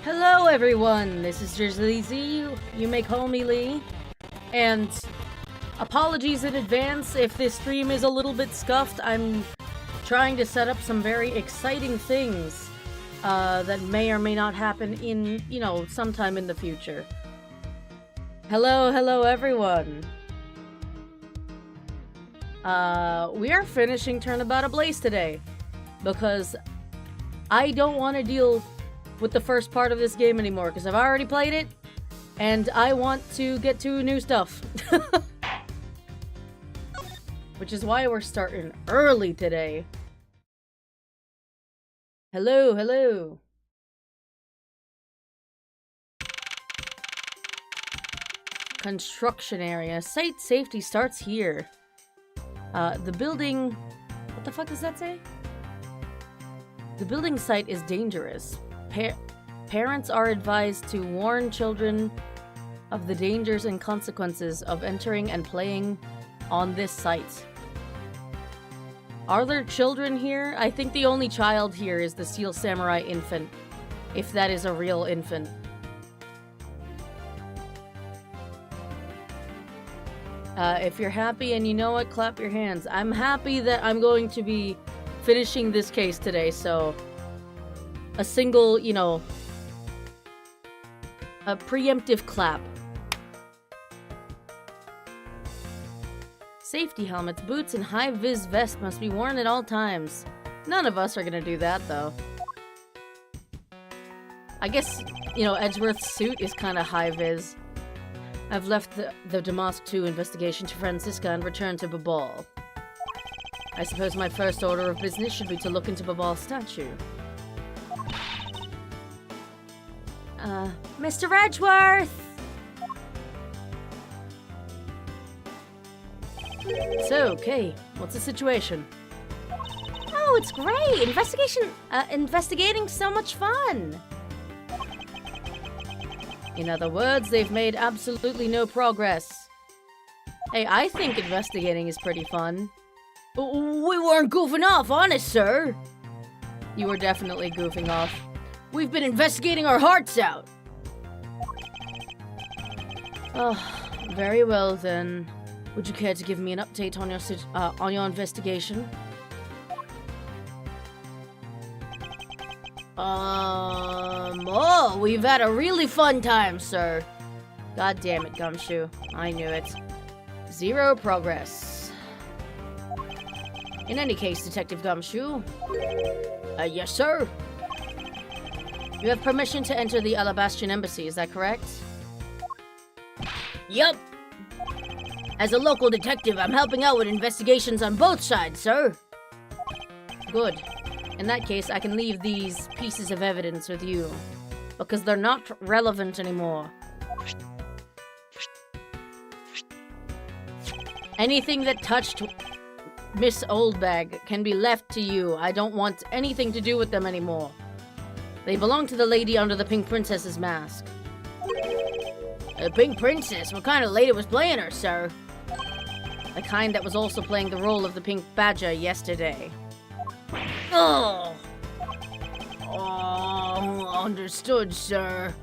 Hello everyone, this is Drizzly Z, you make homie Lee, and apologies in advance if this stream is a little bit scuffed. I'm trying to set up some very exciting things that may or may not happen in, sometime in the future. Hello everyone. We are finishing Turnabout Ablaze today, because I don't want to deal with the first part of this game anymore, because I've already played it, and I want to get to new stuff. Which is why we're starting early today. Hello. Construction area. Site safety starts here. The building... What the fuck does that say? The building site is dangerous. Parents are advised to warn children of the dangers and consequences of entering and playing on this site. Are there children here? I think the only child here is the Steel Samurai infant, if that is a real infant. If you're happy and you know it, clap your hands. I'm happy that I'm going to be finishing this case today, so a single, a preemptive clap. Safety helmets, boots, and high-vis vest must be worn at all times. None of us are gonna do that, though. I guess, Edgeworth's suit is kind of high-vis. I've left the Damask 2 investigation to Francisca and returned to Babal. I suppose my first order of business should be to look into Babal's statue. Mr. Edgeworth! So, Kay, what's the situation? Oh, it's great! Investigating's so much fun! In other words, they've made absolutely no progress. Hey, I think investigating is pretty fun. We weren't goofing off, honest, sir! You were definitely goofing off. We've been investigating our hearts out! Oh, very well then. Would you care to give me an update on your investigation? Oh, we've had a really fun time, sir. God damn it, Gumshoe. I knew it. Zero progress. In any case, Detective Gumshoe. Yes, sir. You have permission to enter the Alabastian Embassy, is that correct? Yup. As a local detective, I'm helping out with investigations on both sides, sir. Good. In that case, I can leave these pieces of evidence with you, because they're not relevant anymore. Anything that touched Miss Oldbag can be left to you. I don't want anything to do with them anymore. They belong to the lady under the Pink Princess's mask. The Pink Princess? What kind of lady was playing her, sir? The kind that was also playing the role of the Pink Badger yesterday. Oh, understood, sir.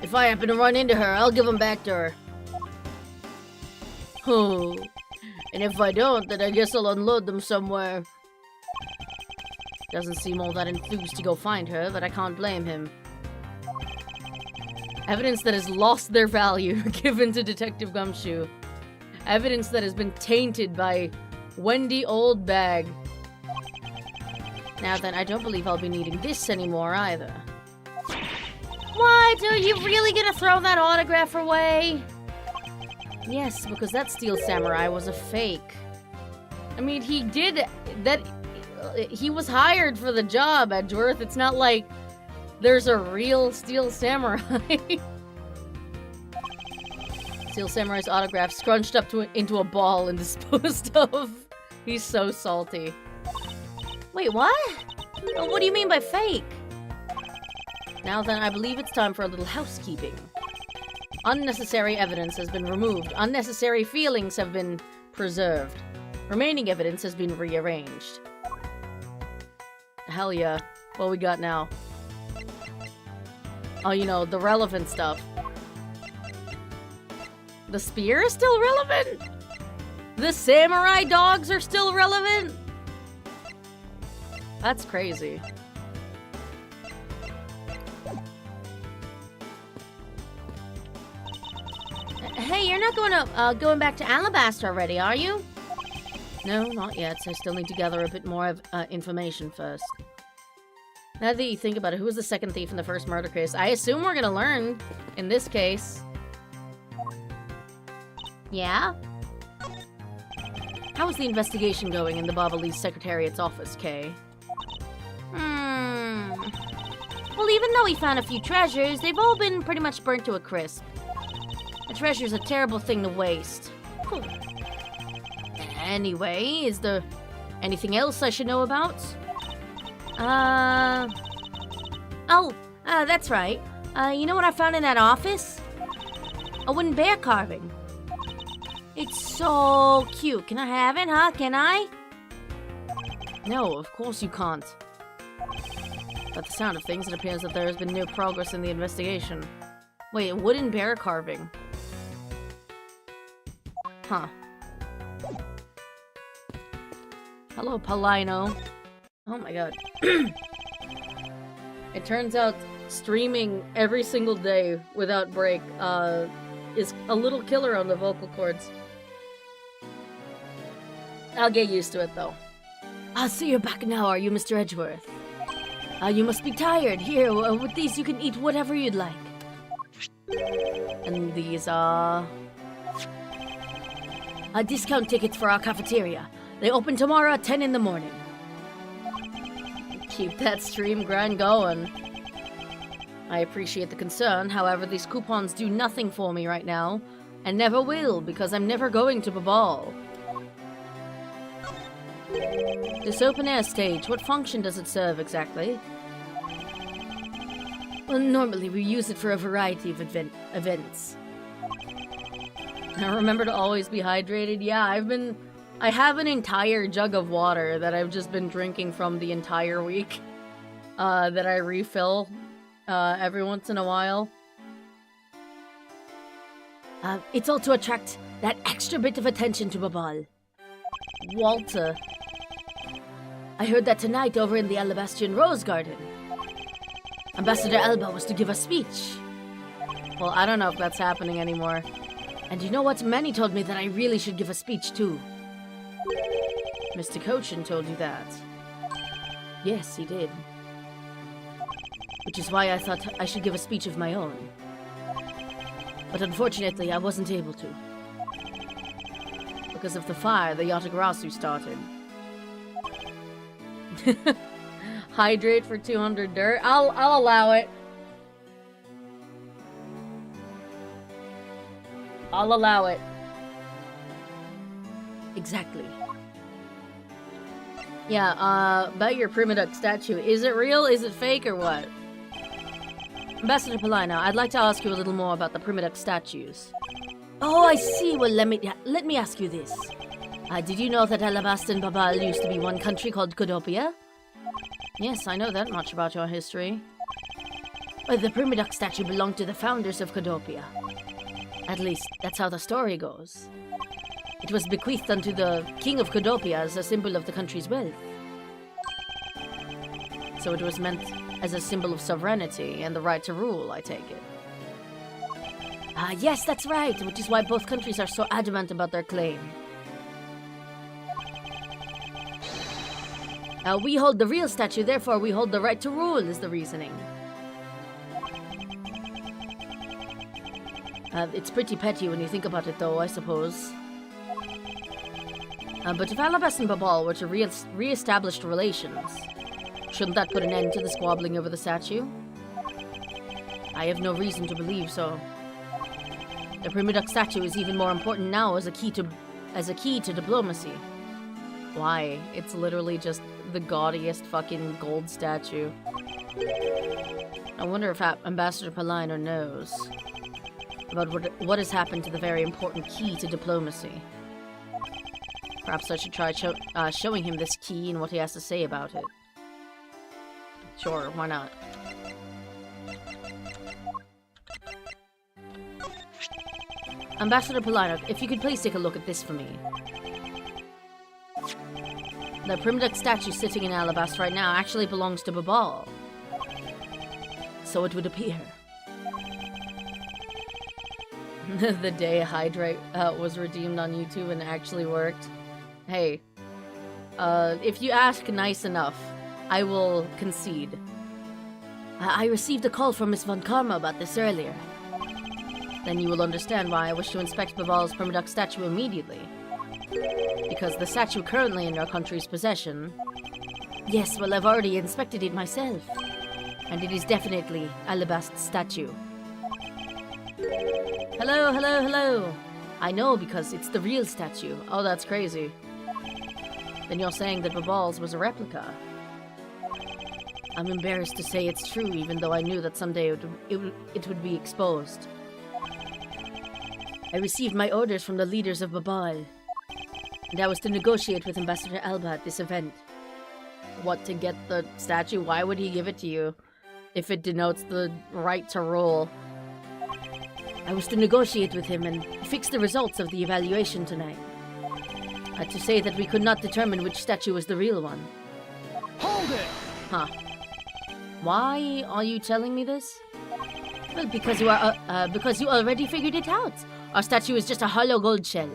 If I happen to run into her, I'll give them back to her. Oh, and if I don't, then I guess I'll unload them somewhere. Doesn't seem all that enthused to go find her, but I can't blame him. Evidence that has lost their value given to Detective Gumshoe. Evidence that has been tainted by Wendy Oldbag. Now then, I don't believe I'll be needing this anymore either. What? Are you really gonna throw that autograph away? Yes, because that Steel Samurai was a fake. I mean, he did that. He was hired for the job, Edgeworth. It's not like there's a real Steel Samurai. Steel Samurai's autograph scrunched up into a ball and disposed of. He's so salty. Wait, what? What do you mean by fake? Now then, I believe it's time for a little housekeeping. Unnecessary evidence has been removed. Unnecessary feelings have been preserved. Remaining evidence has been rearranged. Hell yeah. What we got now? Oh, you know, the relevant stuff. The spear is still relevant? The samurai dogs are still relevant? That's crazy. Hey, you're not going back to Alabaster already, are you? No, not yet. I still need to gather a bit more of information first. Now that you think about it, who was the second thief in the first murder case? I assume we're gonna learn in this case. Yeah? How is the investigation going in the Babalee Secretariat's office, Kay? Well, even though we found a few treasures, they've all been pretty much burnt to a crisp. A treasure's a terrible thing to waste. Anyway, is there anything else I should know about? That's right. You know what I found in that office? A wooden bear carving. It's so cute. Can I have it, huh? Can I? No, of course you can't. By the sound of things, it appears that there has been no progress in the investigation. Wait, a wooden bear carving. Huh. Hello, Paulino. Oh my god. It turns out streaming every single day without break is a little killer on the vocal cords. I'll get used to it though. So you're back now, are you, Mr. Edgeworth? You must be tired. Here, with these you can eat whatever you'd like. And these are... discount tickets for our cafeteria. They open tomorrow at 10 in the morning. Keep that stream grind going. I appreciate the concern, however, these coupons do nothing for me right now, and never will, because I'm never going to Babal. This open-air stage, what function does it serve exactly? Well, normally we use it for a variety of events. Now remember to always be hydrated. Yeah, I have an entire jug of water that I've just been drinking from the entire week. That I refill every once in a while. It's all to attract that extra bit of attention to Babal. Walter. I heard that tonight over in the Alabastian Rose Garden. Ambassador Elba was to give a speech. Well, I don't know if that's happening anymore. And you know what? Manny told me that I really should give a speech too. Mr. Cochin told you that. Yes, he did. Which is why I thought I should give a speech of my own. But unfortunately, I wasn't able to. Because of the fire the Yatagarasu started. Hydrate for 200 dirt. I'll allow it. I'll allow it. Exactly. Yeah, about your Primaduck statue. Is it real? Is it fake or what? Ambassador Polina, I'd like to ask you a little more about the Primaduck statues. Oh, I see. Well, let me ask you this. Did you know that Alabasta and Babal used to be one country called Kodopia? Yes, I know that much about your history. Well, the Primaduck statue belonged to the founders of Kodopia. At least, that's how the story goes. It was bequeathed unto the king of Kodopia as a symbol of the country's wealth. So it was meant as a symbol of sovereignty and the right to rule, I take it. Yes, that's right, which is why both countries are so adamant about their claim. We hold the real statue, therefore we hold the right to rule, is the reasoning. It's pretty petty when you think about it, though, I suppose. But if Alabas and Babal were to re-establish relations, shouldn't that put an end to the squabbling over the statue? I have no reason to believe so. The Primaduck statue is even more important now as a key to diplomacy. Why? It's literally just the gaudiest fucking gold statue. I wonder if Ambassador Polino knows about what has happened to the very important key to diplomacy. Perhaps I should try showing him this key and what he has to say about it. Sure, why not? Ambassador Polino, if you could please take a look at this for me. The Primduck statue sitting in Alabast right now actually belongs to Babal. So it would appear. The day Hydrate was redeemed on YouTube and actually worked. Hey, if you ask nice enough, I will concede. I received a call from Miss Von Karma about this earlier. Then you will understand why I wish to inspect Babal's Permaduck statue immediately. Because the statue currently in our country's possession... Yes, well, I've already inspected it myself. And it is definitely Alabast's statue. Hello, hello, hello! I know, because it's the real statue. Oh, that's crazy. Then you're saying that Babal's was a replica. I'm embarrassed to say it's true, even though I knew that someday it would be exposed. I received my orders from the leaders of Babal, and I was to negotiate with Ambassador Alba at this event. What, to get the statue? Why would he give it to you if it denotes the right to rule? I was to negotiate with him and fix the results of the evaluation tonight. To say that we could not determine which statue was the real one. Hold it! Huh. Why are you telling me this? Well, because you are, because you already figured it out. Our statue is just a hollow gold shell.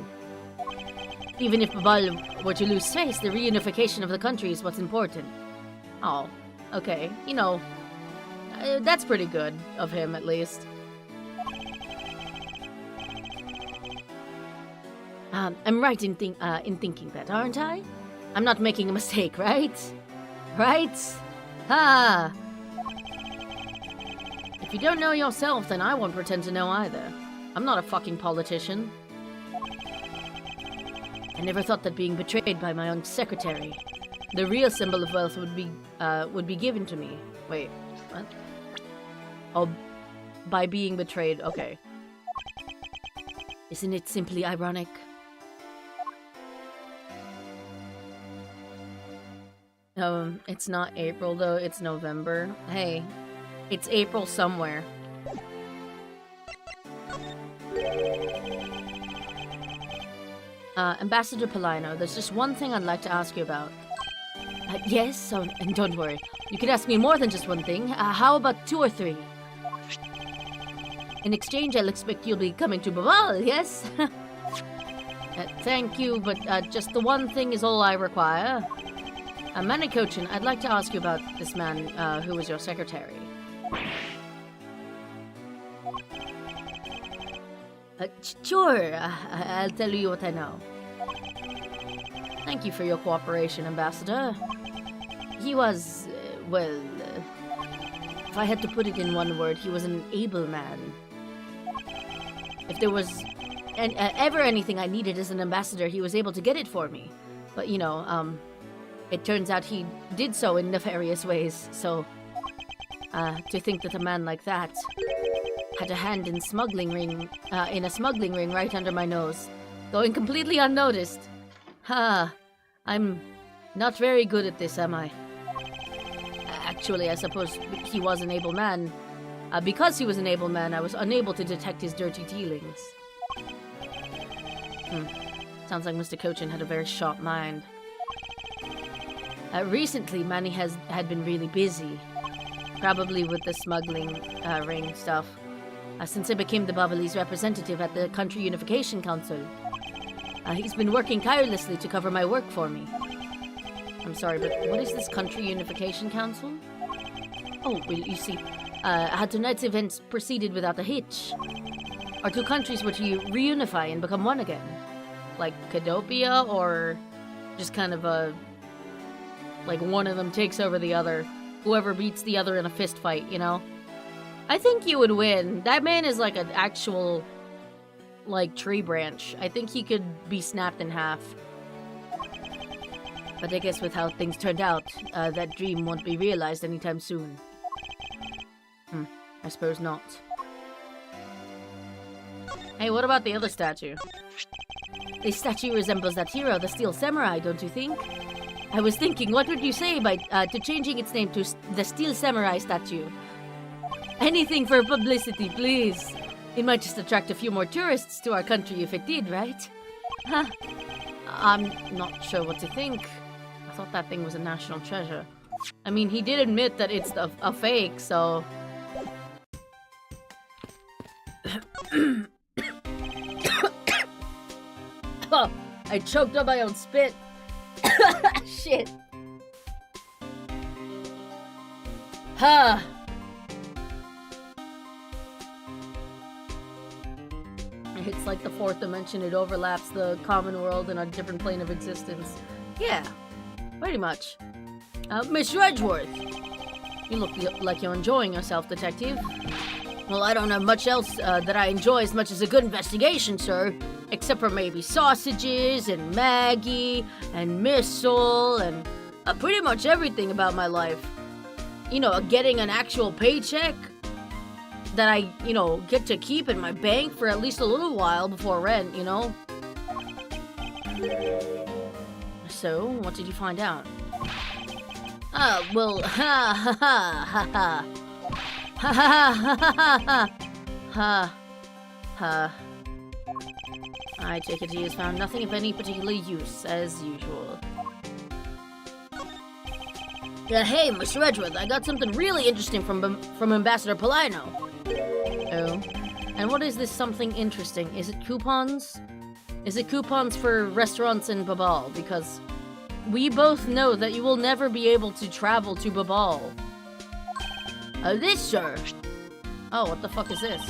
Even if Babal were to lose face, the reunification of the country is what's important. Oh, okay. You know, that's pretty good of him, at least. I'm right in thinking that, aren't I? I'm not making a mistake, right? Right? Ha! If you don't know yourself, then I won't pretend to know either. I'm not a fucking politician. I never thought that being betrayed by my own secretary, the real symbol of wealth, would be given to me. Wait, what? Oh, by being betrayed, okay. Isn't it simply ironic? It's not April though, it's November. Hey, it's April somewhere. Ambassador Polino, there's just one thing I'd like to ask you about. Yes, and don't worry. You can ask me more than just one thing. How about 2 or 3? In exchange, I'll expect you'll be coming to Babal, yes? Thank you, but just the one thing is all I require. Manikochin, I'd like to ask you about this man who was your secretary. Sure, I'll tell you what I know. Thank you for your cooperation, Ambassador. He was, well, if I had to put it in one word, he was an able man. If there was ever anything I needed as an ambassador, he was able to get it for me. But, you know, it turns out he did so in nefarious ways, so to think that a man like that had a hand in smuggling ring, in a smuggling ring right under my nose, going completely unnoticed. I'm not very good at this, am I? Actually, I suppose he was an able man. Because he was an able man, I was unable to detect his dirty dealings. Sounds like Mr. Cochin had a very sharp mind. Recently, Manny had been really busy. Probably with the smuggling ring stuff. Since I became the Babalese representative at the Country Unification Council. He's been working tirelessly to cover my work for me. I'm sorry, but what is this Country Unification Council? Oh, well, you see, had tonight's events proceeded without a hitch, our 2 countries were to reunify and become one again. Like Cadopia, or just kind of like one of them takes over the other. Whoever beats the other in a fist fight, you know? I think you would win. That man is like an actual, like, tree branch. I think he could be snapped in half. But I guess with how things turned out, that dream won't be realized anytime soon. I suppose not. Hey, what about the other statue? This statue resembles that hero, the Steel Samurai, don't you think? I was thinking, what would you say by to changing its name to the Steel Samurai statue? Anything for publicity, please. It might just attract a few more tourists to our country if it did, right? Huh. I'm not sure what to think. I thought that thing was a national treasure. I mean, he did admit that it's a fake, so... Oh, I choked on my own spit. Shit. Huh. It's like the fourth dimension. It overlaps the common world in a different plane of existence. Yeah, pretty much. Miss Edgeworth, you look like you're enjoying yourself, Detective. Well, I don't have much else that I enjoy as much as a good investigation, sir. Except for maybe sausages, and Maggie, and Missile, and pretty much everything about my life. You know, getting an actual paycheck that I, you know, get to keep in my bank for at least a little while before rent, you know? So, what did you find out? Well, ha ha ha ha ha. Ha ha ha ha ha ha. Ha. I take it he has found nothing of any particular use, as usual. Hey, Mr. Edgeworth, I got something really interesting from Ambassador Polino. Oh? And what is this something interesting? Is it coupons? Is it coupons for restaurants in Babal? Because we both know that you will never be able to travel to Babal. This, sir. Oh, what the fuck is this?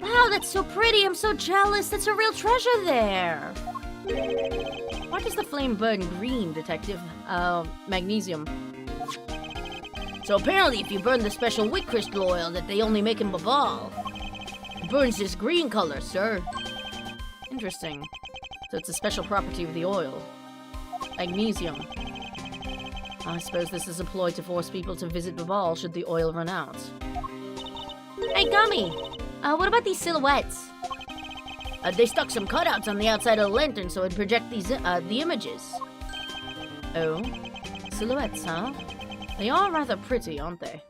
Wow, that's so pretty. I'm so jealous. That's a real treasure there. Why does the flame burn green, Detective? Magnesium. So apparently if you burn the special wick crystal oil that they only make in Babal, it burns this green color, sir. Interesting. So it's a special property of the oil. Magnesium. I suppose this is a ploy to force people to visit Babal should the oil run out. Hey, Gummy! What about these silhouettes? They stuck some cutouts on the outside of the lantern so it'd project these, the images. Oh? Silhouettes, huh? They are rather pretty, aren't they?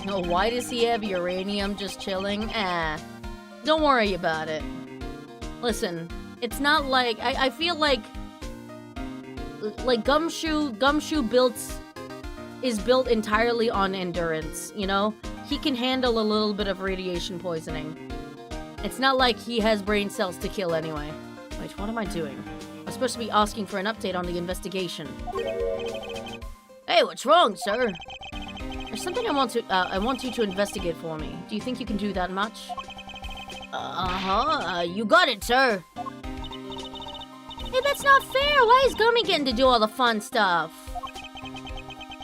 Oh, why does he have uranium just chilling? Don't worry about it. Listen, it's not like... I feel like Gumshoe is built entirely on endurance, you know? He can handle a little bit of radiation poisoning. It's not like he has brain cells to kill anyway. Wait, what am I doing? I'm supposed to be asking for an update on the investigation. Hey, what's wrong, sir? There's something I want you to investigate for me. Do you think you can do that much? You got it, sir. Hey, that's not fair. Why is Gummy getting to do all the fun stuff?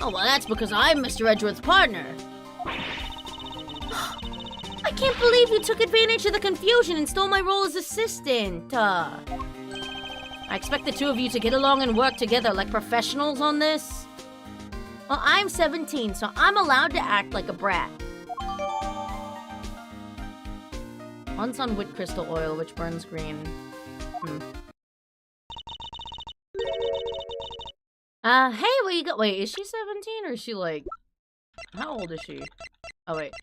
Oh, well, that's because I'm Mr. Edgeworth's partner. I can't believe you took advantage of the confusion and stole my role as assistant. I expect the two of you to get along and work together like professionals on this. Well, I'm 17, so I'm allowed to act like a brat. Once on wick crystal oil, which burns green. Hey, where you go? Wait, is she 17 or is she like... How old is she? Oh, wait.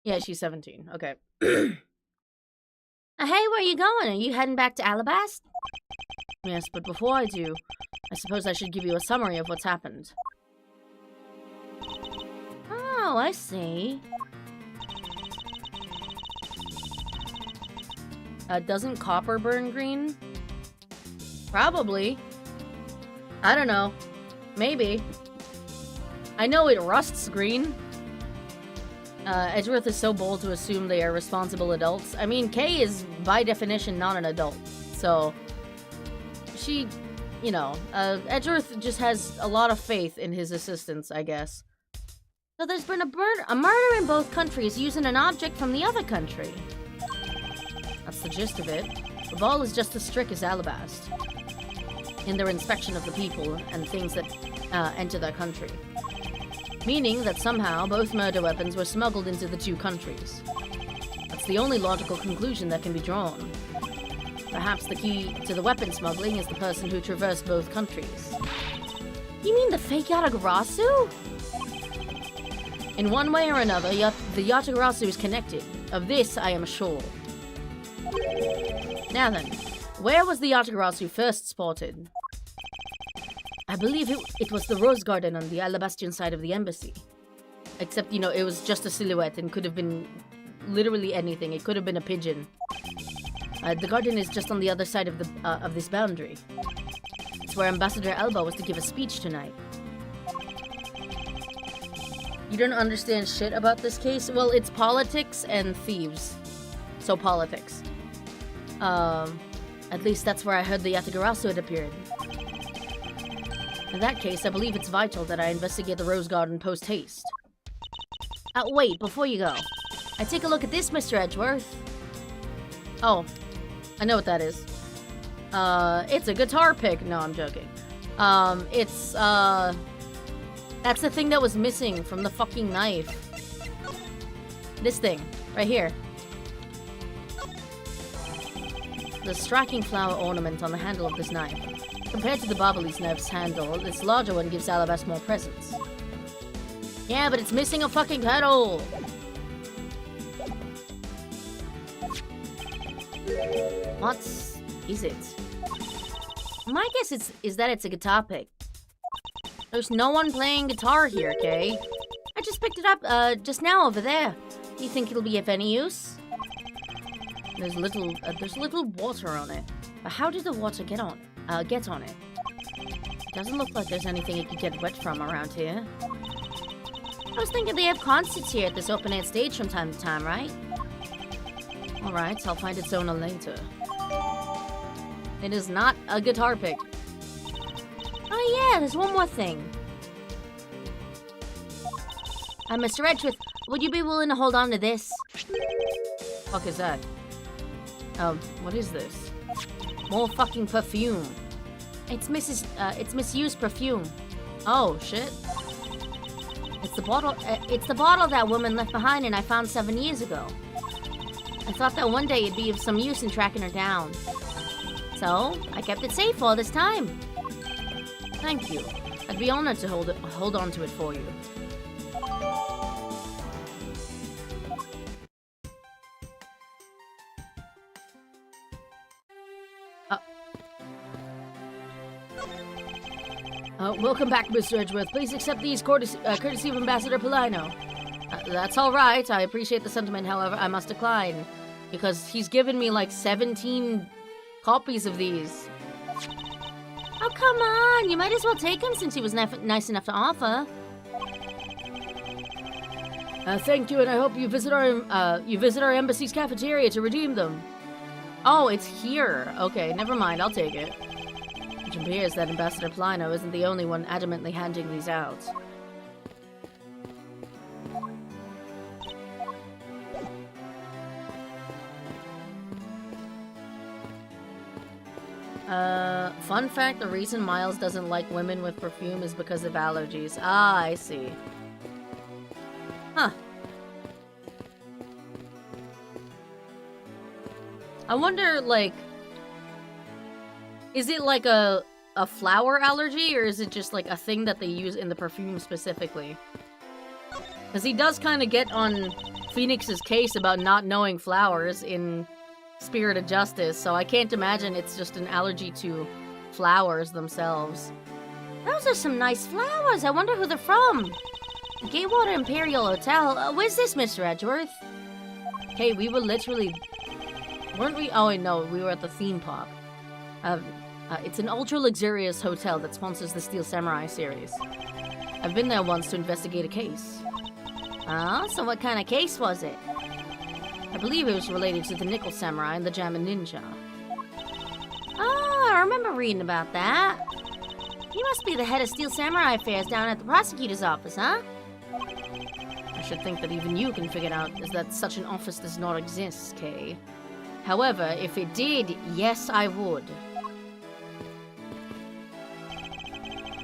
Yeah, she's 17. Okay. Hey, where you going? Are you heading back to Alabast? Yes, but before I do, I suppose I should give you a summary of what's happened. Oh, I see. Doesn't copper burn green? Probably. I don't know. Maybe. I know it rusts green. Edgeworth is so bold to assume they are responsible adults. I mean, Kay is, by definition, not an adult. So, she, you know, Edgeworth just has a lot of faith in his assistants, I guess. So there's been a murder in both countries using an object from the other country. That's the gist of it. Babal is just as strict as Alabast in their inspection of the people and things that enter their country. Meaning that somehow both murder weapons were smuggled into the two countries. That's the only logical conclusion that can be drawn. Perhaps the key to the weapon smuggling is the person who traversed both countries. You mean the fake Yatagarasu? In one way or another, the Yatagarasu is connected. Of this, I am sure. Now then, where was the Yatagarasu first spotted? I believe it was the rose garden on the Alabastian side of the embassy. Except, you know, it was just a silhouette and could have been literally anything. It could have been a pigeon. The garden is just on the other side of this boundary. It's where Ambassador Alba was to give a speech tonight. You don't understand shit about this case? Well, it's politics and thieves. So politics. At least that's where I heard the Yatagarasu had appeared. In that case, I believe it's vital that I investigate the rose garden post-haste. Wait, before you go. I take a look at this, Mr. Edgeworth. Oh, I know what that is. It's a guitar pick. No, I'm joking. That's the thing that was missing from the fucking knife. This thing, right here. The striking flower ornament on the handle of this knife. Compared to the Barbalese knife's handle, this larger one gives Alabas more presence. Yeah, but it's missing a fucking pedal! What is it? My guess is that it's a guitar pick. There's no one playing guitar here, okay? I just picked it up, just now over there. Do you think it'll be of any use? There's little water on it. But how did the water get on it? It doesn't look like there's anything it could get wet from around here. I was thinking they have concerts here at this open-air stage from time to time, right? Alright, I'll find its owner later. It is not a guitar pick. Oh yeah, there's one more thing. Mr. Edgeworth, would you be willing to hold on to this? Fuck is that? What is this? More fucking perfume. It's misused perfume. Oh, shit. It's the bottle that woman left behind and I found 7 years ago. I thought that one day it'd be of some use in tracking her down. So, I kept it safe all this time. Thank you. I'd be honored to hold on to it for you. Welcome back, Mr. Edgeworth. Please accept these courtesy of Ambassador Polino. That's all right. I appreciate the sentiment, however, I must decline. Because he's given me like 17 copies of these. Oh, come on. You might as well take him since he was nice enough to offer. Thank you, and I hope you visit our embassy's cafeteria to redeem them. Oh, it's here. Okay, never mind. I'll take it. It appears that Ambassador Polino isn't the only one adamantly handing these out. Fun fact, the reason Miles doesn't like women with perfume is because of allergies. Ah, I see. Huh. I wonder, like, is it like a flower allergy, or is it just like a thing that they use in the perfume specifically? Because he does kind of get on Phoenix's case about not knowing flowers in Spirit of Justice, so I can't imagine it's just an allergy to flowers themselves. Those are some nice flowers. I wonder who they're from. Gatewater Imperial Hotel. Where's this, Mr. Edgeworth? Hey, we were literally... Weren't we? Oh, no, we were at the theme park. It's an ultra-luxurious hotel that sponsors the Steel Samurai series. I've been there once to investigate a case. Oh, so what kind of case was it? I believe it was related to the Nickel Samurai and the Jammin Ninja. Oh, I remember reading about that. You must be the head of Steel Samurai affairs down at the prosecutor's office, huh? I should think that even you can figure it out, is that such an office does not exist, Kay. However, if it did, yes, I would.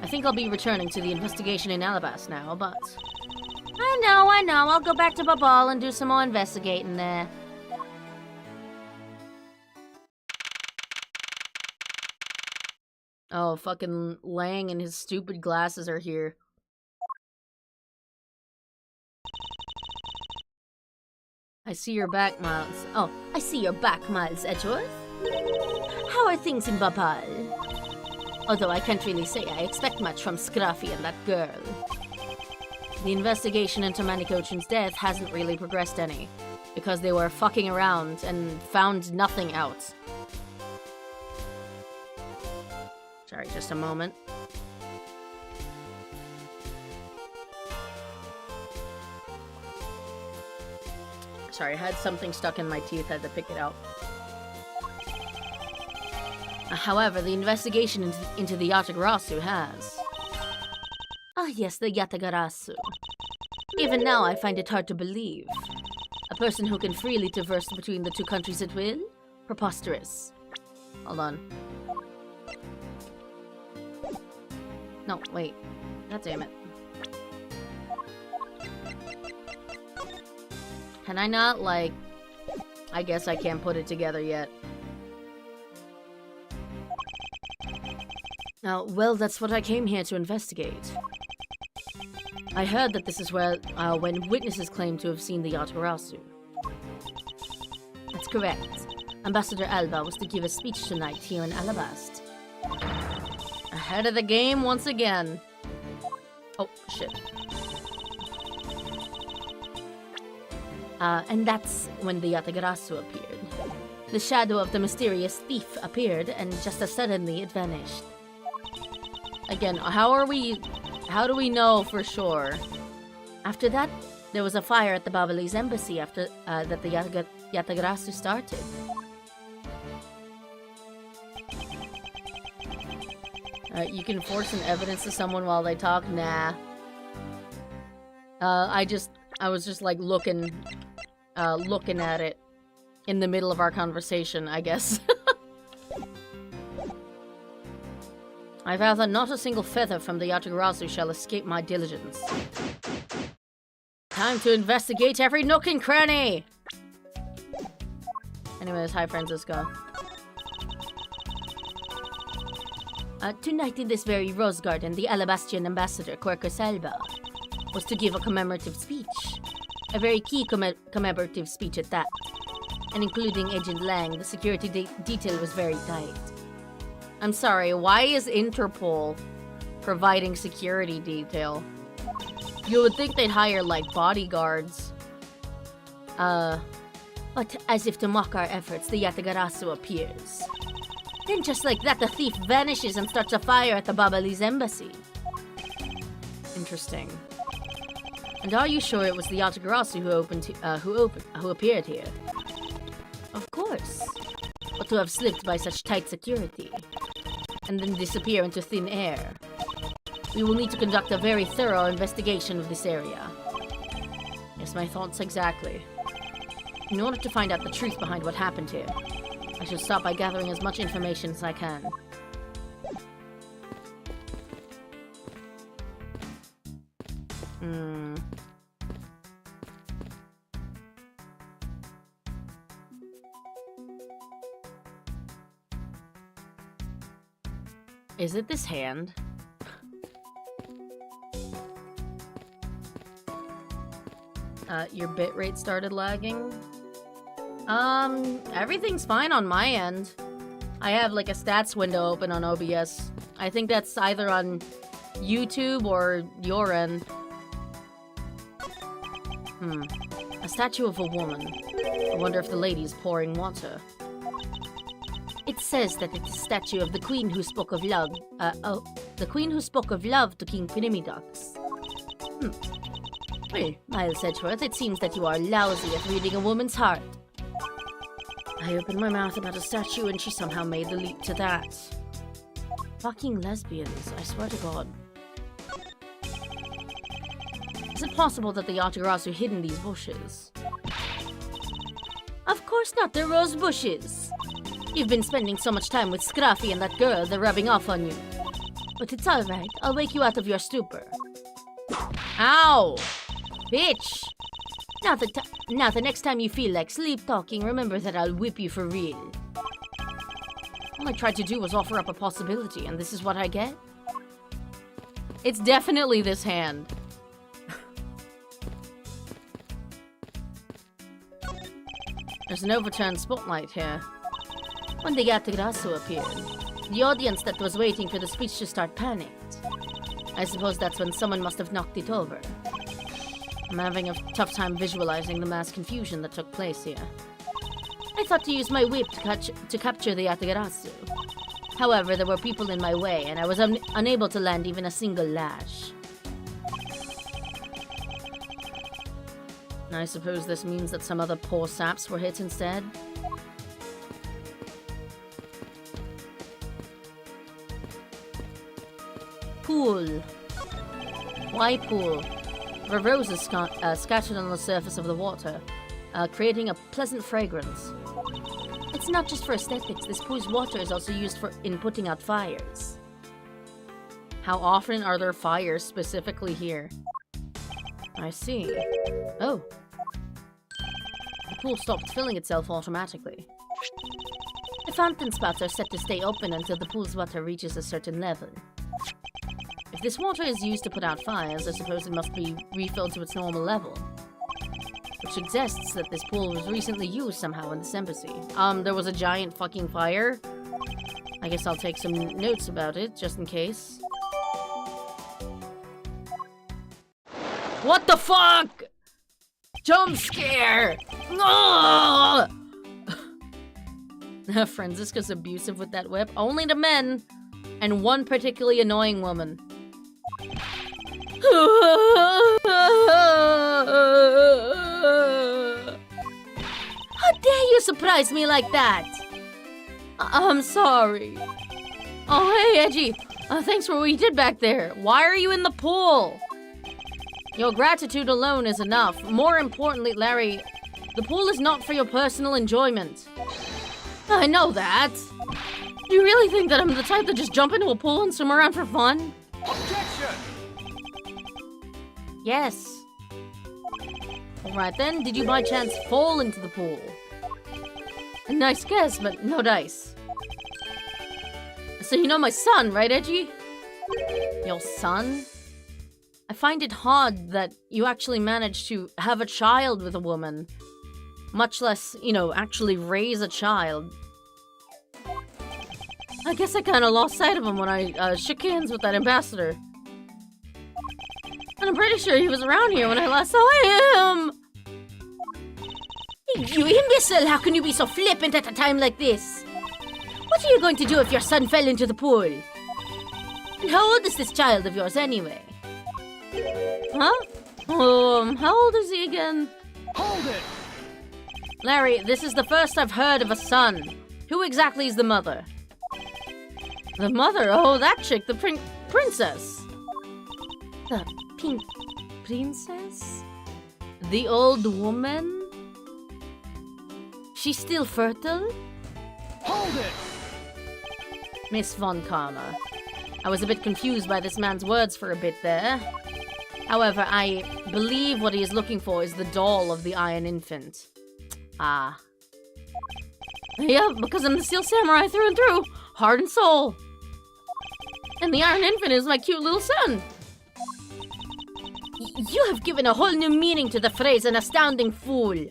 I think I'll be returning to the investigation in Alabas now, but... I know. I'll go back to Babal and do some more investigating there. Oh, fucking Lang and his stupid glasses are here. I see your back, Miles. Oh, I see your back, Miles Edgeworth. How are things in Bapal? Although I can't really say I expect much from Scruffy and that girl. The investigation into Manikochin's death hasn't really progressed any, because they were fucking around and found nothing out. Sorry, just a moment. Sorry, I had something stuck in my teeth, had to pick it out. However, the investigation into the Yatagarasu has. Ah yes, the Yatagarasu. Even now I find it hard to believe. A person who can freely traverse between the two countries at will? Preposterous. Hold on. No, wait. God damn it. Can I not, like... I guess I can't put it together yet. Well, that's what I came here to investigate. I heard that this is where, when witnesses claim to have seen the Yatagarasu. That's correct. Ambassador Alba was to give a speech tonight here in Alabast. Ahead of the game once again. Oh, shit. And that's when the Yatagarasu appeared. The shadow of the mysterious thief appeared, and just as suddenly it vanished. Again, how do we know for sure? After that, there was a fire at the Babalese embassy after that the Yatagarasu started. You can force an evidence to someone while they talk? Nah. I was just like looking at it in the middle of our conversation, I guess. I vow that not a single feather from the Yatagarasu shall escape my diligence. Time to investigate every nook and cranny! Anyways, hi Francisco. Tonight in this very rose garden, the Alabastian ambassador, Quercus Alba, was to give a commemorative speech. A very key commemorative speech at that. And including Agent Lang, the security detail was very tight. I'm sorry, why is Interpol providing security detail? You would think they'd hire, like, bodyguards. But as if to mock our efforts, the Yatagarasu appears. Then just like that, the thief vanishes and starts a fire at the Babalese embassy. Interesting. And are you sure it was the Yatagarasu who appeared here? Of course. But to have slipped by such tight security, and then disappear into thin air. We will need to conduct a very thorough investigation of this area. Yes, my thoughts exactly. In order to find out the truth behind what happened here, I should start by gathering as much information as I can. Is it this hand? Your bitrate started lagging? Everything's fine on my end. I have like a stats window open on OBS. I think that's either on YouTube or your end. A statue of a woman. I wonder if the lady is pouring water. It says that it's a statue of the queen who spoke of love. The queen who spoke of love to King Pinimidox. Well, Miles Edgeworth, it seems that you are lousy at reading a woman's heart. I opened my mouth about a statue and she somehow made the leap to that. Fucking lesbians, I swear to God. Is it possible that the Yatagarasu hid in these bushes? Of course not, they're rose bushes. You've been spending so much time with Scruffy and that girl, they're rubbing off on you. But it's alright, I'll wake you out of your stupor. Ow! Bitch! Now the next time you feel like sleep-talking, remember that I'll whip you for real. All I tried to do was offer up a possibility, and this is what I get? It's definitely this hand. There's an overturned spotlight here. When the Yatagrasu appeared, the audience that was waiting for the speech to start panicked. I suppose that's when someone must have knocked it over. I'm having a tough time visualizing the mass confusion that took place here. I thought to use my whip to capture the Yatagarasu. However, there were people in my way, and I was unable to land even a single lash. I suppose this means that some other poor saps were hit instead. Pool. Why pool? There are roses scattered on the surface of the water, creating a pleasant fragrance. It's not just for aesthetics. This pool's water is also used in putting out fires. How often are there fires specifically here? I see. Oh. The pool stopped filling itself automatically. The fountain spouts are set to stay open until the pool's water reaches a certain level. If this water is used to put out fires, I suppose it must be refilled to its normal level. Which suggests that this pool was recently used somehow in this embassy. There was a giant fucking fire. I guess I'll take some notes about it, just in case. What the fuck?! Jump scare! No! Franziska's abusive with that whip. Only to men! And one particularly annoying woman. How dare you surprise me like that? I'm sorry. Oh, hey, Edgy. Thanks for what you did back there. Why are you in the pool? Your gratitude alone is enough. More importantly, Larry, the pool is not for your personal enjoyment. I know that. Do you really think that I'm the type to just jump into a pool and swim around for fun? Objection! Yes. Alright then, did you by chance fall into the pool? A nice guess, but no dice. So you know my son, right, Edgy? Your son? I find it hard that you actually managed to have a child with a woman. Much less, you know, actually raise a child. I guess I kinda lost sight of him when I shook hands with that ambassador. And I'm pretty sure he was around here when I last saw him! You imbecile! How can you be so flippant at a time like this? What are you going to do if your son fell into the pool? And how old is this child of yours anyway? Huh? How old is he again? Hold it! Larry, this is the first I've heard of a son. Who exactly is the mother? The mother? Oh, that chick, the princess. The pink princess? The old woman? She's still fertile? Hold it! Miss Von Karma. I was a bit confused by this man's words for a bit there. However, I believe what he is looking for is the doll of the Iron Infant. Ah. Yeah, because I'm the Steel Samurai through and through. Heart and soul. And the Iron Infant is my cute little son. You have given a whole new meaning to the phrase an astounding fool.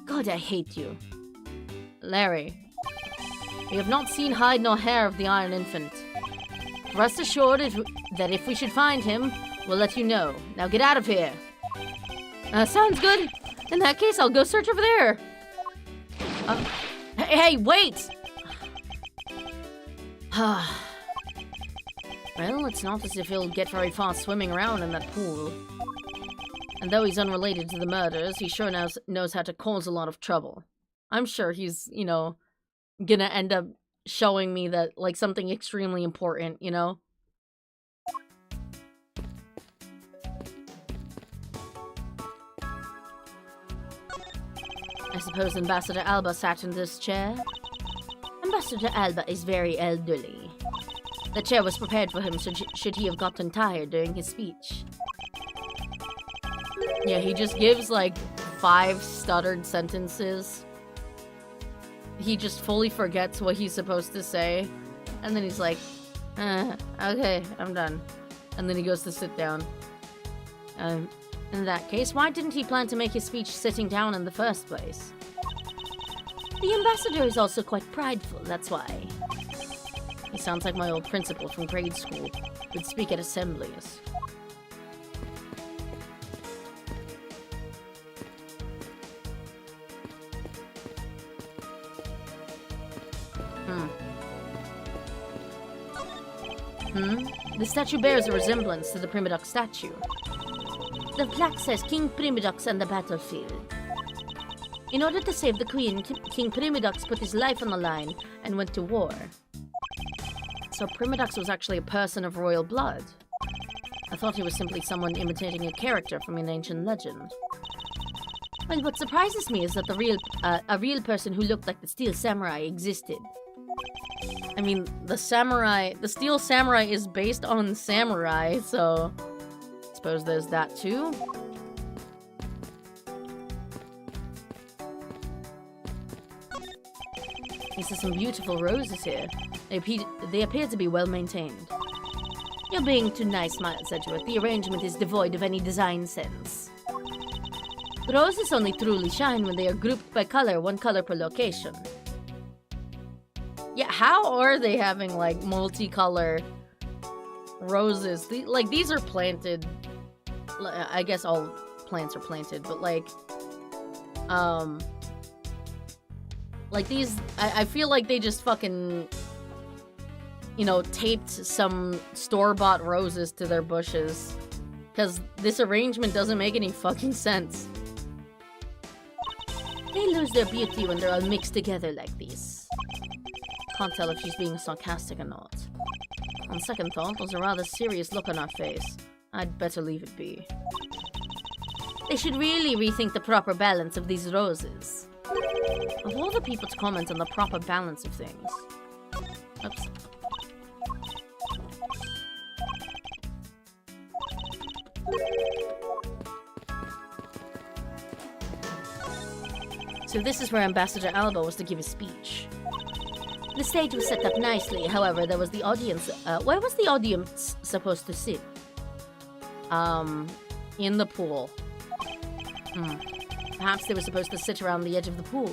God, I hate you. Larry, we have not seen hide nor hair of the Iron Infant. Rest assured that if we should find him, we'll let you know. Now get out of here. Sounds good. In that case, I'll go search over there. Hey, wait! Well, it's not as if he'll get very far swimming around in that pool. And though he's unrelated to the murders, he sure knows how to cause a lot of trouble. I'm sure he's, you know, gonna end up showing me that, like, something extremely important, you know? I suppose Ambassador Alba sat in this chair? Ambassador Alba is very elderly. The chair was prepared for him should he have gotten tired during his speech. Yeah, he just gives, like, 5 stuttered sentences. He just fully forgets what he's supposed to say. And then he's like, okay, I'm done. And then he goes to sit down. In that case, why didn't he plan to make his speech sitting down in the first place? The ambassador is also quite prideful, that's why. He sounds like my old principal from grade school, would speak at assemblies. The statue bears a resemblance to the Primadox statue. The plaque says King Primadox on the battlefield. In order to save the queen, King Primadox put his life on the line and went to war. So Primadox was actually a person of royal blood. I thought he was simply someone imitating a character from an ancient legend. Well, what surprises me is that a real person who looked like the Steel Samurai existed. I mean, the Steel Samurai is based on samurai, so I suppose there's that too. These are some beautiful roses here. They appear to be well maintained. You're being too nice, smiled Sedgwick. The arrangement is devoid of any design sense. Roses only truly shine when they are grouped by color, one color per location. Yeah, how are they having, like, multicolor roses? These are planted. I guess all plants are planted, but, like these, I feel like they just fucking, you know, taped some store-bought roses to their bushes. Because this arrangement doesn't make any fucking sense. They lose their beauty when they're all mixed together like this. Can't tell if she's being sarcastic or not. On second thought, there's a rather serious look on her face. I'd better leave it be. They should really rethink the proper balance of these roses. Of all the people to comment on the proper balance of things. Oops. So this is where Ambassador Alba was to give his speech. The stage was set up nicely, however, there was the audience. Where was the audience supposed to sit? In the pool. Perhaps they were supposed to sit around the edge of the pool.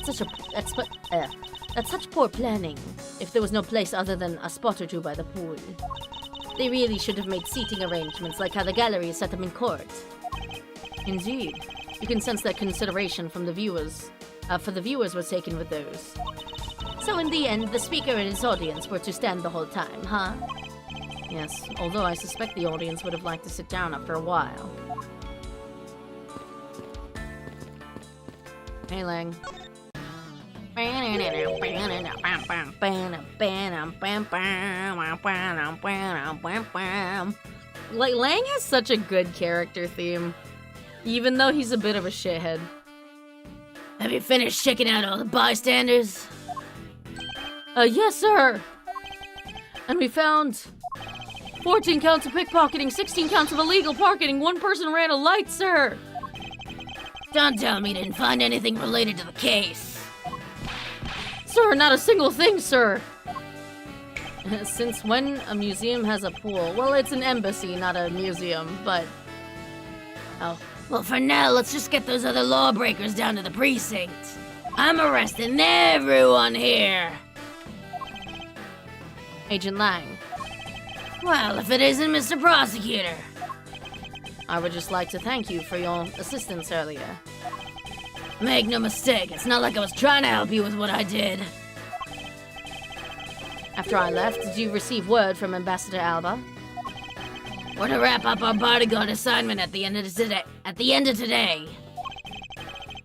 That's such poor planning, if there was no place other than a spot or two by the pool. They really should have made seating arrangements like how the gallery is set up in court. Indeed. You can sense that consideration from the viewers, was taken with those. So in the end, the speaker and his audience were to stand the whole time, huh? Yes, although I suspect the audience would have liked to sit down after a while. Hey, Lang. Like, Lang has such a good character theme, even though he's a bit of a shithead. Have you finished checking out all the bystanders? Yes, sir. And we found 14 counts of pickpocketing, 16 counts of illegal parking, 1 person ran a light, sir. Don't tell me you didn't find anything related to the case. Sir, not a single thing, sir. Since when a museum has a pool? Well, it's an embassy, not a museum, but... Oh. Well, for now, let's just get those other lawbreakers down to the precinct. I'm arresting everyone here. Agent Lang. Well, if it isn't Mr. Prosecutor. I would just like to thank you for your assistance earlier. Make no mistake, it's not like I was trying to help you with what I did. After I left, did you receive word from Ambassador Alba? We're to wrap up our bodyguard assignment at the end of today.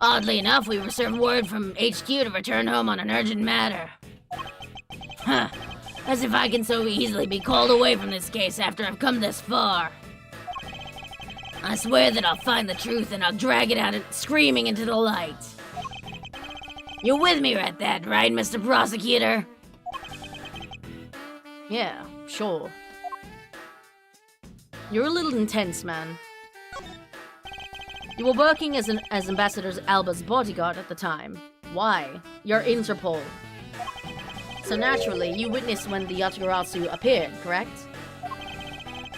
Oddly enough, we received word from HQ to return home on an urgent matter. Huh. As if I can so easily be called away from this case after I've come this far. I swear that I'll find the truth and I'll drag it out screaming into the light. You're with me at that, right, Mr. Prosecutor? Yeah, sure. You're a little intense, man. You were working as Ambassador Alba's bodyguard at the time. Why? You're Interpol. So naturally, you witnessed when the Yatagarasu appeared, correct?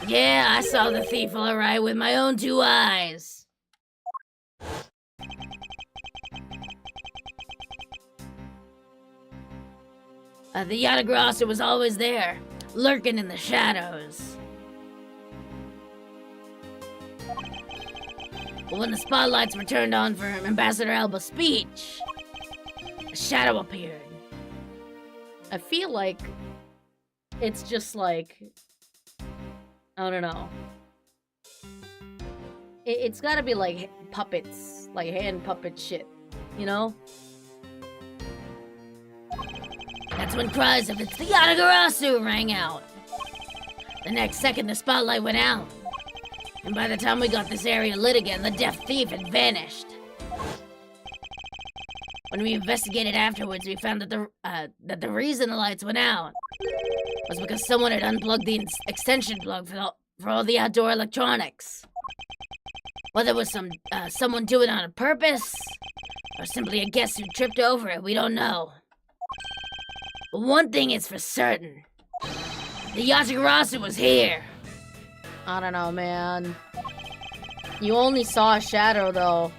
Yeah, I saw the thief all right with my own 2 eyes. The Yatagrasa was always there, lurking in the shadows. But when the spotlights were turned on for Ambassador Alba's speech, a shadow appeared. I feel like it's just like, I don't know. It's gotta be like puppets, like hand puppet shit, you know? That's when cries of "It's the Yatagarasu" rang out. The next second, the spotlight went out. And by the time we got this area lit again, the deaf thief had vanished. When we investigated afterwards, we found that the reason the lights went out was because someone had unplugged the extension plug for all the outdoor electronics. Whether it was someone doing it on purpose, or simply a guest who tripped over it, we don't know. But one thing is for certain. The Yatagarasu was here. I don't know, man. You only saw a shadow, though.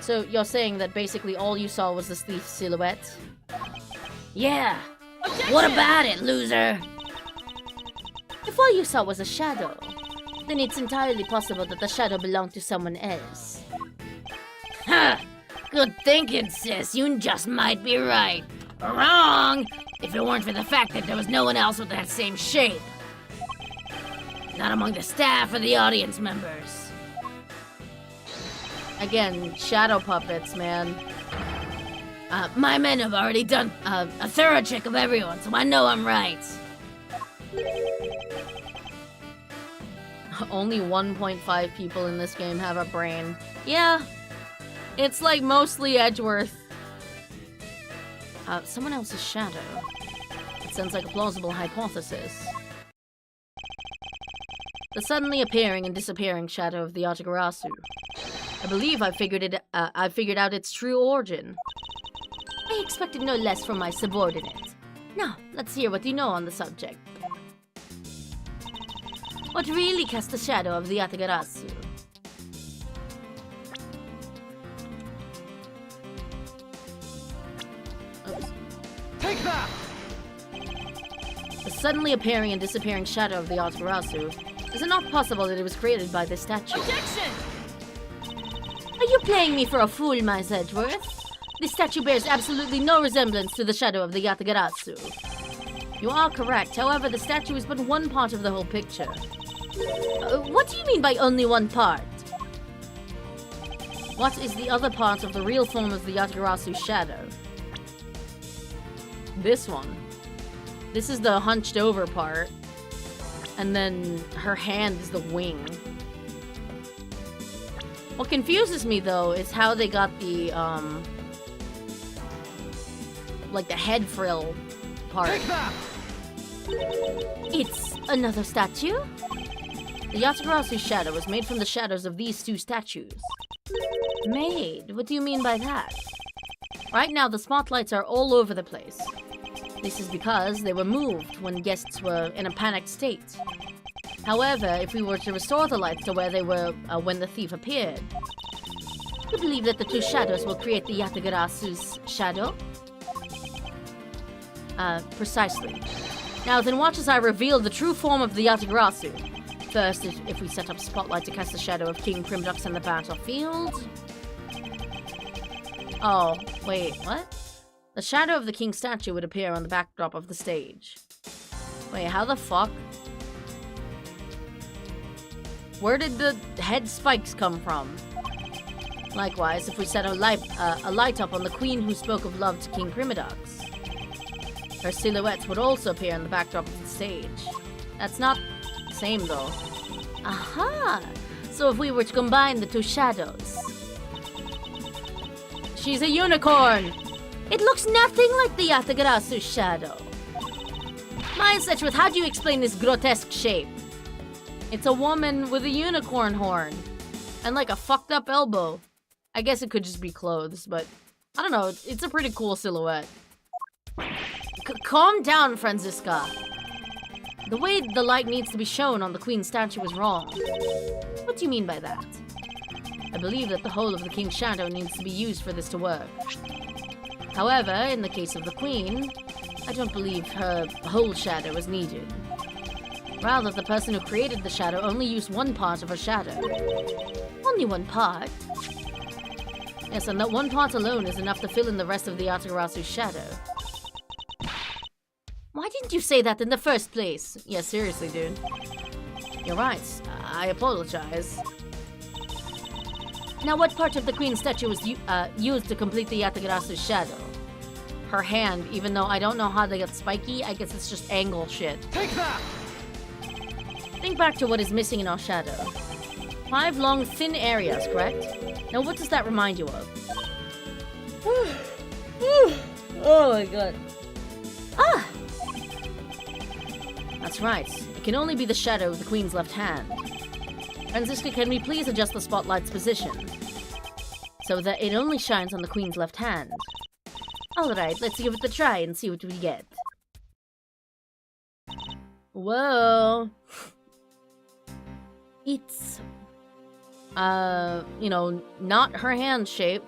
So you're saying that basically all you saw was this thief's silhouette? Yeah. What about it, loser? If all you saw was a shadow, then it's entirely possible that the shadow belonged to someone else. Ha! Good thinking, sis. You just might be right. Wrong! If it weren't for the fact that there was no one else with that same shape. Not among the staff or the audience members. Again, shadow puppets, man. My men have already done a thorough check of everyone, so I know I'm right. Only 1.5 people in this game have a brain. Yeah, it's like mostly Edgeworth. Someone else's shadow. It sounds like a plausible hypothesis. The suddenly appearing and disappearing shadow of the Yatagarasu. I believe I figured out its true origin. I expected no less from my subordinate. Now, let's hear what you know on the subject. What really cast the shadow of the Yatagarasu? Oops. Take that! The suddenly appearing and disappearing shadow of the Yatagarasu. Is it not possible that it was created by this statue? Objection! Are you playing me for a fool, Miss Edgeworth? This statue bears absolutely no resemblance to the shadow of the Yatagarasu. You are correct, however, the statue is but one part of the whole picture. What do you mean by only one part? What is the other part of the real form of the Yatagarasu shadow? This one. This is the hunched over part. And then her hand is the wing. What confuses me though is how they got the like the head frill part. Take that! It's another statue? The Yatagarasu shadow was made from the shadows of these 2 statues. Made? What do you mean by that? Right now the spotlights are all over the place. This is because they were moved when guests were in a panicked state. However, if we were to restore the lights to where they were when the thief appeared, you believe that the 2 shadows will create the Yatagarasu's shadow? Precisely. Now then watch as I reveal the true form of the Yatagarasu. First, if we set up spotlight to cast the shadow of King Primdux in the battlefield. Oh, wait, what? The shadow of the king statue would appear on the backdrop of the stage. Wait, how the fuck? Where did the head spikes come from? Likewise, if we set a light up on the queen who spoke of love to King Primdux, her silhouette would also appear on the backdrop of the stage. That's not the same though. Aha! So if we were to combine the 2 shadows... She's a unicorn! It looks nothing like the Yatagarasu's shadow. Miss Edgeworth, how do you explain this grotesque shape? It's a woman with a unicorn horn. And like a fucked up elbow. I guess it could just be clothes, but... I don't know, it's a pretty cool silhouette. Calm down, Franziska. The way the light needs to be shown on the Queen's statue is wrong. What do you mean by that? I believe that the whole of the King's shadow needs to be used for this to work. However, in the case of the Queen, I don't believe her whole shadow is needed. Rather, the person who created the shadow only used one part of her shadow. Only one part? Yes, and that one part alone is enough to fill in the rest of the Yatagarasu's shadow. Why didn't you say that in the first place? Yeah, seriously, dude. You're right. I apologize. Now, what part of the Queen's statue was used to complete the Yatagarasu's shadow? Her hand, even though I don't know how they get spiky, I guess it's just angle shit. Take that! Think back to what is missing in our shadow. 5 long, thin areas, correct? Now, what does that remind you of? Oh my god. Ah! That's right. It can only be the shadow of the Queen's left hand. Franziska, can we please adjust the spotlight's position so that it only shines on the Queen's left hand? Alright, let's give it a try and see what we get. Whoa. It's, you know, not her hand shape,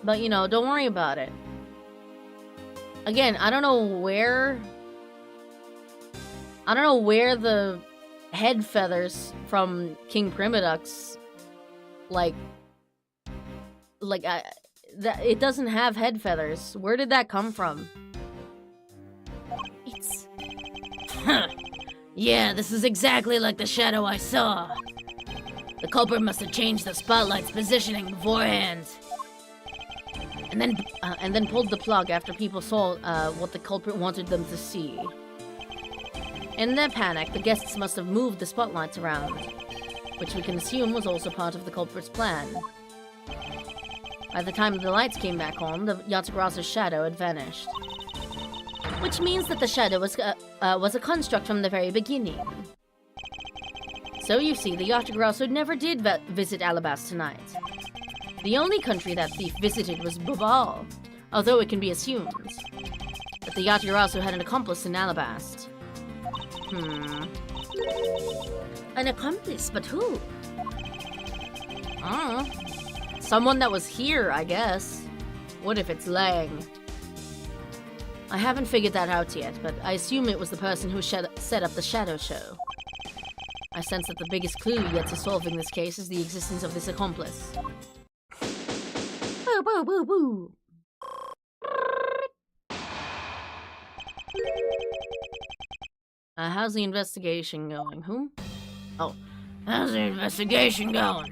but, you know, don't worry about it. Again, I don't know where the head feathers from King Primadux, that it doesn't have head feathers. Where did that come from? It's... Yeah, this is exactly like the shadow I saw. The culprit must have changed the spotlight's positioning beforehand. And then pulled the plug after people saw what the culprit wanted them to see. In their panic, the guests must have moved the spotlights around, which we can assume was also part of the culprit's plan. By the time the lights came back on, the Yatagarasu's shadow had vanished. Which means that the shadow was a construct from the very beginning. So you see, the Yatagarasu never did visit Alabast tonight. The only country that thief visited was Babal, although it can be assumed that the Yatagarasu had an accomplice in Alabast. An accomplice, but who? Someone that was here, I guess. What if it's Lang? I haven't figured that out yet, but I assume it was the person who set up the shadow show. I sense that the biggest clue yet to solving this case is the existence of this accomplice. Boo boo boo boo! How's the investigation going? Who? Oh, how's the investigation going?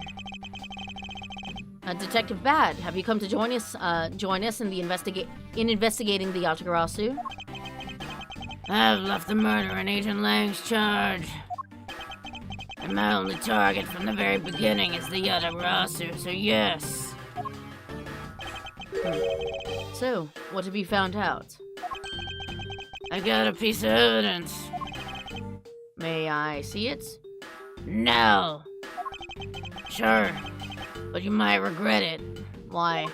Detective Bad, have you come to join us in the investigating the Yatagarasu? I've left the murder in Agent Lang's charge. And my only target from the very beginning is the Yatagarasu, so yes. So, what have you found out? I got a piece of evidence. May I see it? No. Sure. But you might regret it. Why?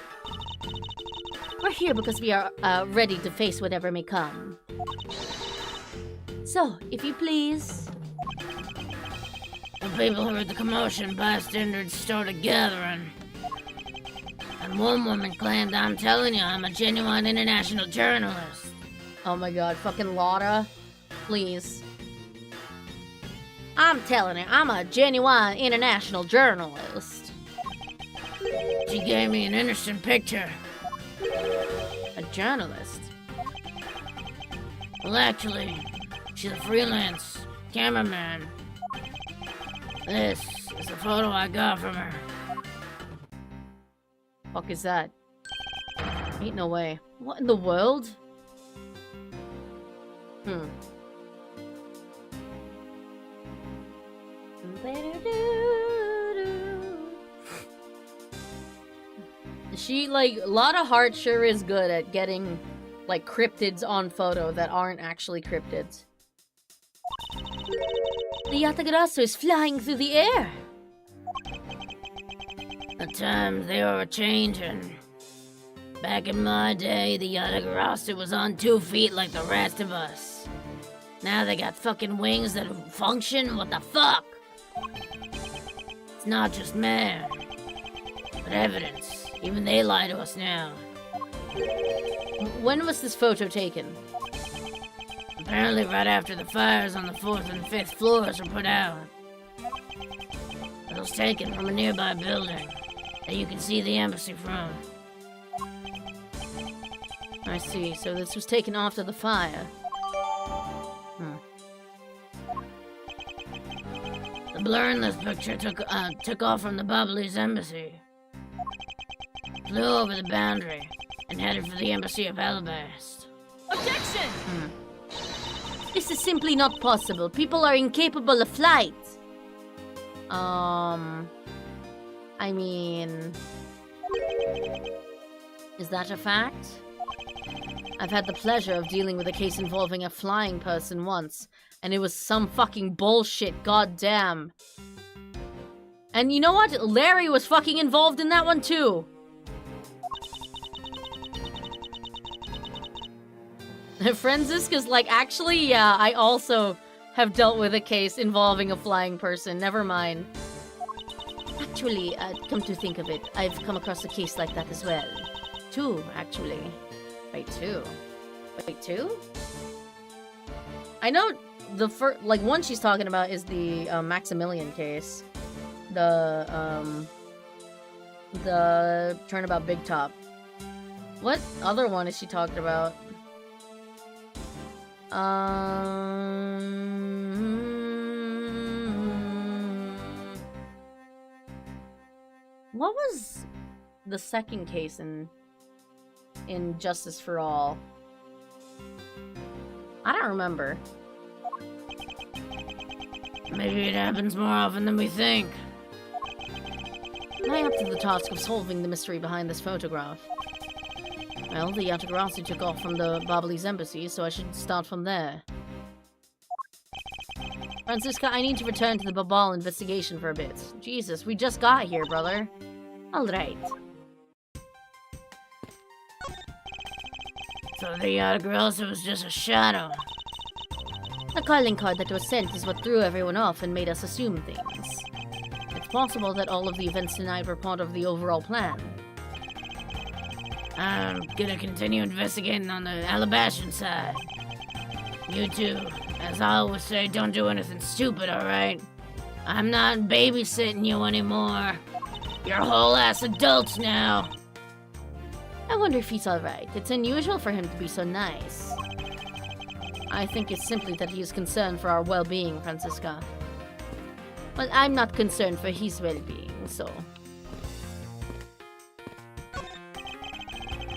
We're here because we are ready to face whatever may come. So, if you please. When people heard the commotion, bystanders started gathering. And one woman claimed, I'm telling you, I'm a genuine international journalist. Oh my god, fucking Laura. Please. I'm telling you, I'm a genuine international journalist. She gave me an interesting picture. A journalist? Well, actually, she's a freelance cameraman. This is the photo I got from her. Fuck is that? Ain't no way. What in the world? She, like, Lotta Hart sure is good at getting, like, cryptids on photo that aren't actually cryptids. The Yatagarasu is flying through the air! At times, they are changing. Back in my day, the Yatagarasu was on 2 feet like the rest of us. Now they got fucking wings that function? What the fuck? It's not just man, but evidence. Even they lie to us now. When was this photo taken? Apparently right after the fires on the 4th and 5th floors were put out. It was taken from a nearby building that you can see the embassy from. I see, so this was taken after the fire. The blur in this picture took off from the Bubbly's embassy. Flew over the boundary and headed for the embassy of Alabast. Objection! This is simply not possible. People are incapable of flight. I mean... Is that a fact? I've had the pleasure of dealing with a case involving a flying person once, and it was some fucking bullshit, goddamn. And you know what? Larry was fucking involved in that one too. Franziska's like, actually, yeah, I also have dealt with a case involving a flying person. Never mind. Actually, come to think of it, I've come across a case like that as well. Two, actually. Wait, two? Wait, two? I know the first, like, one she's talking about is the Maximilian case. The Turnabout Big Top. What other one is she talking about? What was the second case in Justice for All? I don't remember. Maybe it happens more often than we think. Am I up to the task of solving the mystery behind this photograph? Well, the Yatagarasi took off from the Babali's embassy, so I should start from there. Franziska, I need to return to the Babal investigation for a bit. Jesus, we just got here, brother. Alright. So the Yatagarasi was just a shadow. The calling card that was sent is what threw everyone off and made us assume things. It's possible that all of the events tonight were part of the overall plan. I'm gonna continue investigating on the Alabashan side. You two, as I always say, don't do anything stupid, alright? I'm not babysitting you anymore. You're whole-ass adults now. I wonder if he's alright. It's unusual for him to be so nice. I think it's simply that he is concerned for our well-being, Franziska. Well, I'm not concerned for his well-being, so...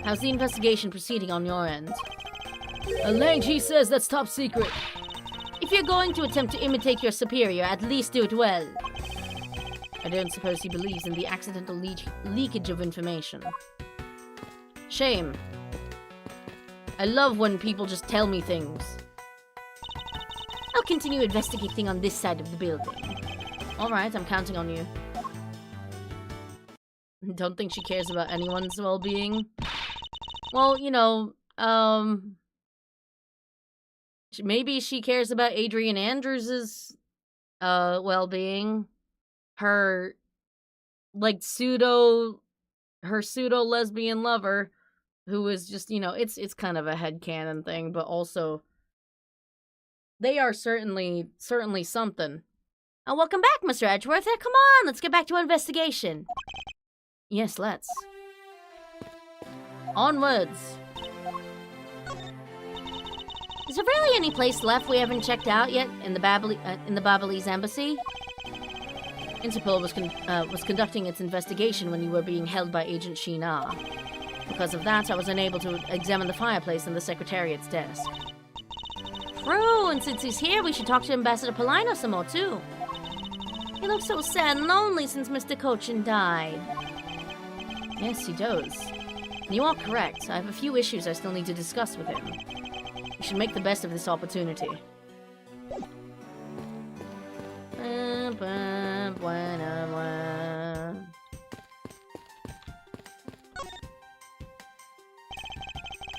How's the investigation proceeding on your end? Lang, he says that's top secret. If you're going to attempt to imitate your superior, at least do it well. I don't suppose he believes in the accidental leakage of information. Shame. I love when people just tell me things. I'll continue investigating on this side of the building. Alright, I'm counting on you. Don't think she cares about anyone's well-being. Well, you know, maybe she cares about Adrian Andrews's well-being. Her like pseudo lesbian lover, who is just, you know, it's kind of a headcanon thing, but also they are certainly something. Welcome back, Mr. Edgeworth. Come on, let's get back to our investigation. Yes, let's. Onwards. Is there really any place left we haven't checked out yet in the Babalese embassy? Interpol was conducting its investigation when you were being held by Agent Sheena. Because of that, I was unable to examine the fireplace in the Secretariat's desk. True, and since he's here, we should talk to Ambassador Polino some more, too. He looks so sad and lonely since Mr. Cochin died. Yes, he does. And you are correct. I have a few issues I still need to discuss with him. We should make the best of this opportunity.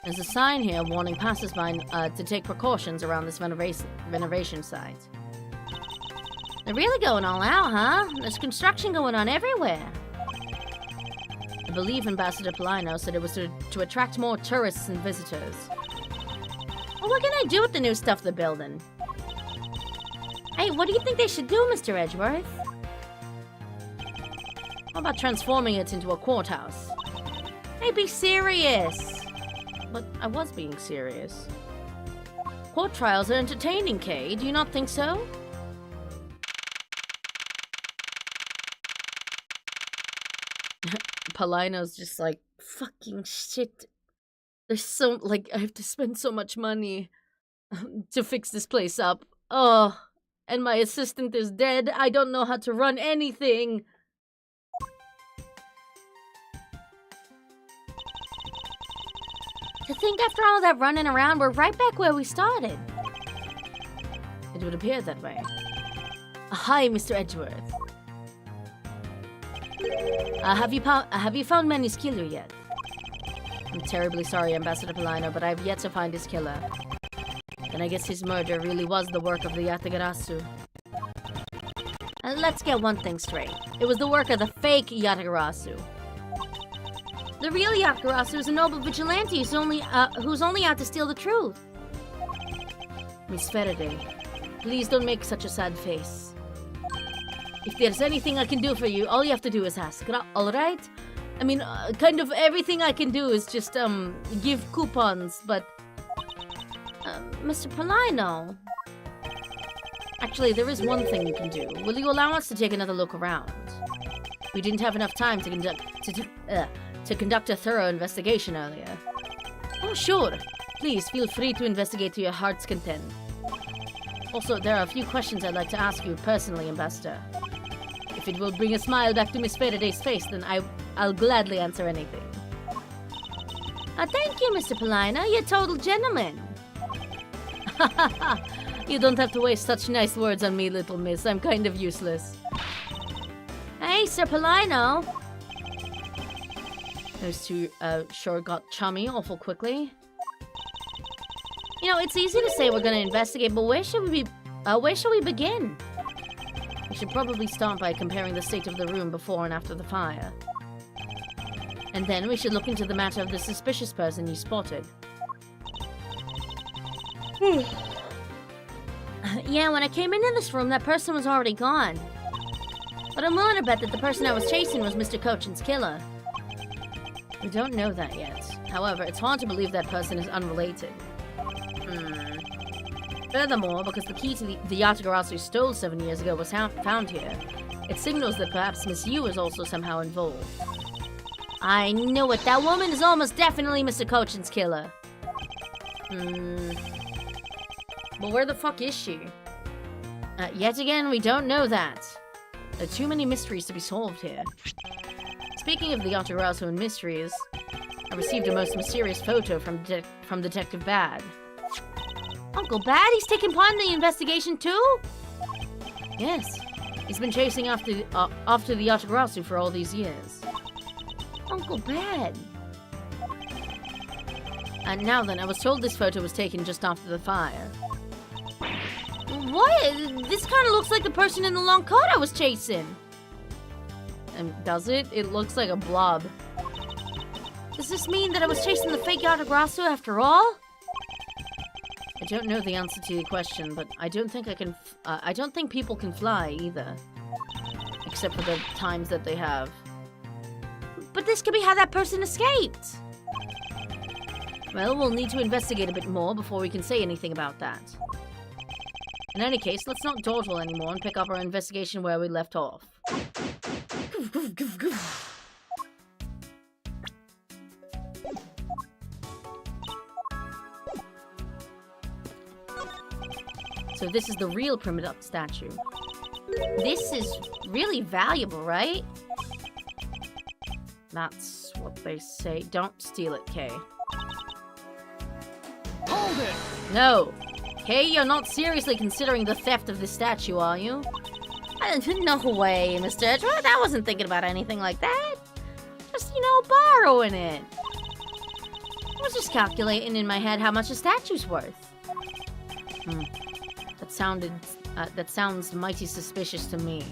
There's a sign here warning passers-by to take precautions around this renovation site. They're really going all out, huh? There's construction going on everywhere. I believe Ambassador Polino said it was to attract more tourists and visitors. Well, what can I do with the new stuff they're building? Hey, what do you think they should do, Mr. Edgeworth? How about transforming it into a courthouse? Hey, be serious! But I was being serious. Court trials are entertaining, Kay. Do you not think so? Polino's just like, fucking shit. There's so, like, I have to spend so much money to fix this place up. Oh, and my assistant is dead. I don't know how to run anything. To think after all that running around, we're right back where we started. It would appear that way. Hi, Mr. Edgeworth. Have you found Manny's killer yet? I'm terribly sorry, Ambassador Polino, but I've yet to find his killer. Then I guess his murder really was the work of the Yatagarasu. Let's get one thing straight. It was the work of the fake Yatagarasu. The real Yatagarasu is a noble vigilante who's only out to steal the truth. Miss Faraday, please don't make such a sad face. If there's anything I can do for you, all you have to do is ask, alright? I mean, kind of everything I can do is just, give coupons, but... Mr. Polino... Actually, there is one thing you can do. Will you allow us to take another look around? We didn't have enough time to conduct a thorough investigation earlier. Oh, sure. Please, feel free to investigate to your heart's content. Also, there are a few questions I'd like to ask you personally, Ambassador. If it will bring a smile back to Miss Faraday's face, then I'll gladly answer anything. Thank you, Mr. Polino. You're a total gentleman. You don't have to waste such nice words on me, little miss. I'm kind of useless. Hey, Sir Polino. Those two sure got chummy awful quickly. You know, it's easy to say we're gonna investigate, but where should we begin? We should probably start by comparing the state of the room before and after the fire. And then we should look into the matter of the suspicious person you spotted. Yeah, when I came into this room, that person was already gone. But I'm willing to bet that the person I was chasing was Mr. Cochin's killer. We don't know that yet. However, it's hard to believe that person is unrelated. Furthermore, because the key to the Yatagarasu stole 7 years ago was found here, it signals that perhaps Miss Yu is also somehow involved. I knew it. That woman is almost definitely Mr. Cochin's killer. But where the fuck is she? Yet again, we don't know that. There are too many mysteries to be solved here. Speaking of the Yatagarasu and mysteries, I received a most mysterious photo from Detective Bad. Uncle Bad? He's taking part in the investigation too? Yes. He's been chasing after the Yatagarasu for all these years. Uncle Bad. And now then, I was told this photo was taken just after the fire. What? This kind of looks like the person in the long coat I was chasing. And does it? It looks like a blob. Does this mean that I was chasing the fake Yatagarasu after all? I don't know the answer to your question, but I don't think I don't think people can fly either. Except for the times that they have. But this could be how that person escaped. Well, we'll need to investigate a bit more before we can say anything about that. In any case, let's not dawdle anymore and pick up our investigation where we left off. So this is the real primitive statue. This is really valuable, right? That's what they say. Don't steal it, Kay. Hold it! No! Kay, you're not seriously considering the theft of this statue, are you? No way, Mr. Edgeworth. I wasn't thinking about anything like that. Just, borrowing it. I was just calculating in my head how much a statue's worth. That sounds mighty suspicious to me.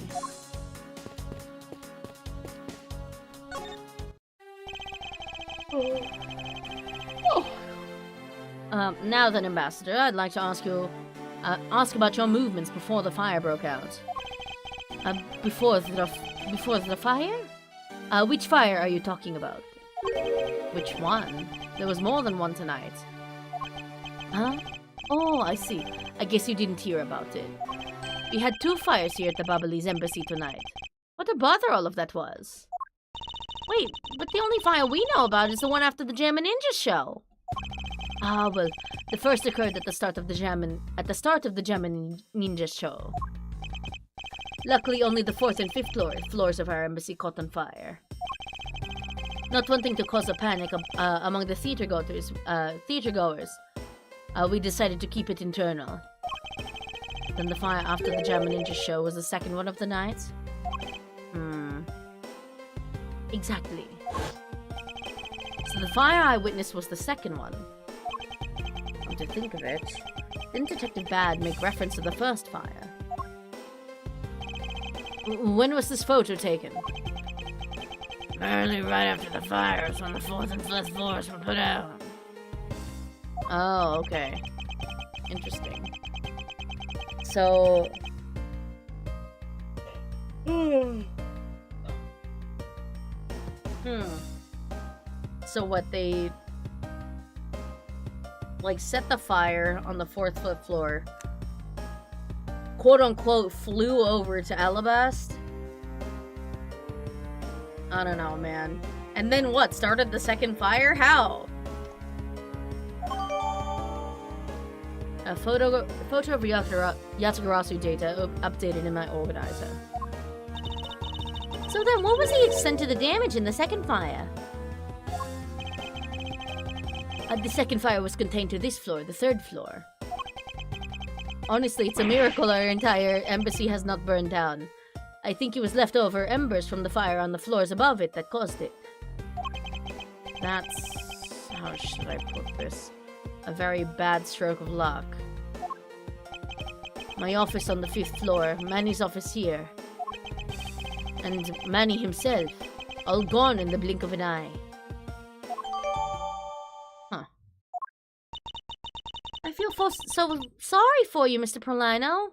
Now then, Ambassador, I'd like to ask about your movements before the fire broke out. Before the fire? Which fire are you talking about? Which one? There was more than one tonight. Huh? Oh, I see. I guess you didn't hear about it. We had 2 fires here at the Bubbly's embassy tonight. What a bother all of that was. Wait, but the only fire we know about is the one after the Jam and Ninja show. Ah, well, the first occurred at the start of the Jam and Ninja show. Luckily, only the 4th and 5th floors of our embassy caught on fire. Not wanting to cause a panic among the theater goers, we decided to keep it internal. Then the fire after the Jam and Ninja show was the second one of the night. Exactly. So the fire I witnessed was the second one. Come to think of it, didn't Detective Bad make reference to the first fire? When was this photo taken? Apparently right after the fires when the 4th and 5th floors were put out. Oh, okay. Interesting. So... So what, they... like, set the fire on the 4th, 5th floor. Quote-unquote, flew over to Alabast? I don't know, man. And then what? Started the second fire? How? A photo of Yatagarasu data updated in my organizer. So then, what was the extent of the damage in the second fire? The second fire was contained to this floor, the 3rd floor. Honestly, it's a miracle our entire embassy has not burned down. I think it was leftover embers from the fire on the floors above it that caused it. That's... how should I put this? A very bad stroke of luck. My office on the 5th floor, Manny's office here. And Manny himself, all gone in the blink of an eye. Huh. I feel so sorry for you, Mr. Prolino.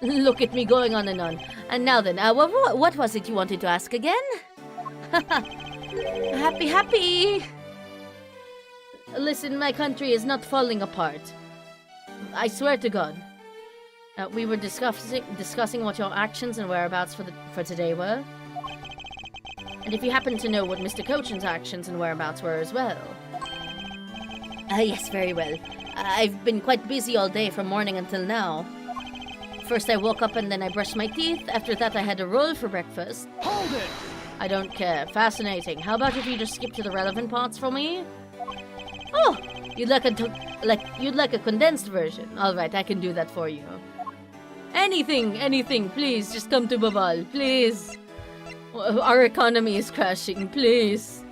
Look at me going on. And now then, what was it you wanted to ask again? Happy! Listen, my country is not falling apart. I swear to God. We were discussing what your actions and whereabouts for today were. And if you happen to know what Mr. Cochin's actions and whereabouts were as well. Yes, very well. I've been quite busy all day from morning until now. First I woke up and then I brushed my teeth. After that I had a roll for breakfast. Hold it! I don't care. Fascinating. How about if you just skip to the relevant parts for me? Oh! You'd like a condensed version. Alright, I can do that for you. Anything, please. Just come to Babal, please. Our economy is crashing, please.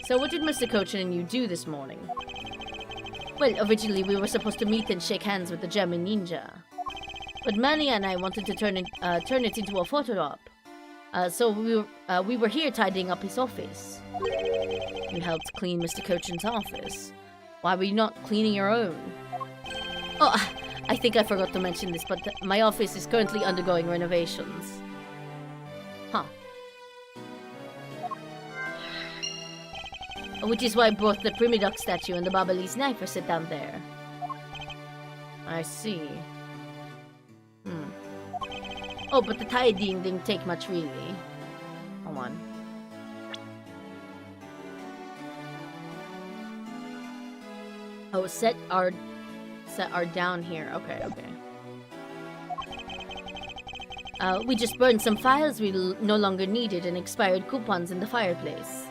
So what did Mr. Cochin and you do this morning? Well, originally we were supposed to meet and shake hands with the German ninja. But Manny and I wanted to turn it into a photo op. So we were here tidying up his office. You helped clean Mr. Cochin's office. Why were you not cleaning your own? Oh, I think I forgot to mention this, but my office is currently undergoing renovations. Huh. Which is why both the Primidoc statue and the Babalee knife are set down there. I see. Oh, but the tidying didn't take much, really. Hold on. Oh, set our down here. Okay. We just burned some files we no longer needed and expired coupons in the fireplace.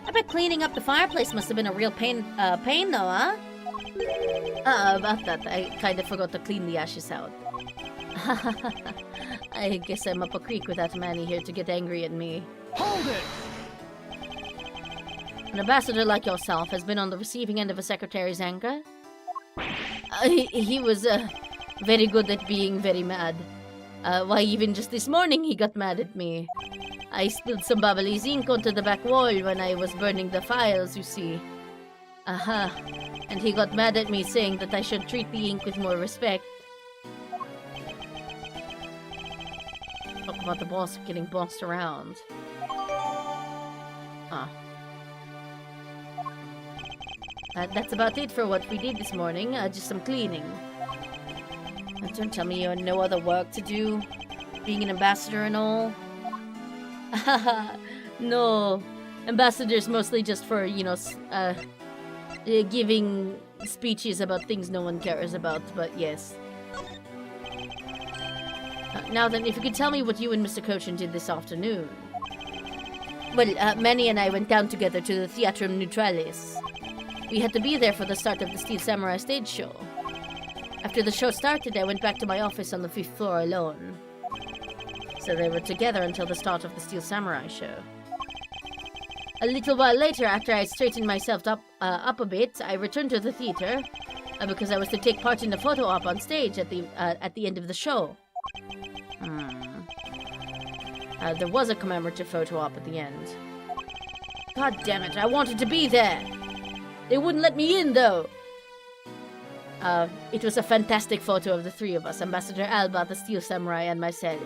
I bet cleaning up the fireplace must have been a real pain though, huh? About that, I kind of forgot to clean the ashes out. I guess I'm up a creek without Manny here to get angry at me. Hold it! An ambassador like yourself has been on the receiving end of a secretary's anger? He was very good at being very mad. Why, even just this morning he got mad at me. I spilled some Babalese ink onto the back wall when I was burning the files, you see. And he got mad at me, saying that I should treat the ink with more respect. Talk about the boss getting bossed around. That's about it for what we did this morning. Just some cleaning. Don't tell me you had no other work to do, being an ambassador and all. No, ambassador's mostly just for, you know, giving speeches about things no one cares about, but yes. Now then, if you could tell me what you and Mr. Cochin did this afternoon. Well, Manny and I went down together to the Theatrum Neutralis. We had to be there for the start of the Steel Samurai stage show. After the show started, I went back to my office on the 5th floor alone. So they were together until the start of the Steel Samurai show. A little while later, after I straightened myself up a bit, I returned to the theater because I was to take part in the photo op on stage at the end of the show. There was a commemorative photo op at the end. God damn it, I wanted to be there! They wouldn't let me in, though! It was a fantastic photo of the three of us, Ambassador Alba, the Steel Samurai, and myself.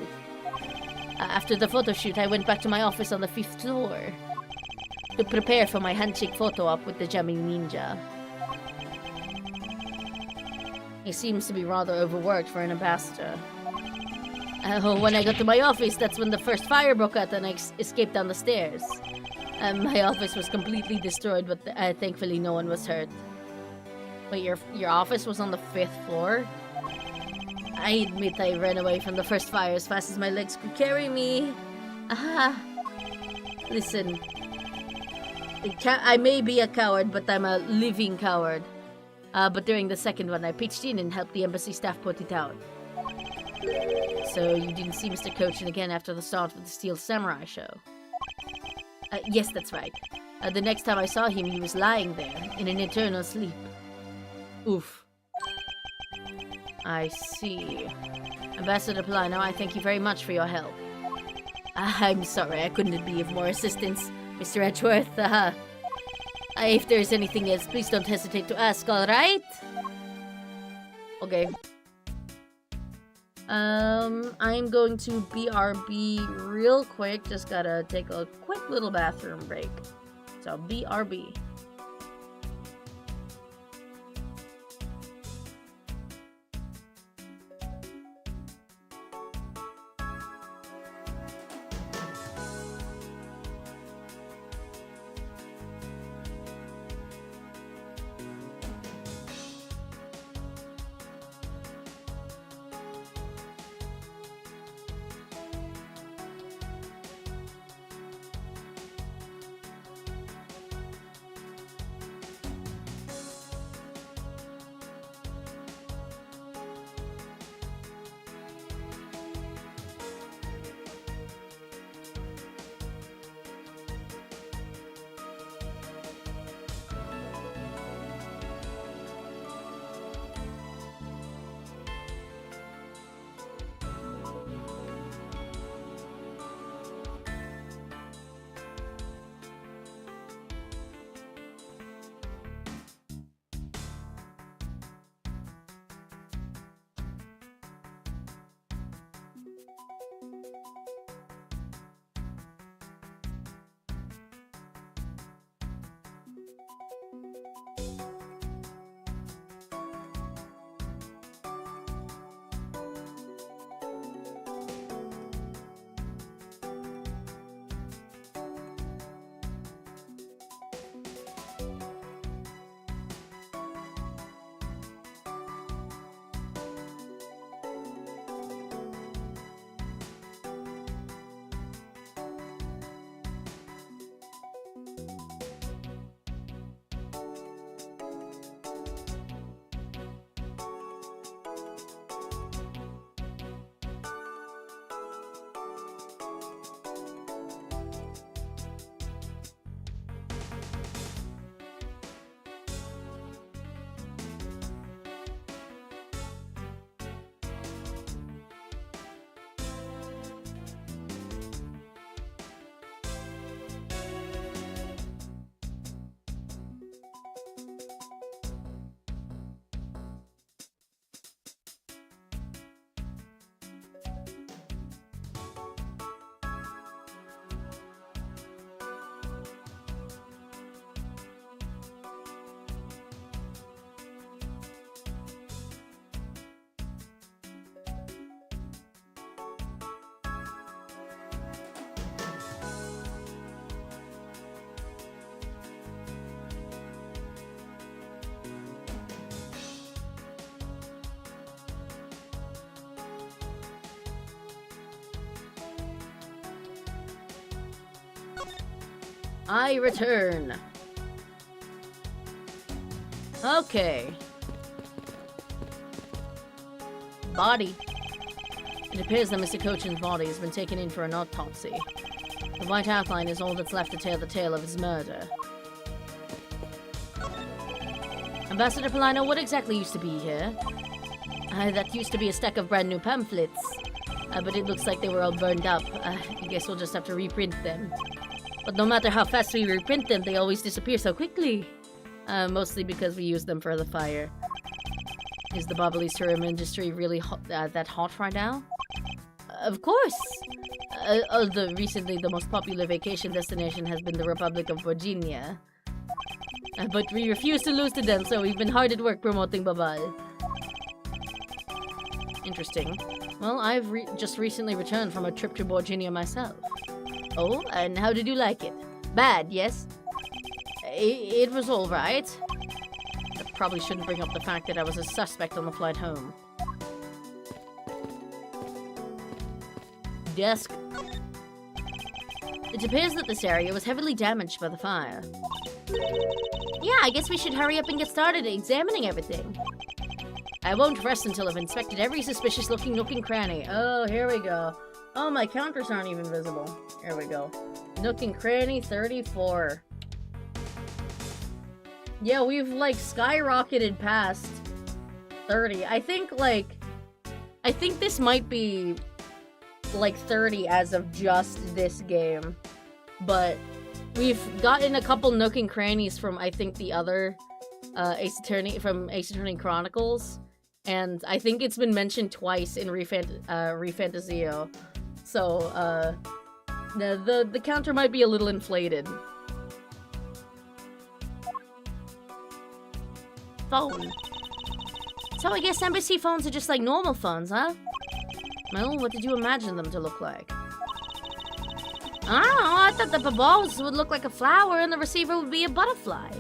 After the photo shoot, I went back to my office on the 5th floor to prepare for my handshake photo op with the Jamming Ninja. He seems to be rather overworked for an ambassador. When I got to my office, that's when the first fire broke out and I escaped down the stairs. My office was completely destroyed, but thankfully no one was hurt. Wait, your office was on the 5th floor? I admit I ran away from the first fire as fast as my legs could carry me. Listen. I may be a coward, but I'm a living coward. But during the second one, I pitched in and helped the embassy staff put it out. So you didn't see Mr. Cochin again after the start of the Steel Samurai show? Yes, that's right. The next time I saw him, he was lying there, in an eternal sleep. Oof. I see. Ambassador Polino, I thank you very much for your help. I'm sorry, I couldn't be of more assistance, Mr. Edgeworth. If there's anything else, please don't hesitate to ask, alright? Okay. I'm going to BRB real quick. Just gotta take a quick little bathroom break. So, BRB. I return. Okay. Body. It appears that Mr. Cochin's body has been taken in for an autopsy. The white outline is all that's left to tell the tale of his murder. Ambassador Polino, what exactly used to be here? That used to be a stack of brand new pamphlets. But it looks like they were all burned up. I guess we'll just have to reprint them. But no matter how fast we reprint them, they always disappear so quickly. Mostly because we use them for the fire. Is the Bobbly's tourism industry really that hot right now? Of course! Although recently the most popular vacation destination has been the Republic of Virginia. But we refuse to lose to them, so we've been hard at work promoting Babal. Interesting. Well, I've just recently returned from a trip to Virginia myself. Oh, and how did you like it? Bad, yes? It was alright. I probably shouldn't bring up the fact that I was a suspect on the flight home. Desk. It appears that this area was heavily damaged by the fire. Yeah, I guess we should hurry up and get started examining everything. I won't rest until I've inspected every suspicious-looking nook and cranny. Oh, here we go. Oh, my counters aren't even visible. Here we go. Nook and cranny 34. Yeah, we've, like, skyrocketed past 30. I think this might be, like, 30 as of just this game. But we've gotten a couple nook and crannies from, I think, the other Ace Attorney Chronicles. And I think it's been mentioned twice in Refantasio. So, the counter might be a little inflated. Phone. So I guess embassy phones are just like normal phones, huh? Well, what did you imagine them to look like? I don't know, I thought the babos would look like a flower and the receiver would be a butterfly.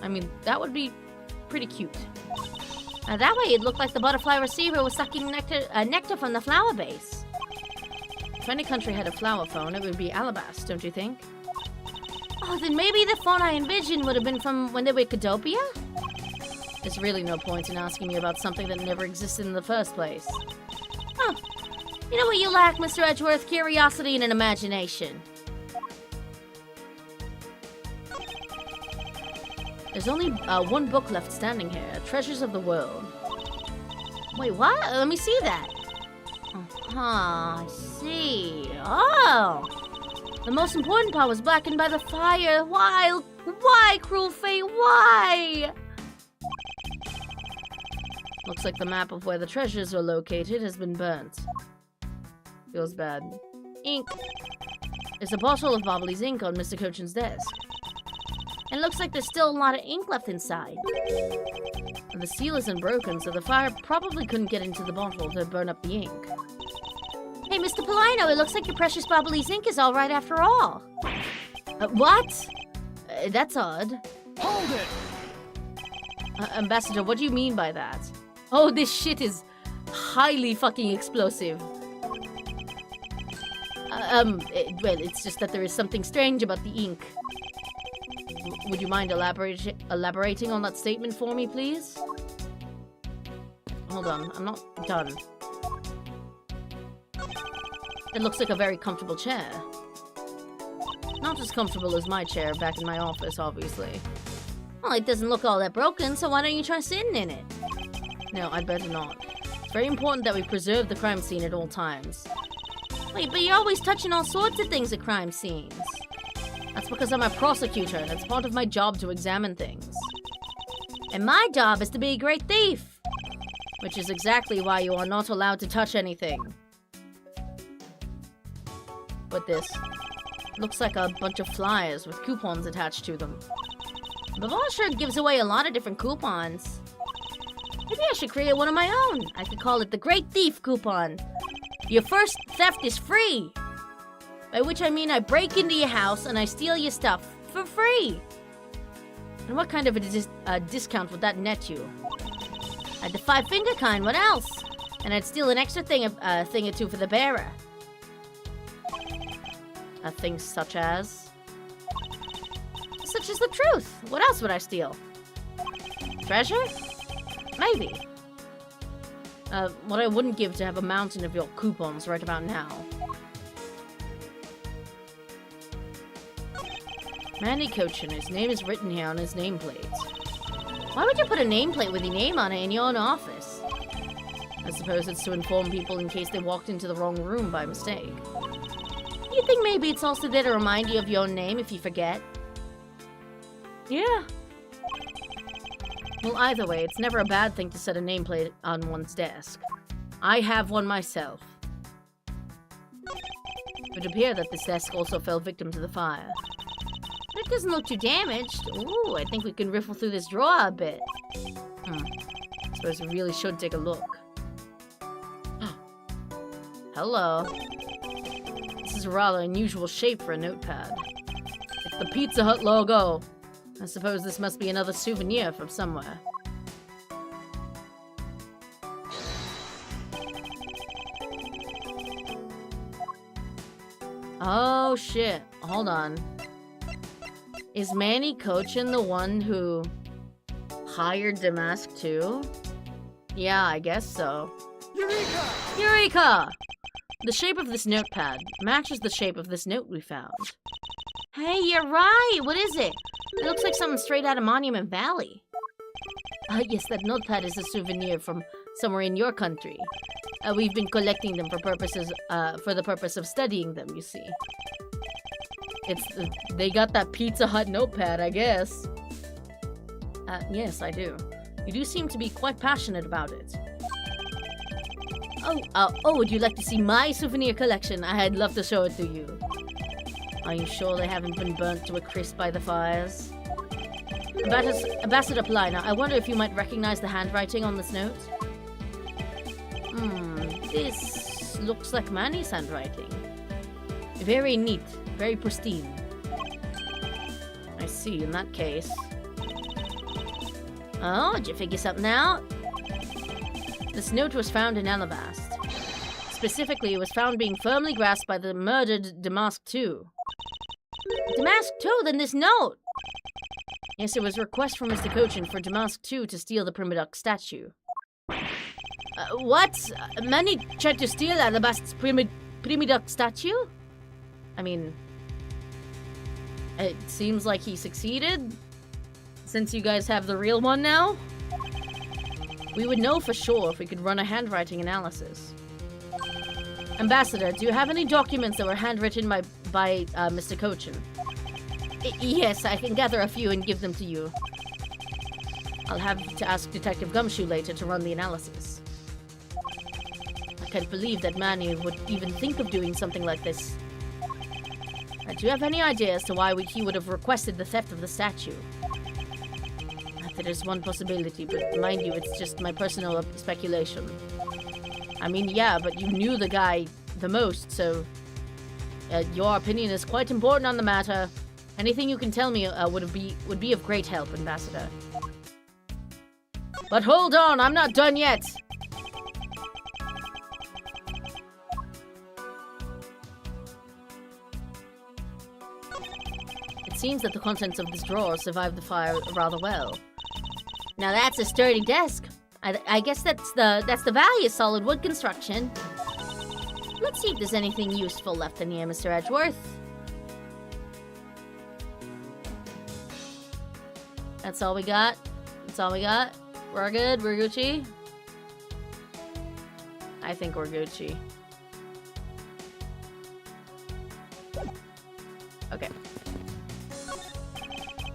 I mean, that would be pretty cute. That way it looked like the butterfly receiver was sucking nectar from the flower base. If any country had a flower phone, it would be Alabast, don't you think? Oh, then maybe the phone I envisioned would have been from when they were Cadopia? There's really no point in asking me about something that never existed in the first place. Huh. You know what you lack, Mr. Edgeworth? Curiosity and an imagination. There's only one book left standing here, Treasures of the World. Wait, what? Let me see that. I see. Oh! The most important part was blackened by the fire. Why? Why, cruel fate? Why? Looks like the map of where the treasures are located has been burnt. Feels bad. Ink. There's a bottle of Bobbly's ink on Mr. Cochin's desk. And looks like there's still a lot of ink left inside. The seal isn't broken, so the fire probably couldn't get into the bottle to burn up the ink. Hey, Mr. Polino, it looks like your precious Bobbly's ink is all right after all. What? That's odd. Hold it! Ambassador, what do you mean by that? Oh, this shit is highly fucking explosive. Well, it's just that there is something strange about the ink. Would you mind elaborating on that statement for me, please? Hold on, I'm not done. It looks like a very comfortable chair. Not as comfortable as my chair back in my office, obviously. Well, it doesn't look all that broken, so why don't you try sitting in it? No, I'd better not. It's very important that we preserve the crime scene at all times. Wait, but you're always touching all sorts of things at crime scenes. That's because I'm a prosecutor, and it's part of my job to examine things. And my job is to be a great thief. Which is exactly why you are not allowed to touch anything. But this looks like a bunch of flyers with coupons attached to them. Babal sure gives away a lot of different coupons. Maybe I should create one of my own. I could call it the Great Thief Coupon. Your first theft is free. By which I mean I break into your house and I steal your stuff for free. And what kind of a discount would that net you? The five-finger kind, what else? And I'd steal an extra thing or two for the bearer. Things such as? just the truth. What else would I steal? Treasure? Maybe. What I wouldn't give to have a mountain of your coupons right about now. Manny Cochin, his name is written here on his nameplate. Why would you put a nameplate with your name on it in your own office? I suppose it's to inform people in case they walked into the wrong room by mistake. You think maybe it's also there to remind you of your own name if you forget? Yeah. Well, either way, it's never a bad thing to set a nameplate on one's desk. I have one myself. It would appear that this desk also fell victim to the fire. But it doesn't look too damaged. Ooh, I think we can riffle through this drawer a bit. Suppose we really should take a look. Hello. This is a rather unusual shape for a notepad. It's the Pizza Hut logo. I suppose this must be another souvenir from somewhere. Oh shit, hold on. Is Manny Cochin the one who hired the masque too? Yeah, I guess so. Eureka! Eureka! The shape of this notepad matches the shape of this note we found. Hey, you're right! What is it? It looks like something straight out of Monument Valley. Yes, that notepad is a souvenir from somewhere in your country. We've been collecting them for the purpose of studying them, you see. They got that Pizza Hut notepad, I guess. Yes, I do. You do seem to be quite passionate about it. Oh, would you like to see my souvenir collection? I'd love to show it to you. Are you sure they haven't been burnt to a crisp by the fires? Ambassador Polina, I wonder if you might recognize the handwriting on this note? This looks like Manny's handwriting. Very neat, very pristine. I see, in that case. Oh, did you figure something out? This note was found in Alabast. Specifically, it was found being firmly grasped by the murdered Damask II. Damask II? Then this note! Yes, it was a request from Mr. Cochin for Damask II to steal the Primiduck statue. What? Manny tried to steal Alabast's Primiduck statue? I mean, it seems like he succeeded. Since you guys have the real one now? We would know for sure if we could run a handwriting analysis. Ambassador, do you have any documents that were handwritten by Mr. Cochin? Yes, I can gather a few and give them to you. I'll have to ask Detective Gumshoe later to run the analysis. I can't believe that Manny would even think of doing something like this. Do you have any idea as to why he would have requested the theft of the statue? There's one possibility, but mind you, it's just my personal speculation. I mean, yeah, but you knew the guy the most, so your opinion is quite important on the matter. Anything you can tell me would be of great help, Ambassador. But hold on, I'm not done yet! It seems that the contents of this drawer survived the fire rather well. Now that's a sturdy desk. I guess that's the value of solid wood construction. Let's see if there's anything useful left in here, Mr. Edgeworth. That's all we got. That's all we got. We're good. We're Gucci. I think we're Gucci. Okay.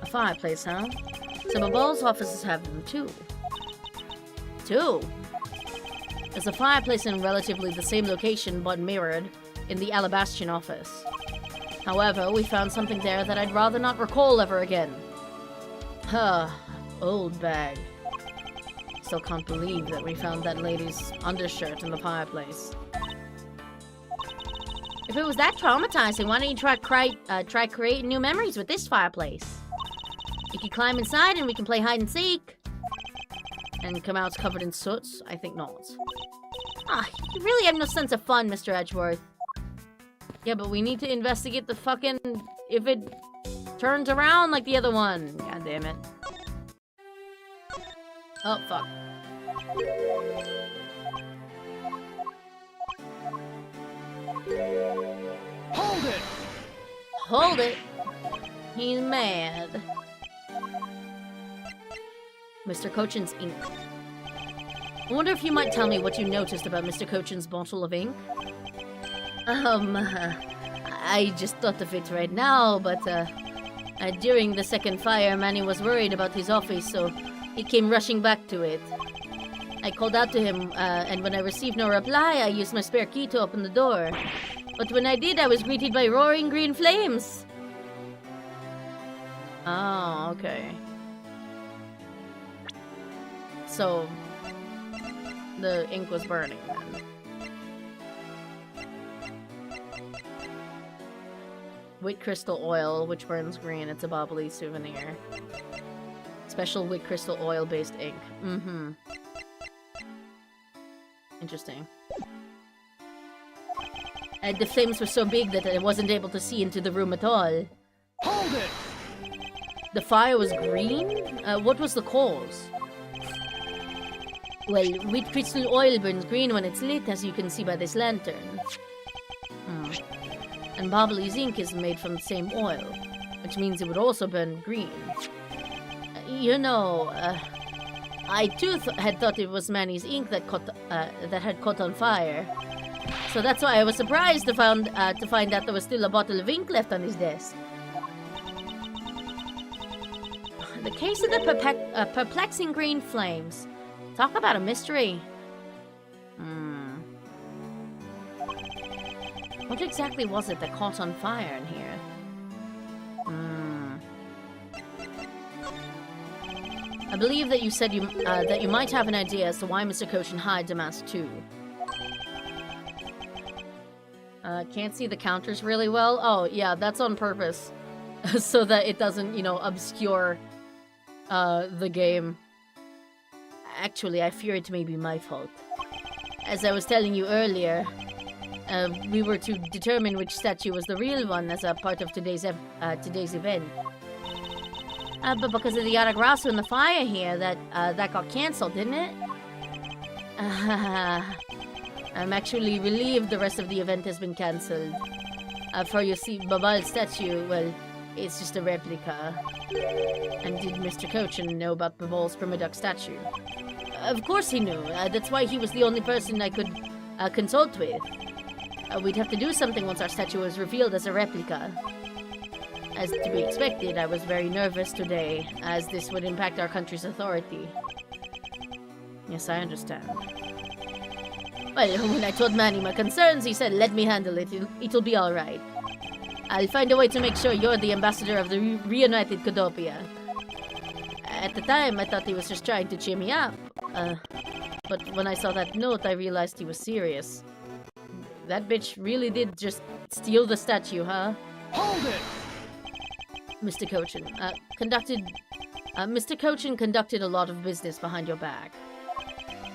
A fireplace, huh? Some of Ball's offices have them too. There's a fireplace in relatively the same location but mirrored in the Alabastian office. However, we found something there that I'd rather not recall ever again. Old bag. Still can't believe that we found that lady's undershirt in the fireplace. If it was that traumatizing, why don't you try creating new memories with this fireplace? You can climb inside and we can play hide and seek. And come out covered in soot? I think not. You really have no sense of fun, Mr. Edgeworth. Yeah, but we need to investigate the fucking... If it turns around like the other one. God damn it. Oh, fuck. Hold it! Hold it. He's mad. Mr. Cochin's ink. I wonder if you might tell me what you noticed about Mr. Cochin's bottle of ink? I just thought of it right now, but, during the second fire, Manny was worried about his office, so he came rushing back to it. I called out to him, and when I received no reply, I used my spare key to open the door. But when I did, I was greeted by roaring green flames. Oh, okay. So, the ink was burning then. Wit crystal oil, which burns green. It's a bubbly souvenir. Special wit crystal oil based ink. Mm-hmm. Interesting. The flames were so big that I wasn't able to see into the room at all. Hold it! The fire was green? What was the cause? Well, wheat crystal oil burns green when it's lit, as you can see by this lantern. And Bobbly's ink is made from the same oil, which means it would also burn green. You know, I too had thought it was Manny's ink that had caught on fire. So that's why I was surprised to find that there was still a bottle of ink left on his desk. The case of the perplexing green flames. Talk about a mystery. What exactly was it that caught on fire in here? I believe that you said that you might have an idea as to why Mr. Cochin hides a mask too. Can't see the counters really well. Oh, yeah, that's on purpose. So that it doesn't, you know, obscure the game. Actually, I fear it may be my fault. As I was telling you earlier, we were to determine which statue was the real one as a part of today's event. But because of the Yaragrasu and the fire here, that got cancelled, didn't it? I'm actually relieved the rest of the event has been cancelled. For you see, Babal's statue, well, it's just a replica. And did Mr. Cochin know about Babal's Primaduck statue? Of course he knew. That's why he was the only person I could consult with. We'd have to do something once our statue was revealed as a replica. As to be expected, I was very nervous today, as this would impact our country's authority. Yes, I understand. Well, when I told Manny my concerns, he said, let me handle it. It'll be alright. I'll find a way to make sure you're the ambassador of the reunited Kodopia. At the time, I thought he was just trying to cheer me up. But when I saw that note, I realized he was serious. That bitch really did just steal the statue, huh? Hold it! Mr. Cochin, Mr. Cochin conducted a lot of business behind your back.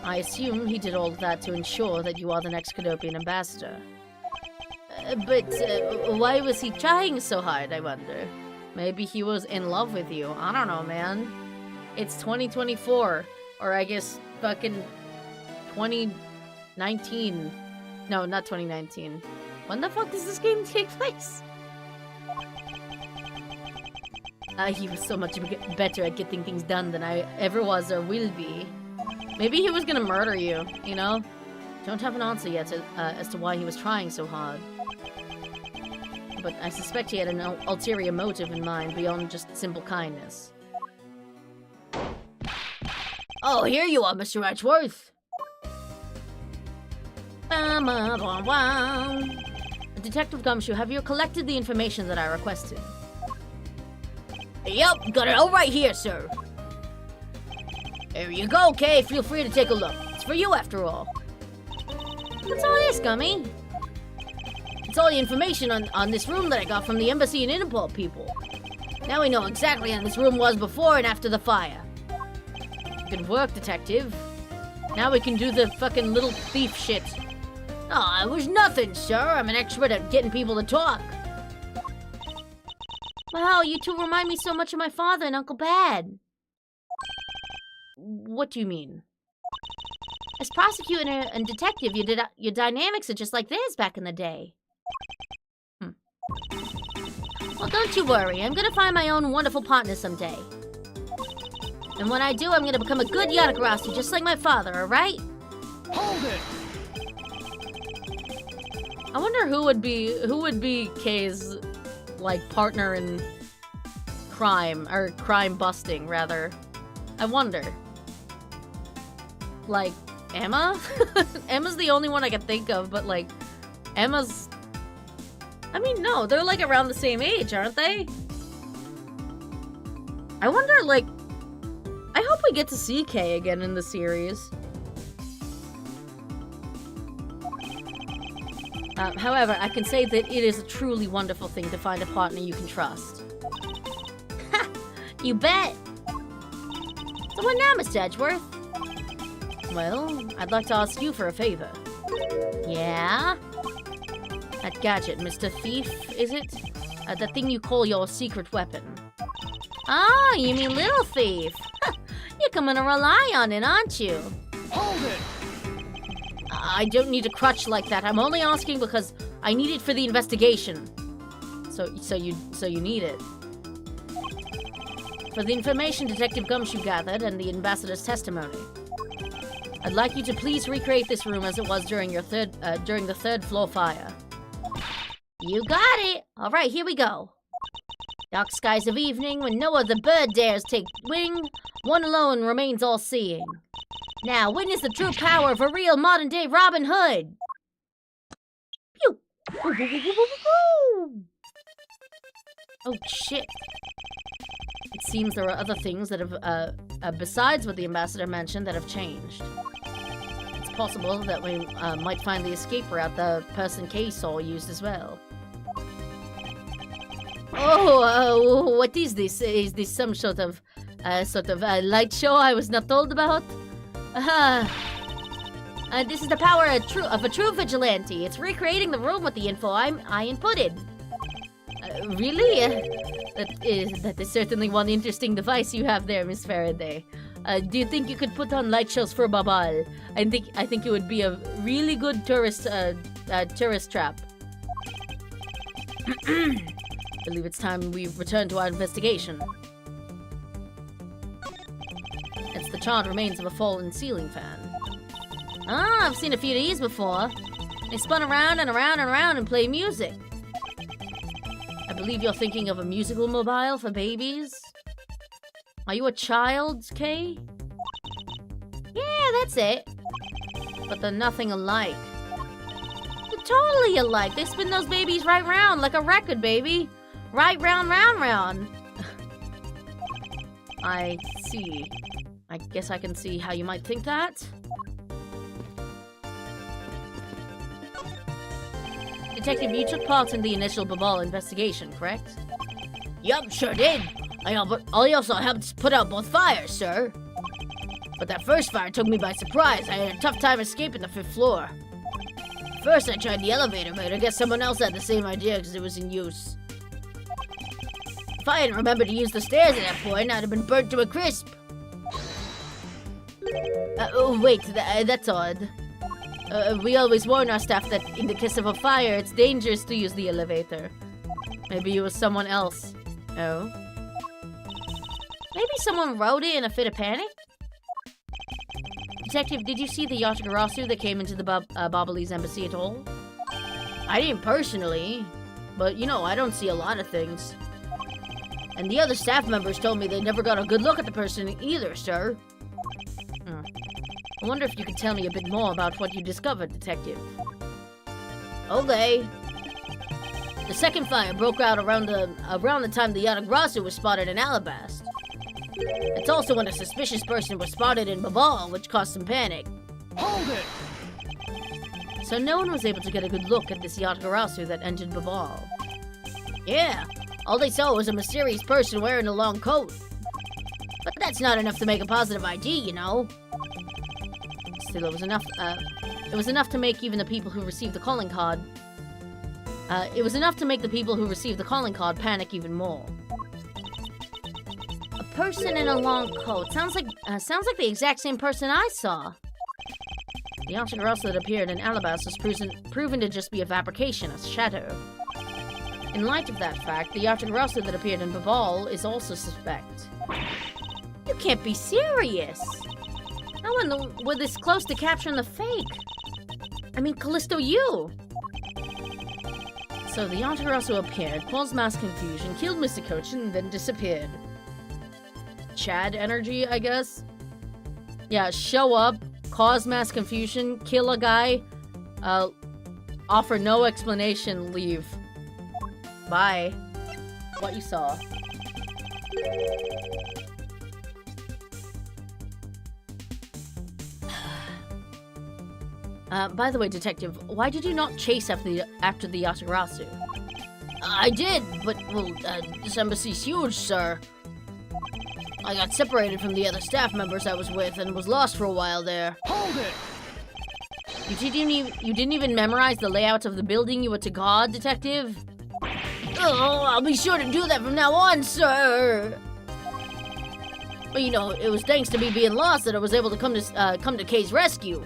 I assume he did all of that to ensure that you are the next Kodopian ambassador. But why was he trying so hard, I wonder? Maybe he was in love with you. I don't know, man. It's 2024. Or I guess fucking 2019. No, not 2019. When the fuck does this game take place? He was so much better at getting things done than I ever was or will be. Maybe he was gonna murder you, you know? Don't have an answer yet as to why he was trying so hard. But I suspect he had an ulterior motive in mind beyond just simple kindness. Oh, here you are, Mr. Edgeworth! Detective Gumshoe, have you collected the information that I requested? Yep, got it all right here, sir. There you go, Kay. Feel free to take a look. It's for you, after all. What's all this, Gummy? It's all the information on this room that I got from the embassy and Interpol people. Now we know exactly how this room was before and after the fire. Good work, detective. Now we can do the fucking little thief shit. Oh, it was nothing, sir. I'm an expert at getting people to talk. Wow, you two remind me so much of my father and Uncle Bad. What do you mean? As prosecutor and detective, your dynamics are just like theirs back in the day. Well, don't you worry. I'm gonna find my own wonderful partner someday. And when I do, I'm gonna become a good Yatagarasu, just like my father, alright? Hold it! I wonder who would be Kei's, like, partner in crime, or crime busting, rather. I wonder. Like, Emma? Emma's the only one I can think of, but, like, Emma's... I mean, no, they're, like, around the same age, aren't they? I wonder, like... I hope we get to see Kei again in the series. However, I can say that it is a truly wonderful thing to find a partner you can trust. Ha! You bet! So what now, Mr. Edgeworth? Well, I'd like to ask you for a favor. Yeah? That gadget, Mr. Thief, is it? The thing you call your secret weapon. Oh, you mean Little Thief? You're coming to rely on it, aren't you? Hold it! I don't need a crutch like that. I'm only asking because I need it for the investigation. So you need it. For the information Detective Gumshoe gathered and the ambassador's testimony. I'd like you to please recreate this room as it was during the third floor fire. You got it! Alright, here we go. Dark skies of evening, when no other bird dares take wing, one alone remains all-seeing. Now, witness the true power of a real modern-day Robin Hood! Pew! Oh, shit. It seems there are other things that have, besides what the ambassador mentioned, that have changed. It's possible that we might find the escape route the person Kei saw used as well. Oh, what is this? Is this some sort of light show I was not told about? This is the power of a true vigilante. It's recreating the room with the info I inputted. Really? That is certainly one interesting device you have there, Miss Faraday. Do you think you could put on light shows for Babal? I think it would be a really good tourist trap. I believe it's time we return to our investigation. It's the charred remains of a fallen ceiling fan. Ah, I've seen a few of these before. They spun around and around and around and play music. I believe you're thinking of a musical mobile for babies? Are you a child, Kei? Yeah, that's it. But they're nothing alike. They're totally alike. They spin those babies right round like a record, baby. Right round, round, round. I see. I guess I can see how you might think that. Detective, you took part in the initial Babal investigation, correct? Yup, sure did. I also helped put out both fires, sir. But that first fire took me by surprise. I had a tough time escaping the 5th floor. First, I tried the elevator, but I guess someone else had the same idea because it was in use. If I hadn't remembered to use the stairs at that point, I'd have been burnt to a crisp. Oh, wait, that's odd. We always warn our staff that in the case of a fire, it's dangerous to use the elevator. Maybe it was someone else. Oh? Maybe someone wrote it in a fit of panic? Detective, did you see the Yatagarasu that came into the Babali's embassy at all? I didn't personally, but you know, I don't see a lot of things. And the other staff members told me they never got a good look at the person either, sir. I wonder if you could tell me a bit more about what you discovered, Detective. Okay. The second fire broke out around the time the Yatagarasu was spotted in Alabast. It's also when a suspicious person was spotted in Babal, which caused some panic. Hold it! So no one was able to get a good look at this Yatagarasu that entered Babal. Yeah, all they saw was a mysterious person wearing a long coat. But that's not enough to make a positive ID, you know. Still, it was enough to make even the people who received the calling card It was enough to make the people who received the calling card panic even more. A person in a long coat. Sounds like the exact same person I saw. The Yatagrasu that appeared in Alabas was proven to just be a fabrication, a shadow. In light of that fact, the Yatagrasu that appeared in Babal is also suspect. You can't be serious! No one were this close to capturing the fake. I mean, Callisto, you! So the Yatagrasu appeared, caused mass confusion, killed Mr. Coach, and then disappeared. Chad energy, I guess? Yeah, show up, cause mass confusion, kill a guy, offer no explanation, leave. Bye. What you saw. By the way, Detective, why did you not chase after the Yatagrasu? I did, but, well, this embassy's huge, sir. I got separated from the other staff members I was with and was lost for a while there. Hold it! You didn't even memorize the layout of the building you were to guard, Detective? Oh, I'll be sure to do that from now on, sir! But, you know, it was thanks to me being lost that I was able to come to Kay's rescue.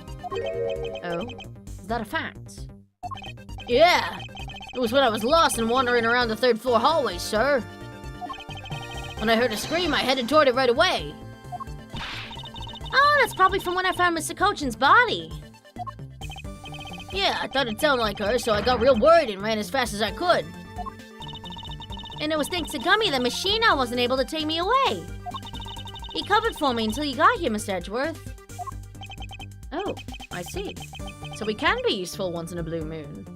Oh? Is that a fact? Yeah! It was when I was lost and wandering around the 3rd floor hallway, sir. When I heard a scream, I headed toward it right away. Oh, that's probably from when I found Mr. Cochin's body. Yeah, I thought it sounded like her, so I got real worried and ran as fast as I could. And it was thanks to Gummy that Machina wasn't able to take me away. He covered for me until you got here, Mr. Edgeworth. Oh, I see. So he can be useful once in a blue moon.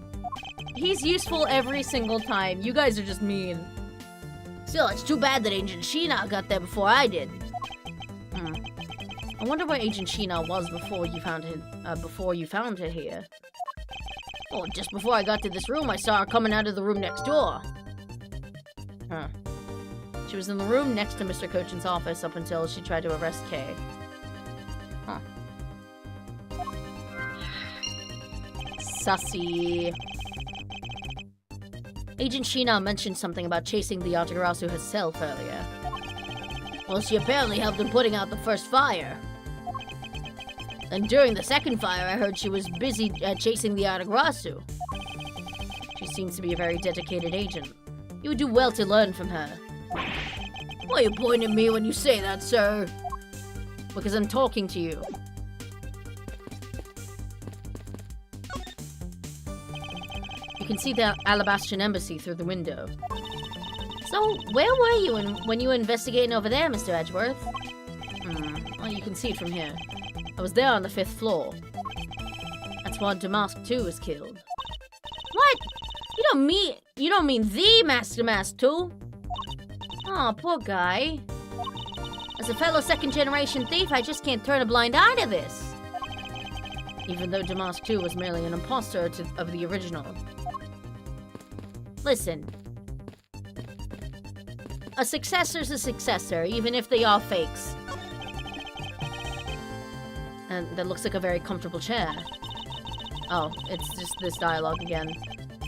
He's useful every single time. You guys are just mean. Still, it's too bad that Agent Sheena got there before I did. I wonder where Agent Sheena was before you found her here. Oh, just before I got to this room, I saw her coming out of the room next door. Huh. She was in the room next to Mr. Cochin's office up until she tried to arrest Kay. Huh. Sussy. Agent Sheena mentioned something about chasing the Yatagarasu herself earlier. Well, she apparently helped in putting out the first fire. And during the second fire, I heard she was busy chasing the Yatagarasu. She seems to be a very dedicated agent. You would do well to learn from her. Why are you pointing at me when you say that, sir? Because I'm talking to you. You can see the Alabastian embassy through the window. So, where were you when you were investigating over there, Mr. Edgeworth? Well, you can see it from here. I was there on the 5th floor. That's why Damask 2 was killed. What? You don't mean the Master Mask 2? Oh, poor guy. As a fellow second-generation thief, I just can't turn a blind eye to this. Even though Damask 2 was merely an imposter of the original. Listen. A successor's a successor, even if they are fakes. And that looks like a very comfortable chair. Oh, it's just this dialogue again.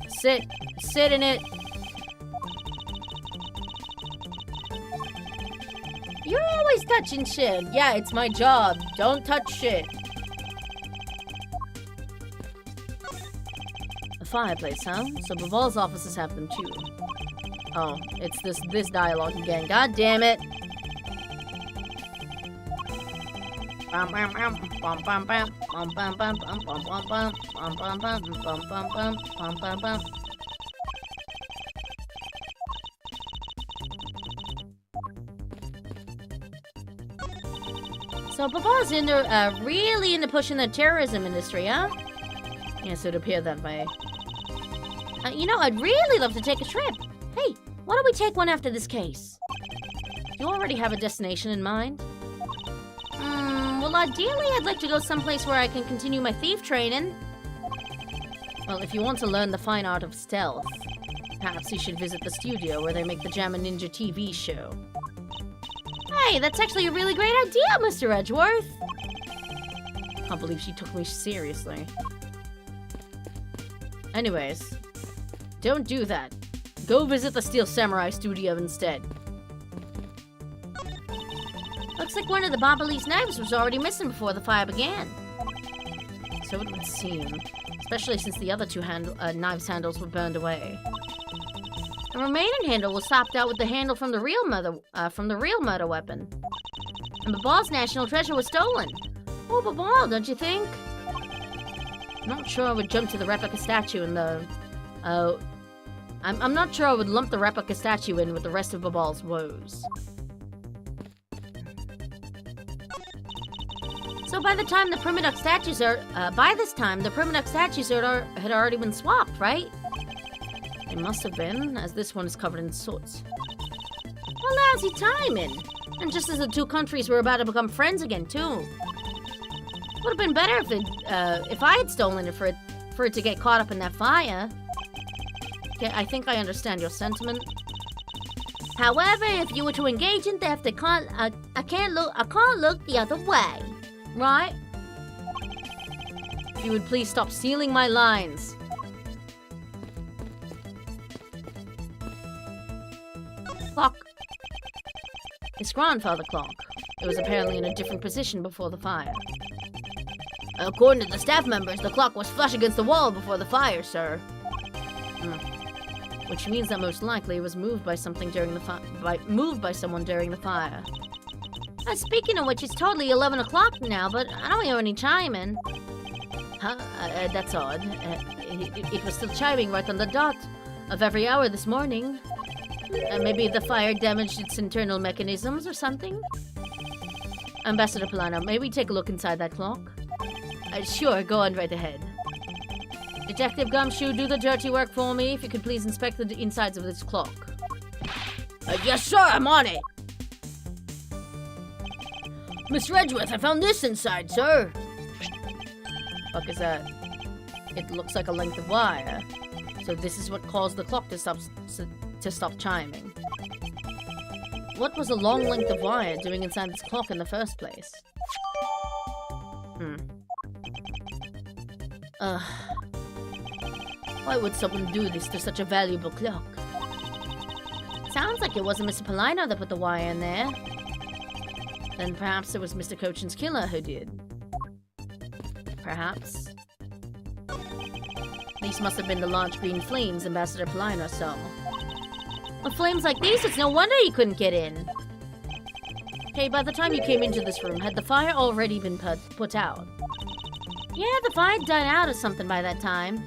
Sit in it. You're always touching shit. Yeah, it's my job. Don't touch shit. A fireplace, huh? So Baval's offices have them too. Oh, it's this dialogue again. God damn it. So Papa's really into pushing the terrorism industry, huh? Yes, it appeared that way. You know, I'd really love to take a trip. Hey, why don't we take one after this case? You already have a destination in mind? Well, ideally, I'd like to go someplace where I can continue my thief training. Well, if you want to learn the fine art of stealth, perhaps you should visit the studio where they make the Jamma Ninja TV show. Hey, that's actually a really great idea, Mr. Edgeworth. Can't believe she took me seriously. Anyways, Don't do that. Go visit the Steel Samurai studio instead. Looks like one of the Bobbly's knives was already missing before the fire began. So it would seem, especially since the other two knives handles were burned away. The remaining handle was swapped out with the handle from the real murder weapon. And Babal's national treasure was stolen. Oh, Babal, don't you think? I'm not sure I would jump to the replica statue in the... I'm not sure I would lump the replica statue in with the rest of Babal's woes. So by the time the Primaduck statues are... by this time, the Primaduck statues had already been swapped, right? It must have been, as this one is covered in soot. Well, lousy timing! And just as the two countries were about to become friends again, too. Would have been better if I had stolen it for it to get caught up in that fire. Okay, I think I understand your sentiment. However, if you were to engage in theft, I can't look the other way, right? If you would please stop stealing my lines. Clock. His grandfather clock. It was apparently in a different position before the fire. According to the staff members, the clock was flush against the wall before the fire, sir. Which means that most likely it was moved by something during the moved by someone during the fire. Speaking of which, it's totally 11 o'clock now, but I don't hear any chiming. Huh? That's odd. It was still chiming right on the dot of every hour this morning. Maybe the fire damaged its internal mechanisms or something? Ambassador Polano, may we take a look inside that clock? Sure, go on right ahead. Detective Gumshoe, do the dirty work for me. If you could please inspect the insides of this clock. Yes, sir, I'm on it. Miss Redgeworth, I found this inside, sir. Fuck is that? It looks like a length of wire. So this is what caused the clock to stop chiming. What was a long length of wire doing inside this clock in the first place? Why would someone do this to such a valuable clock? Sounds like it wasn't Mr. Polino that put the wire in there. Then perhaps it was Mr. Cochin's killer who did. Perhaps. These must have been the large green flames Ambassador Polino saw. With flames like these, it's no wonder you couldn't get in. Hey, by the time you came into this room, had the fire already been put out? Yeah, the fire died out or something by that time.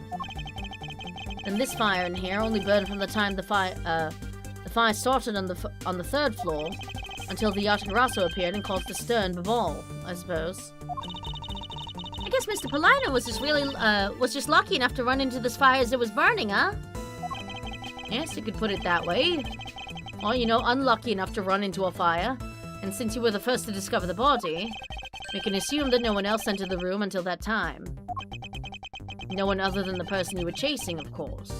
And this fire in here only burned from the time the fire started on the third floor until the Yatagarasu appeared and caused a stir in Babal, I suppose. I guess Mr. Polino was just lucky enough to run into this fire as it was burning, huh? Yes, you could put it that way. Or, you know, unlucky enough to run into a fire. And since you were the first to discover the body, we can assume that no one else entered the room until that time. No one other than the person you were chasing, of course.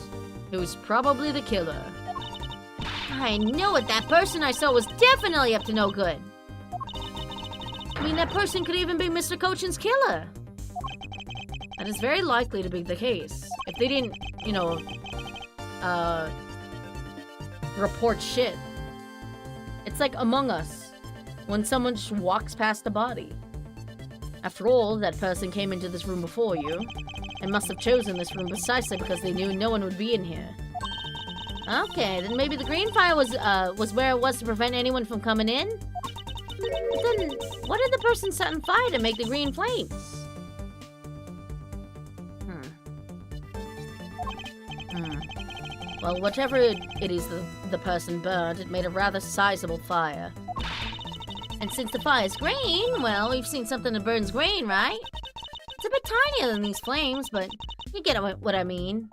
Who's probably the killer. I knew it! That person I saw was definitely up to no good! I mean, that person could even be Mr. Cochin's killer! That is very likely to be the case. If they didn't, you know, report shit. It's like Among Us, when someone just walks past a body. After all, that person came into this room before you, and must have chosen this room precisely because they knew no one would be in here. Okay, then maybe the green fire was where it was to prevent anyone from coming in? But then, what did the person set on fire to make the green flames? Well, whatever it is the person burned, it made a rather sizable fire. And since the fire is green, well, we've seen something that burns green, right? It's a bit tinier than these flames, but you get what I mean.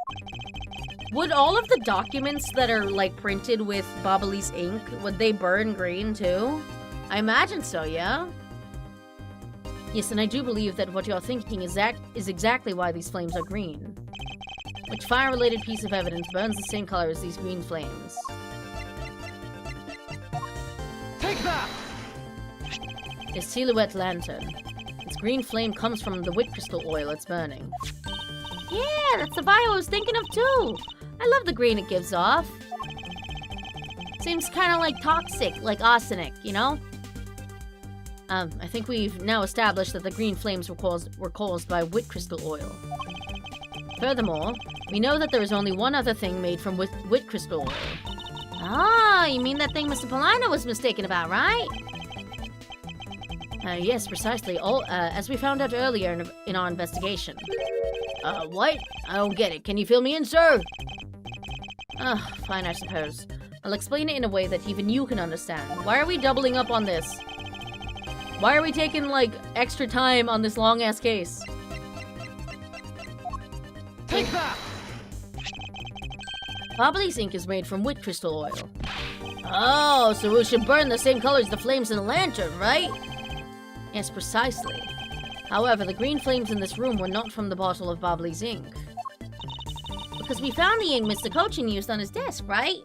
Would all of the documents that are, like, printed with Bobbly's ink, would they burn green, too? I imagine so, yeah? Yes, and I do believe that what you're thinking is exactly why these flames are green. Which fire-related piece of evidence burns the same color as these green flames? Take that! A silhouette lantern. Its green flame comes from the wit crystal oil it's burning. Yeah, that's the fire I was thinking of too! I love the green it gives off. Seems kind of like toxic, like arsenic, you know? I think we've now established that the green flames were caused by wit crystal oil. Furthermore, we know that there is only one other thing made from wit crystal oil. Ah, you mean that thing Mr. Polino was mistaken about, right? Yes, precisely. As we found out earlier in our investigation. What? I don't get it. Can you fill me in, sir? Fine, I suppose. I'll explain it in a way that even you can understand. Why are we doubling up on this? Why are we taking, like, extra time on this long-ass case? Take that! Bobbly's ink is made from wit crystal oil. Oh, so we should burn the same color as the flames in the lantern, right? Yes, precisely. However, the green flames in this room were not from the bottle of Bobbly's ink. Because we found the ink Mr. Cochin used on his desk, right?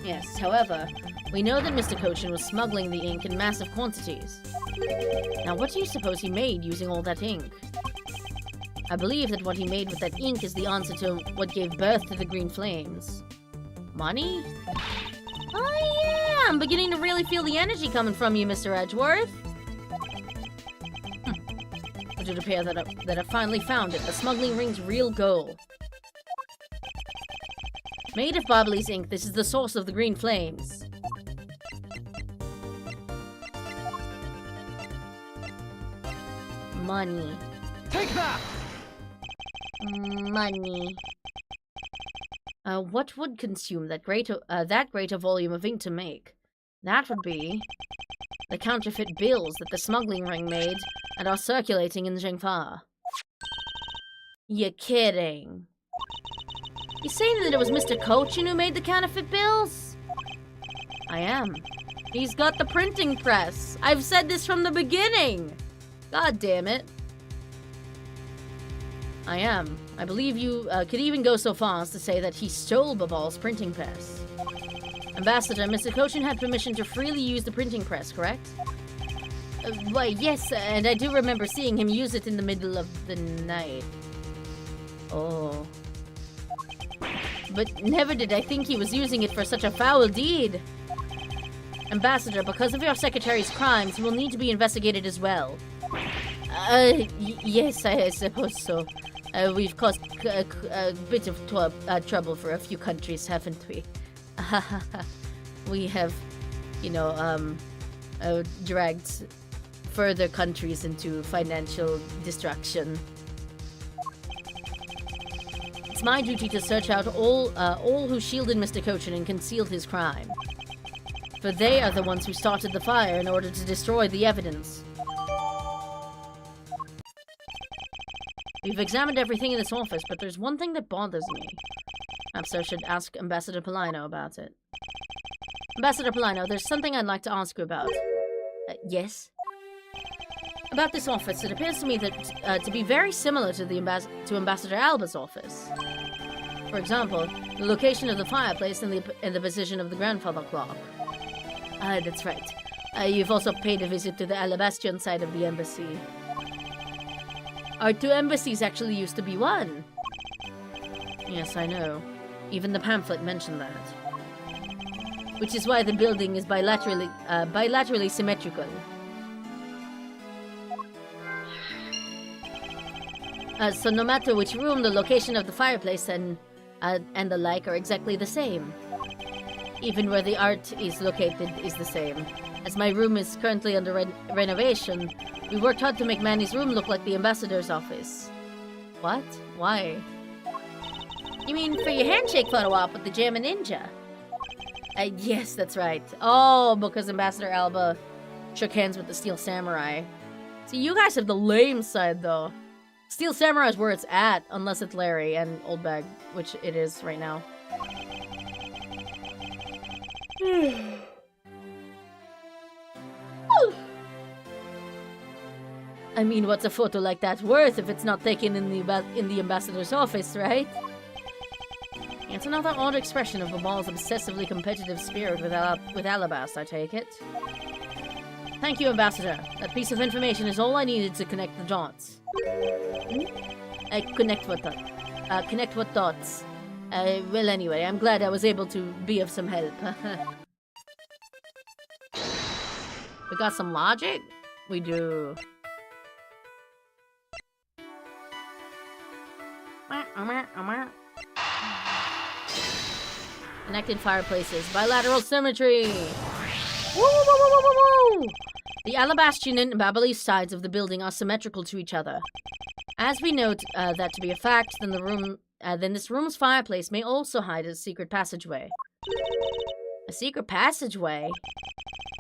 Yes, however, we know that Mr. Cochin was smuggling the ink in massive quantities. Now, what do you suppose he made using all that ink? I believe that what he made with that ink is the answer to what gave birth to the green flames. Money? Oh yeah, I'm beginning to really feel the energy coming from you, Mr. Edgeworth. It would appear that I finally found it, the smuggling ring's real goal. Made of Bobbly's ink, this is the source of the green flames. Money. Take that! Money. What would consume that great a volume of ink to make? That would be the counterfeit bills that the smuggling ring made and are circulating in Jingfa. You're kidding. You saying that it was Mr. Cochin who made the counterfeit bills? I am. He's got the printing press. I've said this from the beginning. God damn it. I am. I believe you could even go so far as to say that he stole Babal's printing press. Ambassador, Mr. Cochin had permission to freely use the printing press, correct? Why, yes, and I do remember seeing him use it in the middle of the night. Oh. But never did I think he was using it for such a foul deed. Ambassador, because of your secretary's crimes, you will need to be investigated as well. Yes, I suppose so. We've caused a bit of trouble for a few countries, haven't we? We have, you know, dragged further countries into financial destruction. It's my duty to search out all who shielded Mr. Cochin and concealed his crime. For they are the ones who started the fire in order to destroy the evidence. We've examined everything in this office, but there's one thing that bothers me. Perhaps I should ask Ambassador Polino about it. Ambassador Polino, there's something I'd like to ask you about. Yes? About this office, it appears to me that to be very similar to Ambassador Alba's office. For example, the location of the fireplace and the position of the grandfather clock. That's right. You've also paid a visit to the Alabastion side of the embassy. Our two embassies actually used to be one. Yes, I know. Even the pamphlet mentioned that. Which is why the building is bilaterally symmetrical. So no matter which room, the location of the fireplace and the like are exactly the same. Even where the art is located is the same. As my room is currently under renovation, we worked hard to make Manny's room look like the ambassador's office. What? Why? You mean for your handshake photo op with the Jammin' Ninja? Yes, that's right. Oh, because Ambassador Alba shook hands with the Steel Samurai. See, you guys have the lame side, though. Steel Samurai is where it's at, unless it's Larry and Old Bag, which it is right now. I mean, what's a photo like that worth if it's not taken in the ambassador's office, right? It's another odd expression of Babal's obsessively competitive spirit with Alabast, I take it. Thank you, Ambassador. That piece of information is all I needed to connect the dots. Connect what dots? Well, anyway, I'm glad I was able to be of some help. We got some logic? We do. Connected fireplaces. Bilateral symmetry. Woo, woo, woo, woo, woo, woo. The Alabastian and Babyliss sides of the building are symmetrical to each other. As we note that to be a fact, then this room's fireplace may also hide a secret passageway. A secret passageway?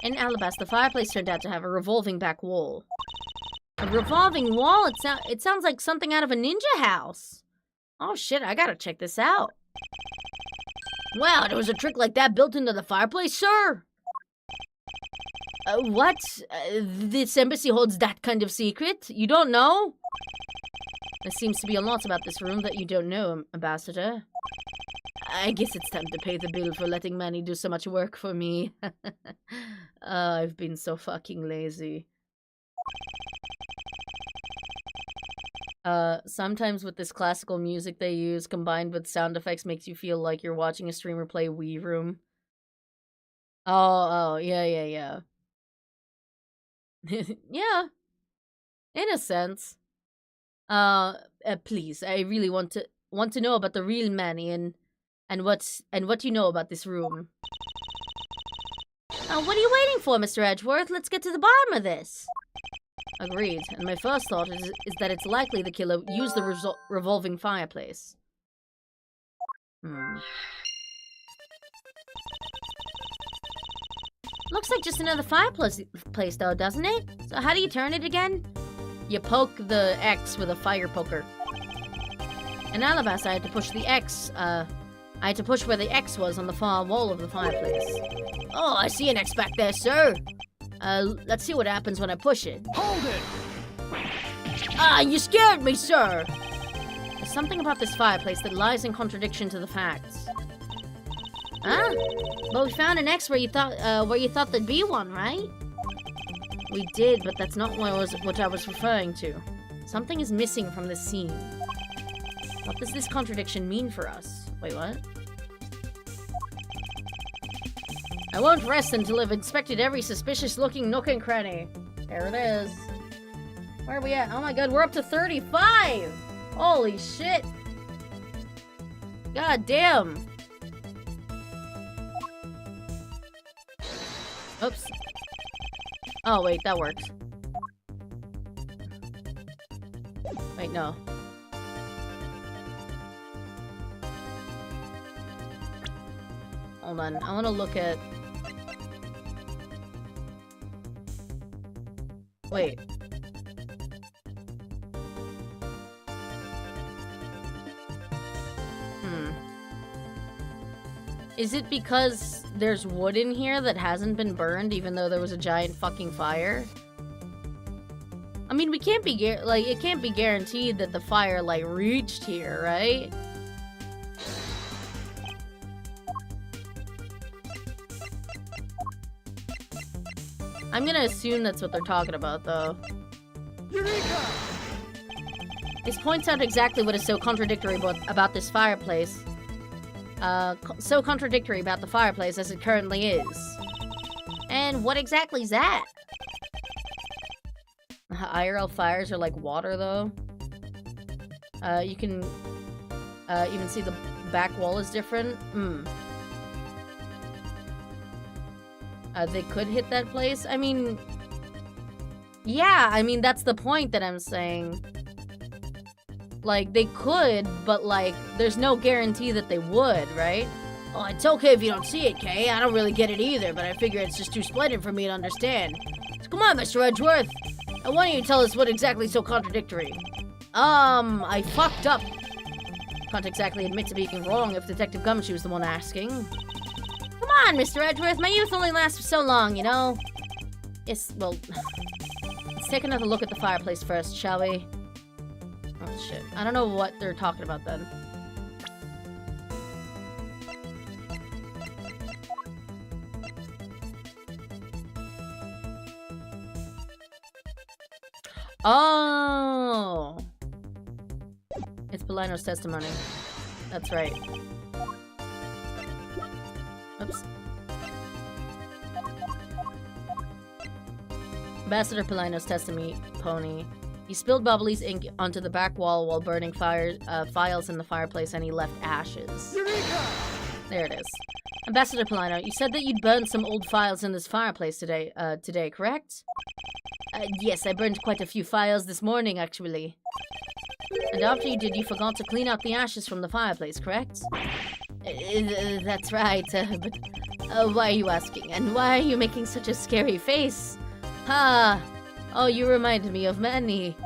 In Alabast, the fireplace turned out to have a revolving back wall. A revolving wall? It sounds like something out of a ninja house. Oh shit, I gotta check this out. Wow, there was a trick like that built into the fireplace, sir? What? This embassy holds that kind of secret? You don't know? There seems to be a lot about this room that you don't know, Ambassador. I guess it's time to pay the bill for letting Manny do so much work for me. I've been so fucking lazy. Sometimes with this classical music they use, combined with sound effects, makes you feel like you're watching a streamer play Wii Room. Oh, yeah. Yeah. In a sense. Please, I really want to know about the real Manny and what you know about this room. What are you waiting for, Mr. Edgeworth? Let's get to the bottom of this. Agreed. And my first thought is that it's likely the killer used the revolving fireplace. Looks like just another fireplace though, doesn't it? So how do you turn it again? You poke the X with a fire poker. In Alabast, I had to push the X, I had to push where the X was on the far wall of the fireplace. Oh, I see an X back there, sir. Let's see what happens when I push it. Hold it! Ah, you scared me, sir! There's something about this fireplace that lies in contradiction to the facts. Huh? But we found an X where you thought there'd be one, right? We did, but that's not what I was referring to. Something is missing from this scene. What does this contradiction mean for us? Wait, what? I won't rest until I've inspected every suspicious-looking nook and cranny. There it is. Where are we at? Oh my god, we're up to 35! Holy shit! God damn! Oops. Oh, wait, that works. Wait, no. Hold on, I want to look at... Wait. Is it because there's wood in here that hasn't been burned even though there was a giant fucking fire? I mean, we can't be it can't be guaranteed that the fire like reached here, right? I'm gonna assume that's what they're talking about, though. Eureka! This points out exactly what is so contradictory about this fireplace. So contradictory about the fireplace as it currently is. And what exactly is that? IRL fires are like water, though. You can even see the back wall is different. They could hit that place. I mean, yeah, I mean, that's the point that I'm saying. Like, they could, but, like, there's no guarantee that they would, right? Oh, it's okay if you don't see it, Kay. I don't really get it either, but I figure it's just too splendid for me to understand. So come on, Mr. Edgeworth. Why don't you tell us what exactly is so contradictory? I fucked up. Can't exactly admit to being wrong if Detective Gumshoe's the one asking. Come on, Mr. Edgeworth. My youth only lasts for so long, you know? Yes, well... Let's take another look at the fireplace first, shall we? Oh, shit. I don't know what they're talking about then. Oh! It's Polino's testimony. That's right. Ambassador Polino's testimony. He spilled Bubbly's ink onto the back wall while burning files in the fireplace, and he left ashes. Eureka! There it is. Ambassador Polino, you said that you'd burned some old files in this fireplace today, correct? Yes, I burned quite a few files this morning, actually. And after you did, you forgot to clean out the ashes from the fireplace, correct? That's right, but why are you asking? And why are you making such a scary face? Oh, you reminded me of Manny.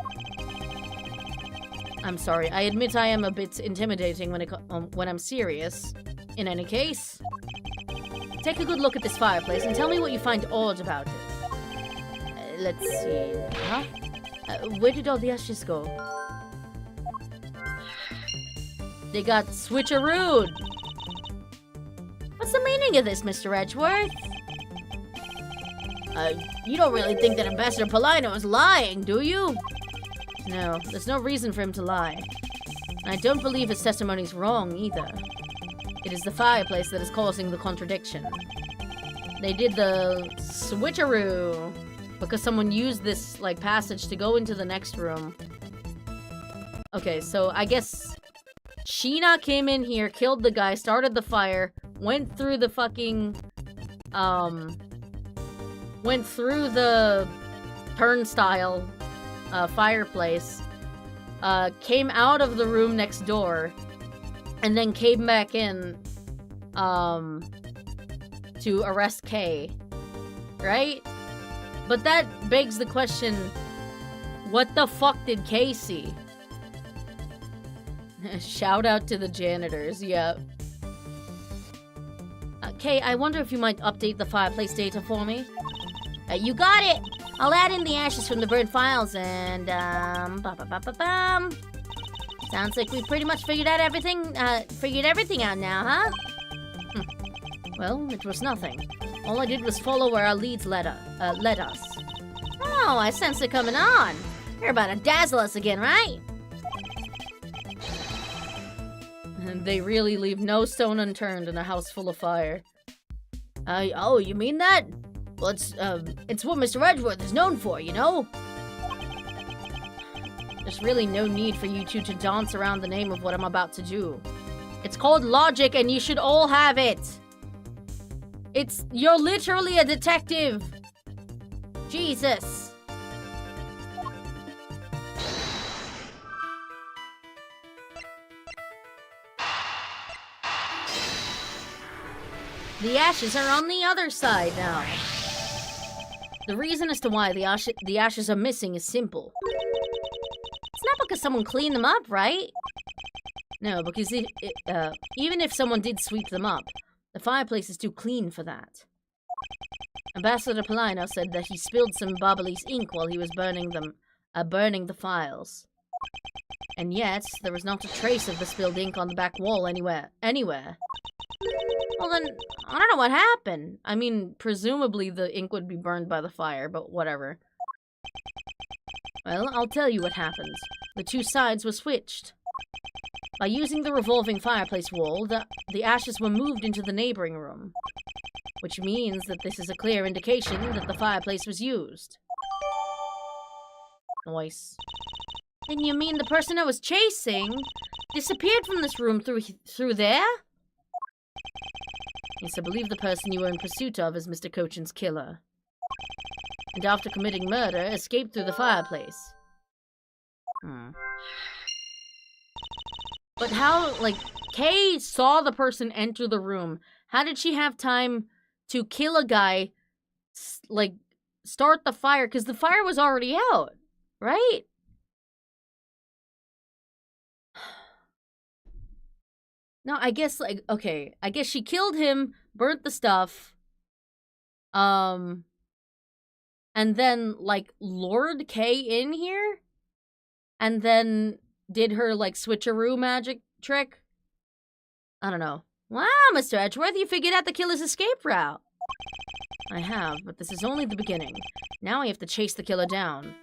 I'm sorry, I admit I am a bit intimidating when I'm serious. In any case, take a good look at this fireplace and tell me what you find odd about it. Let's see. Huh? Where did all the ashes go? They got switcherooed. What's the meaning of this, Mr. Edgeworth? You don't really think that Ambassador Polino is lying, do you? No, there's no reason for him to lie. And I don't believe his testimony's wrong, either. It is the fireplace that is causing the contradiction. They did the switcheroo because someone used this, like, passage to go into the next room. Okay, so I guess Sheena came in here, killed the guy, started the fire, went through the fucking, went through the turnstile fireplace, came out of the room next door, and then came back in to arrest Kay, right? But that begs the question, what the fuck did Kay see? Shout out to the janitors, yep. Kay, I wonder if you might update the fireplace data for me? You got it! I'll add in the ashes from the burned files and, Sounds like we pretty much figured everything out now, huh? Well, it was nothing. All I did was follow where our leads led us. Oh, I sense it coming on. You're about to dazzle us again, right? And they really leave no stone unturned in a house full of fire. Oh, you mean that? Well, it's what Mr. Edgeworth is known for, you know? There's really no need for you two to dance around the name of what I'm about to do. It's called logic, and you should all have it. You're literally a detective. Jesus. The ashes are on the other side now. The reason as to why the ashes are missing is simple. It's not because someone cleaned them up, right? No, because even if someone did sweep them up, the fireplace is too clean for that. Ambassador Polino said that he spilled some Bubbly's ink while he was burning the files. And yet, there was not a trace of the spilled ink on the back wall anywhere. Well then, I don't know what happened. I mean, presumably the ink would be burned by the fire, but whatever. Well, I'll tell you what happened. The two sides were switched. By using the revolving fireplace wall, the ashes were moved into the neighboring room. Which means that this is a clear indication that the fireplace was used. Nice. Then you mean the person I was chasing disappeared from this room through there? Yes, I believe the person you were in pursuit of is Mr. Cochin's killer. And after committing murder, escaped through the fireplace. But how, like, Kay saw the person enter the room. How did she have time to kill a guy, like, start the fire? Because the fire was already out, right? No, I guess, like, okay. I guess she killed him, burnt the stuff, and then, like, lured Kay in here? And then did her, like, switcheroo magic trick? I don't know. Wow, Mr. Edgeworth, you figured out the killer's escape route. I have, but this is only the beginning. Now I have to chase the killer down.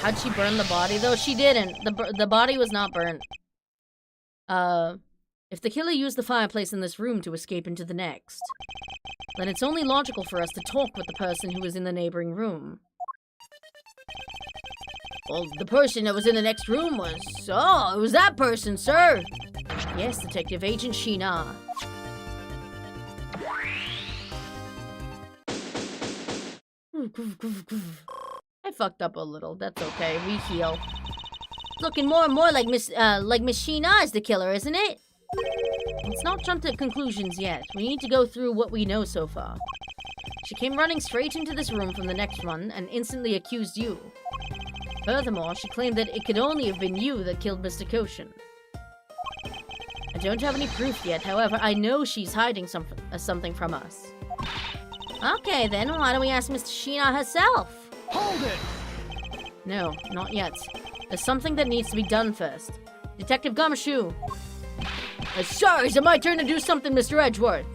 How'd she burn the body, though? She didn't. The body was not burnt. If the killer used the fireplace in this room to escape into the next, then it's only logical for us to talk with the person who was in the neighboring room. Well, the person that was in the next room was... Oh, it was that person, sir! Yes, Detective Agent Sheena. I fucked up a little. That's okay. We heal. Looking more and more like Miss Sheena is the killer, isn't it? Let's not jump to conclusions yet. We need to go through what we know so far. She came running straight into this room from the next one and instantly accused you. Furthermore, she claimed that it could only have been you that killed Mr. Koshin. I don't have any proof yet, however, I know she's hiding something from us. Okay, then why don't we ask Mr. Sheena herself? Hold it! No, not yet. There's something that needs to be done first. Detective Gumshoe! Sorry, is it my turn to do something, Mr. Edgeworth?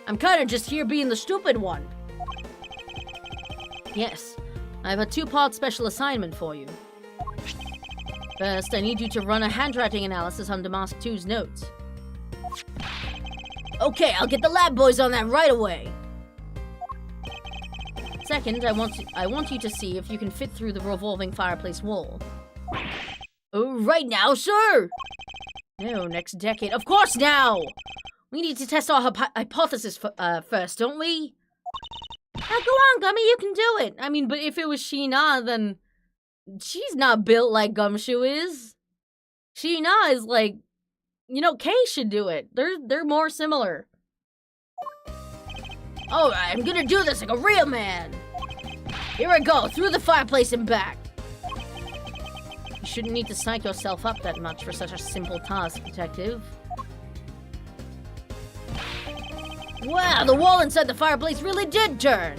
I'm kinda just here being the stupid one. Yes, I have a two-part special assignment for you. First, I need you to run a handwriting analysis on Mask 2's notes. Okay, I'll get the lab boys on that right away. Second, I want you to see if you can fit through the revolving fireplace wall. Right now, sir? No, next decade. Of course now! We need to test our hypothesis first, don't we? Now go on, Gummy, you can do it. I mean, but if it was Sheena, then she's not built like Gumshoe is. Sheena is like, you know, Kay should do it. They're more similar. Alright, I'm gonna do this like a real man. Here I go, through the fireplace and back. You shouldn't need to psych yourself up that much for such a simple task, Detective. Wow, the wall inside the fireplace really did turn.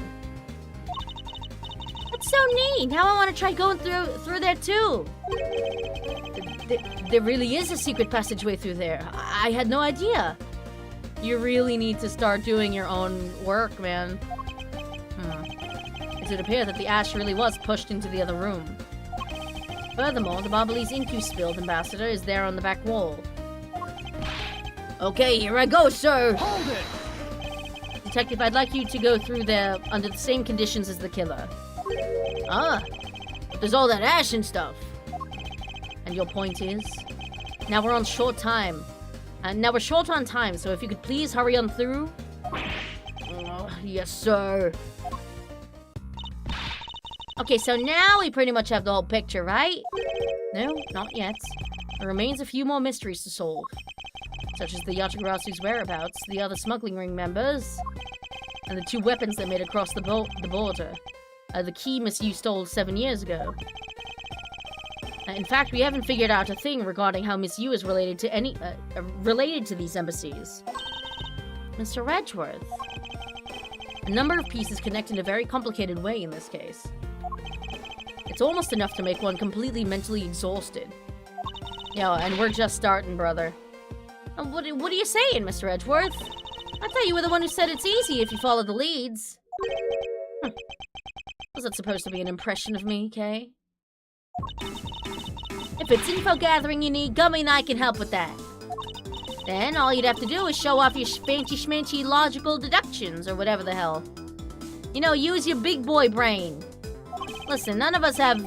That's so neat. Now I want to try going through there too. There really is a secret passageway through there. I had no idea. You really need to start doing your own work, man. It would appear that the ash really was pushed into the other room. Furthermore, the Barbalese ink you spilled, Ambassador, is there on the back wall. Okay, here I go, sir. Hold it! Detective, I'd like you to go through there under the same conditions as the killer. Ah, but there's all that ash and stuff. And your point is? Now we're on short time. Now we're short on time, so if you could please hurry on through. Yes, sir. Okay, so now we pretty much have the whole picture, right? No, not yet. There remains a few more mysteries to solve. Such as the Yatagarasu's whereabouts, the other smuggling ring members, and the two weapons they made across the border. The key Miss Yu stole 7 years ago. In fact, we haven't figured out a thing regarding how Miss Yu is related to these embassies. Mr. Edgeworth. A number of pieces connect in a very complicated way in this case. It's almost enough to make one completely mentally exhausted. Yeah, and we're just starting, brother. What are you saying, Mr. Edgeworth? I thought you were the one who said it's easy if you follow the leads. Was that supposed to be an impression of me, Kay? If it's info gathering you need, Gummy and I can help with that. Then all you'd have to do is show off your fancy-schmancy logical deductions or whatever the hell. You know, use your big boy brain. Listen, none of us have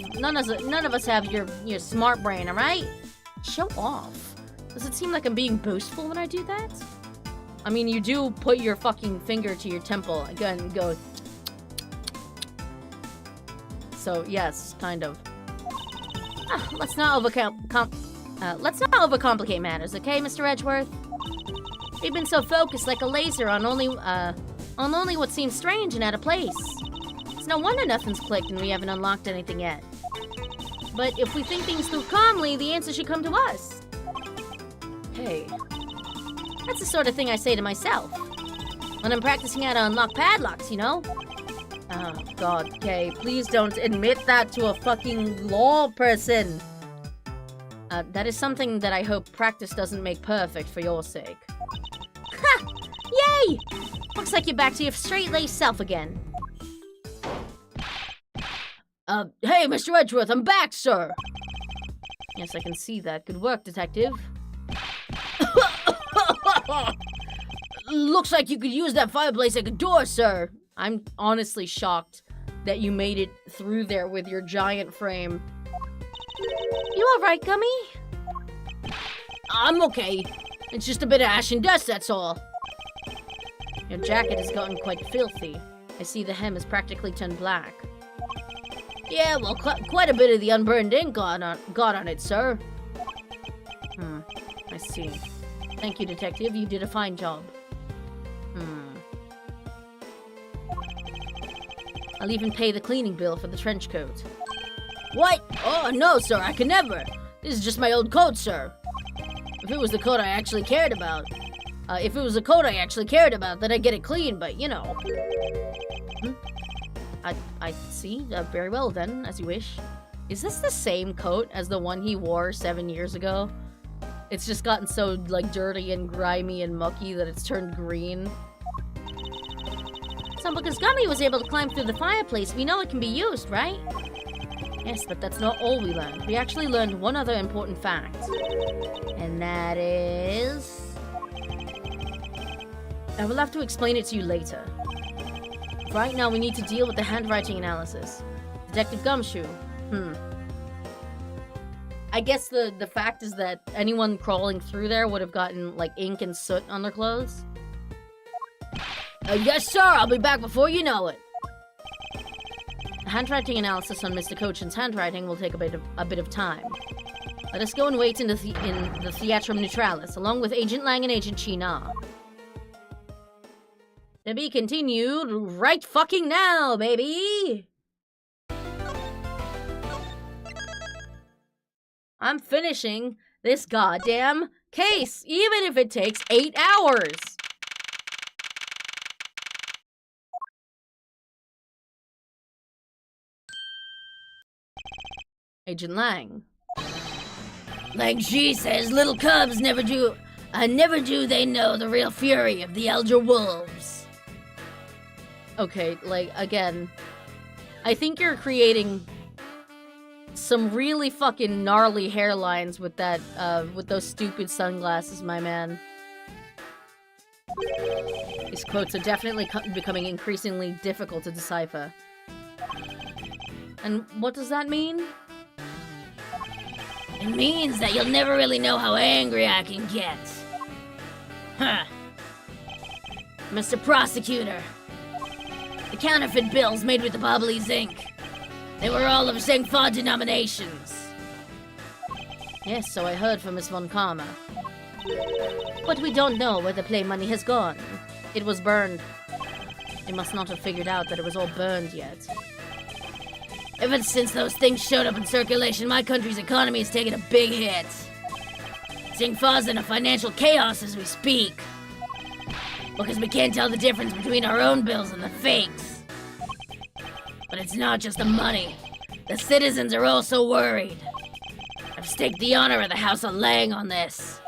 your smart brain, alright? Show off? Does it seem like I'm being boastful when I do that? I mean, you do put your fucking finger to your temple and go. So yes, kind of. Let's not overcomplicate matters, okay, Mr. Edgeworth? We've been so focused like a laser on only what seems strange and out of place. It's no wonder nothing's clicked and we haven't unlocked anything yet. But if we think things through calmly, the answer should come to us. Hey. That's the sort of thing I say to myself. When I'm practicing how to unlock padlocks, you know? Oh, God, Kay, please don't admit that to a fucking law person. That is something that I hope practice doesn't make perfect for your sake. Ha! Yay! Looks like you're back to your straight-laced self again. Hey, Mr. Edgeworth, I'm back, sir! Yes, I can see that. Good work, Detective. Looks like you could use that fireplace like a door, sir. I'm honestly shocked that you made it through there with your giant frame. You alright, Gummy? I'm okay. It's just a bit of ash and dust, that's all. Your jacket has gotten quite filthy. I see the hem is practically turned black. Yeah, well, quite a bit of the unburned ink got on it, sir. I see. Thank you, detective. You did a fine job. I'll even pay the cleaning bill for the trench coat. What? Oh, no, sir, I could never. This is just my old coat, sir. If it was the coat I actually cared about, then I'd get it clean, but, you know. I see. Very well, then, as you wish. Is this the same coat as the one he wore 7 years ago? It's just gotten so, like, dirty and grimy and mucky that it's turned green. So because Gummy was able to climb through the fireplace, we know it can be used, right? Yes, but that's not all we learned. We actually learned one other important fact. And that is... I will have to explain it to you later. Right now, we need to deal with the handwriting analysis. Detective Gumshoe. I guess the fact is that anyone crawling through there would have gotten, like, ink and soot on their clothes. Yes, sir, I'll be back before you know it. The handwriting analysis on Mr. Cochin's handwriting will take a bit of time. Let us go and wait in the Theatrum Neutralis, along with Agent Lang and Agent Chi-Na. To be continued right fucking now, baby! I'm finishing this goddamn case, even if it takes 8 hours! Agent Lang. Lang Shi says little cubs never do they know the real fury of the elder wolves. Okay, like, again, I think you're creating some really fucking gnarly hairlines with that, with those stupid sunglasses, my man. These quotes are definitely becoming increasingly difficult to decipher. And what does that mean? It means that you'll never really know how angry I can get. Huh. Mr. Prosecutor, the counterfeit bills made with the Bobbly's ink, they were all of Zhengfa denominations. Yes, so I heard from Miss Von Karma. But we don't know where the play money has gone. It was burned. They must not have figured out that it was all burned yet. Ever since those things showed up in circulation, my country's economy has taken a big hit. Zhengfa's in a financial chaos as we speak. Because we can't tell the difference between our own bills and the fakes. But it's not just the money. The citizens are also worried. I've staked the honor of the House of Lang on this.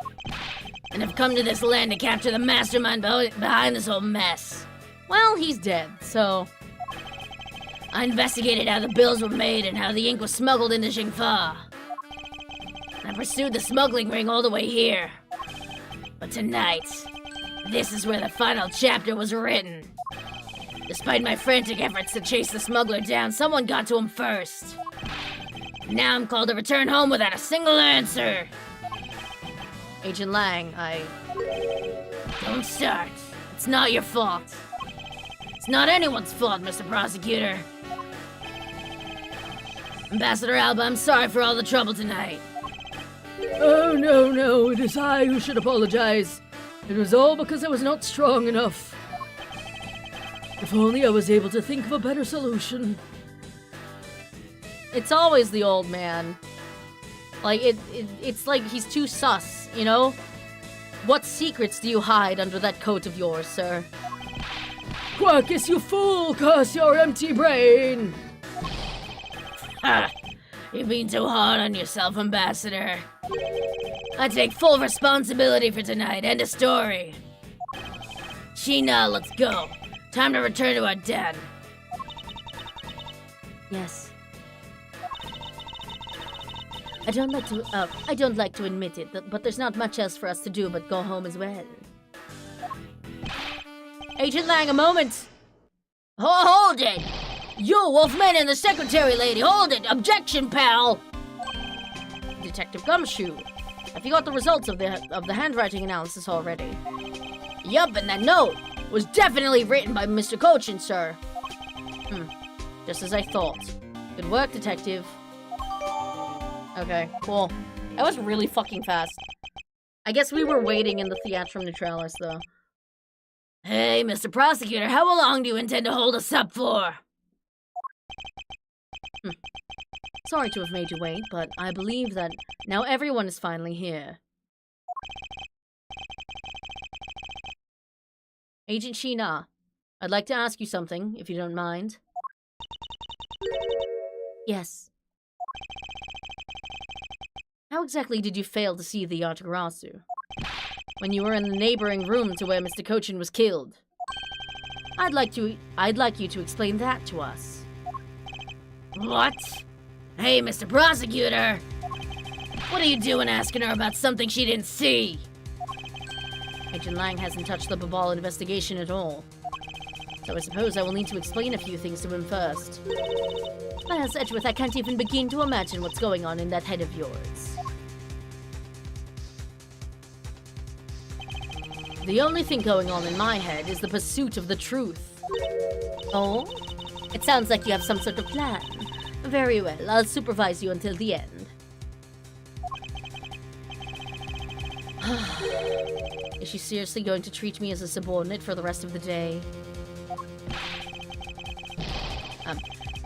And have come to this land to capture the mastermind behind this whole mess. Well, he's dead, so... I investigated how the bills were made and how the ink was smuggled into Zhengfa. I pursued the smuggling ring all the way here. But tonight, this is where the final chapter was written. Despite my frantic efforts to chase the smuggler down, someone got to him first. Now I'm called to return home without a single answer. Agent Lang, Don't start. It's not your fault. It's not anyone's fault, Mr. Prosecutor. Ambassador Alba, I'm sorry for all the trouble tonight. Oh, no, it is I who should apologize. It was all because I was not strong enough. If only I was able to think of a better solution. it's always the old man. Like, it's like he's too sus, you know? What secrets do you hide under that coat of yours, sir? Quackus, you fool! Curse your empty brain! Ha! You're being too hard on yourself, Ambassador. I take full responsibility for tonight. End of story. Sheena, let's go. Time to return to our den. Yes. I don't like to admit it, but there's not much else for us to do but go home as well. Agent Lang, a moment! Hold it! You, Wolfman, and the secretary lady, hold it! Objection, pal! Detective Gumshoe, have you got the results of the handwriting analysis already? Yup, and that note was definitely written by Mr. Cochin, sir. Just as I thought. Good work, detective. Okay, cool. That was really fucking fast. I guess we were waiting in the Theatrum Neutralis, though. Hey, Mr. Prosecutor, how long do you intend to hold us up for? Sorry to have made you wait, but I believe that now everyone is finally here. Agent Sheena, I'd like to ask you something, if you don't mind. Yes. How exactly did you fail to see the Yatagarasu? When you were in the neighboring room to where Mr. Cochin was killed. I'd like you to explain that to us. What? Hey, Mr. Prosecutor! What are you doing asking her about something she didn't see? Agent Lang hasn't touched the Babal investigation at all. So I suppose I will need to explain a few things to him first. Miles Edgeworth, I can't even begin to imagine what's going on in that head of yours. The only thing going on in my head is the pursuit of the truth. Oh? It sounds like you have some sort of plan. Very well, I'll supervise you until the end. Is she seriously going to treat me as a subordinate for the rest of the day?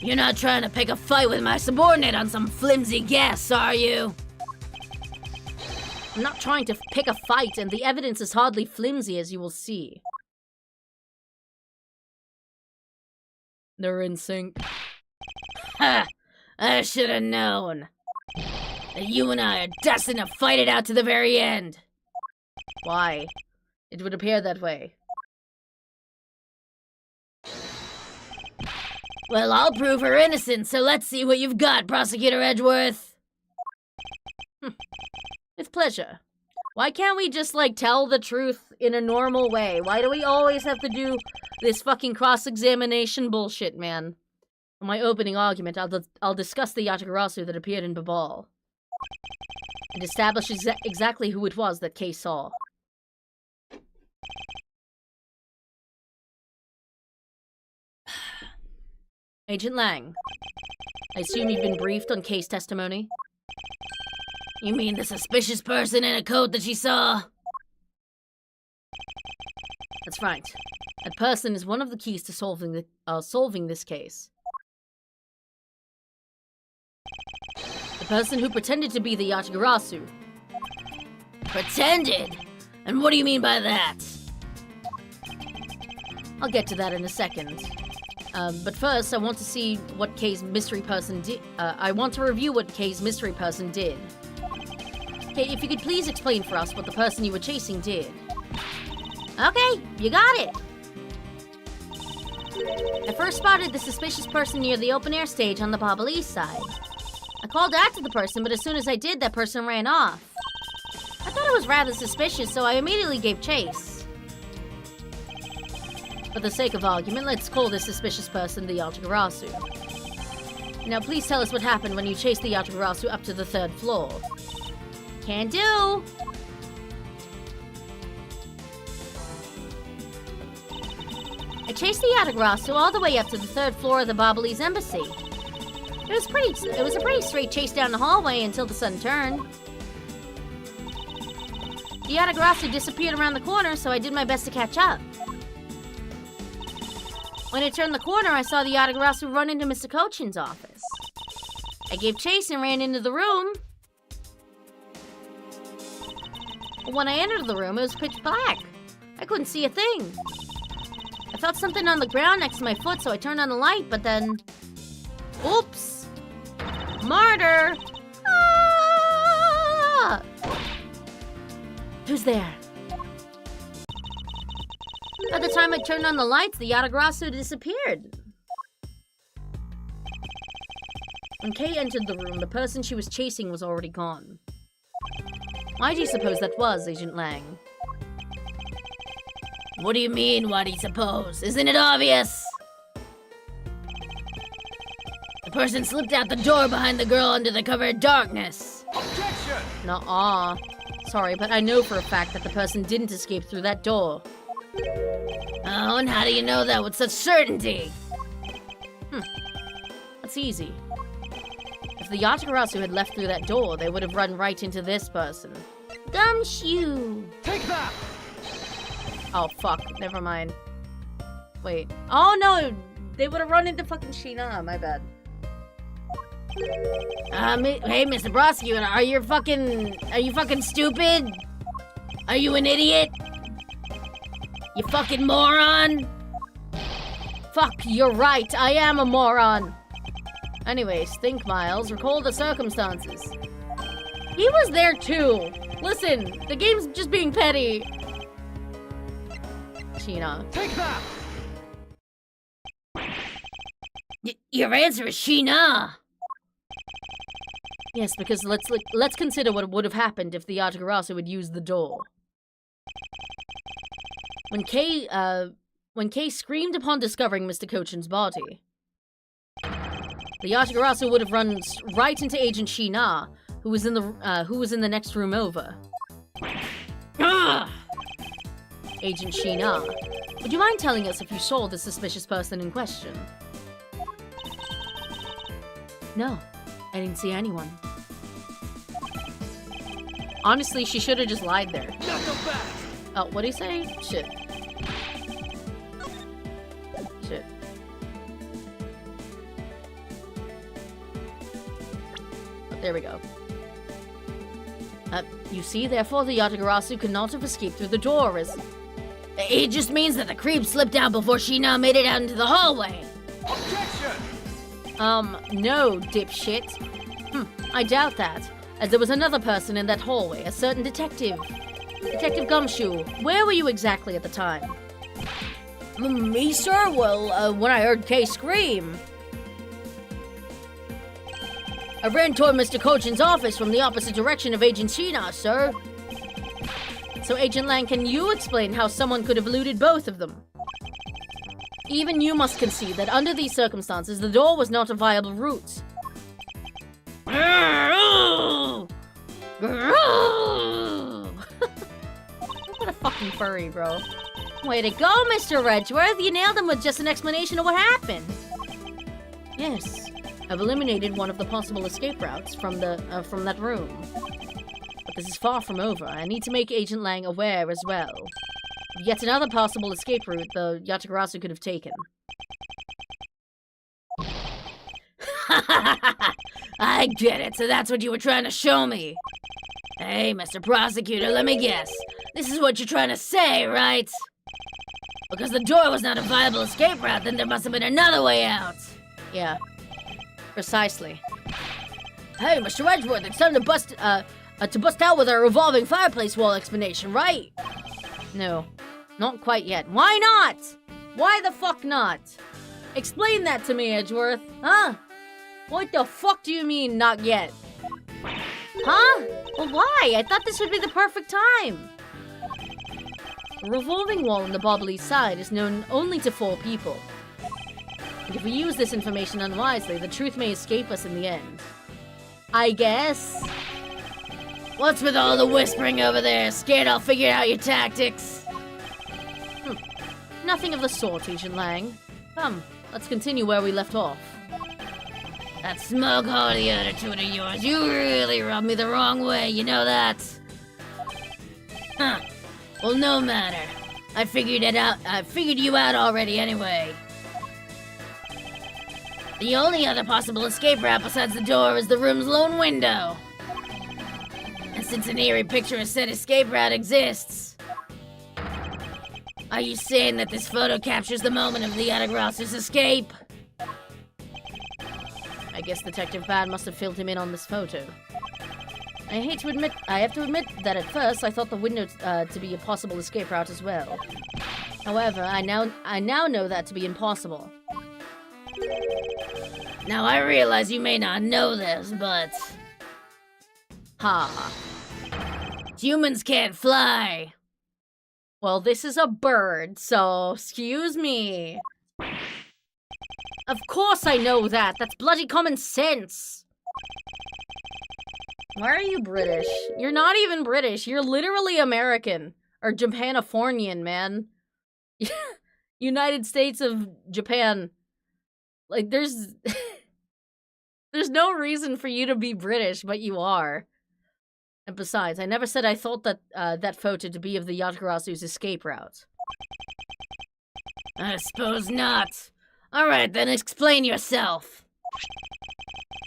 You're not trying to pick a fight with my subordinate on some flimsy guess, are you? I'm not trying to pick a fight, and the evidence is hardly flimsy, as you will see. They're in sync. Ha! I should have known that you and I are destined to fight it out to the very end. Why? It would appear that way. Well, I'll prove her innocent, so let's see what you've got, Prosecutor Edgeworth. With pleasure. Why can't we just, like, tell the truth in a normal way? Why do we always have to do this fucking cross-examination bullshit, man? In my opening argument, I'll discuss the Yatagarasu that appeared in Babal. And establish exactly who it was that Kay saw. Agent Lang, I assume you've been briefed on Kay's testimony? You mean the suspicious person in a coat that she saw? That's right. That person is one of the keys to solving this case. The person who pretended to be the Yatagarasu. Pretended? And what do you mean by that? I'll get to that in a second. But first, I want to see what Kay's mystery person did. I want to review what Kay's mystery person did. Okay, if you could please explain for us what the person you were chasing did. Okay, you got it. I first spotted the suspicious person near the open-air stage on the Babal East side. I called after the person, but as soon as I did, that person ran off. I thought it was rather suspicious, so I immediately gave chase. For the sake of argument, let's call this suspicious person the Yatagarasu. Now please tell us what happened when you chased the Yatagarasu up to the 3rd floor. Can do! I chased the Yatagarasu all the way up to the 3rd floor of the Babalese embassy. It was a pretty straight chase down the hallway until the sun turned. The Yatagarasu disappeared around the corner, so I did my best to catch up. When I turned the corner, I saw the Yatagarasu run into Mr. Cochin's office. I gave chase and ran into the room. But when I entered the room, it was pitch black. I couldn't see a thing. I felt something on the ground next to my foot, so I turned on the light, but then... Oops! Martyr! Ah! Who's there? By the time I turned on the lights, the Yatagarasu disappeared. When Kay entered the room, the person she was chasing was already gone. Why do you suppose that was, Agent Lang? What do you mean, why do you suppose? Isn't it obvious? The person slipped out the door behind the girl under the cover of darkness. Objection! Nuh-uh. Sorry, but I know for a fact that the person didn't escape through that door. Oh, and how do you know that with such certainty? That's easy. If the Yatagarasu had left through that door, they would have run right into this person. Gumshoe! Take that! Oh, fuck. Never mind. Wait. Oh, no! They would have run into fucking Sheena. My bad. Hey, Mr. Prosecutor, are you fucking stupid? Are you an idiot? You fucking moron? Fuck, you're right. I am a moron. Anyways, think, Miles. Recall the circumstances. He was there too. Listen, the game's just being petty. Sheena. Take that! Your answer is Sheena. Yes, because let's consider what would have happened if the Yatagarasu had used the door. When Kay screamed upon discovering Mr. Kochin's body, the Yatagarasu would have run right into Agent Sheena, who was in the next room over. Agent Sheena, would you mind telling us if you saw the suspicious person in question? No, I didn't see anyone. Honestly, she should have just lied there. Not so fast! Oh, what'd he say? Shit. Shit. Oh, there we go. You see, therefore the Yatagarasu could not have escaped through the door, as... It just means that the creep slipped out before Sheena made it out into the hallway. Objection! No, dipshit. I doubt that, as there was another person in that hallway, a certain detective. Detective Gumshoe, where were you exactly at the time? Me, sir? Well, when I heard Kay scream. I ran toward Mr. Kochin's office from the opposite direction of Agent Sheena, sir. So, Agent Lang, can you explain how someone could have eluded both of them? Even you must concede that under these circumstances, the door was not a viable route. What a fucking furry, bro. Way to go, Mr. Redgeworth! You nailed him with just an explanation of what happened. Yes, I've eliminated one of the possible escape routes from that room. But this is far from over. I need to make Agent Lang aware as well. Of yet another possible escape route the Yatagarasu could have taken. I get it, so that's what you were trying to show me. Hey, Mr. Prosecutor, let me guess. This is what you're trying to say, right? Because the door was not a viable escape route, then there must have been another way out. Yeah. Precisely. Hey, Mr. Edgeworth, it's time to bust out with our revolving fireplace wall explanation, right? No. Not quite yet. Why not? Why the fuck not? Explain that to me, Edgeworth. Huh? What the fuck do you mean, not yet? Huh? Well, why? I thought this would be the perfect time. The revolving wall on the bobbly side is known only to 4 people. And if we use this information unwisely, the truth may escape us in the end. I guess. What's with all the whispering over there? Scared I'll figure out your tactics? Nothing of the sort, Agent Lang. Come, let's continue where we left off. That smug-hearty attitude of yours, you really rubbed me the wrong way, you know that? Huh. Well, no matter. I figured you out already anyway. The only other possible escape route besides the door is the room's lone window. And since an eerie picture of said escape route exists, are you saying that this photo captures the moment of the Yatagarasu's escape? I guess Detective Bad must have filled him in on this photo. I have to admit that at first I thought the window to be a possible escape route as well. However, I now know that to be impossible. Now I realize you may not know this, but... Ha. Humans can't fly. Well, this is a bird, so excuse me. Of course I know that. That's bloody common sense. Why are you British? You're not even British. You're literally American. Or Japanifornian, man. United States of Japan. Like, there's... there's no reason for you to be British, but you are. And besides, I never said I thought that that photo to be of the Yatagarasu's escape route. I suppose not. Alright, then explain yourself.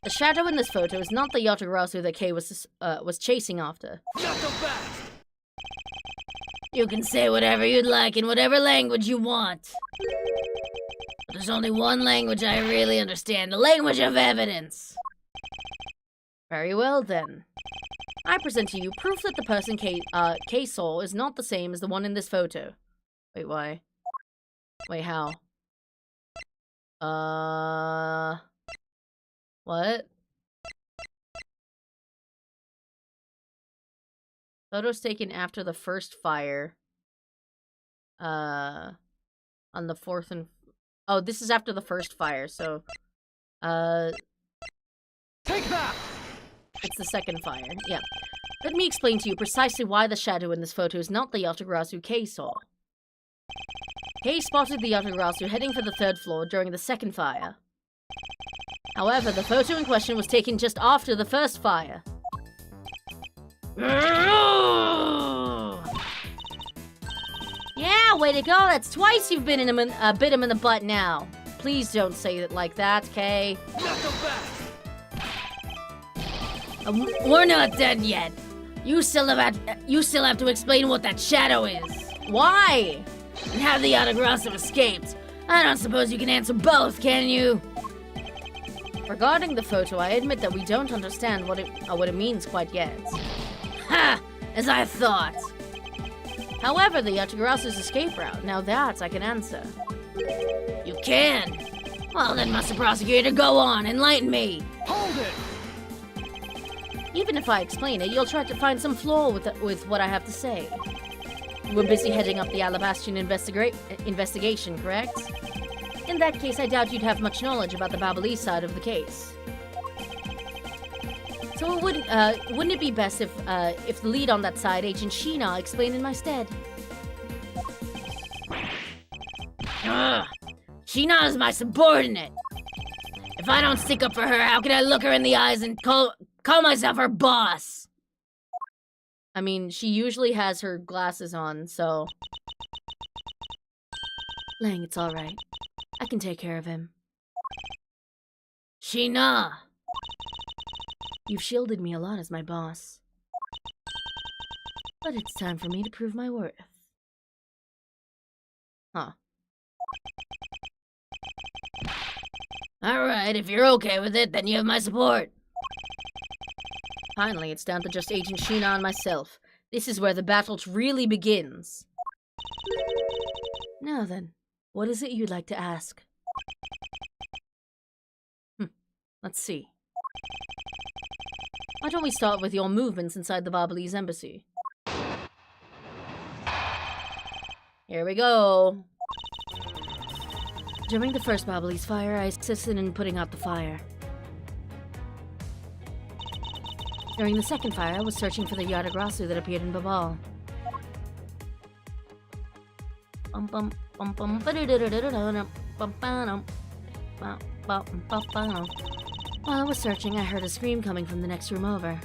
The shadow in this photo is not the Yatagarasu that Kei was chasing after. Not so fast! You can say whatever you'd like in whatever language you want. But there's only one language I really understand, the language of evidence. Very well, then. I present to you proof that the person Kei saw is not the same as the one in this photo. Wait, why? Wait, how? What? Photos taken after the first fire. On the 4th and... Oh, this is after the first fire, so... Take that! It's the second fire, yeah. Let me explain to you precisely why the shadow in this photo is not the Yatagarasu Kei saw. Kei spotted the Yatagarasu heading for the 3rd floor during the second fire. However, the photo in question was taken just after the first fire. Yeah, way to go! That's twice you've bit him in the butt now. Please don't say it like that, Kei. Not so fast! We're not done yet. You still have to explain what that shadow is. Why? And how the Yatagarasu escaped. I don't suppose you can answer both, can you? Regarding the photo, I admit that we don't understand what it means quite yet. Ha! As I thought. However, the Yatagarasu's escape route, now that I can answer. You can? Well then, Mr. Prosecutor, go on, enlighten me. Hold it! Even if I explain it, you'll try to find some flaw with what I have to say. We're busy heading up the Alabastion investigation, correct? In that case, I doubt you'd have much knowledge about the Babalese side of the case. So wouldn't it be best if the lead on that side, Agent Sheena, explained in my stead? Sheena is my subordinate. If I don't stick up for her, how can I look her in the eyes and call myself her boss? I mean, she usually has her glasses on, so... Lang, it's alright. I can take care of him. Sheena! You've shielded me a lot as my boss. But it's time for me to prove my worth. Huh. Alright, if you're okay with it, then you have my support. Finally, it's down to just Agent Sheena and myself. This is where the battle really begins. Now then, what is it you'd like to ask? Let's see. Why don't we start with your movements inside the Babalese embassy? Here we go. During the first Babalese fire, I assisted in putting out the fire. During the second fire, I was searching for the Yatagarasu that appeared in Babal. While I was searching, I heard a scream coming from the next room over.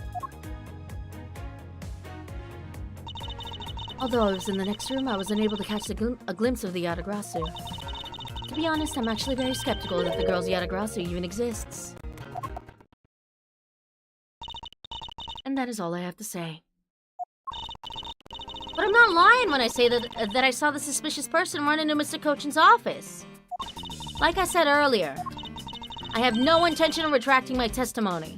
Although I was in the next room, I was unable to catch a glimpse of the Yatagarasu. To be honest, I'm actually very skeptical that the girl's Yatagarasu even exists. And that is all I have to say. But I'm not lying when I say that I saw the suspicious person run into Mr. Cochin's office. Like I said earlier, I have no intention of retracting my testimony.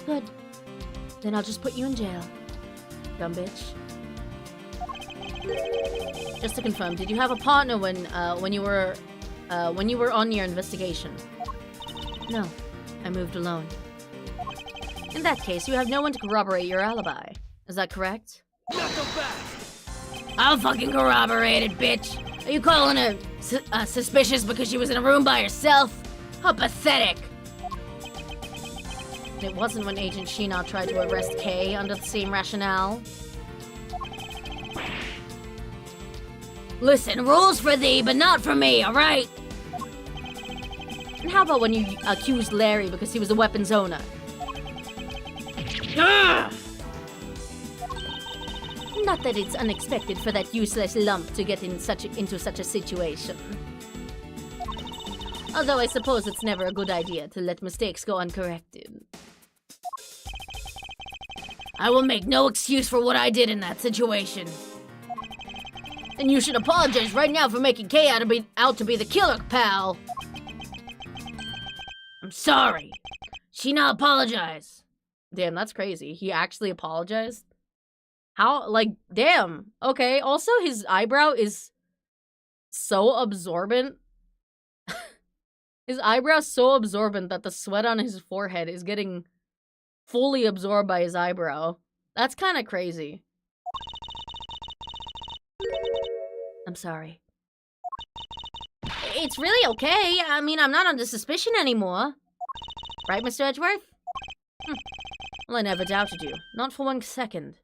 Good. Then I'll just put you in jail. Dumb bitch. Just to confirm, did you have a partner when you were on your investigation? No, I moved alone. In that case, you have no one to corroborate your alibi. Is that correct? Not so fast! I'll fucking corroborate it, bitch. Are you calling her suspicious because she was in a room by herself? How pathetic. It wasn't when Agent Sheena tried to arrest Kay under the same rationale. Listen, rules for thee, but not for me, alright? And how about when you accused Larry because he was a weapons owner? Ugh! Not that it's unexpected for that useless lump to get into such a situation. Although I suppose it's never a good idea to let mistakes go uncorrected. I will make no excuse for what I did in that situation. And you should apologize right now for making Kay out to be the killer, pal. I'm sorry. Sheena apologize. Damn, that's crazy. He actually apologized? How? Like, damn. Okay, also his eyebrow is so absorbent. His eyebrow's so absorbent that the sweat on his forehead is getting fully absorbed by his eyebrow. That's kind of crazy. I'm sorry. It's really okay. I mean, I'm not under suspicion anymore. Right, Mr. Edgeworth? Well, I never doubted you. Not for 1 second.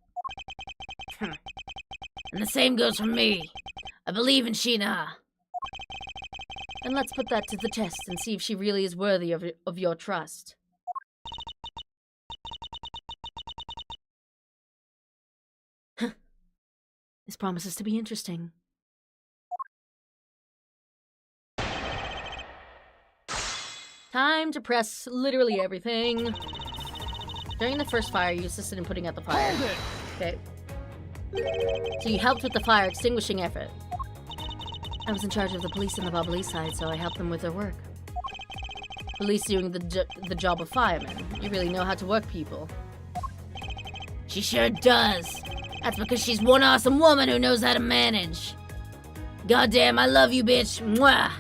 And the same goes for me. I believe in Sheena. And let's put that to the test and see if she really is worthy of your trust. This promises to be interesting. Time to press literally everything. During the first fire, you assisted in putting out the fire. Hold it! Okay. So you helped with the fire extinguishing effort. I was in charge of the police on the Bobbly side, so I helped them with their work. Police doing the job of firemen. You really know how to work people. She sure does. That's because she's one awesome woman who knows how to manage. Goddamn, I love you, bitch. Mwah.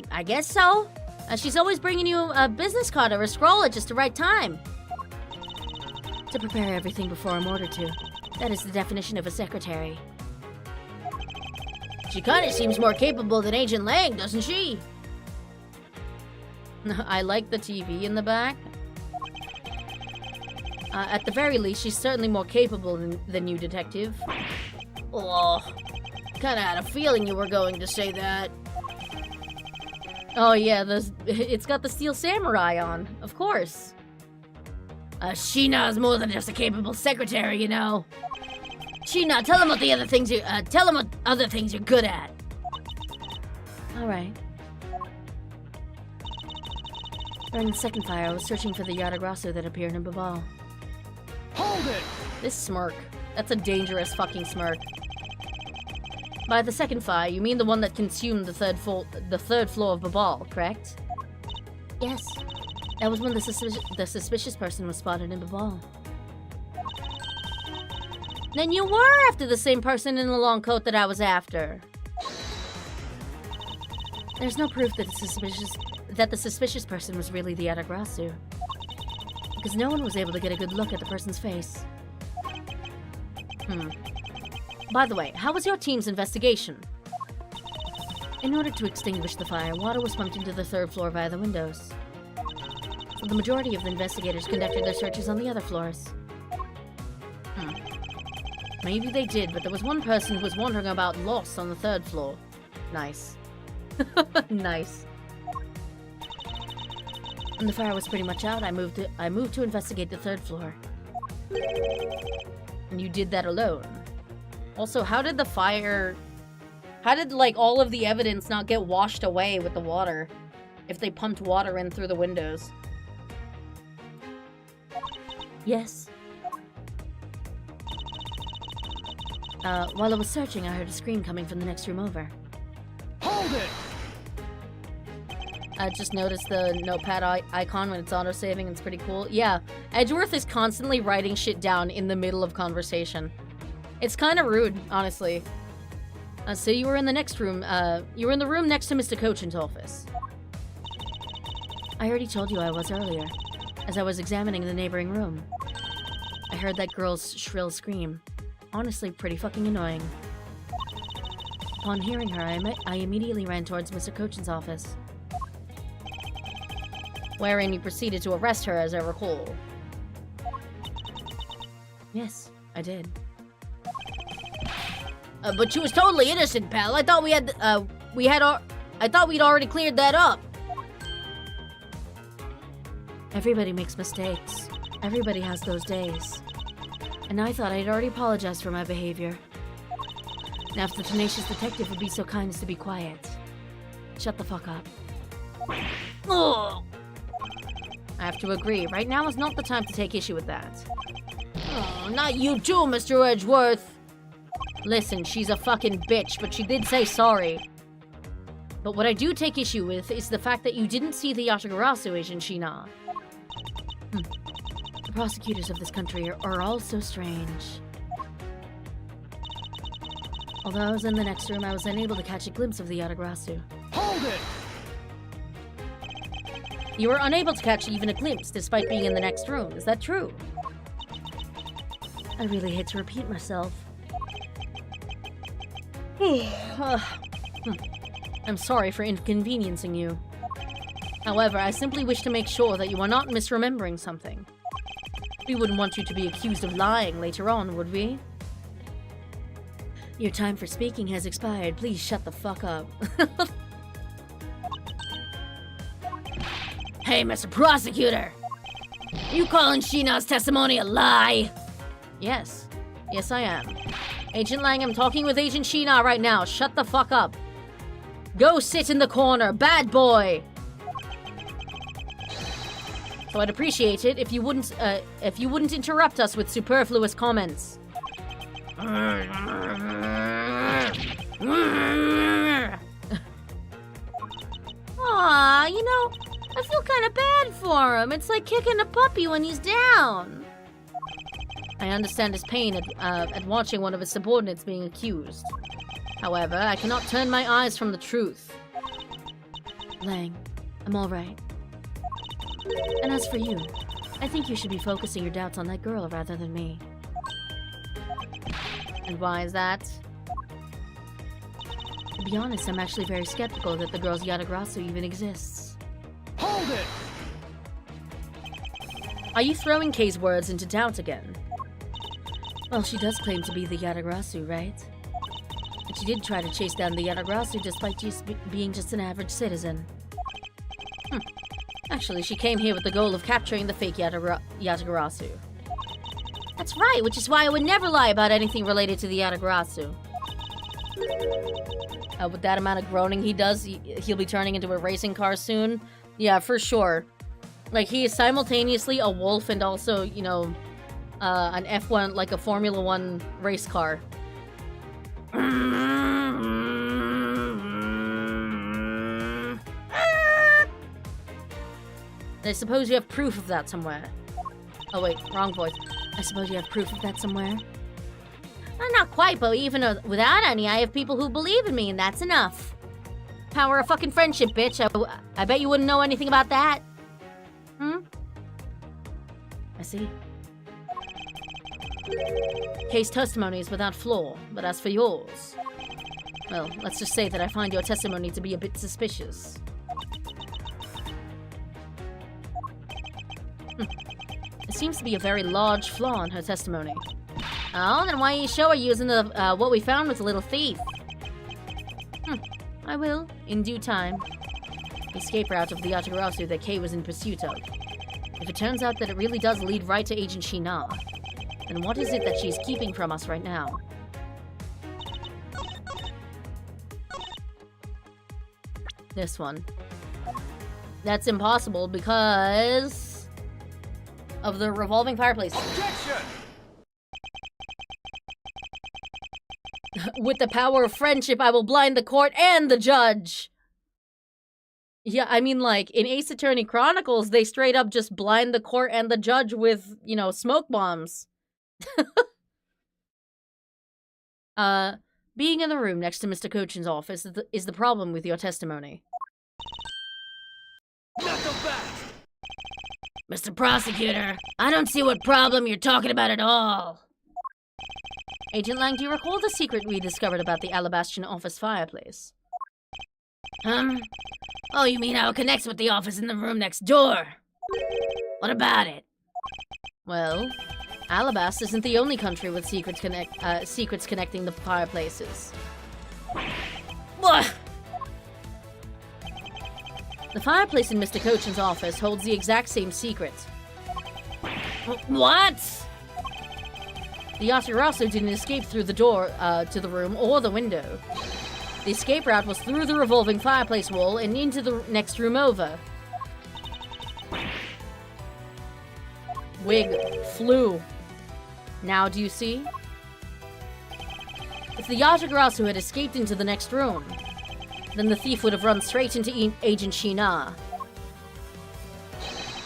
I guess so. She's always bringing you a business card or a scroll at just the right time. To prepare everything before I'm ordered to. That is the definition of a secretary. She kinda seems more capable than Agent Lang, doesn't she? I like the TV in the back. At the very least, she's certainly more capable than you, Detective. Oh, kinda had a feeling you were going to say that. Oh yeah, it's got the Steel Samurai on, of course. Sheena's more than just a capable secretary, you know. Sheena, tell him what other things you're good at. All right. During the second fire, I was searching for the Yatagrasso that appeared in Babal. Hold it! This smirk. That's a dangerous fucking smirk. By the second fire, you mean the one that consumed the third floor of Babal, correct? Yes. That was when the suspicious person was spotted in Babal. Then you were after the same person in the long coat that I was after. There's no proof that the suspicious person was really the Yatagrasso. Because no one was able to get a good look at the person's face. By the way, how was your team's investigation? In order to extinguish the fire, water was pumped into the third floor via the windows. So the majority of the investigators conducted their searches on the other floors. Maybe they did, but there was one person who was wondering about loss on the third floor. Nice. Nice. When the fire was pretty much out, I moved to investigate the third floor. And you did that alone. Also, how did like all of the evidence not get washed away with the water if they pumped water in through the windows? Yes. While I was searching, I heard a scream coming from the next room over. Hold it! I just noticed the notepad icon when it's auto-saving. It's pretty cool. Yeah, Edgeworth is constantly writing shit down in the middle of conversation. It's kind of rude, honestly. So you were in the next room. You were in the room next to Mr. Cochin's office. I already told you I was earlier, as I was examining the neighboring room. I heard that girl's shrill scream. Honestly, pretty fucking annoying. Upon hearing her, I immediately ran towards Mr. Cochin's office. Wherein you proceeded to arrest her, as I recall. Yes, I did. But she was totally innocent, pal. I thought I thought we'd already cleared that up. Everybody makes mistakes. Everybody has those days. And I thought I'd already apologized for my behavior. Now if the tenacious detective would be so kind as to be quiet. Shut the fuck up. Ugh. I have to agree. Right now is not the time to take issue with that. Oh, not you too, Mr. Edgeworth. Listen, she's a fucking bitch, but she did say sorry. But what I do take issue with is the fact that you didn't see the Yatagarasu, Agent Shina. The prosecutors of this country are all so strange. Although I was in the next room, I was unable to catch a glimpse of the Yatagarasu. Hold it! You were unable to catch even a glimpse, despite being in the next room. Is that true? I really hate to repeat myself. I'm sorry for inconveniencing you. However, I simply wish to make sure that you are not misremembering something. We wouldn't want you to be accused of lying later on, would we? Your time for speaking has expired. Please shut the fuck up. Hey, Mr. Prosecutor! You calling Shina's testimony a lie? Yes. Yes, I am. Agent Lang, I'm talking with Agent Shina right now. Shut the fuck up. Go sit in the corner, bad boy! So I'd appreciate it if you wouldn't interrupt us with superfluous comments. Aw, you know, I feel kind of bad for him. It's like kicking a puppy when he's down. I understand his pain at watching one of his subordinates being accused. However, I cannot turn my eyes from the truth. Lang, I'm alright. And as for you, I think you should be focusing your doubts on that girl rather than me. And why is that? To be honest, I'm actually very skeptical that the girl's Yatagarasu even exists. Hold it! Are you throwing Kay's words into doubt again? Well, she does claim to be the Yatagarasu, right? And she did try to chase down the Yatagarasu despite being just an average citizen. Actually, she came here with the goal of capturing the fake Yatagarasu. That's right, which is why I would never lie about anything related to the Yatagarasu. With that amount of groaning he does, he'll be turning into a racing car soon. Yeah, for sure. Like, he is simultaneously a wolf and also, you know, an F1, like a Formula 1 race car. I suppose you have proof of that somewhere. Oh wait, wrong voice. I suppose you have proof of that somewhere? Not quite, but even without any, I have people who believe in me, and that's enough. Power of fucking friendship, bitch. I bet you wouldn't know anything about that. I see. Case testimony is without flaw, but as for yours... Well, let's just say that I find your testimony to be a bit suspicious. There seems to be a very large flaw in her testimony. Oh, then why don't you show her using the what we found with the little thief? I will, in due time. The escape route of the Yatagarasu that Kay was in pursuit of. If it turns out that it really does lead right to Agent Shina, then what is it that she's keeping from us right now? This one. That's impossible because... of the revolving fireplace. Objection! With the power of friendship, I will blind the court and the judge! Yeah, I mean, like, in Ace Attorney Chronicles, they straight up just blind the court and the judge with, you know, smoke bombs. Being in the room next to Mr. Cochin's office is the problem with your testimony. Not so fast! Mr. Prosecutor, I don't see what problem you're talking about at all. Agent Lang, do you recall the secret we discovered about the Alabastian office fireplace? Oh, you mean how it connects with the office in the room next door? What about it? Well, Alabast isn't the only country with secrets connecting the fireplaces. What? The fireplace in Mr. Cochin's office holds the exact same secret. What? The Yatagarasu didn't escape through the door to the room or the window. The escape route was through the revolving fireplace wall and into the next room over. Wig flew. Now do you see? If the Yatagarasu had escaped into the next room, then the thief would have run straight into Agent Sheena.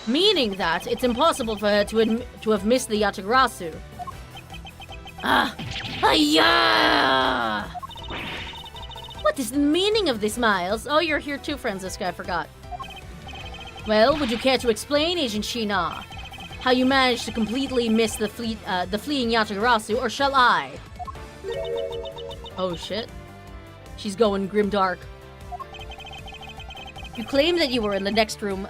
Meaning that it's impossible for her to have missed the Yatagarasu. Yeah! What is the meaning of this, Miles? Oh, you're here too, Franziska, I forgot. Well, would you care to explain, Agent Sheena, how you managed to completely miss the fleeing Yatagarasu, or shall I? Oh shit. She's going grimdark. You claim that you were in the next room,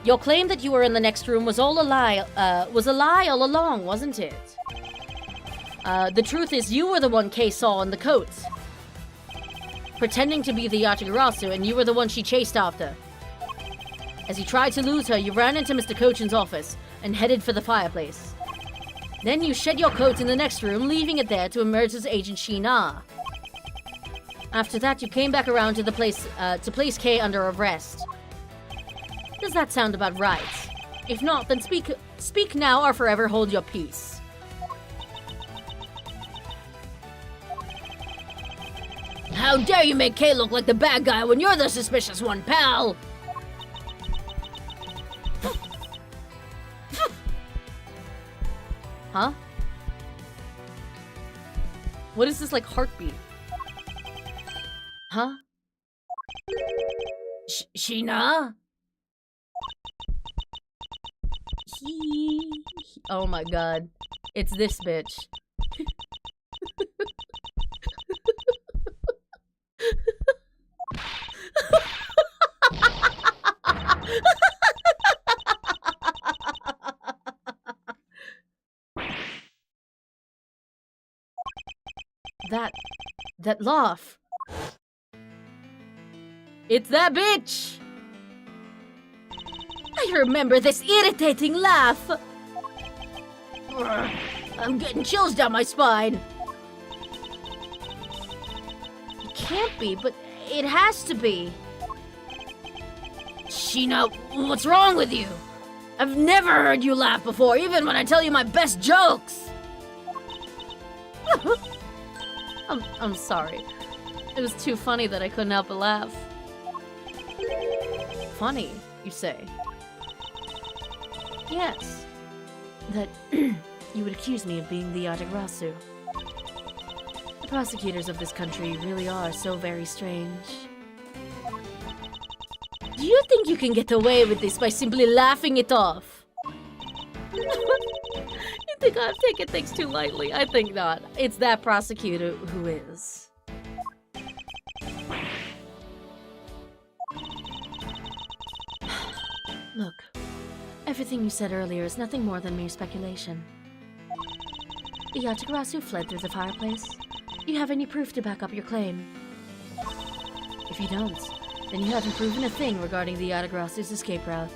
your claim that you were in the next room was a lie all along, wasn't it? The truth is you were the one Kay saw in the coat, pretending to be the Yatagarasu, and you were the one she chased after. As you tried to lose her, you ran into Mr. Cochin's office and headed for the fireplace. Then you shed your coat in the next room, leaving it there to emerge as Agent Sheena. After that, you came back around to the place to place Kay under arrest. Does that sound about right? If not, then speak now or forever hold your peace. How dare you make Kay look like the bad guy when you're the suspicious one, pal? Huh? What is this, like, heartbeat? Huh? Sheena? Oh my god. It's this bitch. That laugh. It's that bitch! I remember this irritating laugh. I'm getting chills down my spine. It can't be, but it has to be. Sheena, what's wrong with you? I've never heard you laugh before, even when I tell you my best jokes. I'm sorry. It was too funny that I couldn't help but laugh. Funny, you say? Yes. That you would accuse me of being the Yatagarasu. The prosecutors of this country really are so very strange. Do you think you can get away with this by simply laughing it off? You think I've taken things too lightly? I think not. It's that prosecutor who is. Look, everything you said earlier is nothing more than mere speculation. The Yatagarasu fled through the fireplace. Do you have any proof to back up your claim? If you don't, then you haven't proven a thing regarding the Yatagarasu's escape route.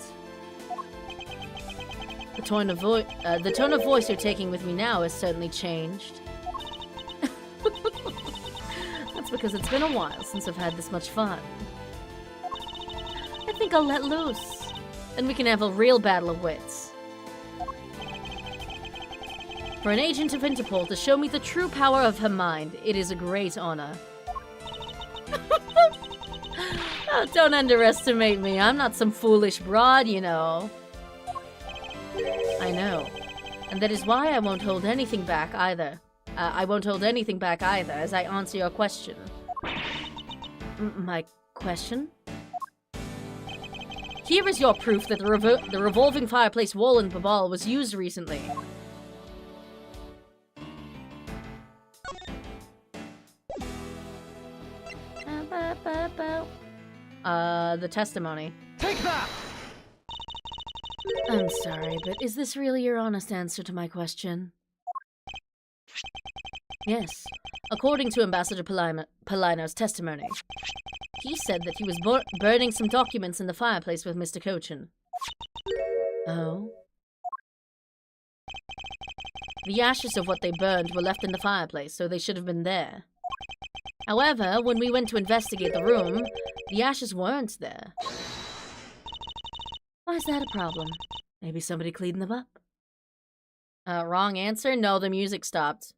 The tone of voice you're taking with me now has certainly changed. That's because it's been a while since I've had this much fun. I think I'll let loose. Then we can have a real battle of wits. For an agent of Interpol to show me the true power of her mind, it is a great honor. Oh, don't underestimate me. I'm not some foolish broad, you know. I know. And that is why I won't hold anything back either. As I answer your question. My question? Here is your proof that the revolving fireplace wall in Babal was used recently. The testimony. Take that! I'm sorry, but is this really your honest answer to my question? Yes. According to Ambassador Polino's testimony, he said that he was burning some documents in the fireplace with Mr. Cochin. Oh? The ashes of what they burned were left in the fireplace, so they should have been there. However, when we went to investigate the room, the ashes weren't there. Why is that a problem? Maybe somebody cleaned them up? Wrong answer? No, the music stopped.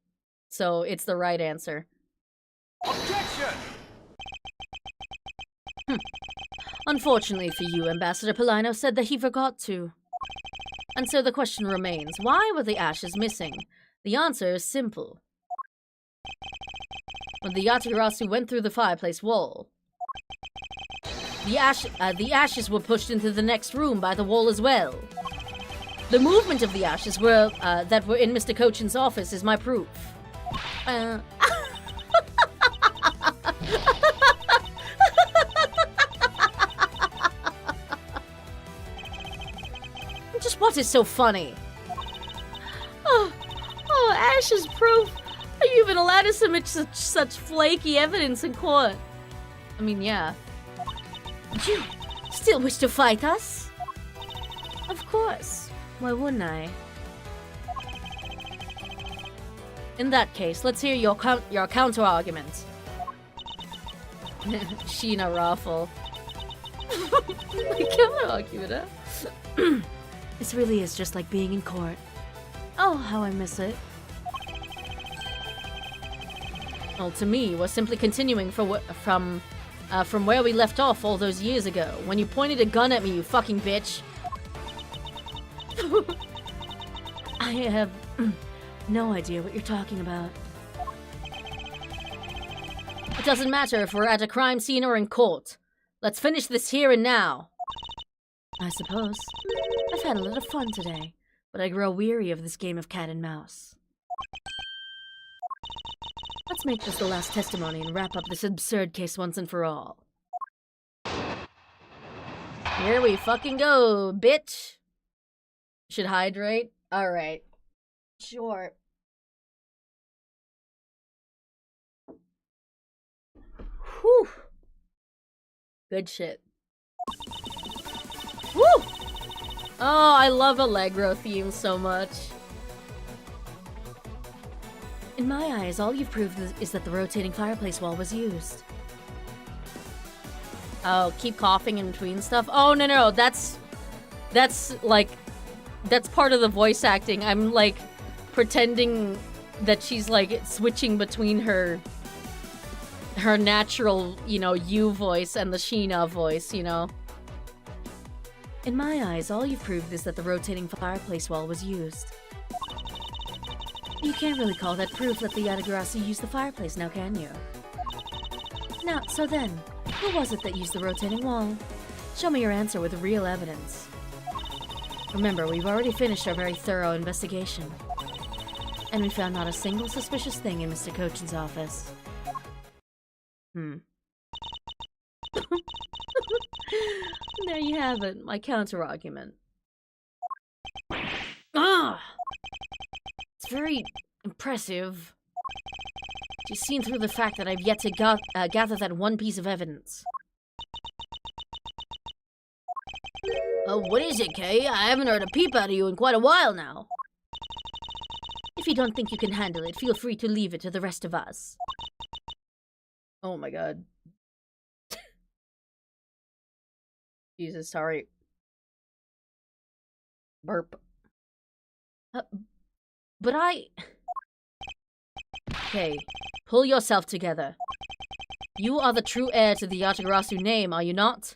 So it's the right answer. Objection! Unfortunately for you, Ambassador Polino said that he forgot to. And so the question remains, why were the ashes missing? The answer is simple. When the Yatagarasu went through the fireplace wall, the ashes were pushed into the next room by the wall as well. The movement of the ashes that were in Mr. Cochin's office is my proof. Just what is so funny? Oh, Ash's proof. Are you even allowed to submit such flaky evidence in court? I mean, yeah. You still wish to fight us? Of course. Why wouldn't I? In that case, let's hear your counter-argument. Sheena Raffle. My counter-argument, huh? This really is just like being in court. Oh, how I miss it. Well, to me, we're simply continuing from where we left off all those years ago, when you pointed a gun at me, you fucking bitch. I have no idea what you're talking about. It doesn't matter if we're at a crime scene or in court. Let's finish this here and now. I suppose. I've had a lot of fun today, but I grow weary of this game of cat and mouse. Let's make this the last testimony and wrap up this absurd case once and for all. Here we fucking go, bitch! Should hydrate? Alright. Sure. Whew. Good shit. Woo! Oh, I love Allegro themes so much. In my eyes, all you've proved is that the rotating fireplace wall was used. Oh, keep coughing in between stuff? Oh, no, that's part of the voice acting. I'm, like, pretending that she's, like, switching between her natural, you know, you voice and the Sheena voice, you know? In my eyes, all you've proved is that the rotating fireplace wall was used. You can't really call that proof that the Yatagarasu used the fireplace, now can you? Now, so then, who was it that used the rotating wall? Show me your answer with real evidence. Remember, we've already finished our very thorough investigation. And we found not a single suspicious thing in Mr. Cochin's office. No, you haven't. My counter-argument. Ah! It's very impressive. She's seen through the fact that I've yet to gather that one piece of evidence. What is it, Kay? I haven't heard a peep out of you in quite a while now. If you don't think you can handle it, feel free to leave it to the rest of us. Oh my god. Jesus, sorry. Burp. But Okay, pull yourself together. You are the true heir to the Yatagarasu name, are you not?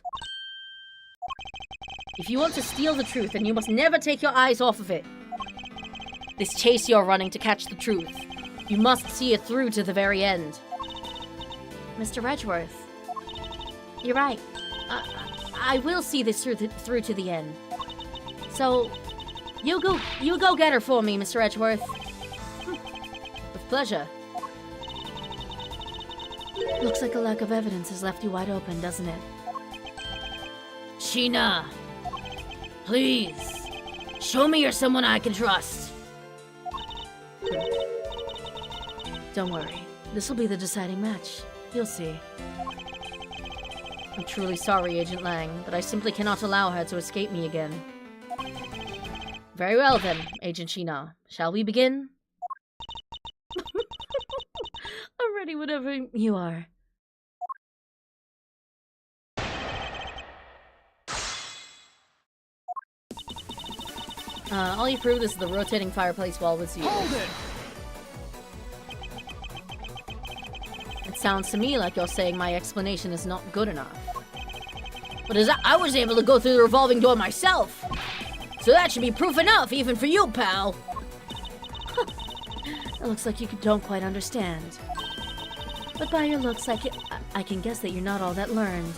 If you want to steal the truth, then you must never take your eyes off of it. This chase you're running to catch the truth. You must see it through to the very end. Mr. Redgeworth. You're right. I will see this through to the end. So, you go get her for me, Mr. Edgeworth. With pleasure. Looks like a lack of evidence has left you wide open, doesn't it? Sheena, please, show me you're someone I can trust. Don't worry. This will be the deciding match. You'll see. I'm truly sorry, Agent Lang, but I simply cannot allow her to escape me again. Very well then, Agent Sheena. Shall we begin? I'm ready whenever you are. All you proved is the rotating fireplace wall was used. Hold it! It sounds to me like you're saying my explanation is not good enough. But as I was able to go through the revolving door myself, so that should be proof enough, even for you, pal. It looks like you don't quite understand. But by your looks, I can guess that you're not all that learned.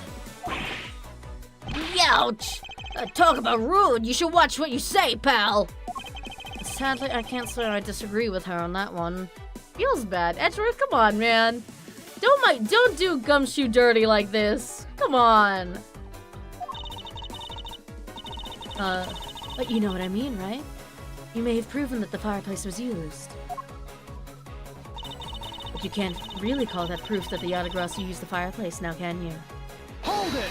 Youch! Talk about rude, you should watch what you say, pal! Sadly, I can't say I disagree with her on that one. Feels bad. Edgeworth, come on, man. Don't do Gumshoe dirty like this. Come on. But you know what I mean, right? You may have proven that the fireplace was used. But you can't really call that proof that the Yatagrasu used the fireplace now, can you? Hold it!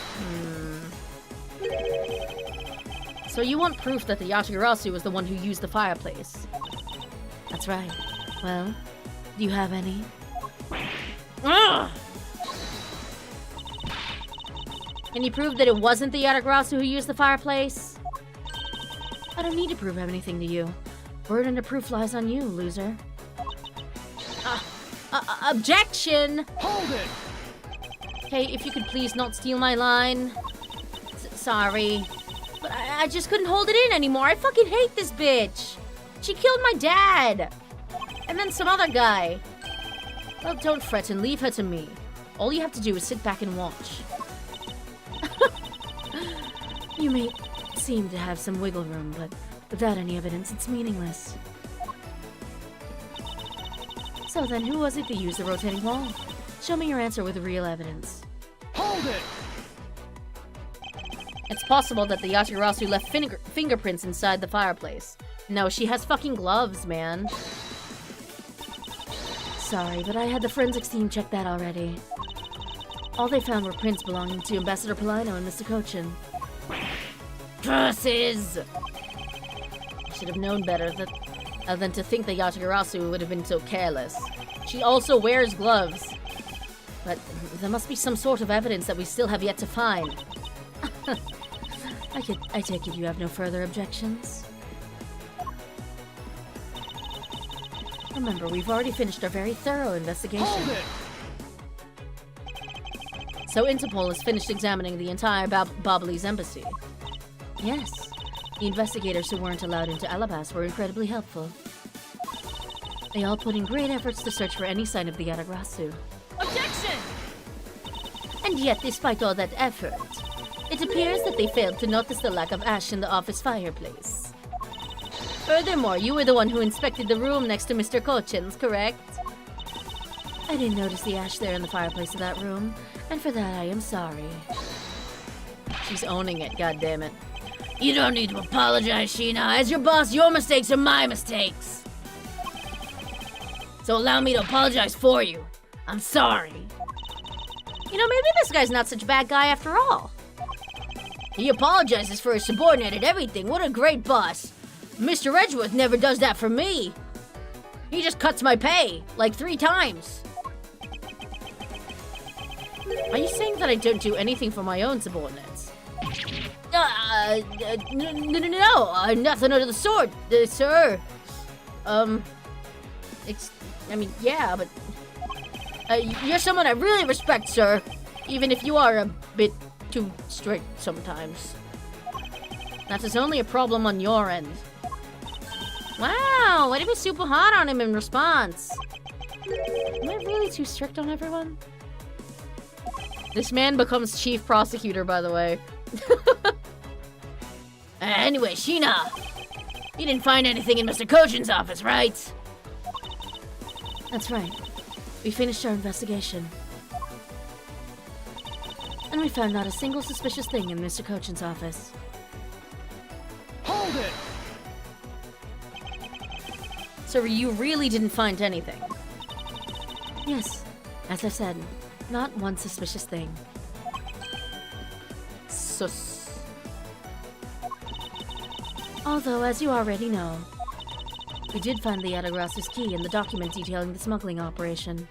So you want proof that the Yatagarasu was the one who used the fireplace? That's right. Well, do you have any? Ugh! Can you prove that it wasn't the Yatagarasu who used the fireplace? I don't need to prove anything to you. Burden of proof lies on you, loser. Objection! Hold it! Hey, if you could please not steal my line. Sorry. But I just couldn't hold it in anymore. I fucking hate this bitch. She killed my dad. And then some other guy. Well, don't fret and leave her to me. All you have to do is sit back and watch. You may seem to have some wiggle room, but without any evidence, it's meaningless. So then, who was it that used the rotating wall? Show me your answer with real evidence. Hold it! It's possible that the Yatagarasu left fingerprints inside the fireplace. No, she has fucking gloves, man. Sorry, but I had the forensics team check that already. All they found were prints belonging to Ambassador Polino and Mr. Cochin. Curses! I should have known better than to think that Yatagarasu would have been so careless. She also wears gloves. But there must be some sort of evidence that we still have yet to find. I take it you have no further objections? Remember, we've already finished our very thorough investigation. Hold it! So Interpol has finished examining the entire Babalese embassy. Yes. The investigators who weren't allowed into Alabas were incredibly helpful. They all put in great efforts to search for any sign of the Yatagarasu. Objection! And yet, despite all that effort, it appears that they failed to notice the lack of ash in the office fireplace. Furthermore, you were the one who inspected the room next to Mr. Cochin's, correct? I didn't notice the ash there in the fireplace of that room, and for that I am sorry. She's owning it, goddammit. You don't need to apologize, Sheena. As your boss, your mistakes are my mistakes. So allow me to apologize for you. I'm sorry. You know, maybe this guy's not such a bad guy after all. He apologizes for his subordinate and everything. What a great boss. Mr. Edgeworth never does that for me. He just cuts my pay, like 3 times. Are you saying that I don't do anything for my own subordinates? No, nothing of the sort, sir. Yeah, but you're someone I really respect, sir. Even if you are a bit too strict sometimes. That is only a problem on your end. Wow, way to be super hot on him in response. Am I really too strict on everyone? This man becomes chief prosecutor, by the way. Anyway, Sheena, you didn't find anything in Mr. Kojin's office, right? That's right. We finished our investigation. And we found not a single suspicious thing in Mr. Kojin's office. Hold it! So you really didn't find anything? Yes. As I said, not one suspicious thing. Sus. Although, as you already know, we did find the Atagrasu's key and the document detailing the smuggling operation.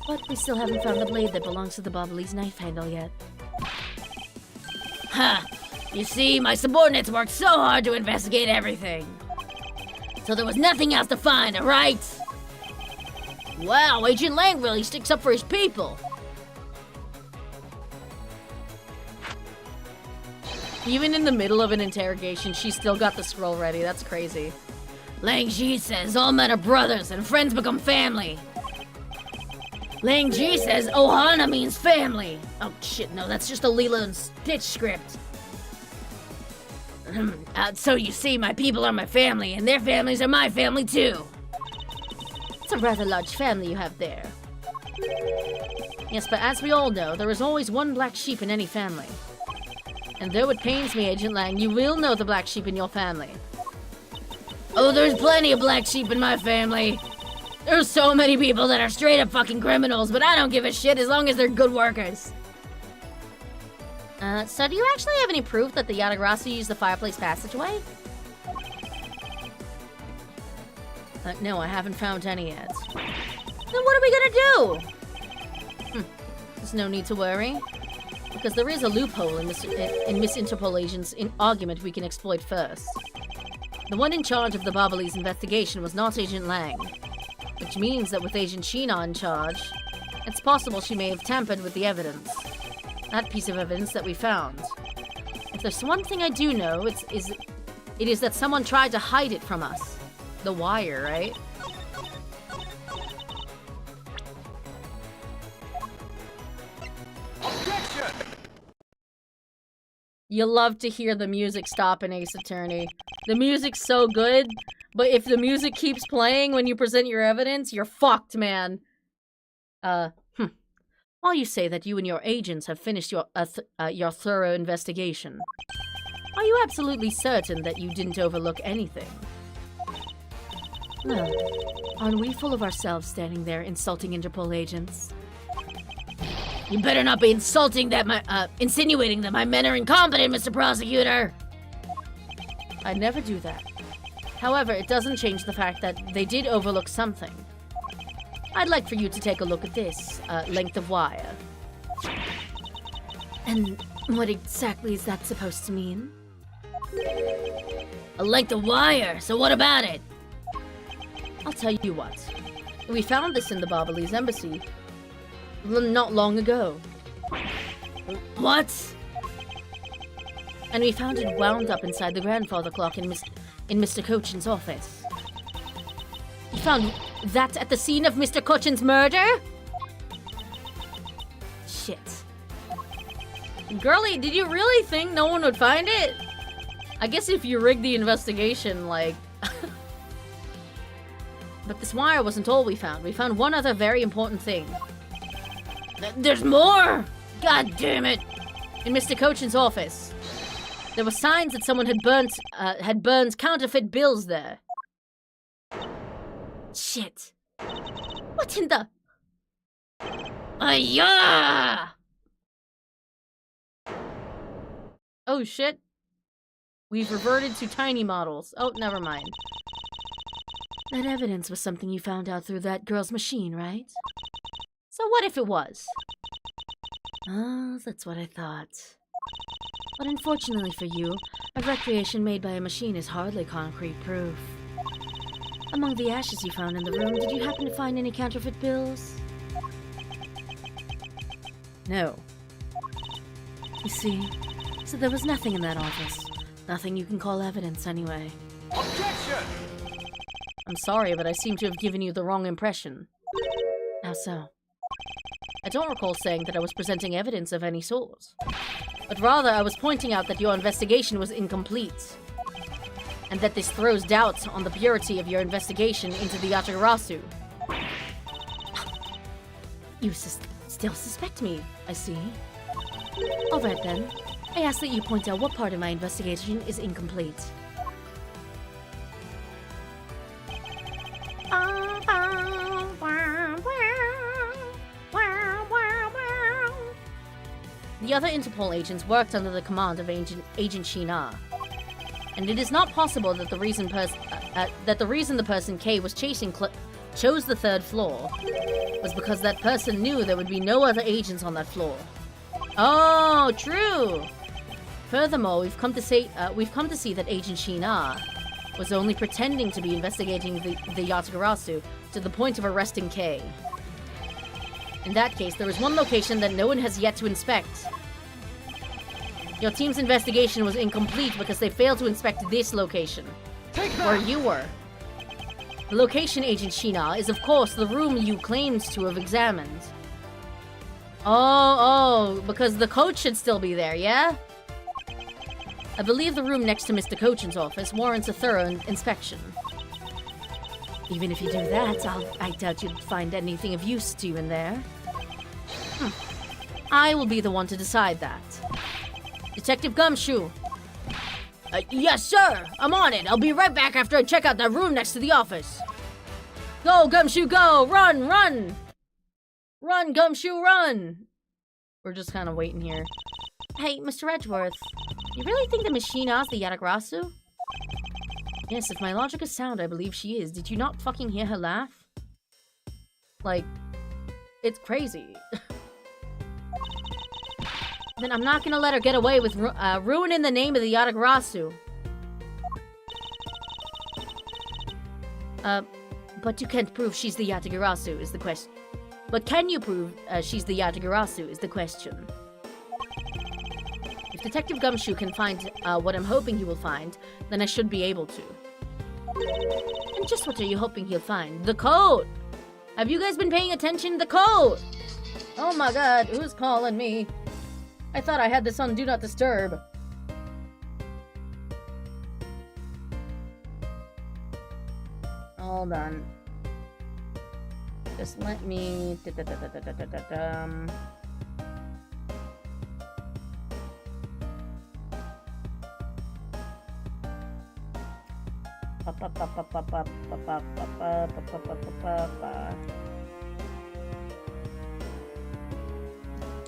But we still haven't found the blade that belongs to the Bobbly's knife handle yet. Ha! You see, my subordinates worked so hard to investigate everything. So there was nothing else to find, alright? Wow, Agent Lang really sticks up for his people. Even in the middle of an interrogation, she still got the scroll ready. That's crazy. Lang Ji says all men are brothers and friends become family. Lang Ji says Ohana means family. Oh shit, no, that's just a Lilo and Stitch script. So you see, my people are my family, and their families are my family too. It's a rather large family you have there. Yes, but as we all know, there is always one black sheep in any family. And though it pains me, Agent Lang, you will know the black sheep in your family. Oh, there's plenty of black sheep in my family. There's so many people that are straight up fucking criminals, but I don't give a shit as long as they're good workers. So do you actually have any proof that the Yatagrasu used the fireplace passageway? No, I haven't found any yet. Then what are we gonna do? There's no need to worry. Because there is a loophole in Miss Interpol agent's argument we can exploit first. The one in charge of the Bobbly's investigation was not Agent Lang. Which means that with Agent Sheena in charge, it's possible she may have tampered with the evidence. That piece of evidence that we found. If there's one thing I do know, it is that someone tried to hide it from us. The wire, right? Objection! You love to hear the music stop in Ace Attorney. The music's so good, but if the music keeps playing when you present your evidence, you're fucked, man. While you say that you and your agents have finished your thorough investigation, are you absolutely certain that you didn't overlook anything? No. Aren't we full of ourselves standing there insulting Interpol agents? You better not be insulting that insinuating that my men are incompetent, Mr. Prosecutor. I'd never do that. However, it doesn't change the fact that they did overlook something. I'd like for you to take a look at this length of wire. And what exactly is that supposed to mean? A length of wire, so what about it? I'll tell you what. We found this in the Bobbly's embassy not long ago. What? And we found it wound up inside the grandfather clock in Mr. Kochin's office. You found that at the scene of Mr. Kochin's murder? Shit. Girlie, did you really think no one would find it? I guess if you rigged the investigation, like... But this wire wasn't all we found. We found one other very important thing. There's more? God damn it. In Mr. Kochin's office, there were signs that someone had burned counterfeit bills there. Shit. What in the... Ayah! Oh shit. We've reverted to tiny models. Oh, never mind. That evidence was something you found out through that girl's machine, right? So what if it was? Oh, that's what I thought. But unfortunately for you, a recreation made by a machine is hardly concrete proof. Among the ashes you found in the room, did you happen to find any counterfeit bills? No. You see, so there was nothing in that office. Nothing you can call evidence, anyway. Objection! I'm sorry, but I seem to have given you the wrong impression. How so? I don't recall saying that I was presenting evidence of any sort. but rather I was pointing out that your investigation was incomplete, and that this throws doubt on the purity of your investigation into the Yatagarasu. You still suspect me, I see. Alright then, I ask that you point out what part of my investigation is incomplete. The other Interpol agents worked under the command of Agent Sheena, and it is not possible that the reason the person K was chasing chose the 3rd floor was because that person knew there would be no other agents on that floor. Oh, true. Furthermore, we've come to see that Agent Sheena was only pretending to be investigating the Yatagarasu to the point of arresting K. In that case, there is one location that no one has yet to inspect. Your team's investigation was incomplete because they failed to inspect this location, where you were. The location, Agent Sheena, is of course the room you claimed to have examined. Oh, because the coach should still be there, yeah? I believe the room next to Mr. Cochin's office warrants a thorough inspection. Even if you do that, I doubt you'd find anything of use to you in there. I will be the one to decide that. Detective Gumshoe! Yes, sir! I'm on it! I'll be right back after I check out that room next to the office. Go, Gumshoe, go! Run, run! Run, Gumshoe, run! We're just kind of waiting here. Hey, Mr. Edgeworth, you really think the Machina's the Yatagarasu? Yes, if my logic is sound, I believe she is. Did you not fucking hear her laugh? Like, it's crazy. Then I'm not gonna let her get away with ruining the name of the Yatagarasu. But you can't prove she's the Yatagarasu, is the question. But can you prove she's the Yatagarasu, is the question. If Detective Gumshoe can find what I'm hoping he will find, then I should be able to. And just what are you hoping he'll find? The code! Have you guys been paying attention? The code! Oh my god, who's calling me? I thought I had this on Do Not Disturb. Hold on. Just let me...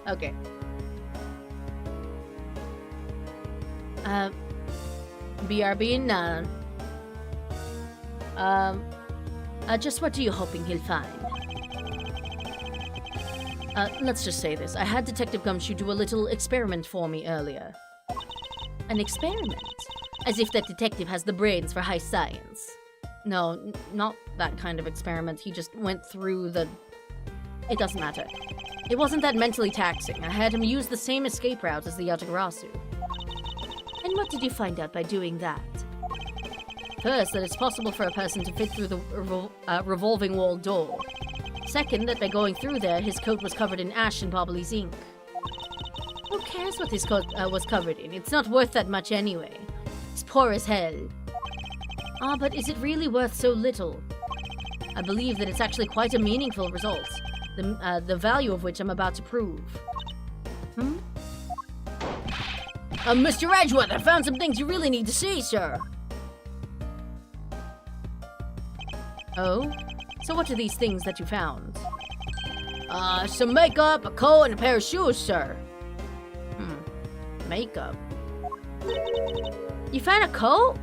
Okay. BRB none. Just what are you hoping he'll find? Let's just say this. I had Detective Gumshoe do a little experiment for me earlier. An experiment? As if that detective has the brains for high science. No, not that kind of experiment. He just went through the... It doesn't matter. It wasn't that mentally taxing. I had him use the same escape route as the Yatagarasu. And what did you find out by doing that? First, that it's possible for a person to fit through the revolving wall door. Second, that by going through there, his coat was covered in ash and Bobbly's ink. Who cares what his coat was covered in? It's not worth that much anyway. It's poor as hell. Ah, but is it really worth so little? I believe that it's actually quite a meaningful result, the value of which I'm about to prove. Mr. Edgeworth, I found some things you really need to see, sir. Oh? So what are these things that you found? Some makeup, a coat, and a pair of shoes, sir. Makeup. You found a coat?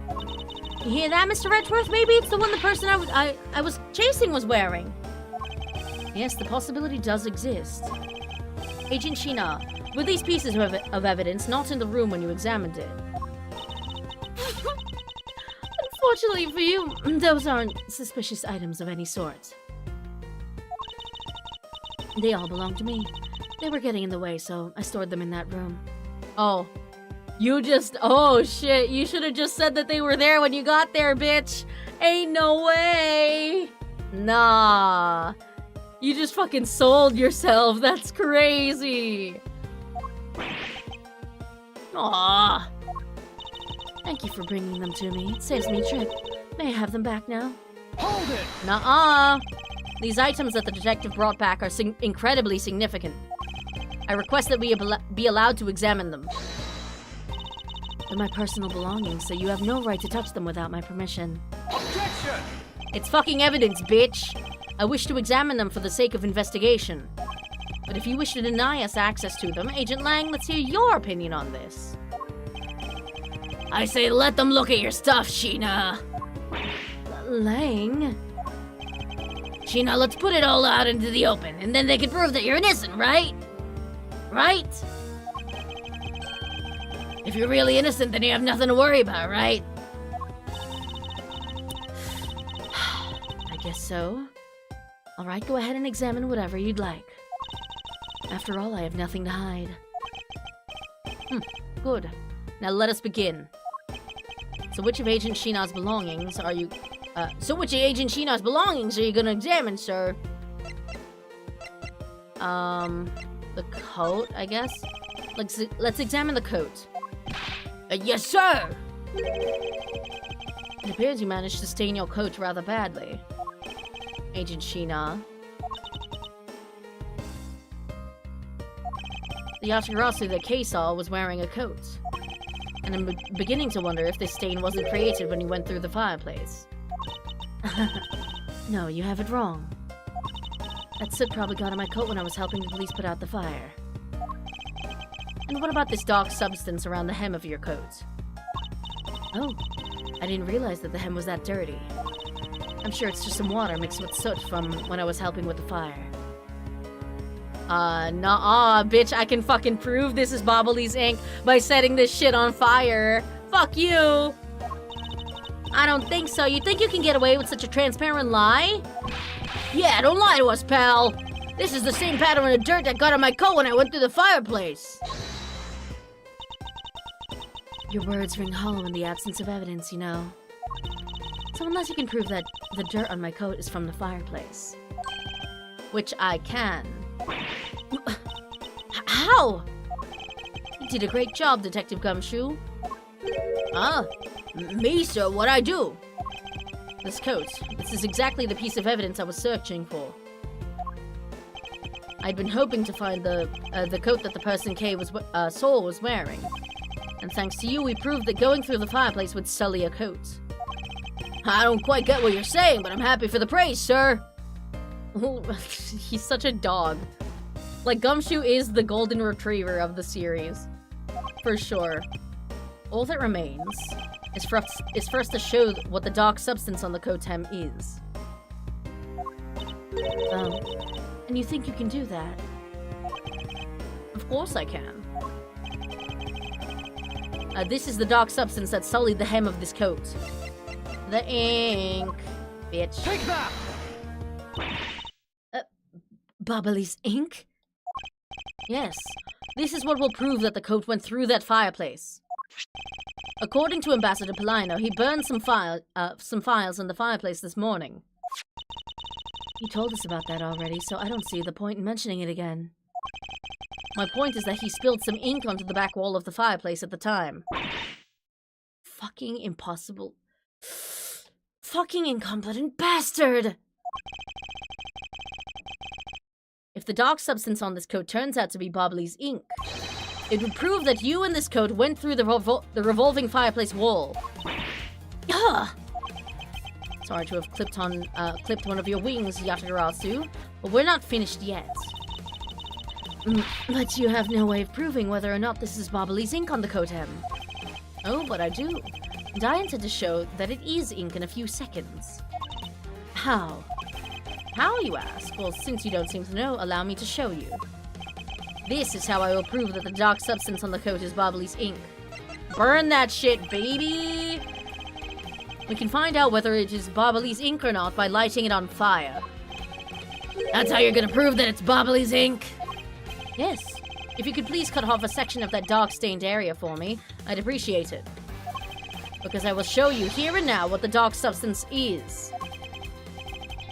You hear that, Mr. Edgeworth? Maybe it's the one the person I was chasing was wearing. Yes, the possibility does exist. Agent Sheena, were these pieces of evidence not in the room when you examined it? Unfortunately for you, those aren't suspicious items of any sort. They all belong to me. They were getting in the way, so I stored them in that room. Oh. Oh shit, you should have just said that they were there when you got there, bitch! Ain't no way! Nah. You just fucking sold yourself, that's crazy! Aww. Thank you for bringing them to me. It saves me a trip. May I have them back now? Hold it! Nuh-uh. These items that the detective brought back are incredibly significant. I request that we be allowed to examine them. They're my personal belongings, so you have no right to touch them without my permission. Objection! It's fucking evidence, bitch! I wish to examine them for the sake of investigation. But if you wish to deny us access to them, Agent Lang, let's hear your opinion on this. I say let them look at your stuff, Sheena. Lang? Sheena, let's put it all out into the open, and then they can prove that you're innocent, right? Right? If you're really innocent, then you have nothing to worry about, right? I guess so. Alright, go ahead and examine whatever you'd like. After all, I have nothing to hide. Good. Now let us begin. So which of Agent Sheena's belongings are you... gonna examine, sir? The coat, I guess? Let's examine the coat. Yes, sir! It appears you managed to stain your coat rather badly, Agent Sheena. The Yashirasu that Kei saw was wearing a coat. And I'm beginning to wonder if this stain wasn't created when you went through the fireplace. No, you have it wrong. That soot probably got on my coat when I was helping the police put out the fire. And what about this dark substance around the hem of your coat? Oh, I didn't realize that the hem was that dirty. I'm sure it's just some water mixed with soot from when I was helping with the fire. Nah, bitch, I can fucking prove this is Bobbly's ink by setting this shit on fire. Fuck you! I don't think so. You think you can get away with such a transparent lie? Yeah, don't lie to us, pal. This is the same pattern of dirt that got on my coat when I went through the fireplace. Your words ring hollow in the absence of evidence, you know. So unless you can prove that the dirt on my coat is from the fireplace. Which I can. How? You did a great job, Detective Gumshoe. Me, sir, what I do? This coat. This is exactly the piece of evidence I was searching for. I'd been hoping to find the coat that the person Kay saw was wearing. And thanks to you, we proved that going through the fireplace would sully a coat. I don't quite get what you're saying, but I'm happy for the praise, sir. He's such a dog. Like, Gumshoe is the golden retriever of the series. For sure. All that remains is for us to show what the dark substance on the coat hem is. And you think you can do that? Of course I can. This is the dark substance that sullied the hem of this coat. The ink, bitch. Take that! Bobbly's ink? Yes. This is what will prove that the coat went through that fireplace. According to Ambassador Polino, he burned some files in the fireplace this morning. He told us about that already, so I don't see the point in mentioning it again. My point is that he spilled some ink onto the back wall of the fireplace at the time. Fucking impossible. Fucking incompetent bastard! If the dark substance on this coat turns out to be Bobbly's ink, it would prove that you and this coat went through the revolving fireplace wall. Ugh! Sorry to have clipped one of your wings, Yatagarasu, but we're not finished yet. But you have no way of proving whether or not this is Bobbly's ink on the coat hem. Oh, but I do. And I intend to show that it is ink in a few seconds. How? How, you ask? Well, since you don't seem to know, allow me to show you. This is how I will prove that the dark substance on the coat is Bobbly's ink. Burn that shit, baby! We can find out whether it is Bobbly's ink or not by lighting it on fire. That's how you're gonna prove that it's Bobbly's ink? Yes. If you could please cut off a section of that dark-stained area for me, I'd appreciate it. Because I will show you here and now what the dark substance is.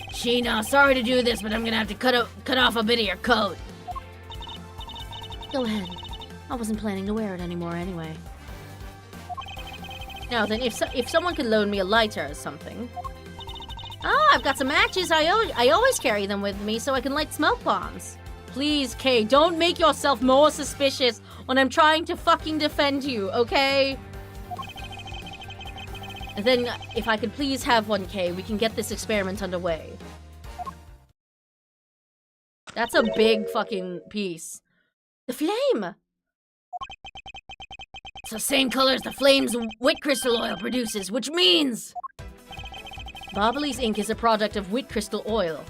Sheena, sorry to do this, but I'm gonna have to cut off a bit of your coat. Go ahead. I wasn't planning to wear it anymore anyway. Now then, if someone could loan me a lighter or something. Oh, I've got some matches. I always carry them with me so I can light smoke bombs. Please, Kay, don't make yourself more suspicious when I'm trying to fucking defend you, okay? And then, if I could please have one, Kay, we can get this experiment underway. That's a big fucking piece. The flame! It's the same color as the flames wit crystal oil produces, which means... Bobbley's ink is a product of wit crystal oil.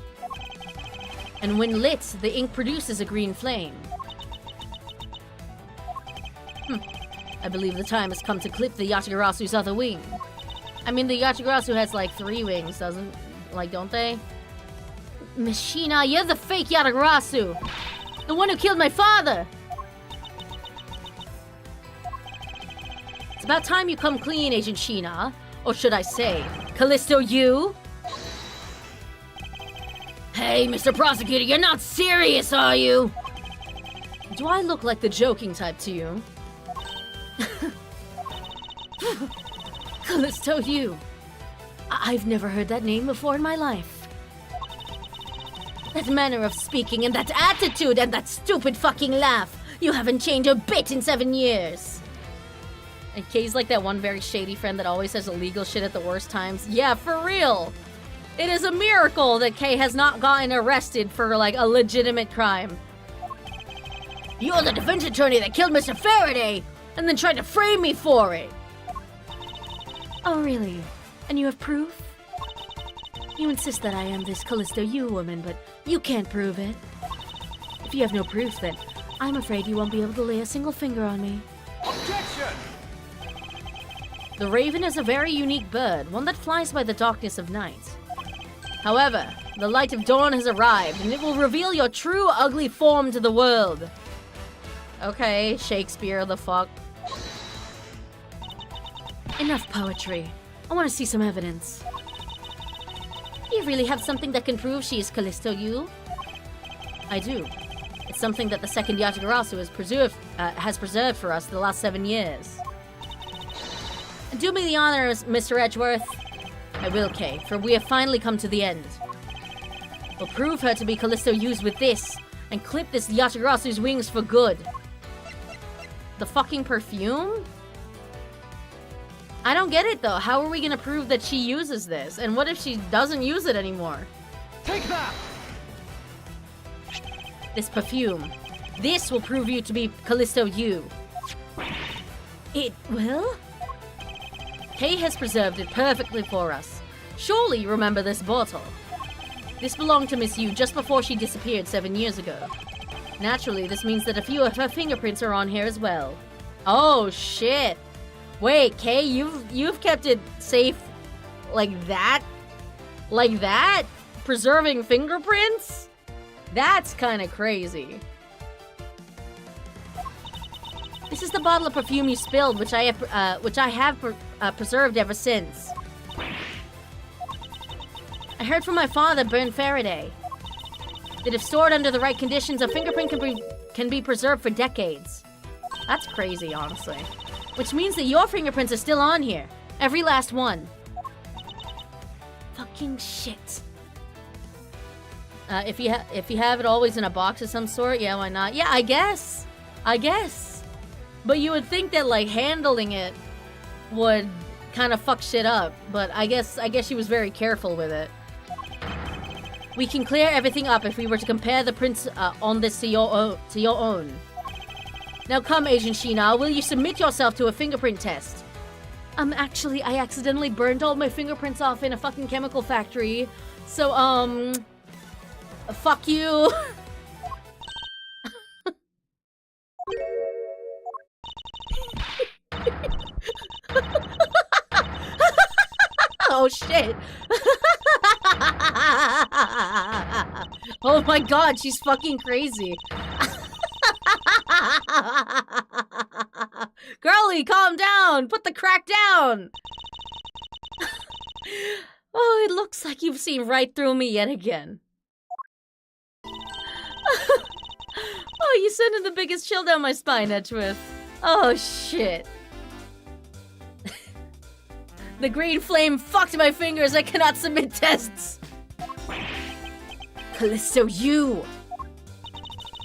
And when lit, the ink produces a green flame. I believe the time has come to clip the Yatagarasu's other wing. I mean, the Yatagarasu has like 3 wings, don't they? Machina, you're the fake Yatagarasu! The one who killed my father! It's about time you come clean, Agent Sheena. Or should I say, Callisto, you? Hey, Mr. Prosecutor, you're not serious, are you? Do I look like the joking type to you? Callisto, you. I've never heard that name before in my life. That manner of speaking and that attitude and that stupid fucking laugh. You haven't changed a bit in 7 years. And Kay's like that one very shady friend that always says illegal shit at the worst times. Yeah, for real. It is a miracle that Kay has not gotten arrested for, like, a legitimate crime. You're the defense attorney that killed Mr. Faraday and then tried to frame me for it. Oh, really? And you have proof? You insist that I am this Callisto Yu woman, but you can't prove it. If you have no proof, then I'm afraid you won't be able to lay a single finger on me. Objection! The raven is a very unique bird, one that flies by the darkness of night. However, the light of dawn has arrived, and it will reveal your true ugly form to the world. Okay, Shakespeare, the fuck. Enough poetry. I want to see some evidence. You really have something that can prove she is Callisto Yu? I do. It's something that the second Yatagarasu has preserved for us the last 7 years. Do me the honors, Mr. Edgeworth. I will, Kay, for we have finally come to the end. We'll prove her to be Callisto Yu's with this, and clip this Yatagarasu's wings for good. The fucking perfume? I don't get it, though. How are we gonna prove that she uses this? And what if she doesn't use it anymore? Take that! This perfume. This will prove you to be Callisto Yu. It will? Kay has preserved it perfectly for us. Surely you remember this bottle. This belonged to Miss Yu just before she disappeared 7 years ago. Naturally, this means that a few of her fingerprints are on here as well. Oh, shit. Wait, Kay, you've kept it safe like that? Like that? Preserving fingerprints? That's kind of crazy. This is the bottle of perfume you spilled, which I have preserved ever since. I heard from my father, Bern Faraday, that if stored under the right conditions, a fingerprint can be preserved for decades. That's crazy, honestly. Which means that your fingerprints are still on here. Every last one. Fucking shit. If you have it always in a box of some sort, yeah, why not? Yeah, I guess. But you would think that, like, handling it would kind of fuck shit up. But I guess she was very careful with it. We can clear everything up if we were to compare the prints on this to your own. Now come, Agent Sheena, will you submit yourself to a fingerprint test? Actually, I accidentally burned all my fingerprints off in a fucking chemical factory. So, fuck you. Oh shit. Oh my god, she's fucking crazy. Girlie, calm down. Put the crack down. Oh, it looks like you've seen right through me yet again. Oh, you sending the biggest chill down my spine, Edgeworth. Oh, shit. The green flame fucked my fingers. I cannot submit tests. Callisto, you!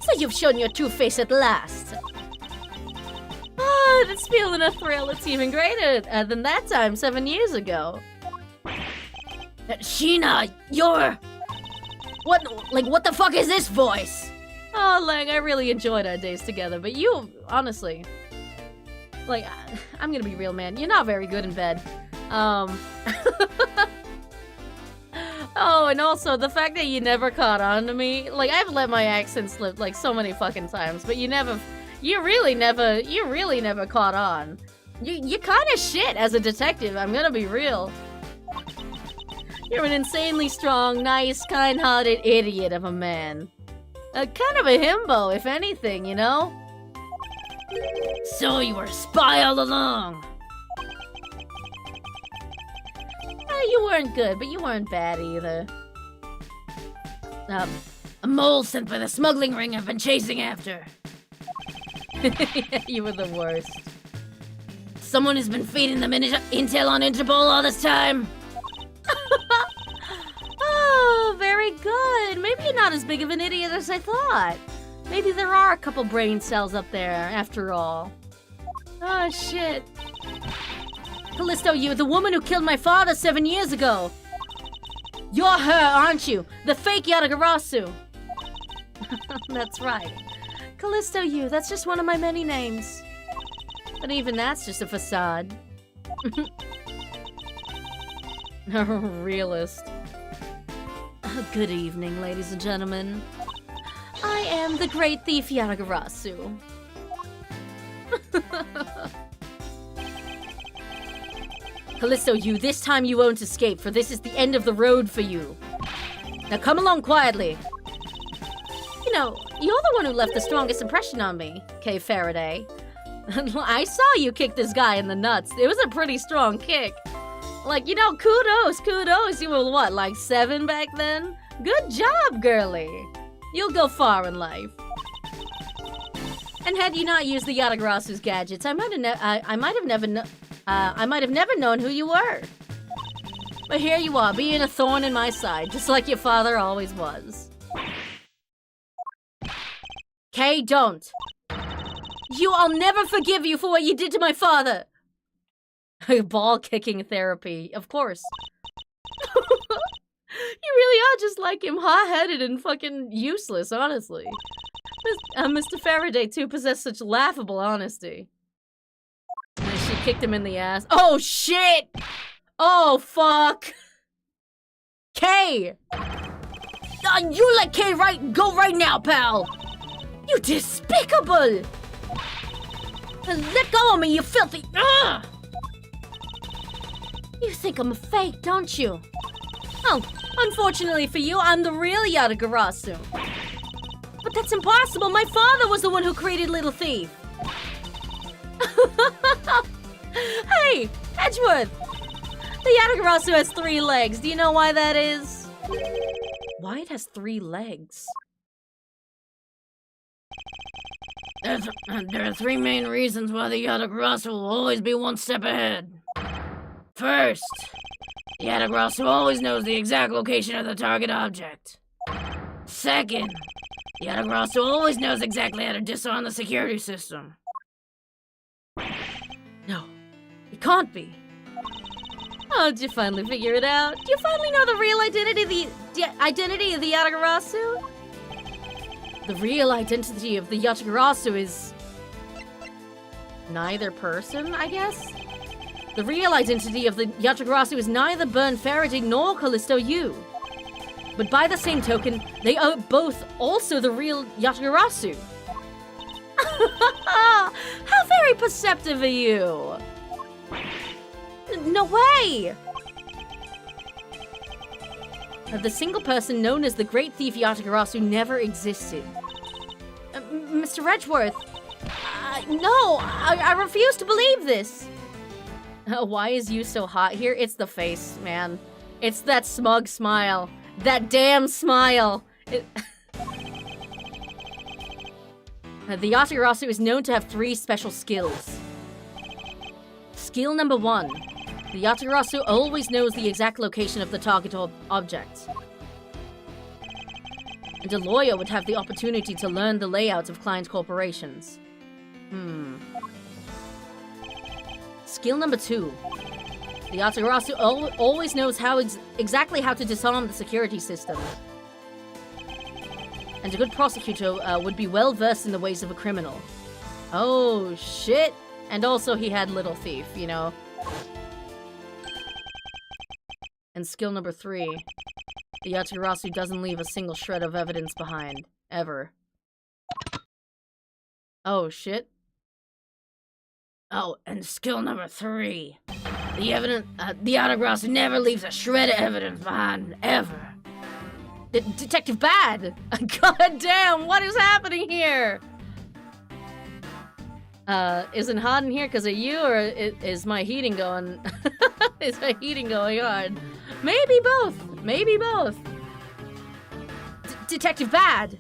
So you've shown your true face at last. Oh, it's feeling a thrill. It's even greater than that time 7 years ago. Sheena, you're... What the fuck is this voice? Oh, Lang, I really enjoyed our days together, but you, honestly... Like, I'm gonna be real, man. You're not very good in bed. Oh, and also, the fact that you never caught on to me... Like, I've let my accent slip, like, so many fucking times, but you really never caught on. You kinda shit as a detective, I'm gonna be real. You're an insanely strong, nice, kind-hearted idiot of a man. Kind of a himbo, if anything, you know? So you were a spy all along. You weren't good, but you weren't bad either. A mole sent by the smuggling ring I've been chasing after. You were the worst. Someone has been feeding them intel on Interpol all this time. Oh, very good. Maybe you're not as big of an idiot as I thought. Maybe there are a couple brain cells up there, after all. Oh, shit. Callisto, you, the woman who killed my father 7 years ago. You're her, aren't you? The fake Yatagarasu. That's right. Callisto, you, that's just one of my many names. But even that's just a facade. A realist. Good evening, ladies and gentlemen. I am the great thief Yatagarasu. Callisto, you, this time you won't escape, for this is the end of the road for you. Now come along quietly. You know, you're the one who left the strongest impression on me, Kay Faraday. I saw you kick this guy in the nuts. It was a pretty strong kick. Like, you know, kudos. You were what, like 7 back then? Good job, girly. You'll go far in life. And had you not used the Yatagarasu's gadgets, I might have never known who you were. But here you are, being a thorn in my side, just like your father always was. Kay, don't. I'll never forgive you for what you did to my father. Ball kicking therapy, of course. You really are just like him, hot-headed and fucking useless, honestly. Mr. Faraday, too, possessed such laughable honesty. And she kicked him in the ass. Oh, shit! Oh, fuck! Kay! You let Kay go right now, pal! You despicable! Let go of me, you filthy... Ugh! You think I'm a fake, don't you? Oh, unfortunately for you, I'm the real Yatagarasu. But that's impossible. My father was the one who created Little Thief. Hey, Edgeworth! The Yatagarasu has 3 legs. Do you know why that is? Why it has 3 legs? There are 3 main reasons why the Yatagarasu will always be 1 step ahead. First, the Yatagarasu always knows the exact location of the target object. Second, the Yatagarasu always knows exactly how to disarm the security system. No, it can't be. Oh, did you finally figure it out? Do you finally know the real identity of the Yatagarasu? The real identity of the Yatagarasu is... neither person, I guess? The real identity of the Yatagarasu is neither Burn Faraday nor Callisto Yu. But by the same token, they are both also the real Yatagarasu. How very perceptive of you! No way! The single person known as the Great Thief Yatagarasu never existed. Mr. Edgeworth, no, I refuse to believe this. Why is you so hot here? It's the face, man. It's that smug smile. That damn smile. The Yatagarasu is known to have 3 special skills. Skill number 1. The Yatagarasu always knows the exact location of the target object. And a lawyer would have the opportunity to learn the layouts of client corporations. Skill number 2. The Yatagarasu always knows exactly how to disarm the security system. And a good prosecutor would be well versed in the ways of a criminal. Oh, shit. And also he had Little Thief, you know. And skill number 3. The Yatagarasu doesn't leave a single shred of evidence behind. Ever. Oh, shit. Oh, and skill number 3. The Yatagarasu never leaves a shred of evidence behind, ever. Detective Bad! God damn, what is happening here? Isn't hot in here because of you, or is my heating going... is my heating going on? Maybe both. Maybe both. Detective Bad!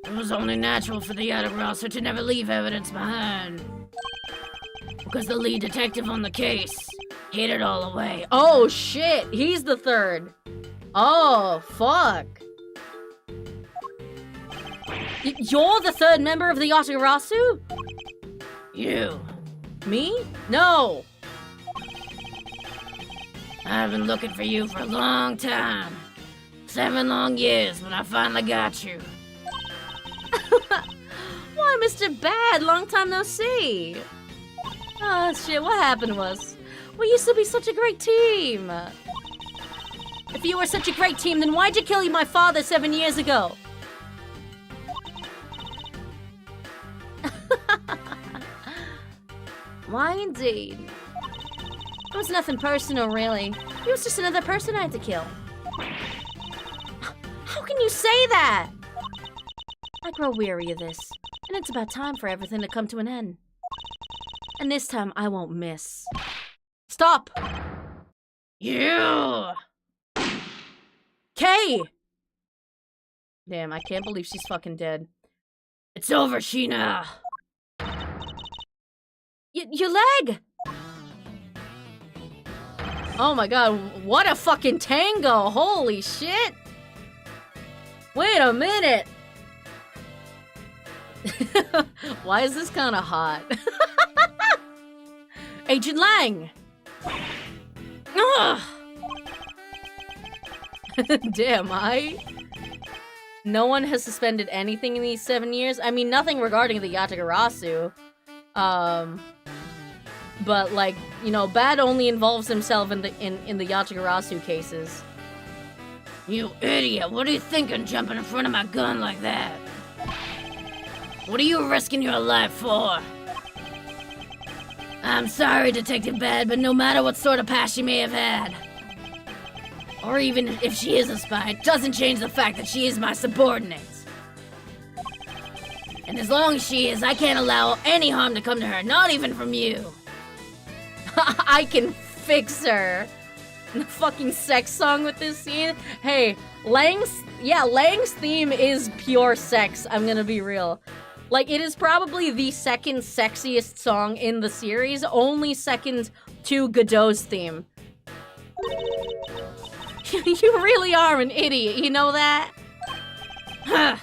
It was only natural for the Yatagarasu to never leave evidence behind. Because the lead detective on the case hid it all away. Oh shit, he's the 3rd. Oh, fuck. You're the 3rd member of the Yatagarasu? You. Me? No. I've been looking for you for a long time. 7 long years when I finally got you. Why, Mr. Bad? Long time no see. Oh, shit, what happened to us? We used to be such a great team. If you were such a great team, then why'd you kill my father 7 years ago? Why indeed? It was nothing personal, really. He was just another person I had to kill. How can you say that? I grow weary of this, and it's about time for everything to come to an end. And this time, I won't miss. Stop! You! Kay! Damn, I can't believe she's fucking dead. It's over, Sheena! Your leg! Oh my god, what a fucking tango! Holy shit! Wait a minute! Why is this kind of hot? Agent Lang! Damn, no one has suspended anything in these 7 years. I mean, nothing regarding the Yatagarasu. But like, you know, Bad only involves himself in the Yatagarasu cases. You idiot! What are you thinking, jumping in front of my gun like that? What are you risking your life for? I'm sorry, Detective Bad, but no matter what sort of past she may have had, or even if she is a spy, it doesn't change the fact that she is my subordinate. And as long as she is, I can't allow any harm to come to her, not even from you. I can fix her. The fucking sex song with this scene. Hey, Lang's theme is pure sex, I'm gonna be real. Like, it is probably the 2nd sexiest song in the series, only second to Godot's theme. You really are an idiot, you know that? Huh,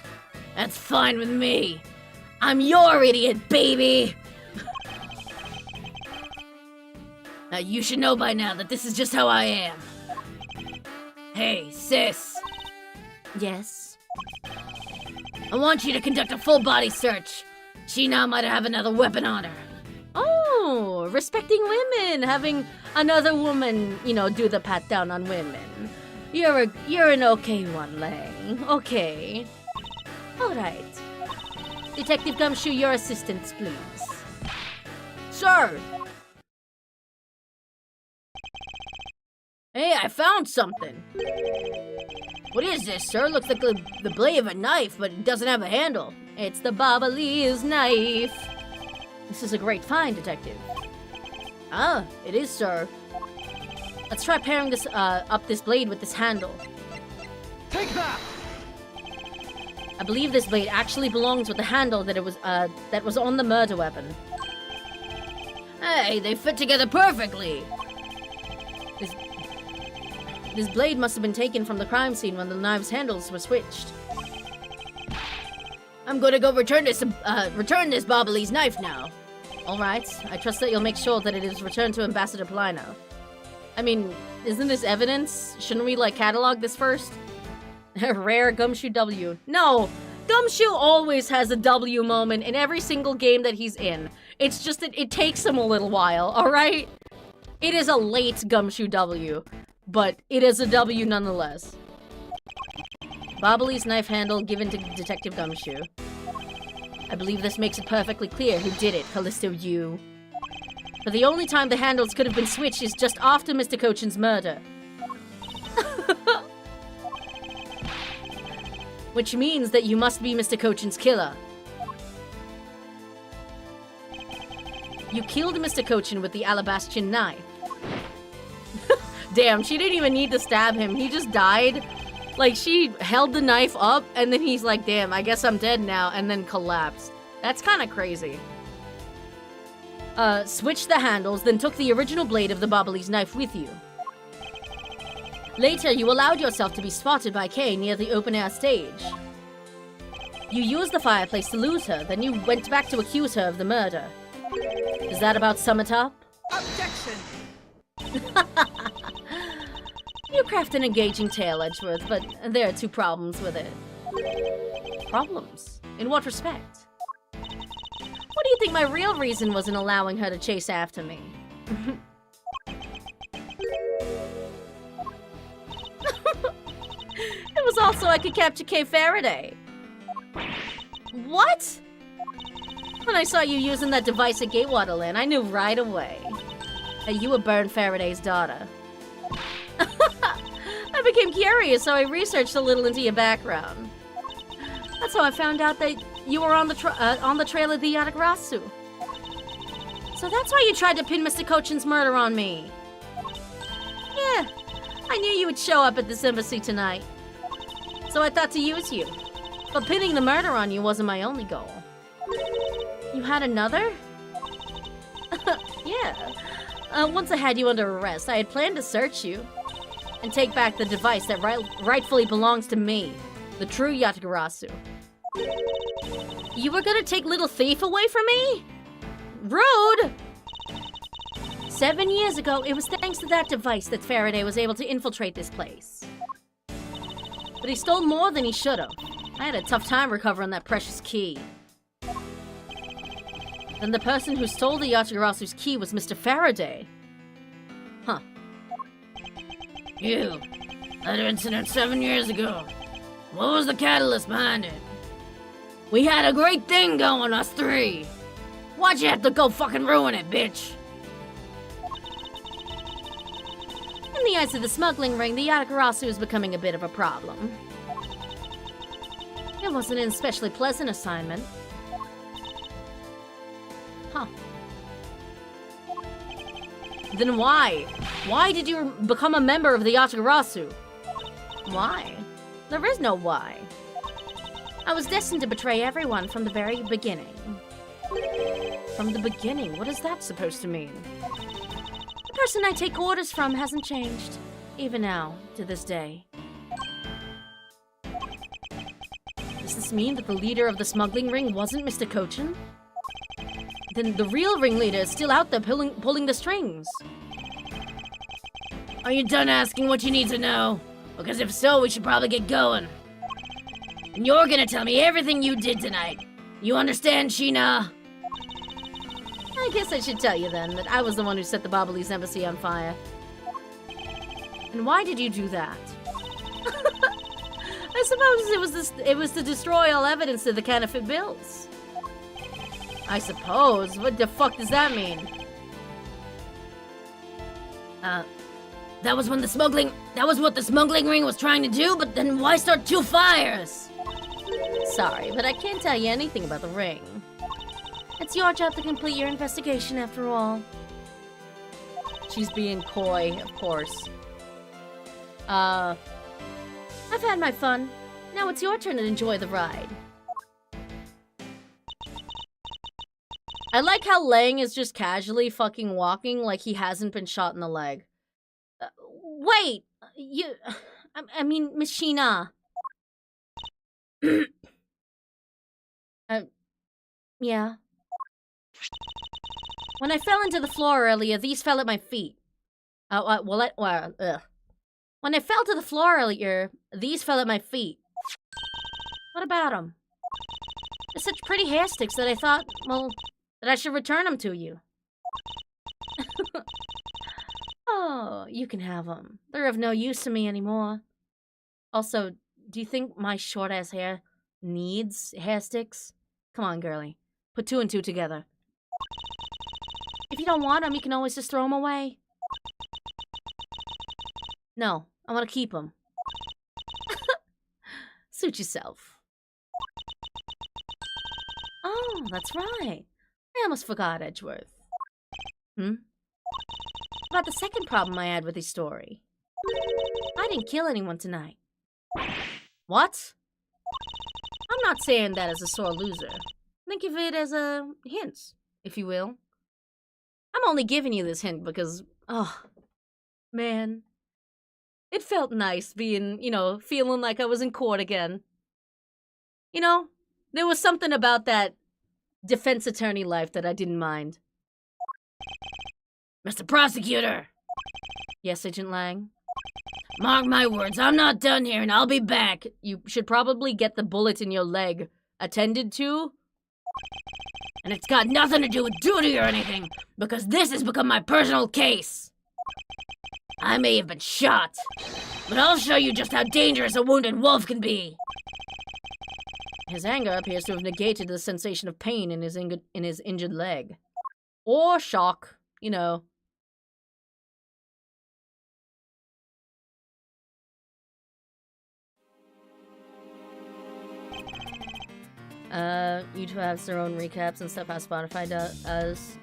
that's fine with me. I'm your idiot, baby! Now, you should know by now that this is just how I am. Hey, sis. Yes? I want you to conduct a full body search. She now might have another weapon on her. Oh, respecting women, having another woman, you know, do the pat down on women. You're an okay one, Lang. Okay. All right. Detective Gumshoe, your assistance, please. Sir. Hey, I found something. What is this, sir? Looks like the blade of a knife, but it doesn't have a handle. It's the Baba Lee's knife. This is a great find, Detective. Ah, it is, sir. Let's try pairing this up this blade with this handle. Take that! I believe this blade actually belongs with the handle that was on the murder weapon. Hey, they fit together perfectly. This blade must have been taken from the crime scene when the knive's handles were switched. I'm gonna go return this Bobbly's knife now. Alright, I trust that you'll make sure that it is returned to Ambassador Polino. I mean, isn't this evidence? Shouldn't we, like, catalog this first? Rare Gumshoe W. No! Gumshoe always has a W moment in every single game that he's in. It's just that it takes him a little while, alright? It is a late Gumshoe W, but it is a W nonetheless. Bobbly's knife handle given to Detective Gumshoe. I believe this makes it perfectly clear who did it, Callisto U. For the only time the handles could have been switched is just after Mr. Cochin's murder. Which means that you must be Mr. Cochin's killer. You killed Mr. Cochin with the Alabastian knife. Damn, she didn't even need to stab him. He just died. Like, she held the knife up, and then he's like, damn, I guess I'm dead now, and then collapsed. That's kind of crazy. Switched the handles, then took the original blade of the Bobbly's knife with you. Later, you allowed yourself to be spotted by Kay near the open-air stage. You used the fireplace to lose her, then you went back to accuse her of the murder. Does that about sum it up? Objection! You craft an engaging tale, Edgeworth, but there are two problems with it. Problems? In what respect? What do you think my real reason was in allowing her to chase after me? It was also I could capture Kay Faraday. What? When I saw you using that device at Gatewaterland, I knew right away that you were Byrne Faraday's daughter. I became curious, so I researched a little into your background. That's how I found out that you were on the trail of the Yatagarasu. So that's why you tried to pin Mr. Cochin's murder on me. Yeah, I knew you would show up at this embassy tonight. So I thought to use you. But pinning the murder on you wasn't my only goal. You had another? Yeah. Once I had you under arrest, I had planned to search you and take back the device that rightfully belongs to me, the true Yatagarasu. You were gonna take Little Thief away from me? Rude! 7 years ago, it was thanks to that device that Faraday was able to infiltrate this place. But he stole more than he should have. I had a tough time recovering that precious key. Then the person who stole the Yatagarasu's key was Mr. Faraday. Huh. You. That incident 7 years ago. What was the catalyst behind it? We had a great thing going, us three. Why'd you have to go fucking ruin it, bitch? In the eyes of the smuggling ring, the Yatagarasu is becoming a bit of a problem. It wasn't an especially pleasant assignment. Huh. Then why? Why did you become a member of the Yatagarasu? Why? There is no why. I was destined to betray everyone from the very beginning. From the beginning? What is that supposed to mean? The person I take orders from hasn't changed. Even now, to this day. Does this mean that the leader of the smuggling ring wasn't Mr. Cochin? Then the real ringleader is still out there pulling the strings. Are you done asking what you need to know? Because if so, we should probably get going. And you're gonna tell me everything you did tonight. You understand, Sheena? I guess I should tell you then that I was the one who set the Bobbly's embassy on fire. And why did you do that? I suppose it was to destroy all evidence of the counterfeit bills. I suppose. What the fuck does that mean? That was what the smuggling ring was trying to do, but then why start two fires? Sorry, but I can't tell you anything about the ring. It's your job to complete your investigation after all. She's being coy, of course. I've had my fun. Now it's your turn to enjoy the ride. I like how Lang is just casually fucking walking like he hasn't been shot in the leg. Wait! I mean, Miss Sheena. Yeah. When I fell into the floor earlier, these fell at my feet. When I fell to the floor earlier, these fell at my feet. What about them? They're such pretty hair sticks that I thought, well, that I should return them to you. Oh, you can have them. They're of no use to me anymore. Also, do you think my short-ass hair needs hair sticks? Come on, girlie. Put 2 and 2 together. If you don't want them, you can always just throw them away. No, I want to keep them. Suit yourself. Oh, that's right. I almost forgot, Edgeworth. About the second problem I had with his story. I didn't kill anyone tonight. What? I'm not saying that as a sore loser. Think of it as a hint, if you will. I'm only giving you this hint because, oh, man. It felt nice being, feeling like I was in court again. There was something about that defense attorney life that I didn't mind. Mr. Prosecutor! Yes, Agent Lang? Mark my words, I'm not done here and I'll be back. You should probably get the bullet in your leg attended to. And it's got nothing to do with duty or anything, because this has become my personal case. I may have been shot, but I'll show you just how dangerous a wounded wolf can be. His anger appears to have negated the sensation of pain in his injured leg. Or shock, YouTube has their own recaps and stuff as Spotify does.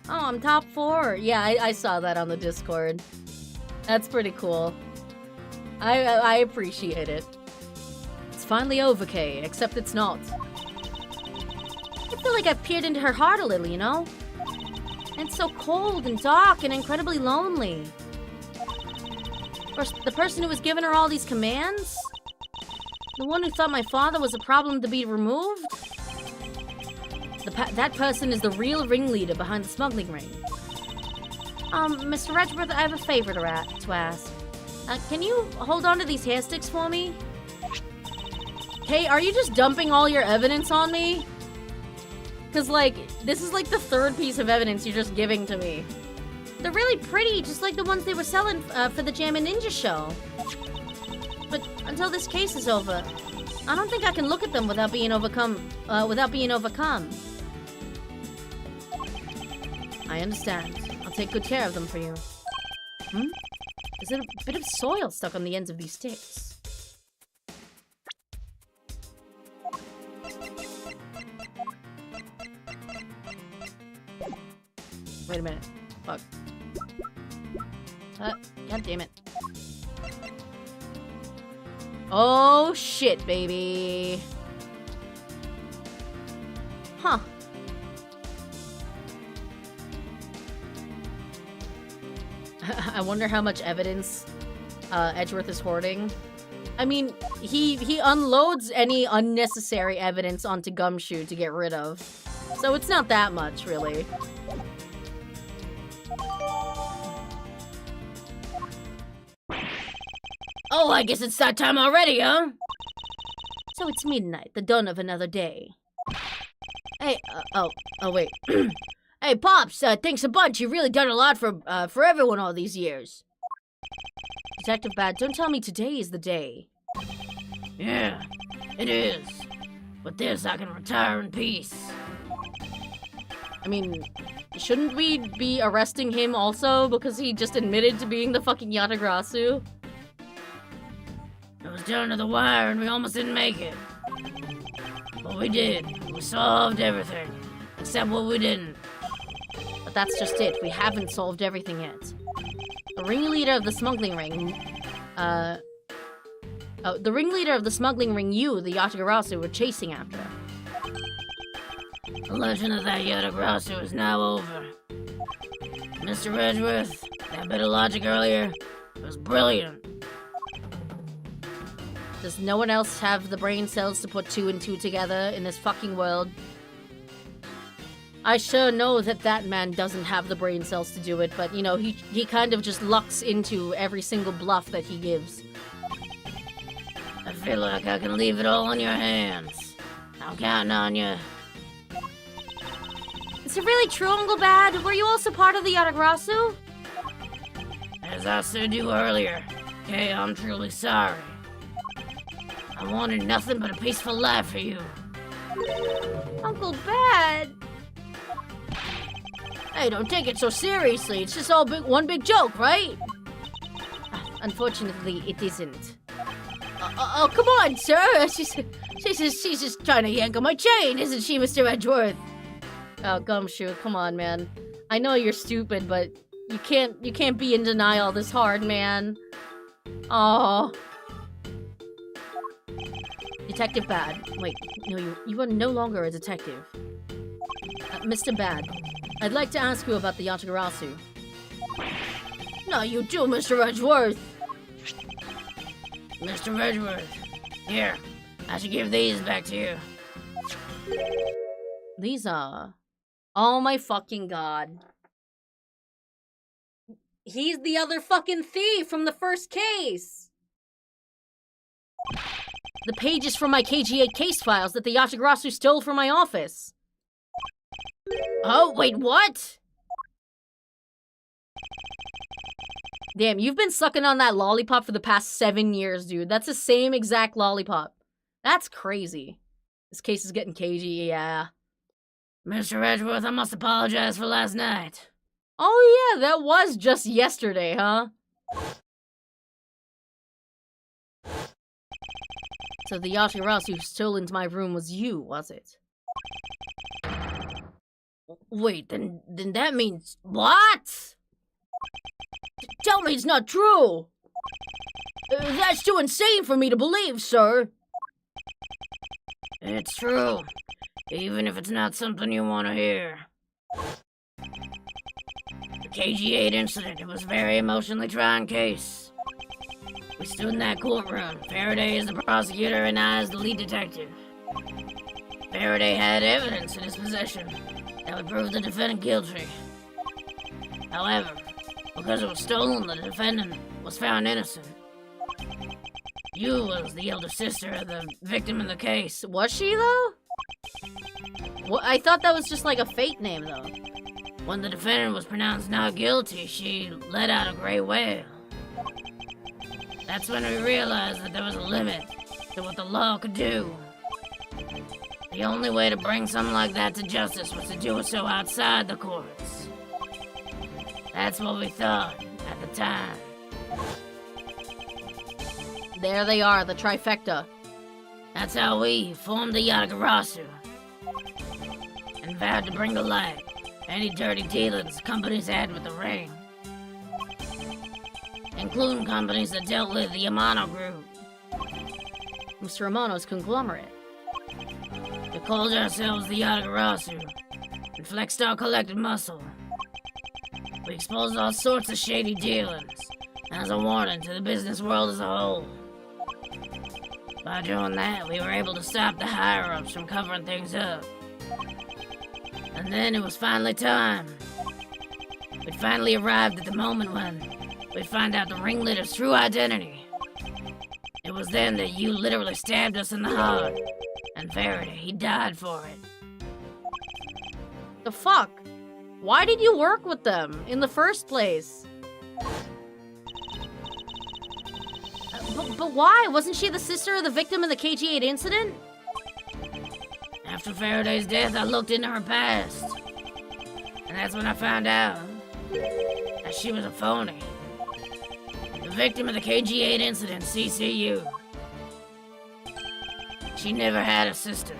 Oh, I'm top 4. Yeah, I saw that on the Discord. That's pretty cool. I appreciate it. It's finally over, Kay, except it's not. I feel like I've peered into her heart a little, And it's so cold and dark and incredibly lonely. First, the person who was giving her all these commands? The one who thought my father was a problem to be removed? That person is the real ringleader behind the smuggling ring. Mr. Edgeworth, I have a favor to ask. Can you hold on to these hair sticks for me? Hey, are you just dumping all your evidence on me? Because, this is the 3rd piece of evidence you're just giving to me. They're really pretty, just like the ones they were selling for the Jammin' Ninja show. But until this case is over, I don't think I can look at them without being overcome. I understand. I'll take good care of them for you. Is there a bit of soil stuck on the ends of these sticks? Wait a minute. Fuck. God damn it. Oh, shit, baby. Huh. I wonder how much evidence Edgeworth is hoarding. I mean, he unloads any unnecessary evidence onto Gumshoe to get rid of. So it's not that much, really. Oh, I guess it's that time already, huh? So it's midnight, the dawn of another day. Hey, oh, wait. Hey, Pops, thanks a bunch. You've really done a lot for everyone all these years. Detective Bad, don't tell me today is the day. Yeah, it is. With this, I can retire in peace. I mean, shouldn't we be arresting him also because he just admitted to being the fucking Yatagrasu? It was down to the wire and we almost didn't make it. But we did. We solved everything. Except what we didn't. But that's just it. We haven't solved everything yet. The ringleader of the smuggling ring, Oh, the ringleader of the smuggling ring you, the Yatagarasu, were chasing after. The legend of that Yatagarasu is now over. Mr. Edgeworth, that bit of logic earlier was brilliant. Does no one else have the brain cells to put 2 and 2 together in this fucking world? I sure know that that man doesn't have the brain cells to do it, but, you know, he kind of just lucks into every single bluff that he gives. I feel like I can leave it all in your hands. I'm counting on you. Is it really true, Uncle Bad? Were you also part of the Yatagarasu? As I said to you earlier, Kay, I'm truly sorry. I wanted nothing but a peaceful life for you. Uncle Bad! Hey, don't take it so seriously. It's just all one big joke, right? Unfortunately, it isn't. Oh, come on, sir. She's just trying to yank on my chain, isn't she, Mr. Edgeworth? Oh, Gumshoe, come on, man. I know you're stupid, but you can't be in denial this hard, man. Oh. Detective Bad. Wait, no, you are no longer a detective. Mr. Bad, I'd like to ask you about the Yatagarasu. No, you do, Mr. Edgeworth. Mr. Edgeworth, here, I should give these back to you. These are... Oh my fucking god. He's the other fucking thief from the first case! The pages from my KG8 case files that the Yatagarasu stole from my office. Oh, wait, what? Damn, you've been sucking on that lollipop for the past 7 years, dude. That's the same exact lollipop. That's crazy. This case is getting cagey, yeah. Mr. Edgeworth, I must apologize for last night. Oh yeah, that was just yesterday, huh? So the Yatagarasu who stole into my room was you, was it? Wait, then that means... What? Tell me it's not true! That's too insane for me to believe, sir! It's true. Even if it's not something you want to hear. The KG8 incident, it was a very emotionally trying case. We stood in that courtroom. Faraday is the prosecutor and I is the lead detective. Faraday had evidence in his possession that would prove the defendant guilty. However, because it was stolen, the defendant was found innocent. You was the elder sister of the victim in the case. Was she, though? Well, I thought that was just like a fake name, though. When the defendant was pronounced not guilty, she let out a gray wail. That's when we realized that there was a limit to what the law could do. The only way to bring something like that to justice was to do it so outside the courts. That's what we thought at the time. There they are, the trifecta. That's how we formed the Yatagarasu. And vowed to bring to light any dirty dealings companies had with the ring. Including companies that dealt with the Amano group. Mr. Amano's conglomerate. We called ourselves the Yatagarasu and flexed our collective muscle. We exposed all sorts of shady dealings as a warning to the business world as a whole. By doing that, we were able to stop the higher-ups from covering things up. And then it was finally time. We'd finally arrived at the moment when we'd find out the ringleader's true identity. It was then that you literally stabbed us in the heart. And Faraday, he died for it. The fuck? Why did you work with them in the first place? But why? Wasn't she the sister of the victim in the KG8 incident? After Faraday's death, I looked into her past. And that's when I found out that she was a phony. The victim of the KG8 incident, CCU. She never had a sister.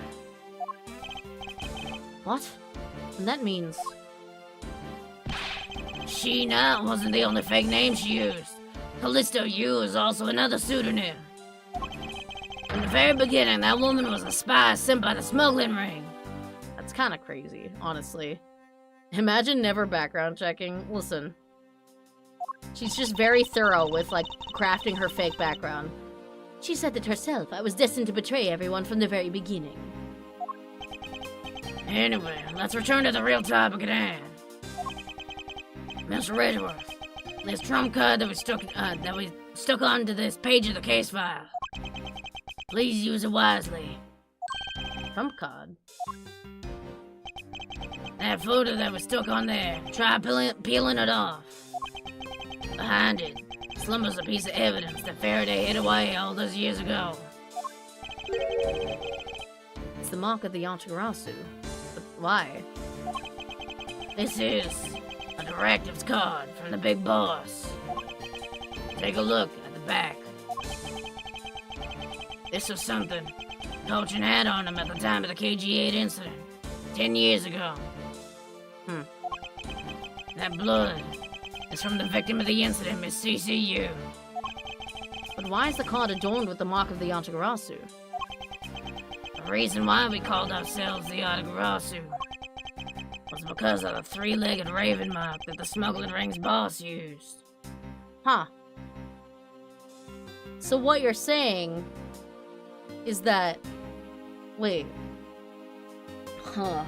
What? And that means... Sheena wasn't the only fake name she used. Callisto U is also another pseudonym. From the very beginning, that woman was a spy sent by the smuggling ring. That's kind of crazy, honestly. Imagine never background checking. Listen. She's just very thorough with, like, crafting her fake background. She said it herself. I was destined to betray everyone from the very beginning. Anyway, let's return to the real topic at hand. Mr. Redworth, this trump card that we stuck onto this page of the case file. Please use it wisely. Trump card? That photo that was stuck on there, try peeling it off. Behind it, slumbers a piece of evidence that Faraday hid away all those years ago. It's the mark of the Yantagarasu. But why? This is a directives card from the big boss. Take a look at the back. This was something Cochin had on him at the time of the KG-8 incident, 10 years ago. That blood is from the victim of the incident, Miss CCU. But why is the card adorned with the mark of the Yantagarasu? The reason why we called ourselves the Yatagarasu was because of the three-legged raven mark that the smuggling ring's boss used. Huh. So what you're saying is that... Wait. Huh.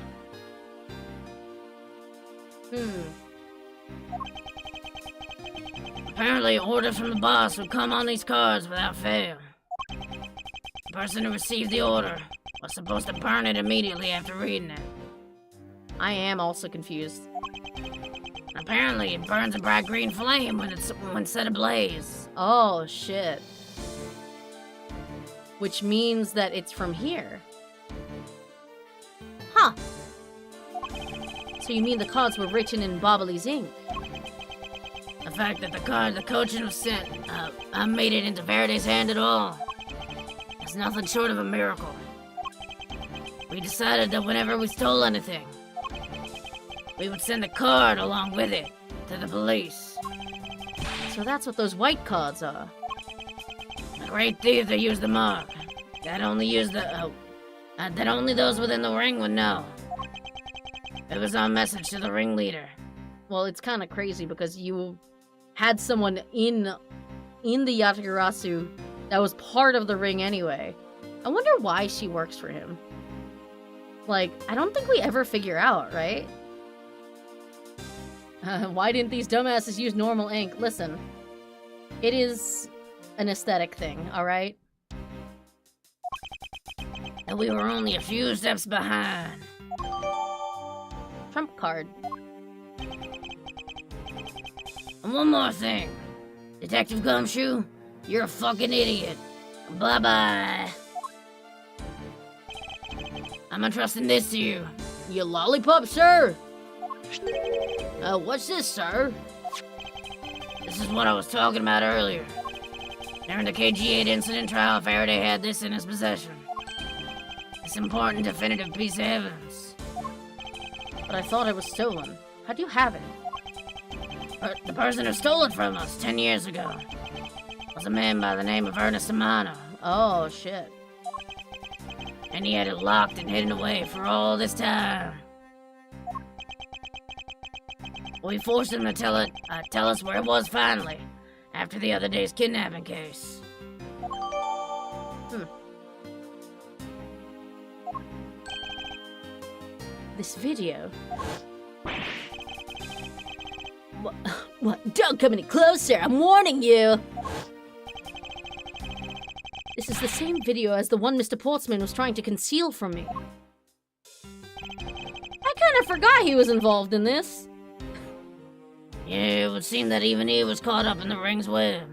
Apparently, orders from the boss would come on these cards without fail. The person who received the order was supposed to burn it immediately after reading it. I am also confused. Apparently, it burns a bright green flame when set ablaze. Oh, shit. Which means that it's from here. Huh. So you mean the cards were written in Bobbly's ink? The fact that the card the Cochin was sent made it into Faraday's hand at all is nothing short of a miracle. We decided that whenever we stole anything, we would send the card along with it to the police. So that's what those white cards are. A great thief that used the mark. That only those within the ring would know. It was our message to the ringleader. Well, it's kind of crazy because you had someone in the Yatagarasu that was part of the ring anyway. I wonder why she works for him. Like, I don't think we ever figure out, right? Why didn't these dumbasses use normal ink? Listen, it is an aesthetic thing, alright? And we were only a few steps behind. Trump card. And one more thing. Detective Gumshoe, you're a fucking idiot. Bye-bye. I'm entrusting this to you. You lollipop, sir? What's this, sir? This is what I was talking about earlier. During the KG-8 incident trial, Faraday had this in his possession. This important definitive piece of evidence. But I thought it was stolen. How do you have it? The person who stole it from us 10 years ago was a man by the name of Ernest Amano. Oh, shit. And he had it locked and hidden away for all this time. We forced him to tell us where it was finally, after the other day's kidnapping case. This video. What? Don't come any closer, I'm warning you! This is the same video as the one Mr. Portsman was trying to conceal from me. I kinda forgot he was involved in this. Yeah, it would seem that even he was caught up in the ring's web.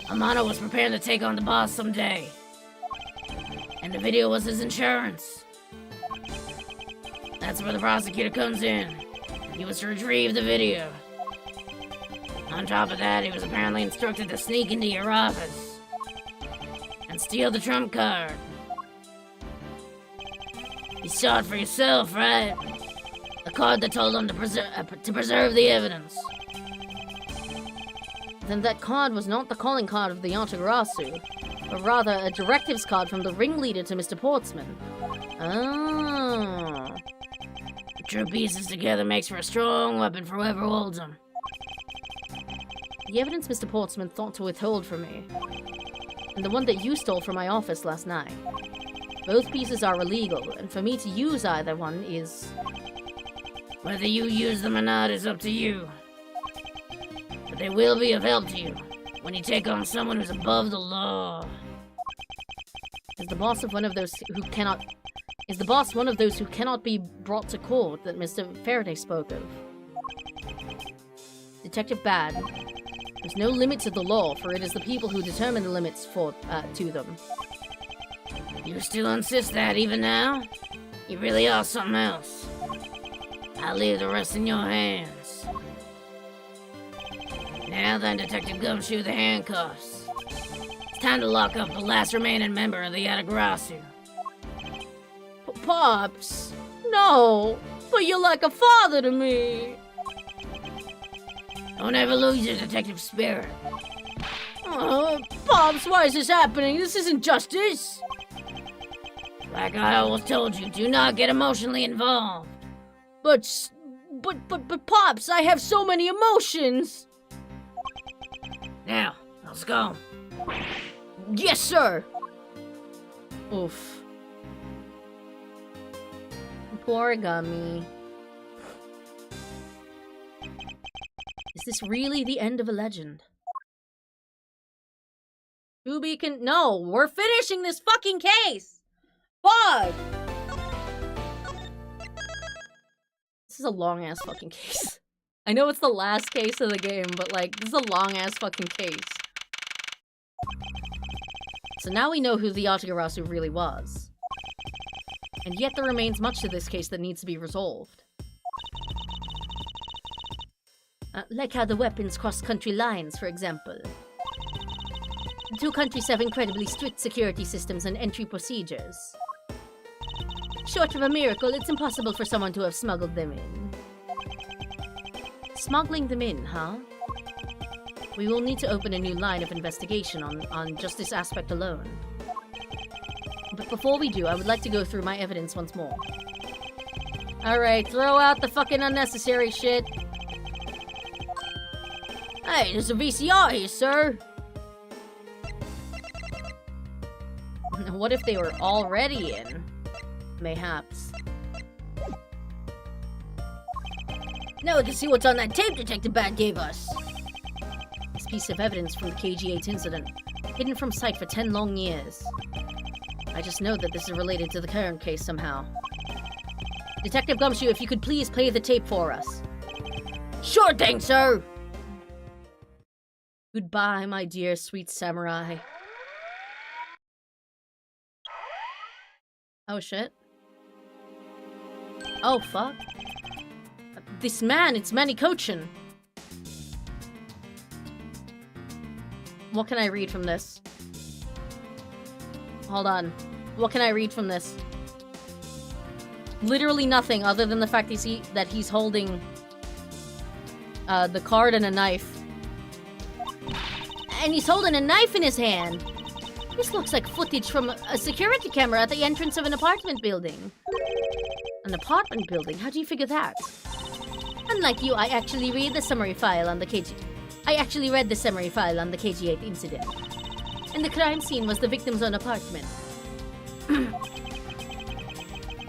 Amano was preparing to take on the boss someday. And the video was his insurance. That's where the prosecutor comes in. He was to retrieve the video. On top of that, he was apparently instructed to sneak into your office and steal the trump card. You saw it for yourself, right? The card that told him to preserve the evidence. Then that card was not the calling card of the Yantagarasu. Or rather, a directives card from the ringleader to Mr. Portsman. Ah. The true pieces together makes for a strong weapon for whoever holds them. The evidence Mr. Portsman thought to withhold from me, and the one that you stole from my office last night. Both pieces are illegal, and for me to use either one is... Whether you use them or not is up to you. But they will be of help to you when you take on someone who's above the law. Is the boss one of those who cannot be brought to court that Mr. Faraday spoke of? Detective Bad. There's no limit to the law, for it is the people who determine the limits to them. You still insist that even now? You really are something else. I'll leave the rest in your hands. Now then, Detective Gumshoe, the handcuffs. It's time to lock up the last remaining member of the Atagrasu. Pops! No! But you're like a father to me! Don't ever lose your detective spirit. Pops, why is this happening? This isn't justice! Like I always told you, do not get emotionally involved. But Pops, I have so many emotions! Now, let's go. Yes, sir! Oof. Poor Gummy. Is this really the end of a legend? No, we're finishing this fucking case! Fuck! This is a long-ass fucking case. I know it's the last case of the game, but like, this is a long-ass fucking case. So now we know who the Atagarasu really was. And yet there remains much to this case that needs to be resolved. Like how the weapons cross country lines, for example. The two countries have incredibly strict security systems and entry procedures. Short of a miracle, it's impossible for someone to have smuggled them in. Smuggling them in, huh? We will need to open a new line of investigation on just this aspect alone. But before we do, I would like to go through my evidence once more. Alright, throw out the fucking unnecessary shit. Hey, there's a VCR here, sir. What if they were already in? Mayhaps. Now we can see what's on that tape Detective Bat gave us. This piece of evidence from the KG8 incident, hidden from sight for 10 long years. I just know that this is related to the current case somehow. Detective Gumshoe, if you could please play the tape for us. Sure thing, sir! Goodbye, my dear sweet samurai. Oh shit. Oh fuck. This man, it's Manny Cochin. What can I read from this? Hold on. What can I read from this? Literally nothing other than the fact that he's holding the card and a knife. And he's holding a knife in his hand. This looks like footage from a security camera at the entrance of an apartment building. An apartment building? How do you figure that? Unlike you, I actually read the summary file on the KG8 incident. And the crime scene was the victim's own apartment.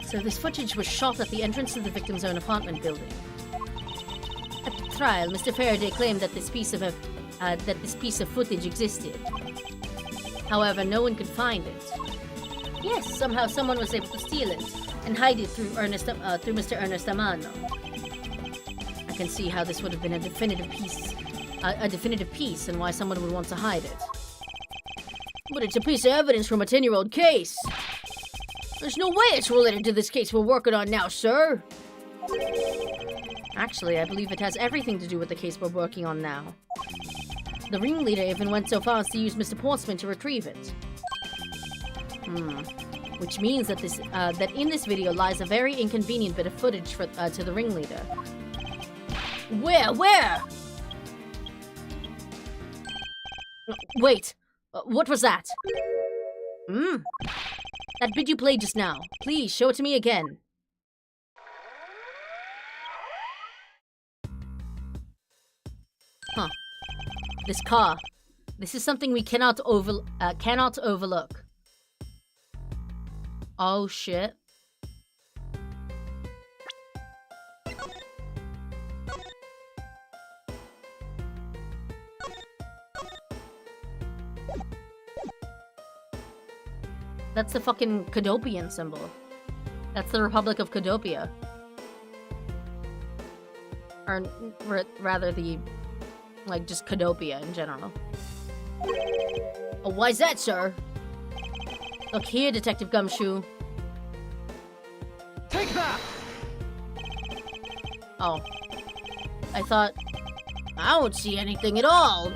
So this footage was shot at the entrance to the victim's own apartment building. At the trial, Mr. Faraday claimed that this piece of footage existed. However, no one could find it. Yes, somehow someone was able to steal it and hide it through Mr. Ernest Amano. I can see how this would have been a definitive piece, and why someone would want to hide it. But it's a piece of evidence from a 10-year-old case. There's no way it's related to this case we're working on now, sir. Actually, I believe it has everything to do with the case we're working on now. The ringleader even went so far as to use Mr. Portsman to retrieve it. Which means that that in this video lies a very inconvenient bit of footage to the ringleader. Where? Wait! What was that? That bit you played just now. Please, show it to me again. Huh. This car. This is something we cannot overlook. Oh, shit. That's the fucking Cadopian symbol. That's the Republic of Cadopia. Or rather the, like, just Cadopia in general. Oh, why's that, sir? Look here, Detective Gumshoe. Take that! Oh. I thought... I don't see anything at all.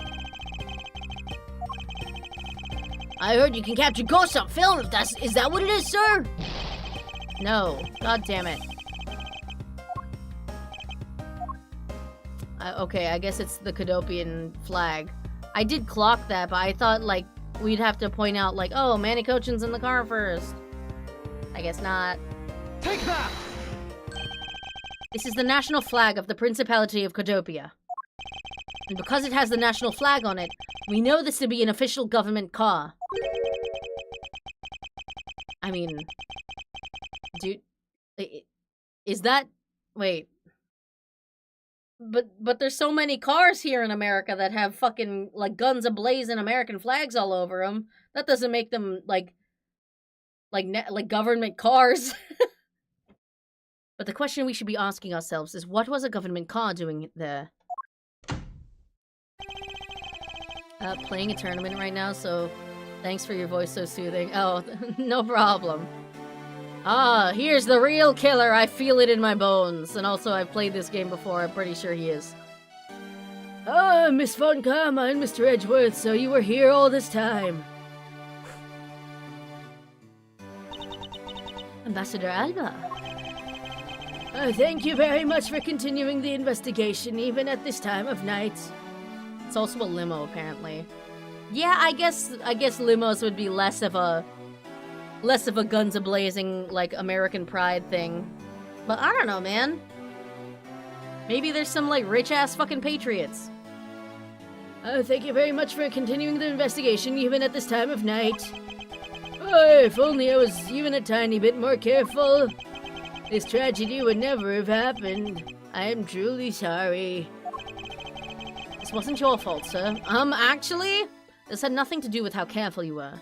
I heard you can capture ghosts on film. Is that what it is, sir? No. God damn it. Okay, I guess it's the Cadopian flag. I did clock that, but I thought, like, we'd have to point out, like, oh, Manny Cochin's in the car first. I guess not. Take that! This is the national flag of the Principality of Cadopia. And because it has the national flag on it, we know this to be an official government car. I mean... Dude... Is that... Wait... But there's so many cars here in America that have fucking, like, guns ablaze and American flags all over them. That doesn't make them, like government cars. But the question we should be asking ourselves is, what was a government car doing there? Playing a tournament right now, so thanks for your voice so soothing. Oh, no problem. Ah, here's the real killer. I feel it in my bones. And also, I've played this game before. I'm pretty sure he is. Ah, Miss Von Karma and Mr. Edgeworth, so you were here all this time. Ambassador Alba. Thank you very much for continuing the investigation, even at this time of night. It's also a limo, apparently. Yeah, I guess limos would be less of a guns a-blazing, like, American pride thing. But I don't know, man. Maybe there's some, like, rich-ass fucking patriots. Thank you very much for continuing the investigation, even at this time of night. Oh, if only I was even a tiny bit more careful. This tragedy would never have happened. I am truly sorry. This wasn't your fault, sir. Actually, this had nothing to do with how careful you were.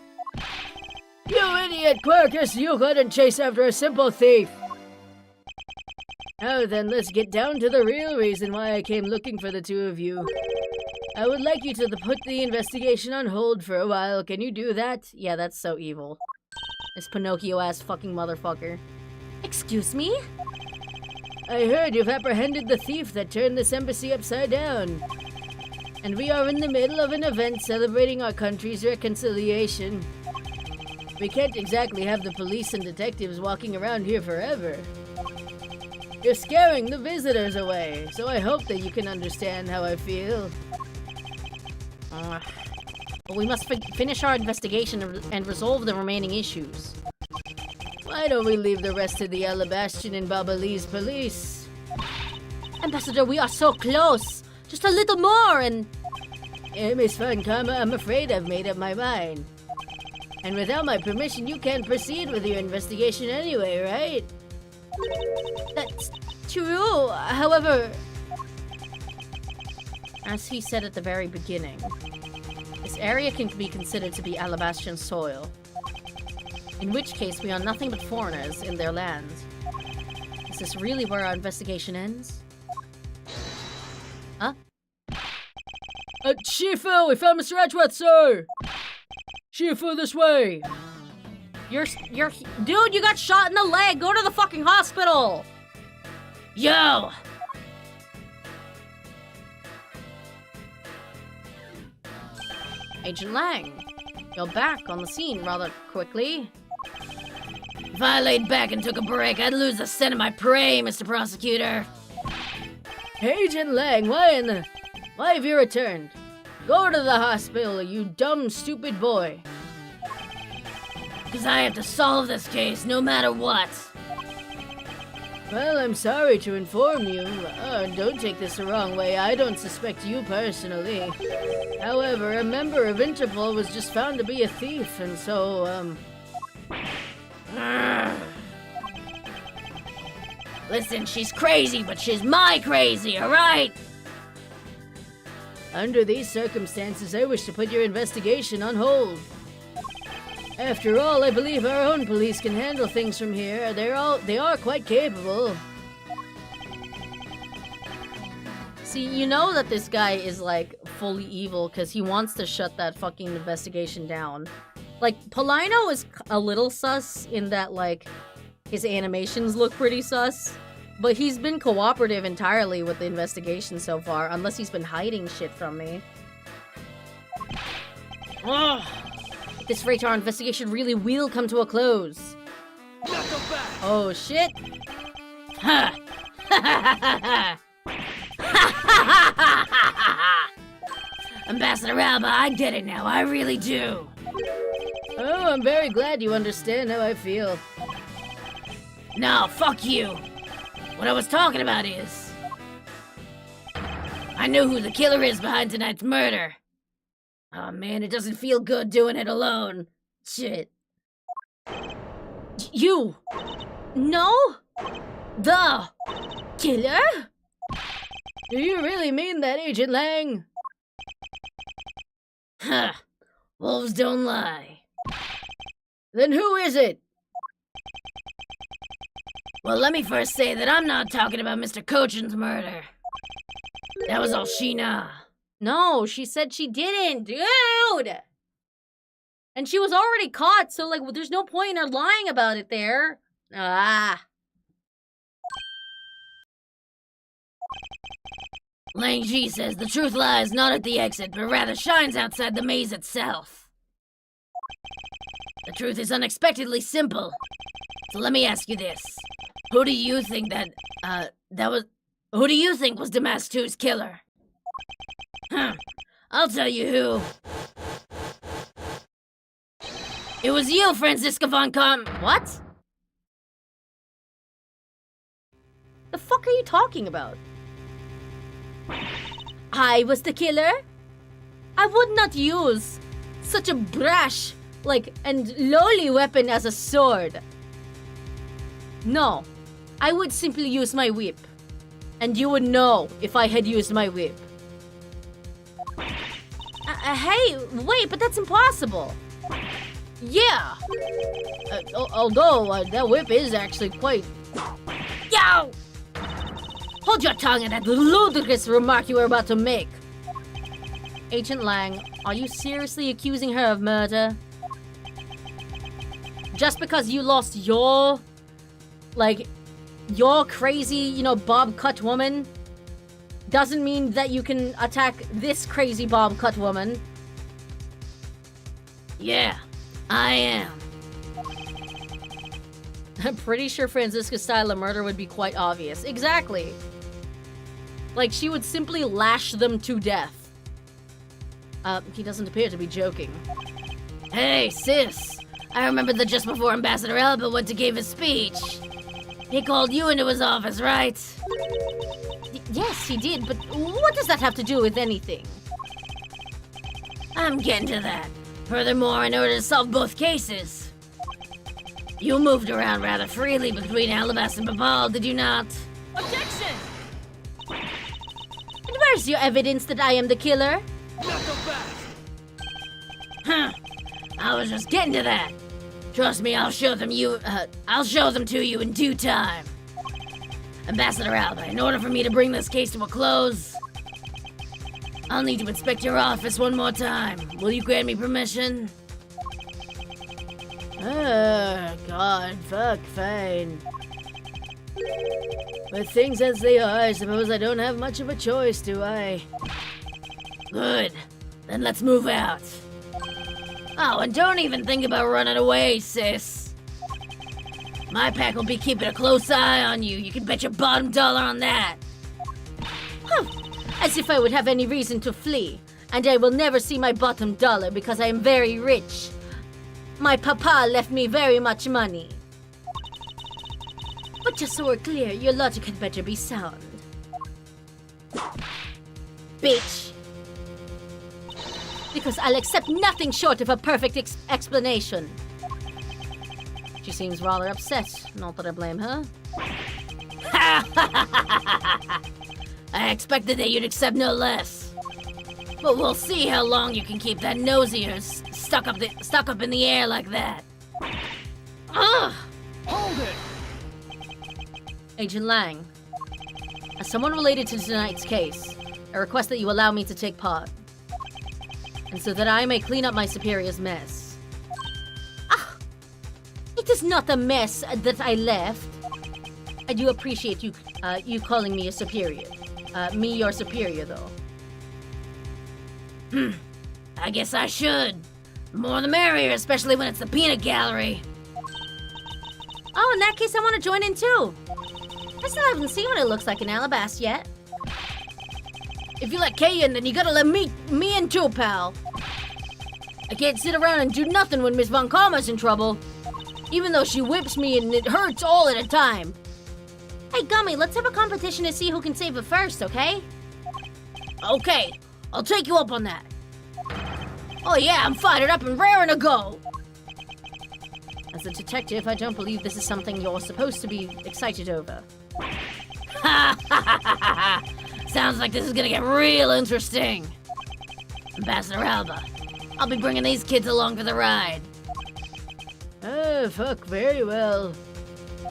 You idiot, Quercus! You couldn't chase after a simple thief! Now then, let's get down to the real reason why I came looking for the two of you. I would like you to put the investigation on hold for a while. Can you do that? Yeah, that's so evil. This Pinocchio-ass fucking motherfucker. Excuse me? I heard you've apprehended the thief that turned this embassy upside down. And we are in the middle of an event celebrating our country's reconciliation. We can't exactly have the police and detectives walking around here forever. You're scaring the visitors away, so I hope that you can understand how I feel. But we must finish our investigation and resolve the remaining issues. Why don't we leave the rest to the Alabastian and Babali's police? Ambassador, we are so close! Just a little more and... Miss Von Karma, I'm afraid I've made up my mind. And without my permission, you can't proceed with your investigation anyway, right? That's true. However, as he said at the very beginning, this area can be considered to be Alabastian soil. In which case, we are nothing but foreigners in their land. Is this really where our investigation ends? Huh? Shifu, we found Mr. Edgeworth, sir! Shifu, this way! Dude, you got shot in the leg! Go to the fucking hospital! Yo! Agent Lang, you're back on the scene rather quickly. If I laid back and took a break, I'd lose the scent of my prey, Mr. Prosecutor. Agent Lang, why have you returned? Go to the hospital, you dumb, stupid boy. Because I have to solve this case no matter what. Well, I'm sorry to inform you. Don't take this the wrong way. I don't suspect you personally. However, a member of Interpol was just found to be a thief, and so, Listen, she's crazy, but she's my crazy, alright? Under these circumstances, I wish to put your investigation on hold. After all, I believe our own police can handle things from here. They are quite capable. See, you know that this guy is, like, fully evil because he wants to shut that fucking investigation down. Like, Paulino is a little sus in that, like, his animations look pretty sus. But he's been cooperative entirely with the investigation so far, unless he's been hiding shit from me. Ugh. At this rate, our investigation really will come to a close. Oh, shit. Ha! Ambassador Alba, I get it now. I really do. Oh, I'm very glad you understand how I feel. No, fuck you. What I was talking about is... I know who the killer is behind tonight's murder. Oh man, it doesn't feel good doing it alone. Shit. You! No? The killer? Do you really mean that, Agent Lang? Huh. Wolves don't lie. Then who is it? Well, let me first say that I'm not talking about Mr. Cochin's murder. That was all Sheena. No, she said she didn't, dude! And she was already caught, so, like, there's no point in her lying about it there. Ah. Lang Ji says the truth lies not at the exit, but rather shines outside the maze itself. The truth is unexpectedly simple. So let me ask you this. Who do you think who do you think was Damas 2's killer? Huh. I'll tell you who. It was you, Franziska von Com- What? The fuck are you talking about? I was the killer? I would not use such a brash, and lowly weapon as a sword. No, I would simply use my whip. And you would know if I had used my whip. Hey, wait, but that's impossible. Yeah. Although, that whip is actually quite... Yow! Hold your tongue at that ludicrous remark you were about to make. Agent Lang, are you seriously accusing her of murder? Just because you lost your crazy, bob cut woman doesn't mean that you can attack this crazy bob cut woman. Yeah, I am. I'm pretty sure Franziska's style of murder would be quite obvious. Exactly. Like, she would simply lash them to death. He doesn't appear to be joking. Hey, sis. I remember that just before Ambassador Alba went to give his speech. He called you into his office, right? Yes, he did, but what does that have to do with anything? I'm getting to that. Furthermore, in order to solve both cases, you moved around rather freely between Alabas and Babal, did you not? Objection! And where's your evidence that I am the killer? Not so fast! Huh. I was just getting to that. Trust me, I'll show them to you in due time. Ambassador Alba, in order for me to bring this case to a close, I'll need to inspect your office one more time. Will you grant me permission? Oh, God, fuck, fine. With things as they are, I suppose I don't have much of a choice, do I? Good. Then let's move out. Oh, and don't even think about running away, sis. My pack will be keeping a close eye on you. You can bet your bottom dollar on that. Huh. As if I would have any reason to flee. And I will never see my bottom dollar because I am very rich. My papa left me very much money. But just so we're clear, your logic had better be sound. Bitch. Because I'll accept nothing short of a perfect explanation. She seems rather upset, not that I blame her. I expected that you'd accept no less. But we'll see how long you can keep that nose of yours stuck up in the air like that. Ugh! Hold it! Agent Lang, as someone related to tonight's case, I request that you allow me to take part. And so that I may clean up my superior's mess. It is not a mess that I left. I do appreciate you calling me a superior. Me your superior, though. I guess I should. The more the merrier, especially when it's the peanut gallery. Oh, in that case, I want to join in too. I still haven't seen what it looks like in Alabasta yet. If you let Kay in, then you gotta let me in too, pal. I can't sit around and do nothing when Miss Von Karma's in trouble. Even though she whips me and it hurts all at a time. Hey, Gummy, let's have a competition to see who can save it first, okay? Okay, I'll take you up on that. Oh yeah, I'm fired up and raring to go. As a detective, I don't believe this is something you're supposed to be excited over. Sounds like this is gonna get real interesting. Ambassador Alba, I'll be bringing these kids along for the ride. Oh, fuck, very well.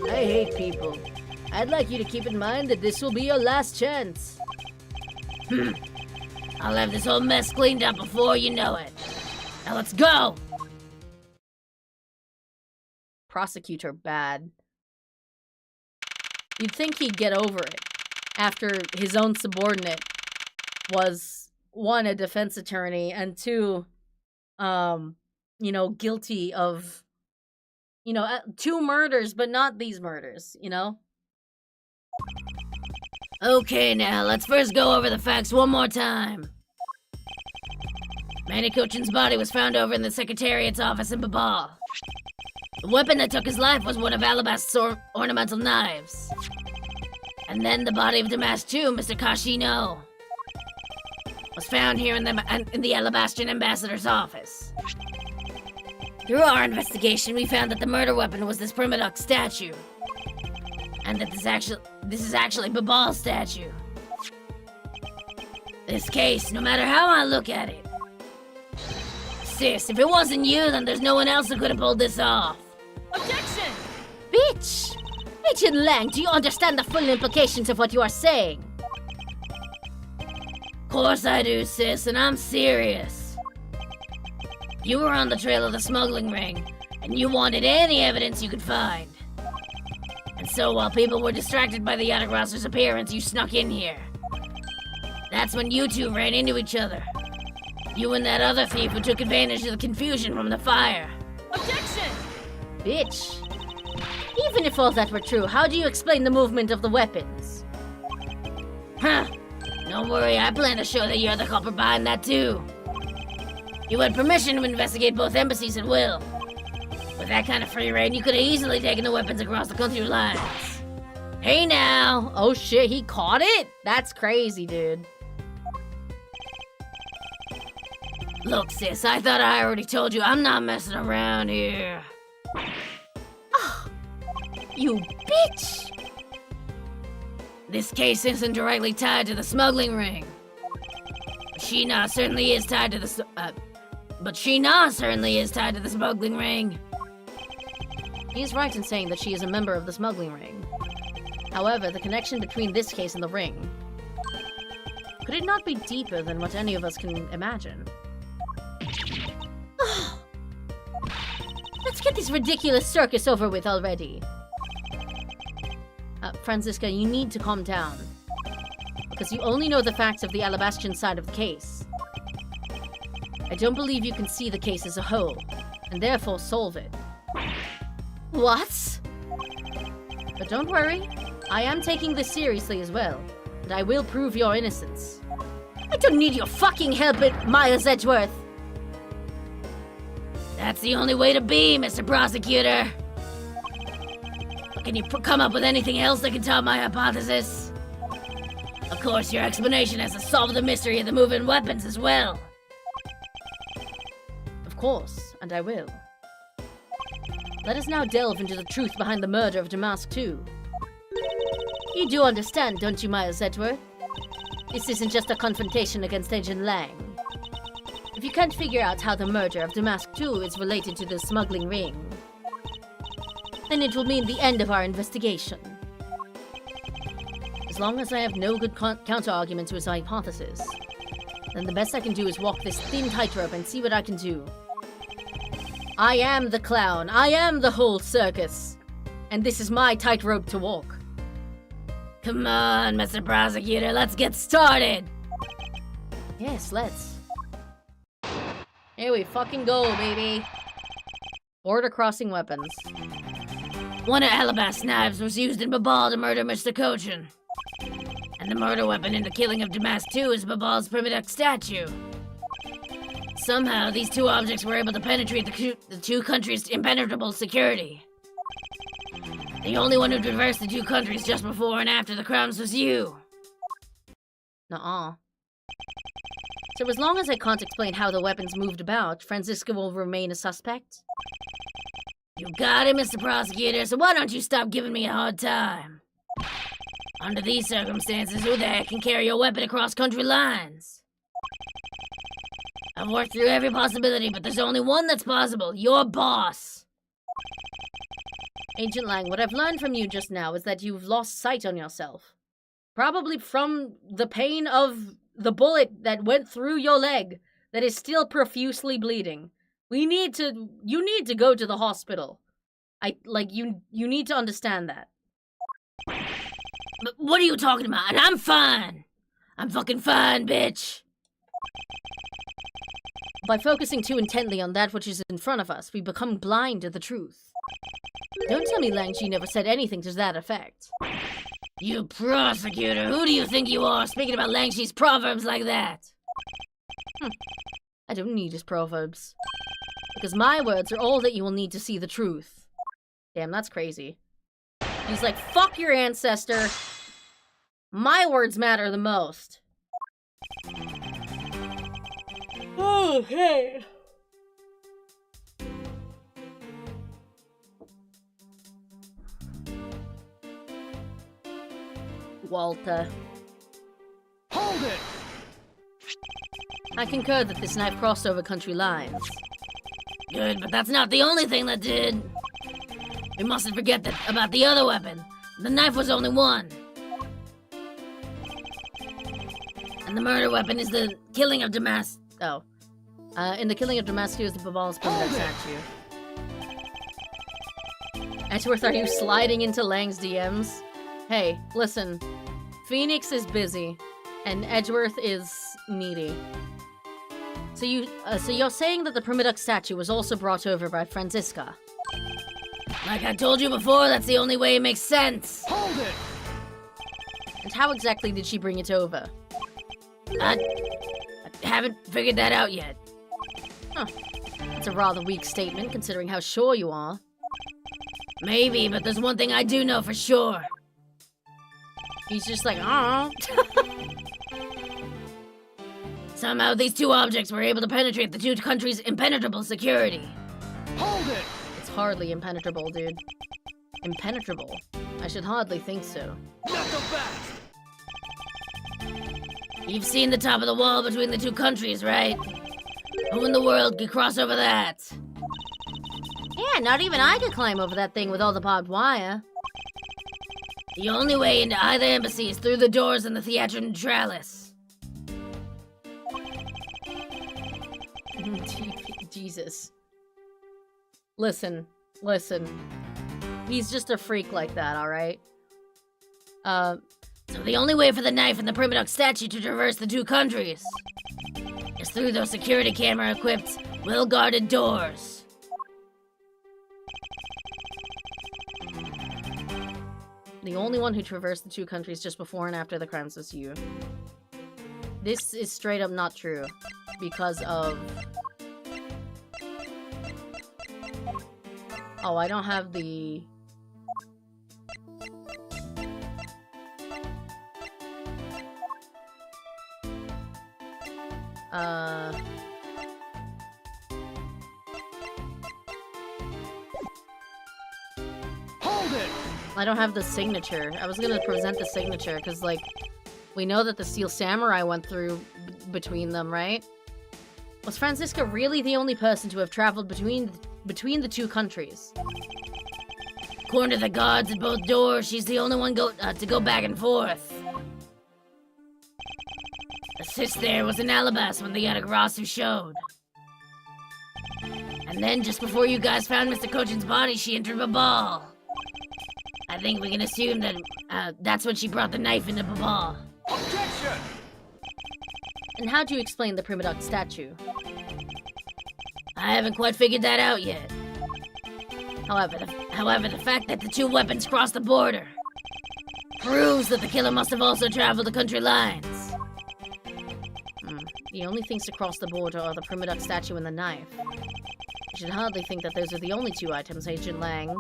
I hate people. I'd like you to keep in mind that this will be your last chance. I'll have this whole mess cleaned up before you know it. Now let's go! Prosecutor bad. You'd think he'd get over it after his own subordinate was, one, a defense attorney, and two, guilty of, 2 murders, but not these murders, Okay, now, let's first go over the facts one more time. Manny Cochin's body was found over in the Secretariat's office in Babal. The weapon that took his life was one of Alabasta's ornamental knives. And then the body of Damas II, Mr. Kashino, was found here in the Alabastrian ambassador's office. Through our investigation, we found that the murder weapon was this Primadox statue. And that this is actually Babal's statue. This case, no matter how I look at it. Sis, if it wasn't you, then there's no one else who could have pulled this off. Objection! Bitch! Agent Lang, do you understand the full implications of what you are saying? Course I do, sis, and I'm serious. You were on the trail of the smuggling ring, and you wanted any evidence you could find. And so while people were distracted by the Yatagrasser's appearance, you snuck in here. That's when you two ran into each other. You and that other thief who took advantage of the confusion from the fire. Objection! Bitch. Even if all that were true, how do you explain the movement of the weapons? Huh. Don't worry, I plan to show that you're the culprit behind that too. You had permission to investigate both embassies at will. With that kind of free reign, you could have easily taken the weapons across the country lines. Hey now! Oh shit, he caught it? That's crazy, dude. Look, sis, I thought I already told you I'm not messing around here. Oh, you bitch! This case isn't directly tied to the smuggling ring. Sheena certainly is tied to the smuggling ring. He is right in saying that she is a member of the smuggling ring. However, the connection between this case and the ring, could it not be deeper than what any of us can imagine? Let's get this ridiculous circus over with already. Franziska, you need to calm down. Because you only know the facts of the Alabastian side of the case. I don't believe you can see the case as a whole, and therefore solve it. What? But don't worry, I am taking this seriously as well, and I will prove your innocence. I don't need your fucking help, Miles Edgeworth. That's the only way to be, Mr. Prosecutor. Can you come up with anything else that can top my hypothesis? Of course, your explanation has to solve the mystery of the moving weapons as well. Of course, and I will. Let us now delve into the truth behind the murder of Damask II. You do understand, don't you, Miles Edgeworth? This isn't just a confrontation against Agent Lang. If you can't figure out how the murder of Damask II is related to the smuggling ring, then it will mean the end of our investigation. As long as I have no good counter-argument to his hypothesis, then the best I can do is walk this thin tightrope and see what I can do. I am the clown. I am the whole circus. And this is my tightrope to walk. Come on, Mr. Prosecutor, let's get started! Yes, let's. Here we fucking go, baby. Border crossing weapons. One of Alabast's knives was used in Babal to murder Mr. Cochin. And the murder weapon in the killing of Damask II is Babal's primitive statue. Somehow, these two objects were able to penetrate the two countries' impenetrable security. The only one who traversed the two countries just before and after the crimes was you. Nuh-uh. So as long as I can't explain how the weapons moved about, Franziska will remain a suspect? You got it, Mr. Prosecutor, so why don't you stop giving me a hard time? Under these circumstances, who the heck can carry a weapon across country lines? I've worked through every possibility, but there's only one that's possible. Your boss. Agent Lang, what I've learned from you just now is that you've lost sight on yourself. Probably from the pain of the bullet that went through your leg that is still profusely bleeding. You need to go to the hospital. You need to understand that. But what are you talking about? And I'm fine. I'm fucking fine, bitch. By focusing too intently on that which is in front of us, we become blind to the truth. Don't tell me Langshi never said anything to that effect. You prosecutor, who do you think you are speaking about Langshi's proverbs like that? I don't need his proverbs. Because my words are all that you will need to see the truth. Damn, that's crazy. He's like, fuck your ancestor. My words matter the most. Okay. Walter. Hold it! I concur that this knife crossed over country lines. Good, but that's not the only thing that did. We mustn't forget that about the other weapon. The knife was only one. And the murder weapon is the killing of Damask. Oh. In the killing of Damask is the Babal's primitive statue. Edgeworth, are you sliding into Lang's DMs? Hey, listen. Phoenix is busy, and Edgeworth is needy. So you're saying that the primitive statue was also brought over by Franziska? Like I told you before, that's the only way it makes sense. Hold it! And how exactly did she bring it over? I haven't figured that out yet. Huh. That's a rather weak statement, considering how sure you are. Maybe, but there's one thing I do know for sure. He's just like, oh. Somehow these two objects were able to penetrate the two countries' impenetrable security. Hold it! It's hardly impenetrable, dude. Impenetrable? I should hardly think so. Not so fast! You've seen the top of the wall between the two countries, right? Who in the world could cross over that? Yeah, not even I could climb over that thing with all the barbed wire. The only way into either embassy is through the doors in the Theatrum Neutralis. Jesus. Listen. He's just a freak like that, alright? So the only way for the knife and the primitive statue to traverse the two countries is through those security camera-equipped, well-guarded doors. The only one who traversed the two countries just before and after the crimes was you. This is straight up not true. Because of... Oh, I don't have the... Hold it! I don't have the signature. I was gonna present the signature, because, like, we know that the Steel Samurai went through between them, right? Was Franziska really the only person to have traveled between the two countries? According to the guards at both doors, she's the only one to go back and forth. The sis there was in Alabas when the Yatagarasu showed. And then, just before you guys found Mr. Kochin's body, she entered Babal. I think we can assume that that's when she brought the knife into Babal. Objection! And how do you explain the Primaduct statue? I haven't quite figured that out yet. However, the fact that the two weapons crossed the border proves that the killer must have also traveled the country lines. The only things to cross the border are the Primaduct statue and the knife. You should hardly think that those are the only two items, Agent Lang.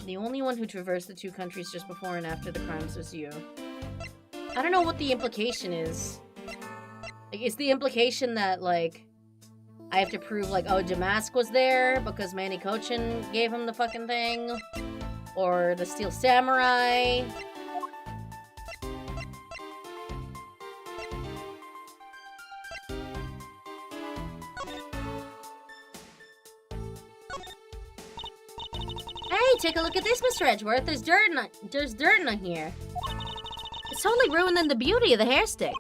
The only one who traversed the two countries just before and after the crimes was you. I don't know what the implication is. Like, is the implication that, like, I have to prove, like, oh, Damask was there because Manny Kochin gave him the fucking thing? Or the Steel Samurai? Hey, take a look at this, Mr. Edgeworth. There's dirt in here. It's totally ruining the beauty of the hair stick.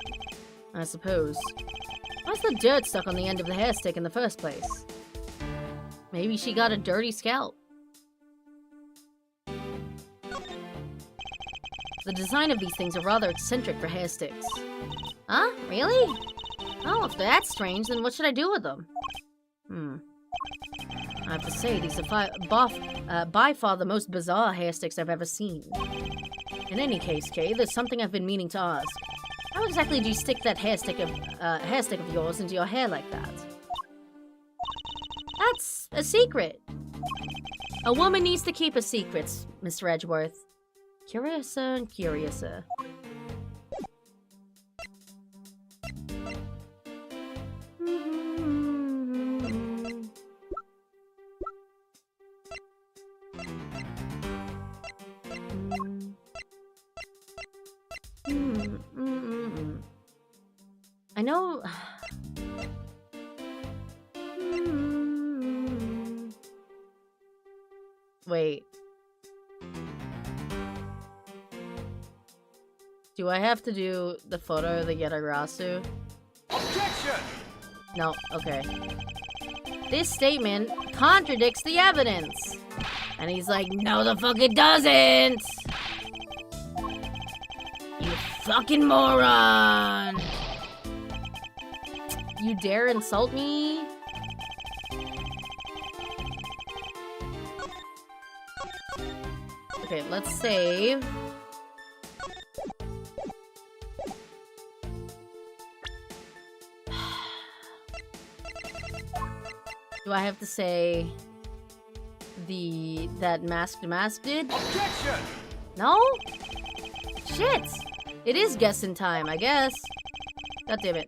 I suppose. Why's the dirt stuck on the end of the hair stick in the first place? Maybe she got a dirty scalp. The design of these things are rather eccentric for hair sticks. Huh? Really? Oh, if that's strange, then what should I do with them? I have to say, these are by far the most bizarre hair sticks I've ever seen. In any case, Kay, there's something I've been meaning to ask. How exactly do you stick that hair stick of yours into your hair like that? That's a secret. A woman needs to keep her secrets, Mr. Edgeworth. Curiouser and curiouser. I know... Wait. Do I have to do the photo of the Yatagarasu? Objection! No, okay. This statement contradicts the evidence. And he's like, no the fuck it doesn't! You fucking moron! You dare insult me? Okay, let's save. Do I have to say that mask did? Objection! No? Shit! It is guessing time, I guess. God damn it.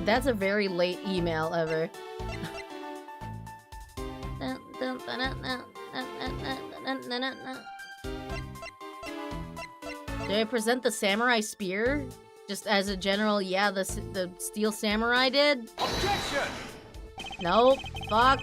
That's a very late email ever. Do I present the samurai spear? Just as a general, yeah, the steel samurai did? Objection! Nope. Fuck.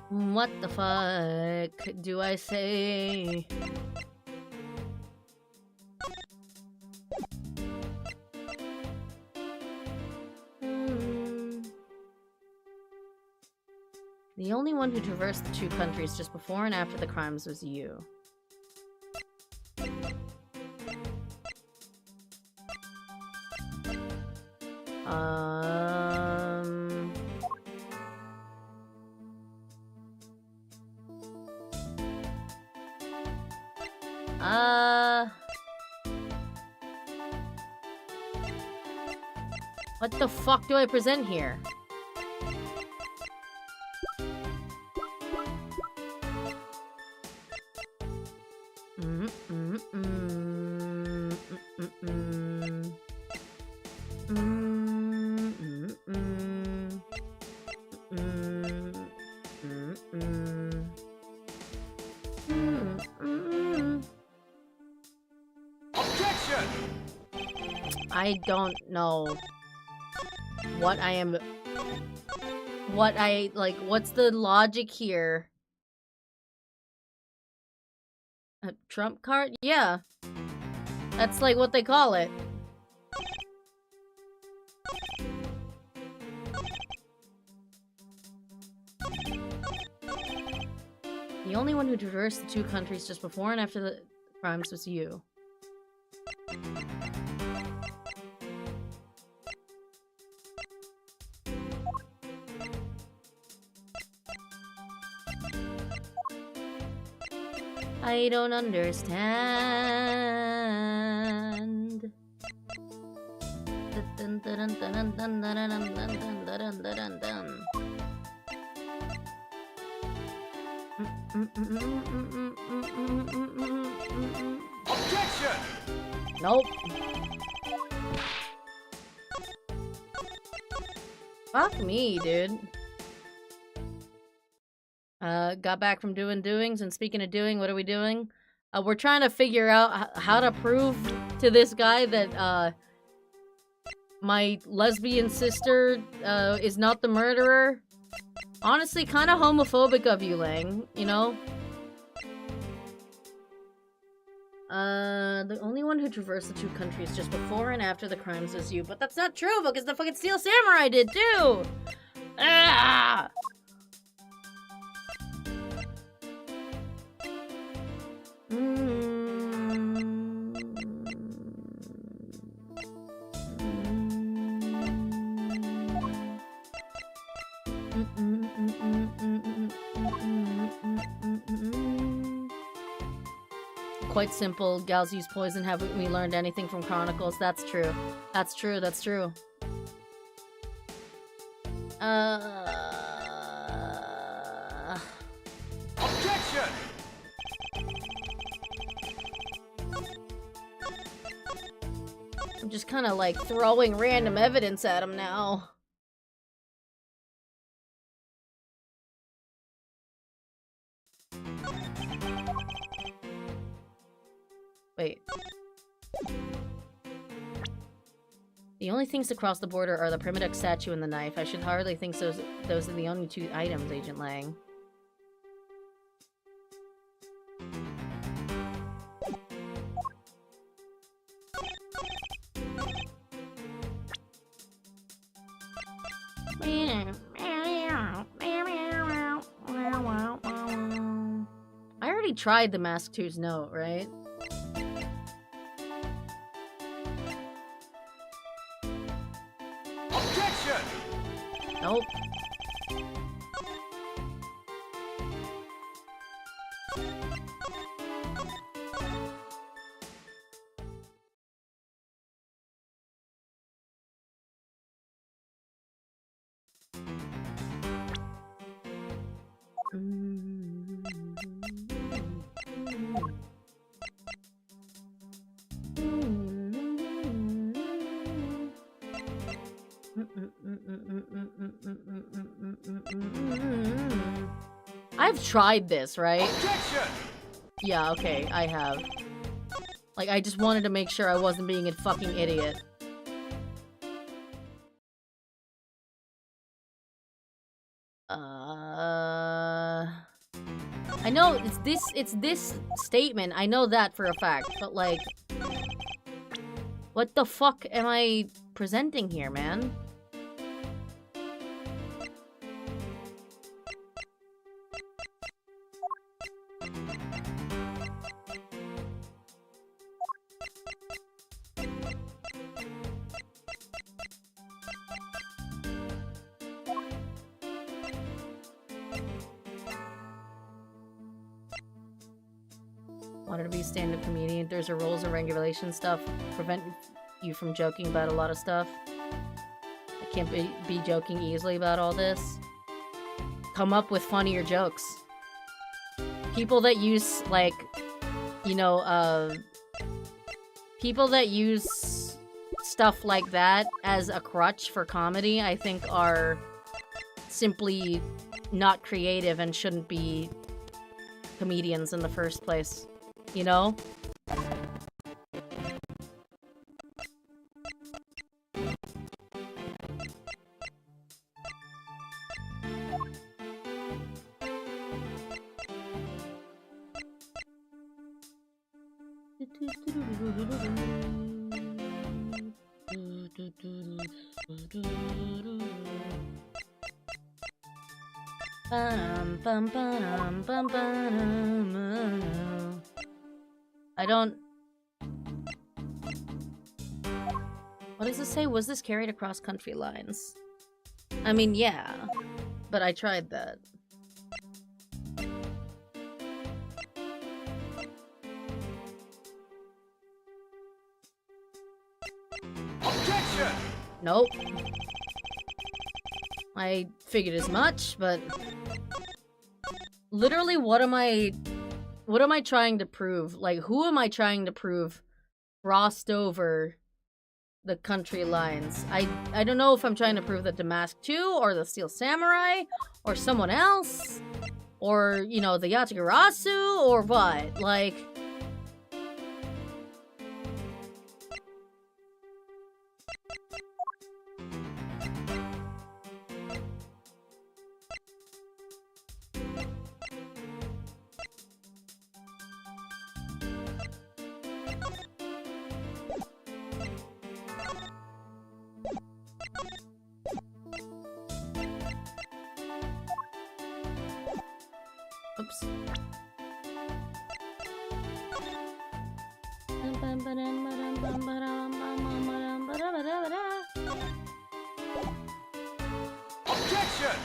What the fuck do I say? The only one who traversed the two countries just before and after the crimes was you. What the fuck do I present here? I don't know what I am... what's the logic here? A trump card? Yeah. That's like what they call it. The only one who traversed the two countries just before and after the crimes was you. I don't understand. Objection! Nope. Fuck me, dude. Got back from doing doings, and speaking of doing, what are we doing? We're trying to figure out how to prove to this guy that, my lesbian sister, is not the murderer. Honestly, kind of homophobic of you, Lang, you know? The only one who traversed the two countries just before and after the crimes was you. But that's not true, because the fucking Steel Samurai did, too! Ah! Quite simple. Gals use poison. Haven't we learned anything from Chronicles? That's true. That's true. That's true. Objection! I'm just kind of like throwing random evidence at him now. Wait. The only things to cross the border are the primitive statue and the knife. I should hardly think those are the only two items, Agent Lang. I already tried the Mask 2's note, right? Objection! Nope. I've tried this, right? Objection! Yeah, okay, I have. Like, I just wanted to make sure I wasn't being a fucking idiot. I know it's this statement. I know that for a fact, but like, what the fuck am I presenting here, man? Wanted to be a stand-up comedian. There's a rules and regulation stuff prevent you from joking about a lot of stuff. I can't be joking easily about all this. Come up with funnier jokes. People that use, like, you know, people that use stuff like that as a crutch for comedy, I think are simply not creative and shouldn't be comedians in the first place. You know? I don't... What does this say? Was this carried across country lines? I mean, yeah. But I tried that. Objection! Nope. I figured as much, but... Literally, what am I trying to prove? Like, who am I trying to prove crossed over the country lines? I don't know if I'm trying to prove that the Mask 2, or the Steel Samurai, or someone else, or, you know, the Yatagarasu, or what? Like... Oops. Objection!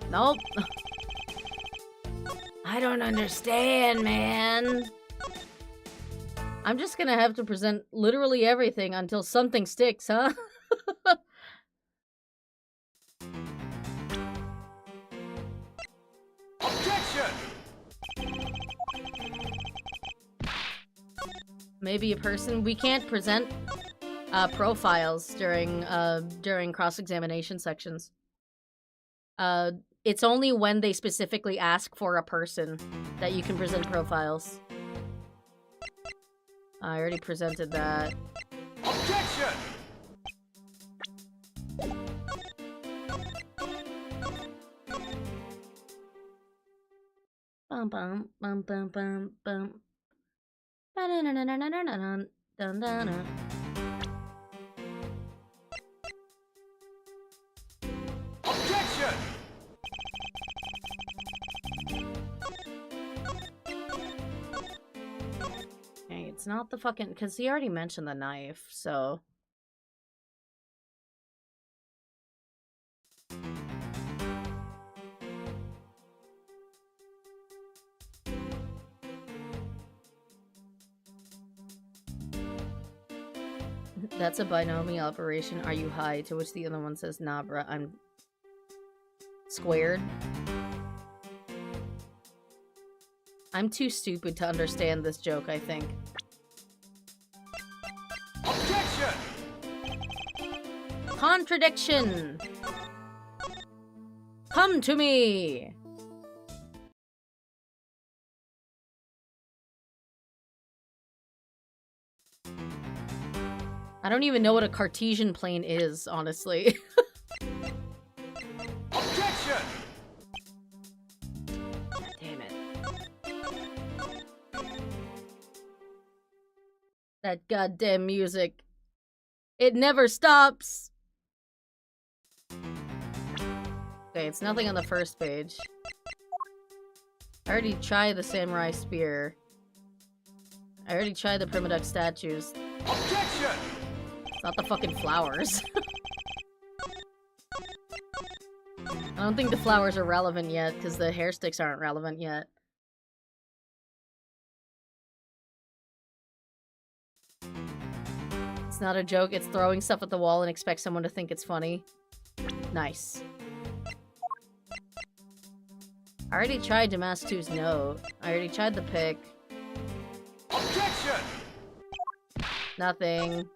Nope. I don't understand, man. I'm just gonna have to present literally everything until something sticks, huh? Objection! Maybe a person. We can't present profiles during cross-examination sections. It's only when they specifically ask for a person that you can present profiles. I already presented that. Objection! Bum bum bum bum bum bum. Ba-da-na-na-na-na-na-na-na-na-na. Objection! Okay, it's not the fucking... Because he already mentioned the knife, so... That's a binomial operation. Are you high? To which the other one says, nah, bruh, I'm squared. I'm too stupid to understand this joke, I think. Objection! Contradiction! Come to me! I don't even know what a Cartesian plane is, honestly. Objection! God damn it. That goddamn music. It never stops! Okay, it's nothing on the first page. I already tried the samurai spear. I already tried the prima duck statues. Objection! It's not the fucking flowers. I don't think the flowers are relevant yet, because the hair sticks aren't relevant yet. It's not a joke, it's throwing stuff at the wall and expect someone to think it's funny. Nice. I already tried Damask2's note. I already tried the pick. Objection! Nothing.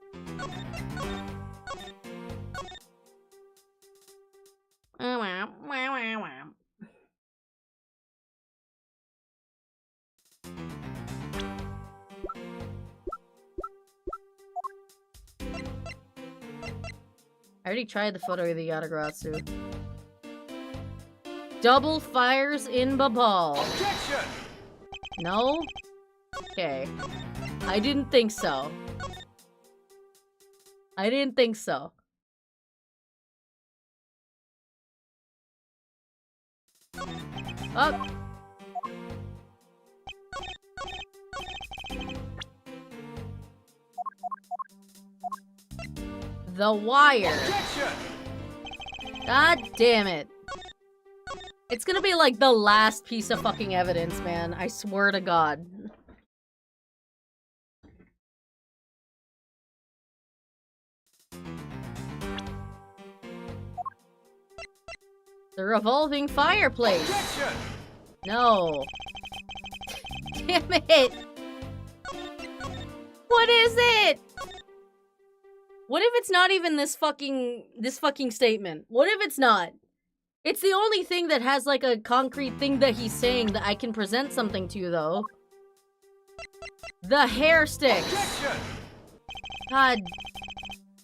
I already tried the photo of the Yatagratsu. Double fires in Babal. Objection! No? Okay. I didn't think so. I didn't think so. Up. The Wire. Objection! God damn it. It's gonna be like the last piece of fucking evidence, man. I swear to God. The revolving fireplace. Objection! No. Damn it. What is it? What if it's not even this fucking statement? What if it's not? It's the only thing that has like a concrete thing that he's saying that I can present something to, though. The hair sticks. Objection! God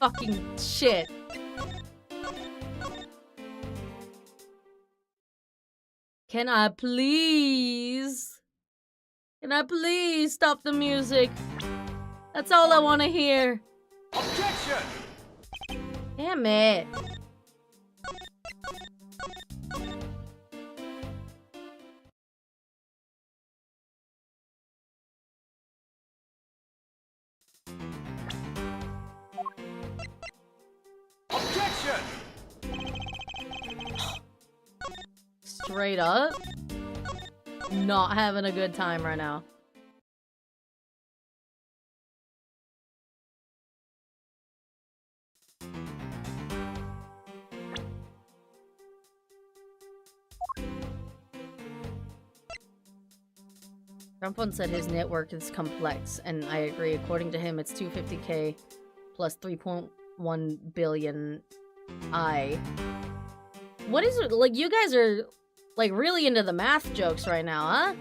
fucking shit. Can I please stop the music? That's all I want to hear. Objection! Damn it. Objection! Straight up. Not having a good time right now. Trump once said his network is complex, and I agree. According to him, it's 250k plus 3.1 billion I. What is it? Like, you guys are, like, really into the math jokes right now, huh?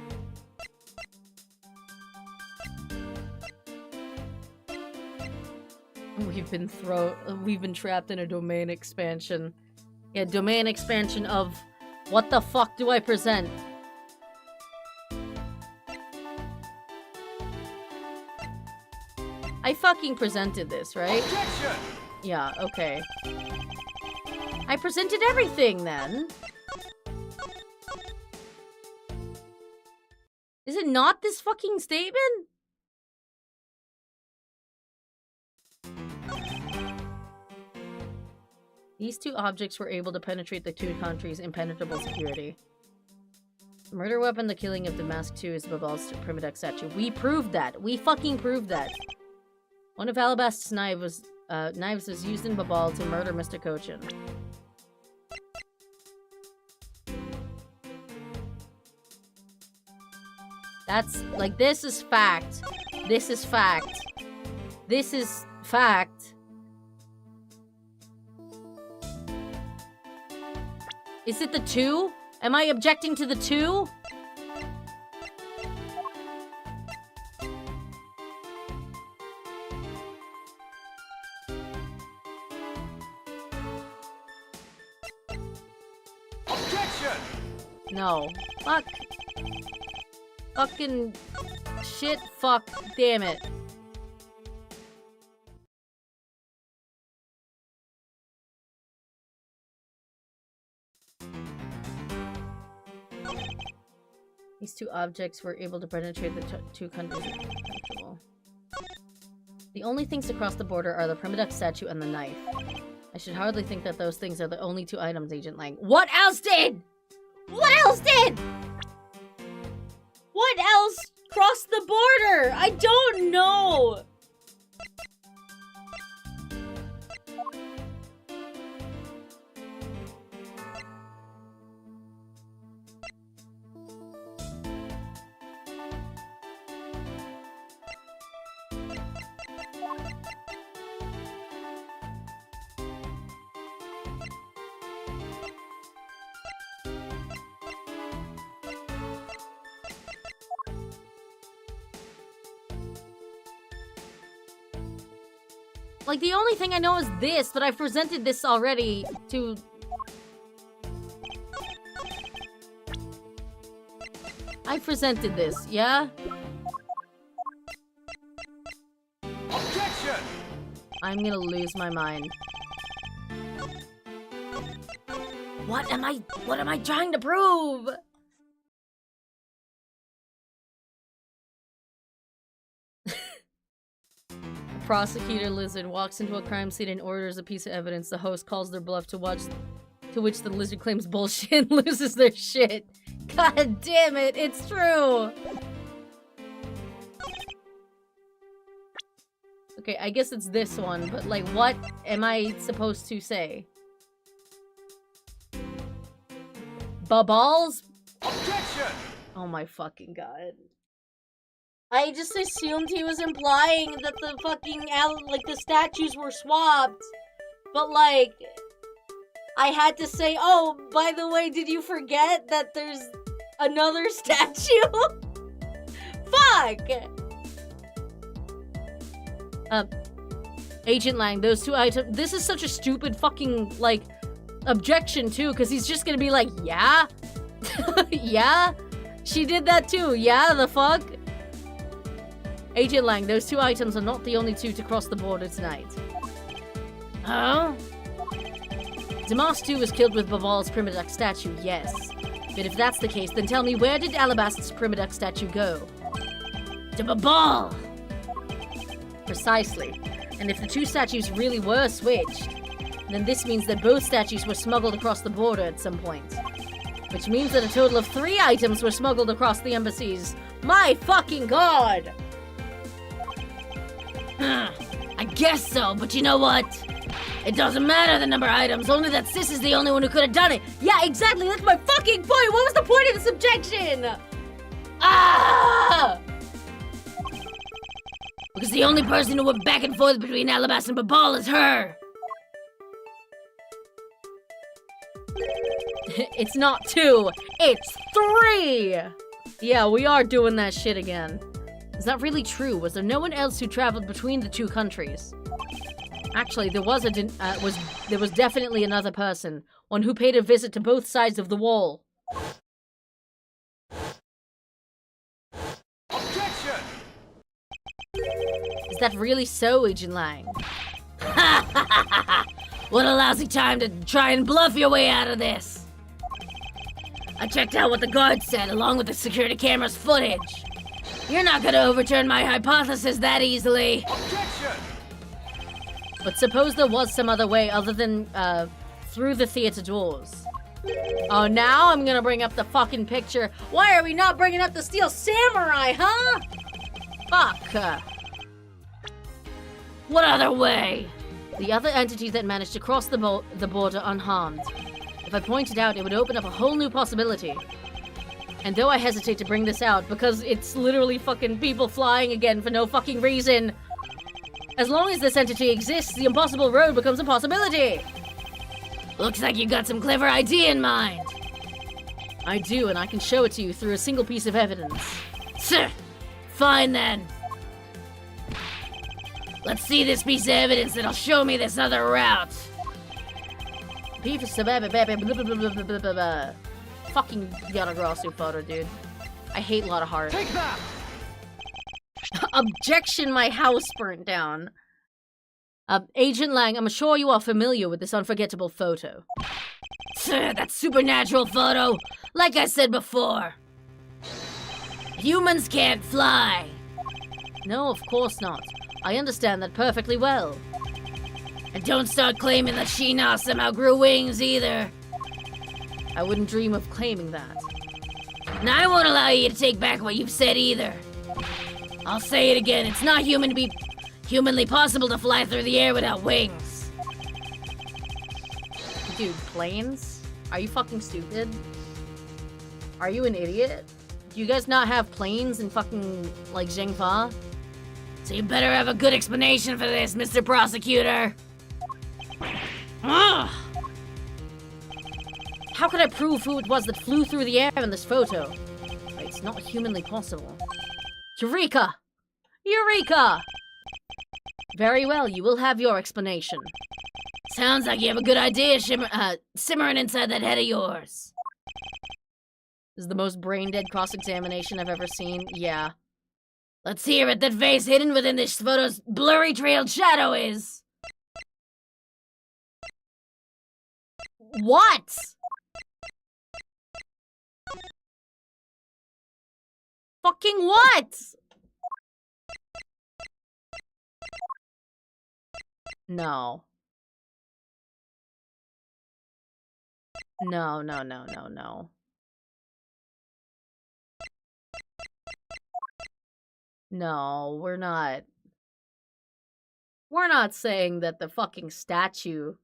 We've been trapped in a domain expansion. Yeah, domain expansion of what the fuck do I present? I fucking presented this, right? Objection! Yeah, okay. I presented everything then. Is it not this fucking statement? These two objects were able to penetrate the two countries' impenetrable security. The murder weapon, the killing of Damask2 is Babal's prima duck statue. We proved that. We fucking proved that. One of Alabast's knives was used in Babal to murder Mr. Cochin. That's, like, this is fact. This is fact. This is fact. Is it the 2? Am I objecting to the 2? Objection! No. Fuck. Fucking shit, fuck, damn it. These 2 objects were able to penetrate the 2 countries. The only things across the border are the Primiduck statue and the knife. I should hardly think that those things are the only 2 items, Agent Lang. What else did? What else did? What else crossed the border? I don't know. Like, the only thing I know is this, but I've presented this already to... I presented this, yeah? Objection! I'm gonna lose my mind. What am I trying to prove? Prosecutor Lizard walks into a crime scene and orders a piece of evidence. The host calls their bluff to which the lizard claims bullshit and loses their shit. God damn it, it's true! Okay, I guess it's this one, but like, what am I supposed to say? Balls? Objection! Oh my fucking god. I just assumed he was implying that the fucking, like, the statues were swapped. But, like, I had to say, oh, by the way, did you forget that there's another statue? Fuck! Agent Lang, those 2 items, this is such a stupid fucking, like, objection, too, because he's just gonna be like, yeah? Yeah? She did that, too, yeah, the fuck? Agent Lang, those 2 items are not the only 2 to cross the border tonight. Huh? Damastu was killed with Babal's Primiduck statue, yes. But if that's the case, then tell me, where did Alabast's Primiduck statue go? To Babal! Precisely. And if the 2 statues really were switched, then this means that both statues were smuggled across the border at some point. Which means that a total of 3 items were smuggled across the embassies. My fucking god! I guess so, but you know what? It doesn't matter the number of items, only that Sis is the only one who could have done it. Yeah, exactly, that's my fucking point! What was the point of this objection? Ah! Because the only person who went back and forth between Alabast and Babal is her! It's not 2, it's 3! Yeah, we are doing that shit again. Is that really true? Was there no one else who traveled between the 2 countries? Actually, there was definitely another person. One who paid a visit to both sides of the wall. Objection! Is that really so, Agent Lang? What a lousy time to try and bluff your way out of this! I checked out what the guard said, along with the security camera's footage. You're not gonna overturn my hypothesis that easily. Objection! But suppose there was some other way other than, through the theater doors. Oh, now I'm gonna bring up the fucking picture. Why are we not bringing up the Steel Samurai, huh? Fuck. What other way? The other entity that managed to cross the border unharmed. If I pointed out, it would open up a whole new possibility. And though I hesitate to bring this out because it's literally fucking people flying again for no fucking reason, as long as this entity exists, the impossible road becomes a possibility. Looks like you got some clever idea in mind. I do, and I can show it to you through a single piece of evidence. Sir, fine then. Let's see this piece of evidence that'll show me this other route. Fucking Yanagrasu photo, dude. I hate a lot of heart. Take that! Objection, my house burnt down. Agent Lang, I'm sure you are familiar with this unforgettable photo. Sir, that supernatural photo. Like I said before. Humans can't fly. No, of course not. I understand that perfectly well. And don't start claiming that Sheena somehow grew wings either. I wouldn't dream of claiming that. And I won't allow you to take back what you've said either. I'll say it again, it's not humanly possible to fly through the air without wings. Dude, planes? Are you fucking stupid? Are you an idiot? Do you guys not have planes in fucking, like, Zhengfa? So you better have a good explanation for this, Mr. Prosecutor. Ugh. How could I prove who it was that flew through the air in this photo? It's not humanly possible. Eureka! Eureka! Very well, you will have your explanation. Sounds like you have a good idea simmering inside that head of yours. This is the most brain-dead cross-examination I've ever seen. Yeah. Let's hear what that face hidden within this photo's blurry trailed shadow is. What? Fucking what? No. No, no, no, no, no. No, we're not. We're not saying that the fucking statue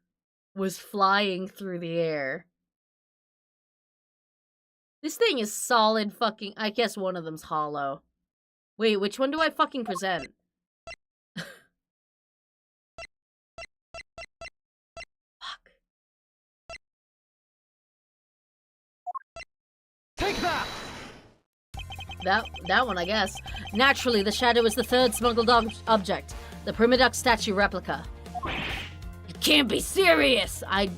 was flying through the air. This thing is solid fucking... I guess one of them's hollow. Wait, which one do I fucking present? Fuck. Take that! That one, I guess. Naturally, the shadow is the third smuggled object. The Primaduck statue replica. You can't be serious! I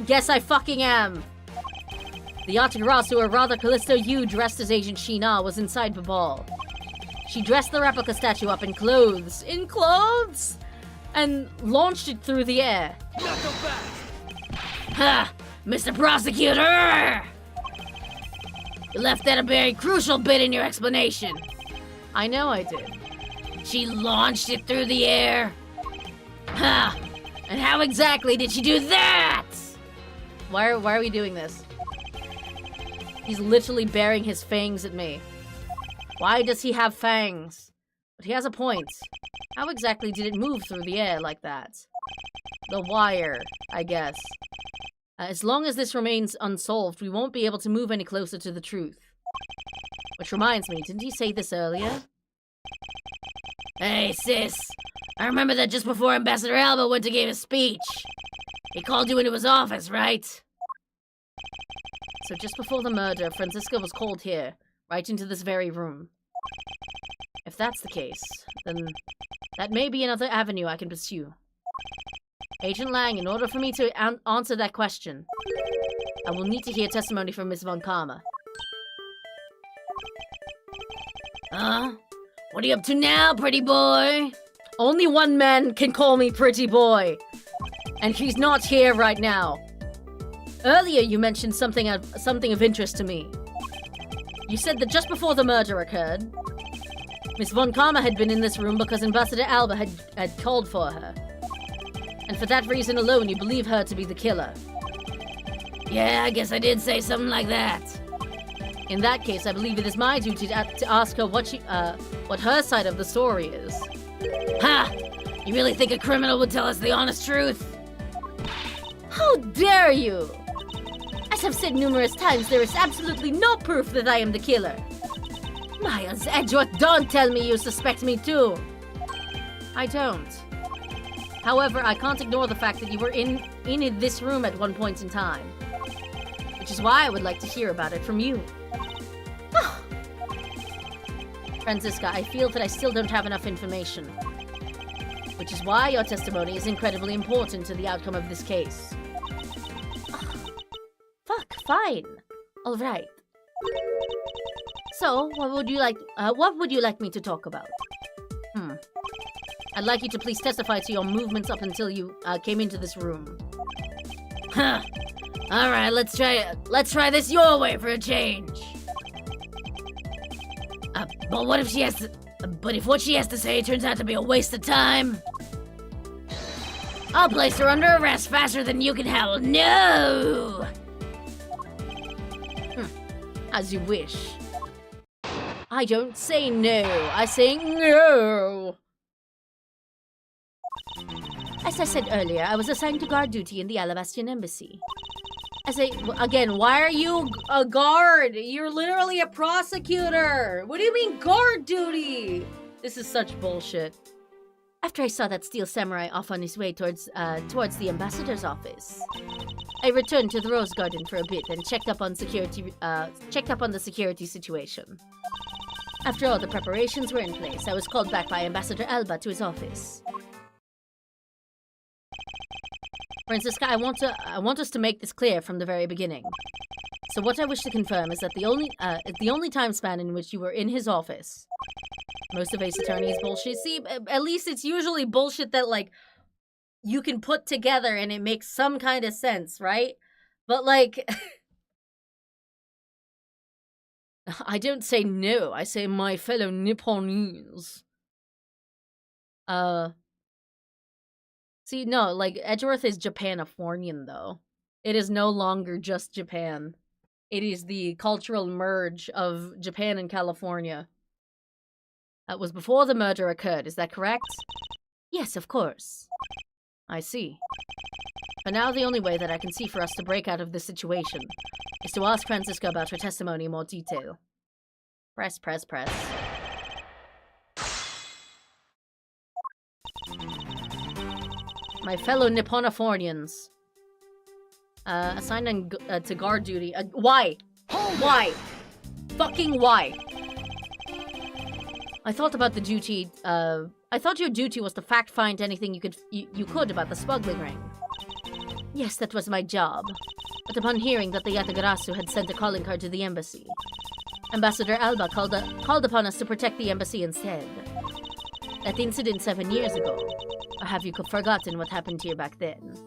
guess I fucking am. The Yatagarasu, or rather Callisto Yu, dressed as Agent Sheena, was inside the ball. She dressed the replica statue up in clothes. In clothes? And launched it through the air. Not so fast! Ha! Mr. Prosecutor! You left out a very crucial bit in your explanation. I know I did. She launched it through the air. Ha! And how exactly did she do that? Why are we doing this? He's literally baring his fangs at me. Why does he have fangs? But he has a point. How exactly did it move through the air like that? The wire, I guess. As long as this remains unsolved, we won't be able to move any closer to the truth. Which reminds me, didn't he say this earlier? Hey, sis. I remember that just before Ambassador Alba went to give a speech. He called you into his office, right? So just before the murder, Francisca was called here, right into this very room. If that's the case, then that may be another avenue I can pursue. Agent Lang, in order for me to answer that question, I will need to hear testimony from Miss Von Karma. What are you up to now, pretty boy? Only one man can call me pretty boy. And he's not here right now. Earlier you mentioned something of interest to me. You said that just before the murder occurred, Miss Von Karma had been in this room because Ambassador Alba had called for her. And for that reason alone, you believe her to be the killer. Yeah, I guess I did say something like that. In that case, I believe it is my duty to ask her what her side of the story is. Ha! You really think a criminal would tell us the honest truth? How dare you! I have said numerous times, there is absolutely no proof that I am the killer. Miles Edgeworth, don't tell me you suspect me too. I don't. However, I can't ignore the fact that you were in this room at one point in time. Which is why I would like to hear about it from you. Franziska, I feel that I still don't have enough information. Which is why your testimony is incredibly important to the outcome of this case. Fuck, fine. All right. So, what would you like me to talk about? I'd like you to please testify to your movements up until you came into this room. Huh. All right, let's try this your way for a change. But what if she has to, but if what she has to say turns out to be a waste of time? I'll place her under arrest faster than you can howl no! As you wish. I don't say no, I say no! As I said earlier, I was assigned to guard duty in the Alabastian embassy. Again, why are you a guard? You're literally a prosecutor! What do you mean guard duty? This is such bullshit. After I saw that steel samurai off on his way towards the ambassador's office, I returned to the Rose Garden for a bit and checked up on the security situation. After all the preparations were in place, I was called back by Ambassador Alba to his office. Franziska, I want us to make this clear from the very beginning. So what I wish to confirm is that the only time span in which you were in his office. Most of Ace Attorney's bullshit. See, at least it's usually bullshit that, like, you can put together and it makes some kind of sense, right? But, like... I don't say no, I say my fellow Nipponese. See, no, like, Edgeworth is Japanifornian, though. It is no longer just Japan. It is the cultural merge of Japan and California. That was before the murder occurred, is that correct? Yes, of course. I see. But now the only way that I can see for us to break out of this situation is to ask Franziska about her testimony in more detail. Press, press, press. My fellow Nipponifornians. Assigned to guard duty. Why? Why? Fucking why? I thought about the duty, I thought your duty was to fact-find anything you could about the smuggling ring. Yes, that was my job. But upon hearing that the Yatagarasu had sent a calling card to the embassy, Ambassador Alba called upon us to protect the embassy instead. That incident 7 years ago. Or have you forgotten what happened here back then?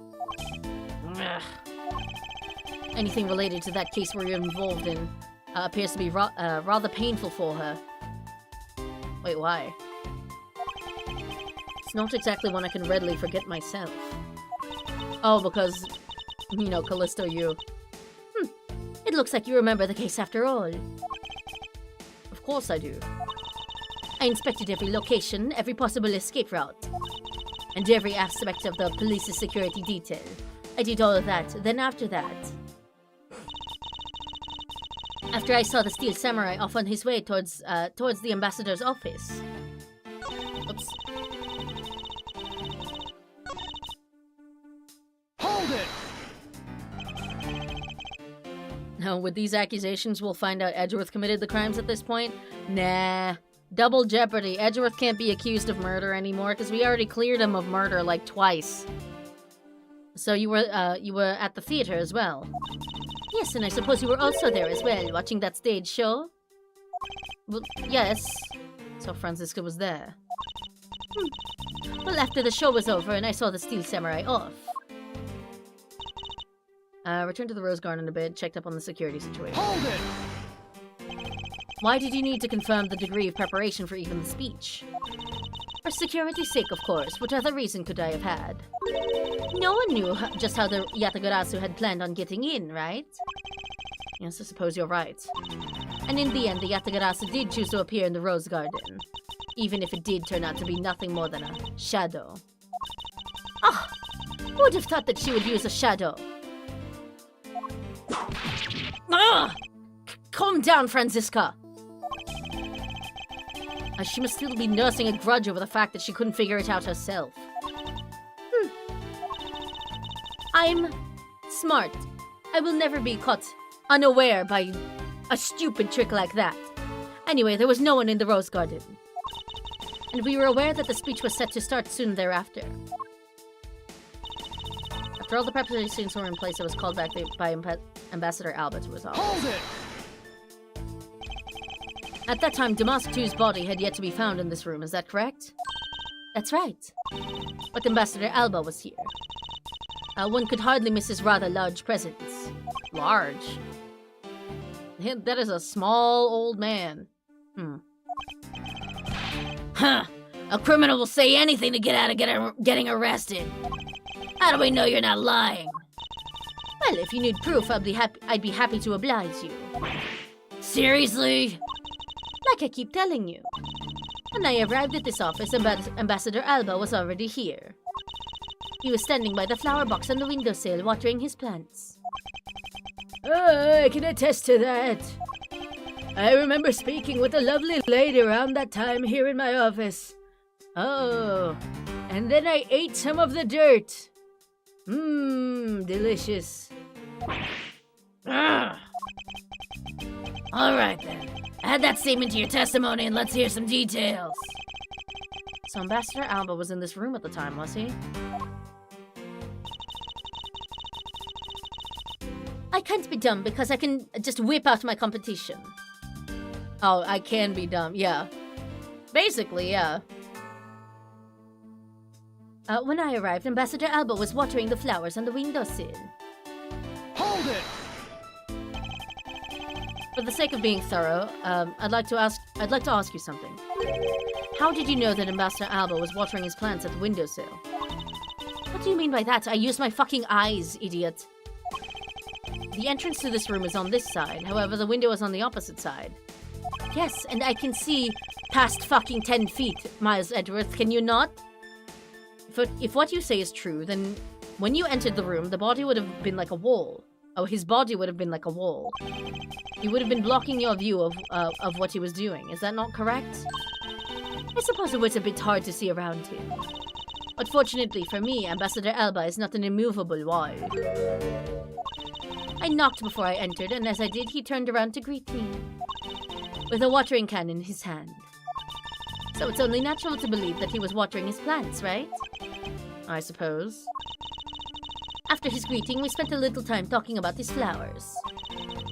Ugh. Anything related to that case we're involved in appears to be rather painful for her. Wait, why? It's not exactly one I can readily forget myself. Oh, because, you know, Callisto, you. It looks like you remember the case after all. Of course I do. I inspected every location, every possible escape route, and every aspect of the police's security detail. I did all of that. Then after that, after I saw the steel samurai off on his way towards the ambassador's office. Oops. Hold it! Now, with these accusations, we'll find out Edgeworth committed the crimes at this point? Nah. Double jeopardy. Edgeworth can't be accused of murder anymore because we already cleared him of murder like twice. So you were at the theater as well? Yes, and I suppose you were also there as well, watching that stage show? Well, yes. So Franziska was there. Well, after the show was over and I saw the steel samurai off. Returned to the Rose Garden a bit, checked up on the security situation. Hold it! Why did you need to confirm the degree of preparation for even the speech? For security's sake, of course. What other reason could I have had? No one knew just how the Yatagarasu had planned on getting in, right? Yes, I suppose you're right. And in the end, the Yatagarasu did choose to appear in the Rose Garden. Even if it did turn out to be nothing more than a shadow. Ah! Who would have thought that she would use a shadow? Ah! Calm down, Franziska. She must still be nursing a grudge over the fact that she couldn't figure it out herself. I'm smart. I will never be caught unaware by a stupid trick like that. Anyway, there was no one in the rose garden. And we were aware that the speech was set to start soon thereafter. After all the preparations were in place, it was called back by Ambassador Alba to resolve. Hold it! At that time, Damask II's body had yet to be found in this room, is that correct? That's right. But Ambassador Alba was here. One could hardly miss his rather large presence. Large? That is a small old man. Huh. A criminal will say anything to get out of getting arrested. How do we know you're not lying? Well, if you need proof, I'd be happy to oblige you. Seriously? Like I keep telling you. When I arrived at this office, Ambassador Alba was already here. He was standing by the flower box on the windowsill, watering his plants. Oh, I can attest to that. I remember speaking with a lovely lady around that time here in my office. Oh, and then I ate some of the dirt. Delicious. All right then. Add that statement to your testimony and let's hear some details. So Ambassador Alba was in this room at the time, was he? I can't be dumb because I can just whip out my competition. Oh, I can be dumb, yeah. Basically, yeah. When I arrived, Ambassador Alba was watering the flowers on the windowsill. Hold it! For the sake of being thorough, I'd like to ask you something. How did you know that Ambassador Alba was watering his plants at the windowsill? What do you mean by that? I used my fucking eyes, idiot. The entrance to this room is on this side, however, the window is on the opposite side. Yes, and I can see past fucking 10 feet, Miles Edgeworth, can you not? If what you say is true, then when you entered the room, the body would have been like a wall. Oh, his body would have been like a wall. He would have been blocking your view of what he was doing. Is that not correct? I suppose it was a bit hard to see around him. But fortunately for me, Ambassador Alba is not an immovable wall. I knocked before I entered, and as I did, he turned around to greet me, with a watering can in his hand. So it's only natural to believe that he was watering his plants, right? I suppose. After his greeting, we spent a little time talking about his flowers.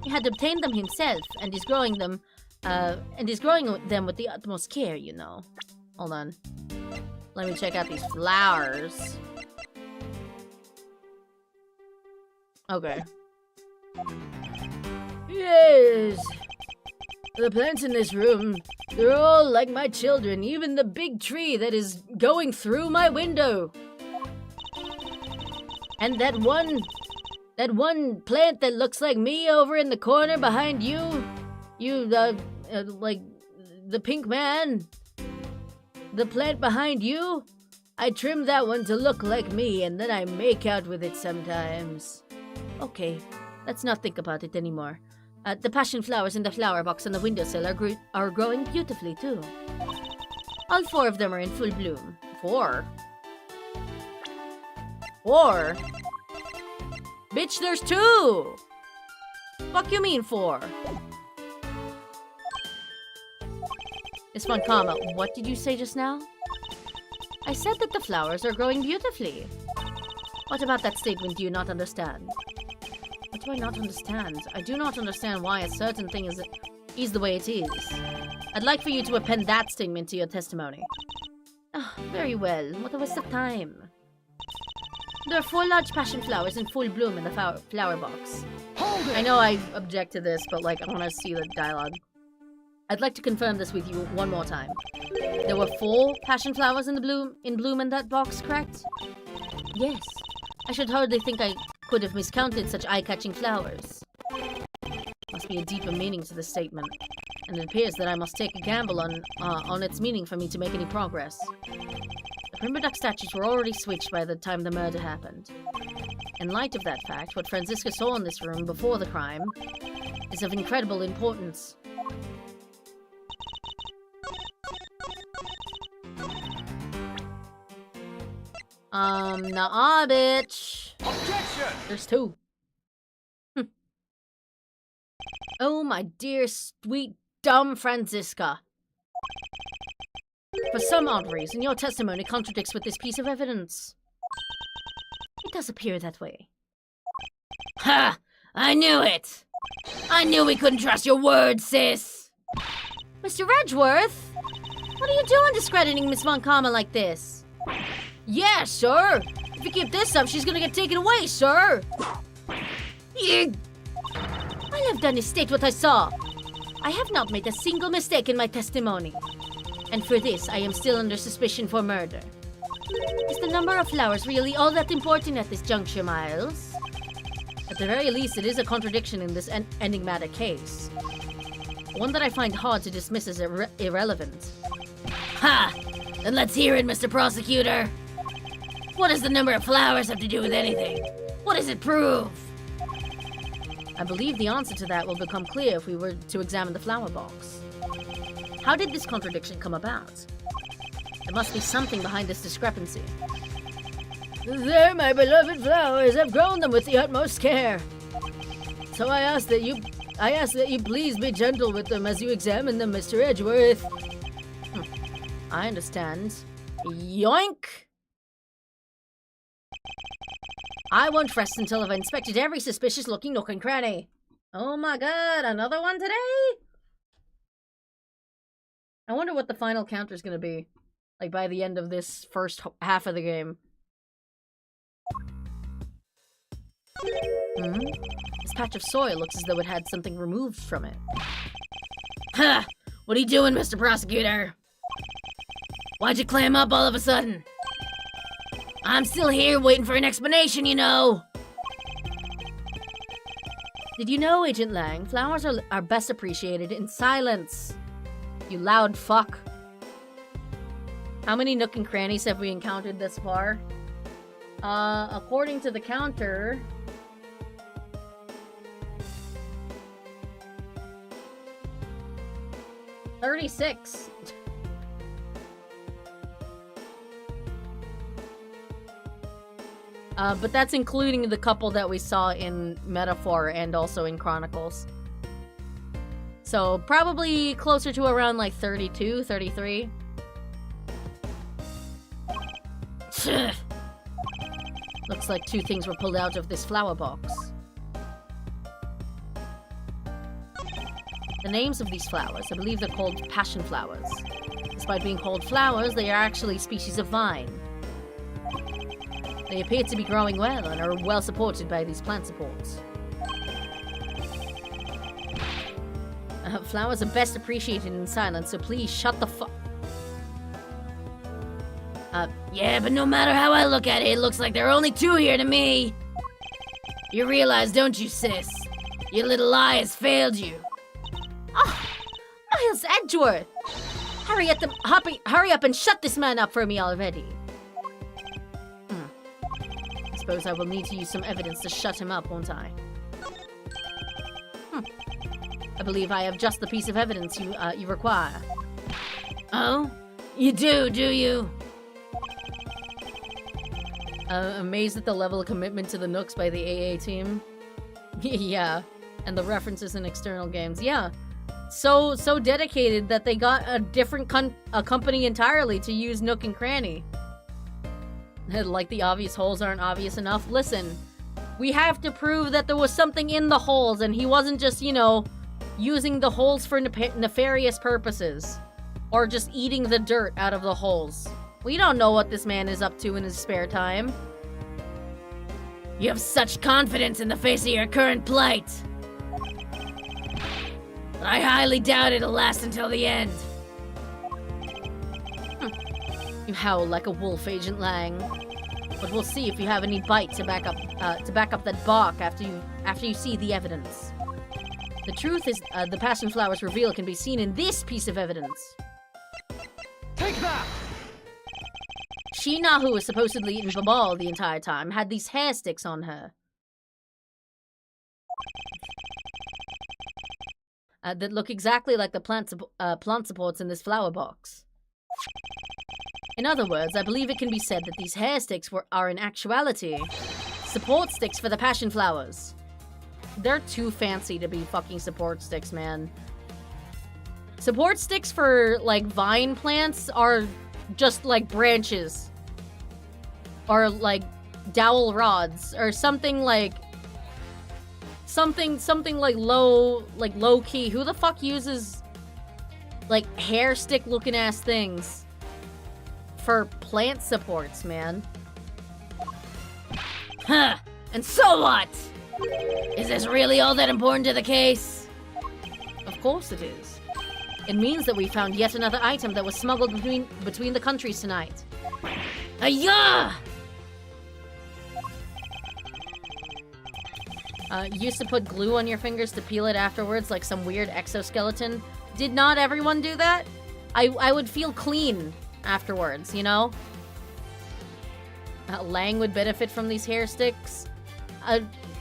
He had obtained them himself, and is growing them with the utmost care, you know. Hold on. Let me check out these flowers. Okay. Yes. The plants in this room, they're all like my children, even the big tree that is going through my window. And that one plant that looks like me over in the corner behind you, like the pink man, the plant behind you, I trim that one to look like me, and then I make out with it sometimes. Okay, let's not think about it anymore. The passion flowers in the flower box on the windowsill are growing beautifully too. All 4 of them are in full bloom. 4? 4? Bitch, there's 2! Fuck you mean 4? Miss Von Kama, what did you say just now? I said that the flowers are growing beautifully. What about that statement do you not understand? What do I not understand? I do not understand why a certain thing is the way it is. I'd like for you to append that statement to your testimony. Oh, very well. What a waste of time. There are 4 large passion flowers in full bloom in the flower box. Hold it! I know I object to this, but I want to see the dialogue. I'd like to confirm this with you one more time. There were 4 passion flowers in bloom in that box, correct? Yes. I should hardly think I could have miscounted such eye-catching flowers. Must be a deeper meaning to this statement, and it appears that I must take a gamble on its meaning for me to make any progress. The Primber Duck statues were already switched by the time the murder happened. In light of that fact, what Franziska saw in this room before the crime, is of incredible importance. Nah, bitch. Objection! There's two. Oh, my dear, sweet, dumb Franziska. For some odd reason, your testimony contradicts with this piece of evidence. It does appear that way. Ha! I knew it! I knew we couldn't trust your word, sis! Mr. Edgeworth? What are you doing discrediting Miss Von Karma like this? Yeah, sir! If you keep this up, she's gonna get taken away, sir! I have done is state what I saw. I have not made a single mistake in my testimony. And for this, I am still under suspicion for murder. Is the number of flowers really all that important at this juncture, Miles? At the very least, it is a contradiction in this enigmatic case. One that I find hard to dismiss as irrelevant. Ha! Then let's hear it, Mr. Prosecutor! What does the number of flowers have to do with anything? What does it prove? I believe the answer to that will become clear if we were to examine the flower box. How did this contradiction come about? There must be something behind this discrepancy. They're my beloved flowers. I've grown them with the utmost care. So I ask that you please be gentle with them as you examine them, Mr. Edgeworth. I understand. Yoink! I won't rest until I've inspected every suspicious-looking nook and cranny. Oh my god, another one today? I wonder what the final counter's gonna be. Like, by the end of this first half of the game. This patch of soil looks as though it had something removed from it. Ha! What are you doing, Mr. Prosecutor? Why'd you clam up all of a sudden? I'm still here waiting for an explanation, you know! Did you know, Agent Lang, flowers are best appreciated in silence? You loud fuck. How many nook and crannies have we encountered thus far? According to the counter... 36. But that's including the couple that we saw in Metaphor and also in Chronicles. So probably closer to around like 32, 33. Looks like two things were pulled out of this flower box. The names of these flowers, I believe they're called passion flowers. Despite being called flowers, they are actually species of vine. They appear to be growing well and are well supported by these plant supports. Flowers are best appreciated in silence, so please shut the fuck. Yeah, but no matter how I look at it, it looks like there are only two here to me. You realize, don't you, sis? Your little lie has failed you. Oh, Miles Edgeworth! Hurry up and shut this man up for me already. I suppose I will need to use some evidence to shut him up, won't I? I believe I have just the piece of evidence you require. Oh? You do you? Amazed at the level of commitment to the Nooks by the AA team. Yeah, and the references in external games. Yeah, so dedicated that they got a different company entirely to use Nook and Cranny. Like the obvious holes aren't obvious enough. Listen, we have to prove that there was something in the holes and he wasn't just, you know, using the holes for nefarious purposes. Or just eating the dirt out of the holes. We don't know what this man is up to in his spare time. You have such confidence in the face of your current plight. But I highly doubt it'll last until the end. You howl like a wolf, Agent Lang. But we'll see if you have any bite to back up that bark after you see the evidence. The truth is, the passion flowers reveal can be seen in this piece of evidence. Take that! Sheena, who was supposedly in the ball the entire time, had these hair sticks on her. that look exactly like the plant supports in this flower box. In other words, I believe it can be said that these hair sticks are in actuality support sticks for the passion flowers. They're too fancy to be fucking support sticks, man. Support sticks for, like, vine plants are just, like, branches. Or, like, dowel rods. Or something like... Something like low key. Who the fuck uses, like, hair stick looking ass things for plant supports, man? Huh. And so what? Is this really all that important to the case? Of course it is. It means that we found yet another item that was smuggled between the countries tonight. Ayah! Used to put glue on your fingers to peel it afterwards like some weird exoskeleton. Did not everyone do that? I would feel clean afterwards, you know? Lang would benefit from these hair sticks.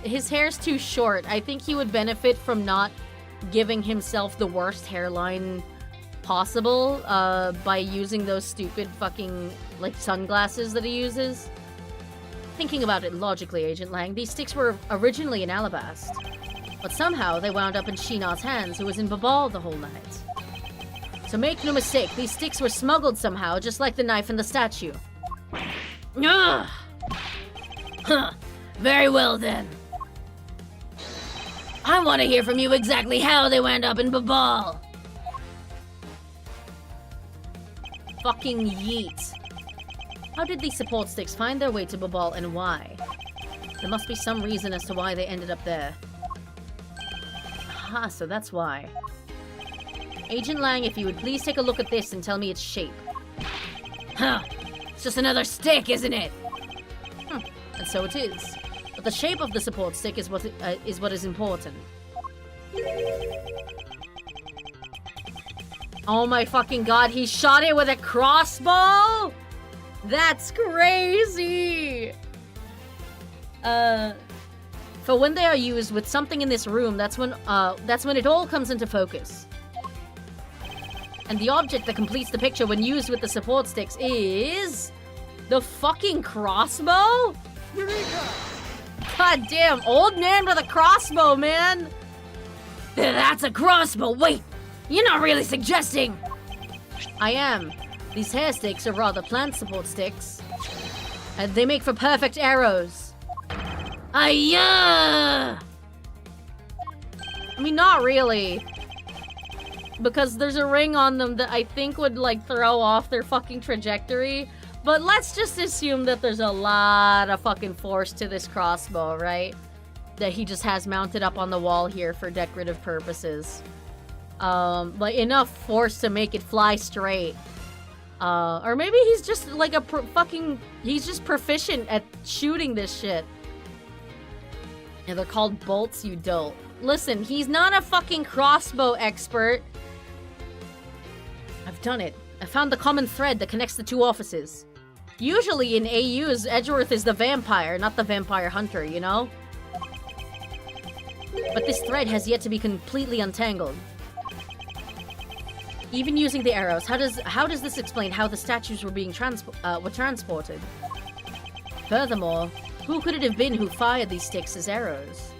His hair's too short. I think he would benefit from not giving himself the worst hairline possible by using those stupid fucking, like, sunglasses that he uses. Thinking about it logically, Agent Lang, these sticks were originally in Alabast. But somehow they wound up in Sheena's hands, who was in Babal the whole night. So make no mistake, these sticks were smuggled somehow, just like the knife and the statue. Ugh. Huh. Very well then. I want to hear from you exactly how they wound up in Babal. Fucking yeet. How did these support sticks find their way to Babal and why? There must be some reason as to why they ended up there. Aha, so that's why. Agent Lang, if you would please take a look at this and tell me its shape. Huh. It's just another stick, isn't it? And so it is. But the shape of the support stick is what is important. Oh my fucking god, he shot it with a crossbow?! That's crazy! For when they are used with something in this room, that's when it all comes into focus. And the object that completes the picture when used with the support sticks is... the fucking crossbow? Eureka! God damn, old man with a crossbow, man! That's a crossbow! Wait! You're not really suggesting... I am. These hair sticks are rather plant support sticks. And they make for perfect arrows. Ayah! I mean, not really. Because there's a ring on them that I think would, like, throw off their fucking trajectory. But let's just assume that there's a lot of fucking force to this crossbow, right? That he just has mounted up on the wall here for decorative purposes. Like, enough force to make it fly straight. Or maybe he's just, like, he's just proficient at shooting this shit. Yeah, they're called bolts, you dolt. Listen, he's not a fucking crossbow expert. I've done it. I found the common thread that connects the two offices. Usually in AUs, Edgeworth is the vampire, not the vampire hunter, you know? But this thread has yet to be completely untangled. Even using the arrows, how does this explain how the statues were being transported? Furthermore, who could it have been who fired these sticks as arrows?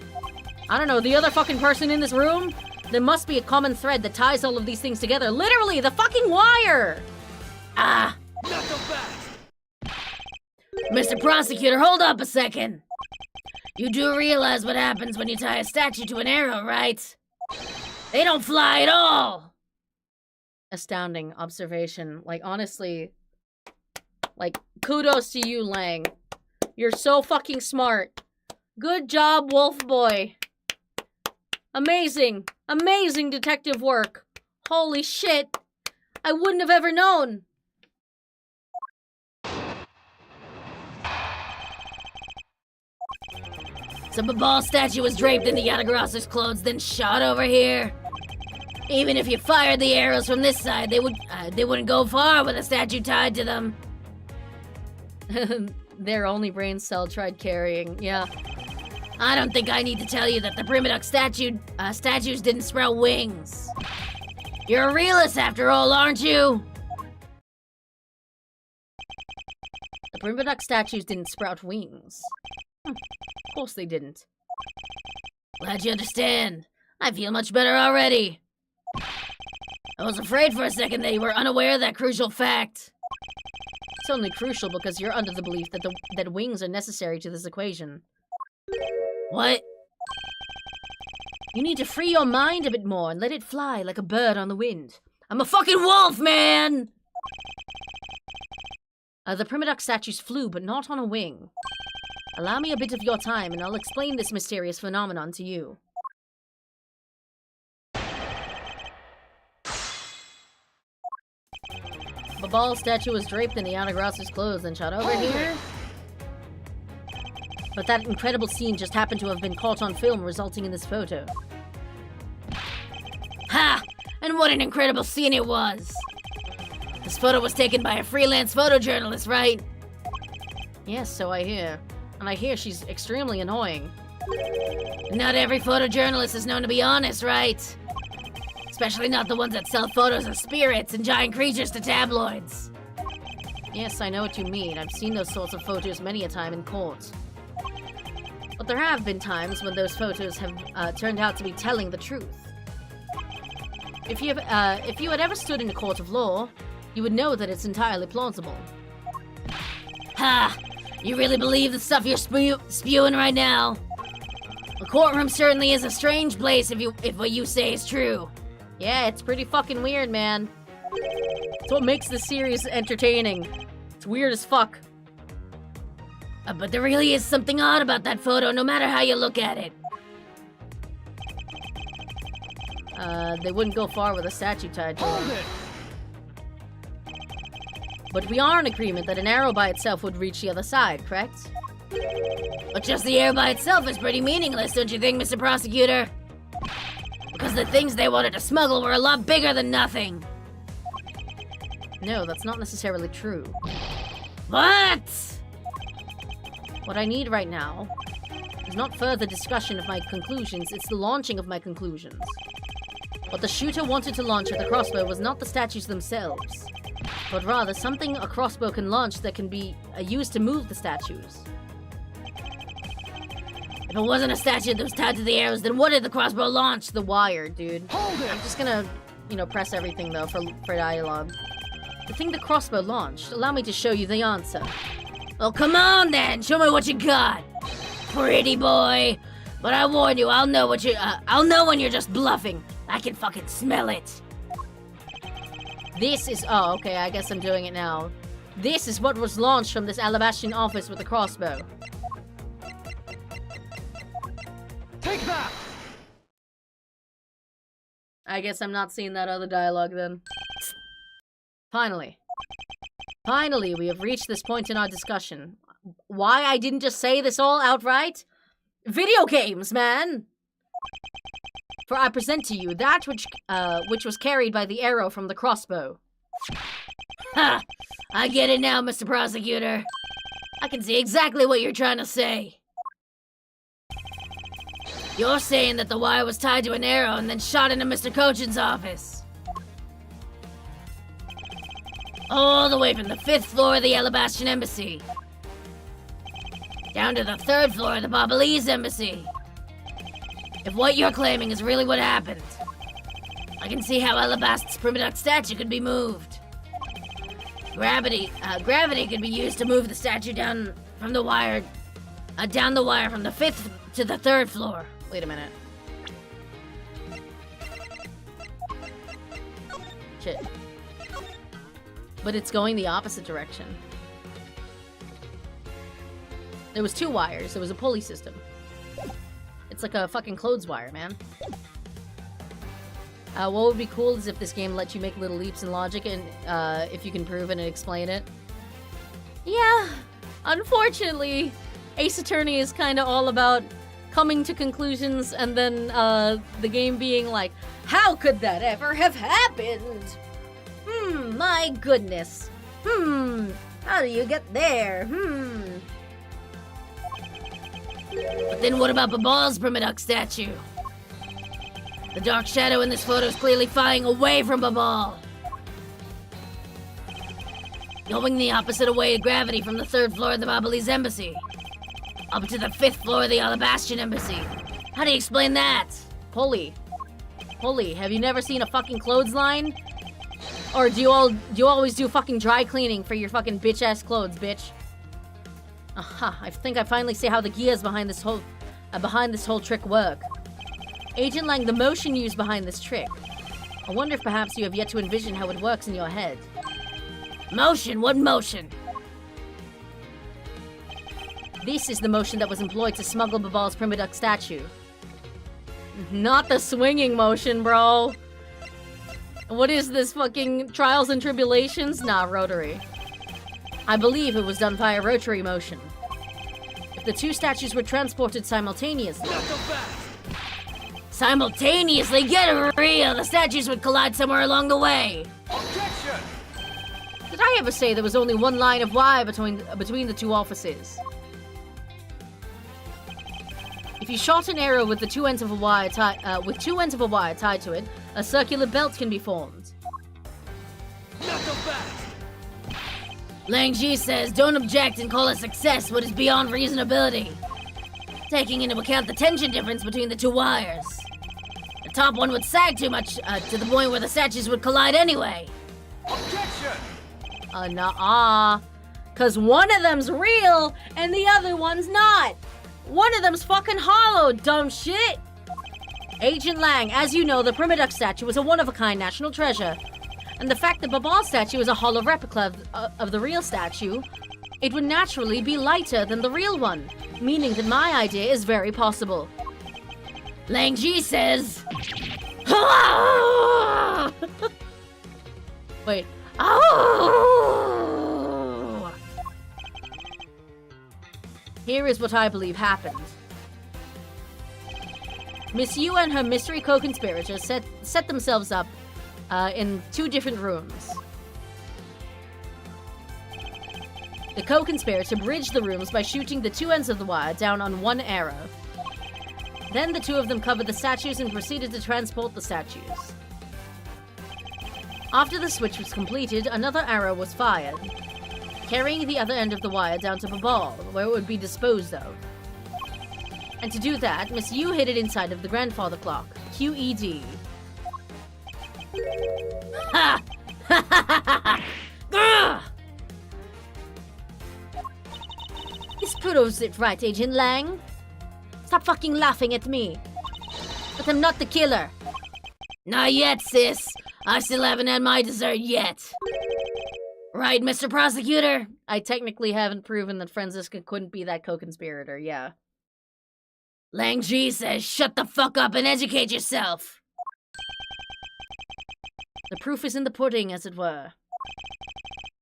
I don't know, the other fucking person in this room? There must be a common thread that ties all of these things together. Literally, the fucking wire! Ah! Not so fast! Mr. Prosecutor, hold up a second. You do realize what happens when you tie a statue to an arrow, right? They don't fly at all! Astounding observation. Like, honestly, like, kudos to you, Lang. You're so fucking smart. Good job, Wolf Boy. Amazing. Amazing detective work. Holy shit. I wouldn't have ever known. So Babal statue was draped in the Yatagrasser's clothes, then shot over here. Even if you fired the arrows from this side, they wouldn't go far with a statue tied to them. Their only brain cell tried carrying, yeah. I don't think I need to tell you that the prima duck statues didn't sprout wings. You're a realist after all, aren't you? The prima duck statues didn't sprout wings. Of course they didn't. Glad you understand. I feel much better already. I was afraid for a second that you were unaware of that crucial fact. It's only crucial because you're under the belief that wings are necessary to this equation. What? You need to free your mind a bit more and let it fly like a bird on the wind. I'm a fucking wolf, man! The prima duck statues flew, but not on a wing. Allow me a bit of your time, and I'll explain this mysterious phenomenon to you. The ball statue was draped in the outer grasses clothes and shot over here. But that incredible scene just happened to have been caught on film, resulting in this photo. Ha! And what an incredible scene it was! This photo was taken by a freelance photojournalist, right? Yes, so I hear. And I hear she's extremely annoying. Not every photojournalist is known to be honest, right? Especially not the ones that sell photos of spirits and giant creatures to tabloids. Yes, I know what you mean. I've seen those sorts of photos many a time in court. But there have been times when those photos have turned out to be telling the truth. If you had ever stood in a court of law, you would know that it's entirely plausible. Ha! You really believe the stuff you're spewing right now? A courtroom certainly is a strange place if what you say is true. Yeah, it's pretty fucking weird, man. It's what makes this series entertaining. It's weird as fuck. But there really is something odd about that photo, no matter how you look at it. They wouldn't go far with a statue tied to Hold it. it! But we are in agreement that an arrow by itself would reach the other side, correct? But just the arrow by itself is pretty meaningless, don't you think, Mr. Prosecutor? Because the things they wanted to smuggle were a lot bigger than nothing. No, that's not necessarily true. What? What I need right now is not further discussion of my conclusions, it's the launching of my conclusions. What the shooter wanted to launch with the crossbow was not the statues themselves, but rather something a crossbow can launch that can be used to move the statues. If it wasn't a statue that was tied to the arrows, then what did the crossbow launch? The wire, dude. Hold it! I'm just gonna, press everything though for dialogue. The thing the crossbow launched, allow me to show you the answer. Well, come on then, show me what you got, pretty boy. But I warn you, I'll know when you're just bluffing. I can fucking smell it. This is, oh, okay, I guess I'm doing it now. This is what was launched from this Alabastian office with the crossbow. Take that! I guess I'm not seeing that other dialogue then. Finally, we have reached this point in our discussion. Why I didn't just say this all outright? Video games, man! For I present to you that which was carried by the arrow from the crossbow. Ha! I get it now, Mr. Prosecutor. I can see exactly what you're trying to say. You're saying that the wire was tied to an arrow and then shot into Mr. Cochin's office. All the way from the 5th floor of the Alabastian Embassy down to the 3rd floor of the Babalese Embassy. If what you're claiming is really what happened, I can see how Alabast's prima duck statue could be moved. Gravity could be used to move the statue down the wire from the 5th to the 3rd floor. Wait a minute. Shit. But it's going the opposite direction. There was 2 wires. There was a pulley system. It's like a fucking clothes wire, man. What would be cool is if this game let you make little leaps in logic and if you can prove it and explain it. Yeah, unfortunately, Ace Attorney is kind of all about coming to conclusions and then the game being like, how could that ever have happened? My goodness. How do you get there? But then what about Babal's Primaduck statue? The dark shadow in this photo is clearly flying away from Babal. Going the opposite way of gravity from the 3rd floor of the Babalese embassy. Up to the 5th floor of the Alabastian embassy. How do you explain that? Polly, have you never seen a fucking clothesline? Or do you always do fucking dry cleaning for your fucking bitch-ass clothes, bitch? Aha, I think I finally see how the gears behind this whole trick work. Agent Lang, the motion used behind this trick. I wonder if perhaps you have yet to envision how it works in your head. Motion? What motion? This is the motion that was employed to smuggle Babal's Primaduck statue. Not the swinging motion, bro. What is this fucking Trials and Tribulations? Nah, rotary. I believe it was done via rotary motion. If the 2 statues were transported simultaneously... Simultaneously? Get real! The statues would collide somewhere along the way! Objection! Did I ever say there was only one line of wire between the 2 offices? If you shot an arrow with the 2 ends of a wire tied to it, a circular belt can be formed. Lang Ji says, don't object and call a success what is beyond reasonability. Taking into account the tension difference between the 2 wires. The top one would sag too much to the point where the statues would collide anyway. Objection! Nuh-uh. Cause one of them's real and the other one's not. One of them's fucking hollow, dumb shit! Agent Lang, as you know, the Primaduck statue is a one-of-a-kind national treasure. And the fact that Babal's statue is a hollow replica of the real statue, it would naturally be lighter than the real one, meaning that my idea is very possible. Lang Ji says... Wait. Here is what I believe happened. Miss Yu and her mystery co-conspirators set themselves up in 2 different rooms. The co-conspirator bridged the rooms by shooting the 2 ends of the wire down on one arrow. Then the 2 of them covered the statues and proceeded to transport the statues. After the switch was completed, another arrow was fired, carrying the other end of the wire down to Babal, where it would be disposed of. And to do that, Miss Yu hid it inside of the grandfather clock, QED. Ha! This proves it right, Agent Lang. Stop fucking laughing at me. But I'm not the killer. Not yet, sis. I still haven't had my dessert yet. Right, Mr. Prosecutor? I technically haven't proven that Franziska couldn't be that co-conspirator, yeah. Lang Ji says shut the fuck up and educate yourself. The proof is in the pudding, as it were.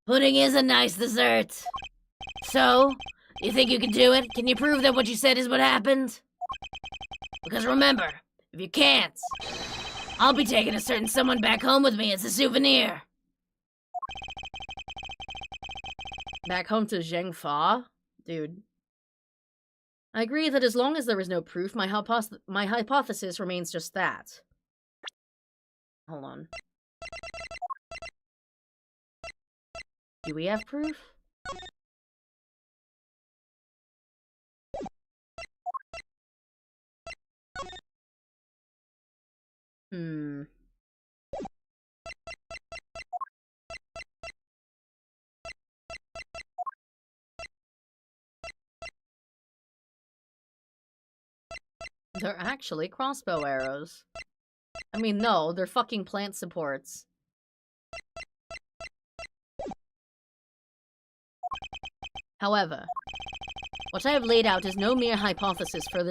Pudding is a nice dessert. So, you think you can do it? Can you prove that what you said is what happened? Because remember, if you can't, I'll be taking a certain someone back home with me as a souvenir. Back home to Zheng Fa? Dude. I agree that as long as there is no proof, my hypothesis remains just that. Hold on. Do we have proof? They're actually crossbow arrows. I mean, no, they're fucking plant supports. However, what I have laid out is no mere hypothesis, for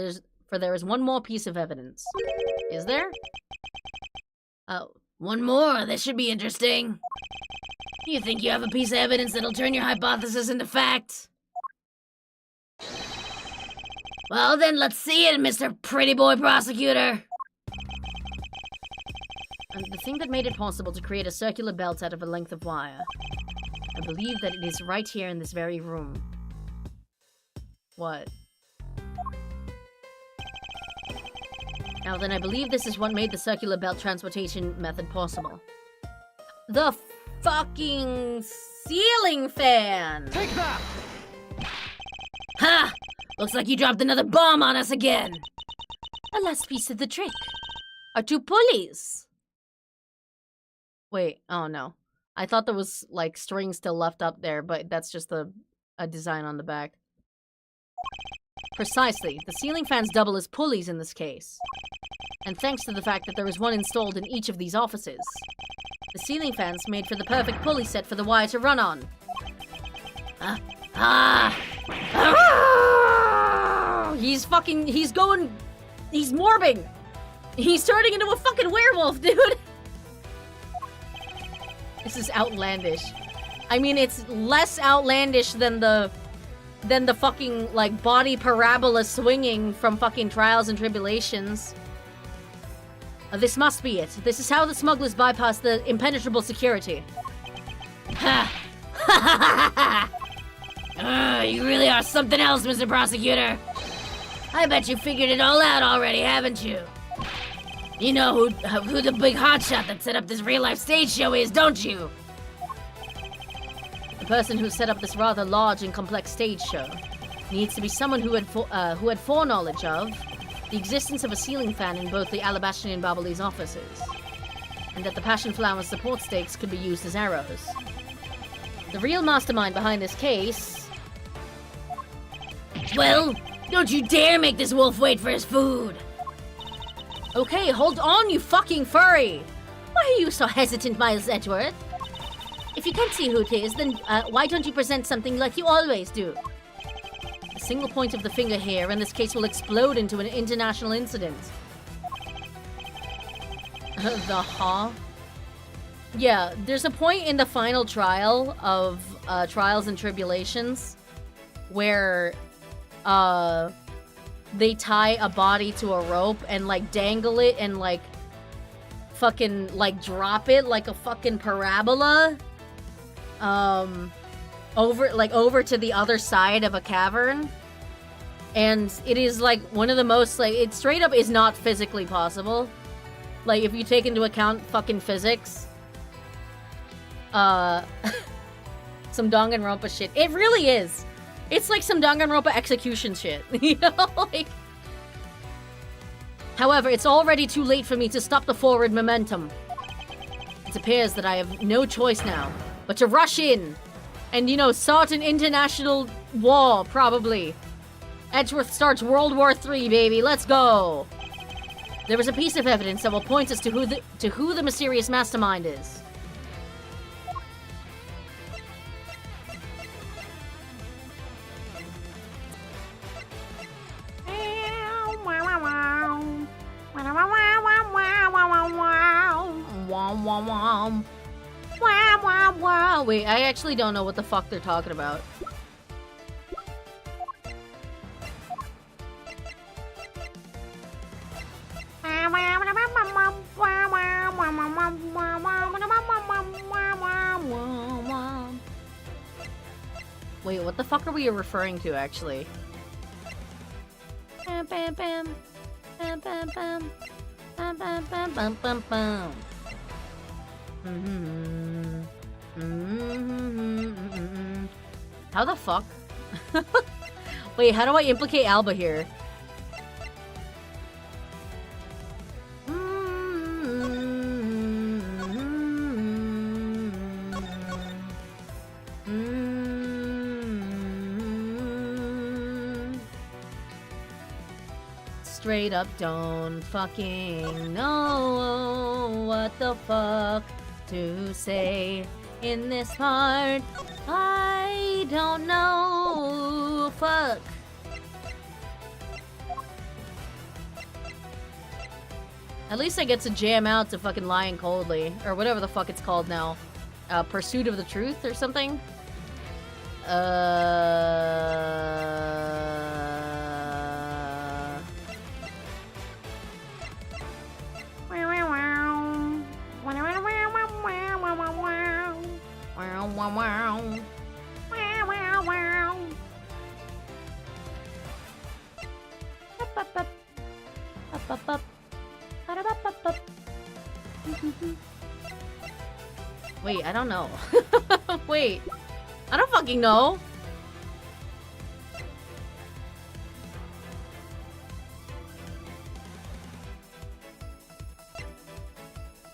there is one more piece of evidence. Is there? Oh, one more? This should be interesting. You think you have a piece of evidence that'll turn your hypothesis into fact? Well then, let's see it, Mr. Pretty Boy Prosecutor. And the thing that made it possible to create a circular belt out of a length of wire. I believe that it is right here in this very room. What? Now then, I believe this is what made the circular belt transportation method possible. The fucking ceiling fan! Take that! Ha! Looks like you dropped another bomb on us again! A last piece of the trick. Our 2 pulleys! Wait, oh no. I thought there was, like, string still left up there, but that's just a design on the back. Precisely. The ceiling fans double as pulleys in this case. And thanks to the fact that there is one installed in each of these offices, the ceiling fans made for the perfect pulley set for the wire to run on. He's morbing! He's turning into a fucking werewolf, dude! This is outlandish. I mean, it's less outlandish than the fucking, like, body parabola swinging from fucking Trials and Tribulations. This must be it. This is how the smugglers bypass the impenetrable security. Ha! You really are something else, Mr. Prosecutor. I bet you figured it all out already, haven't you? You know who the big hotshot that set up this real-life stage show is, don't you? The person who set up this rather large and complex stage show needs to be someone who had foreknowledge of the existence of a ceiling fan in both the Alabastrian and Babali's offices, and that the Passion Flower support stakes could be used as arrows. The real mastermind behind this case... Well, don't you dare make this wolf wait for his food! Okay, hold on, you fucking furry! Why are you so hesitant, Miles Edgeworth? If you can't see who it is, then why don't you present something like you always do? A single point of the finger here, and this case will explode into an international incident. Yeah, there's a point in the final trial of Trials and Tribulations where they tie a body to a rope and, like, dangle it and, like, fucking, like, drop it like a fucking parabola over to the other side of a cavern. And it is, like, one of the most, like, it straight up is not physically possible. Like, if you take into account fucking physics. Some Danganronpa shit. It really is. It's like some Danganronpa execution shit, you know? Like... However, it's already too late for me to stop the forward momentum. It appears that I have no choice now, but to rush in and, you know, start an international war, probably. Edgeworth starts World War III, baby. Let's go. There is a piece of evidence that will point us to who the mysterious mastermind is. Wait, I actually don't know what the fuck they're talking about. Wait, what the fuck are we referring to, actually? Bam, bam, bam. Bam, bam, bam. Bam, bam, bam, bam, bam, bam. How the fuck? Wait, how do I implicate Alba here? Straight up don't fucking know what the fuck to say in this part. I don't know. Fuck. At least I get to jam out to fucking Lying Coldly, or whatever the fuck it's called now. Pursuit of the Truth or something? Wait, I don't know. Wait. I don't fucking know.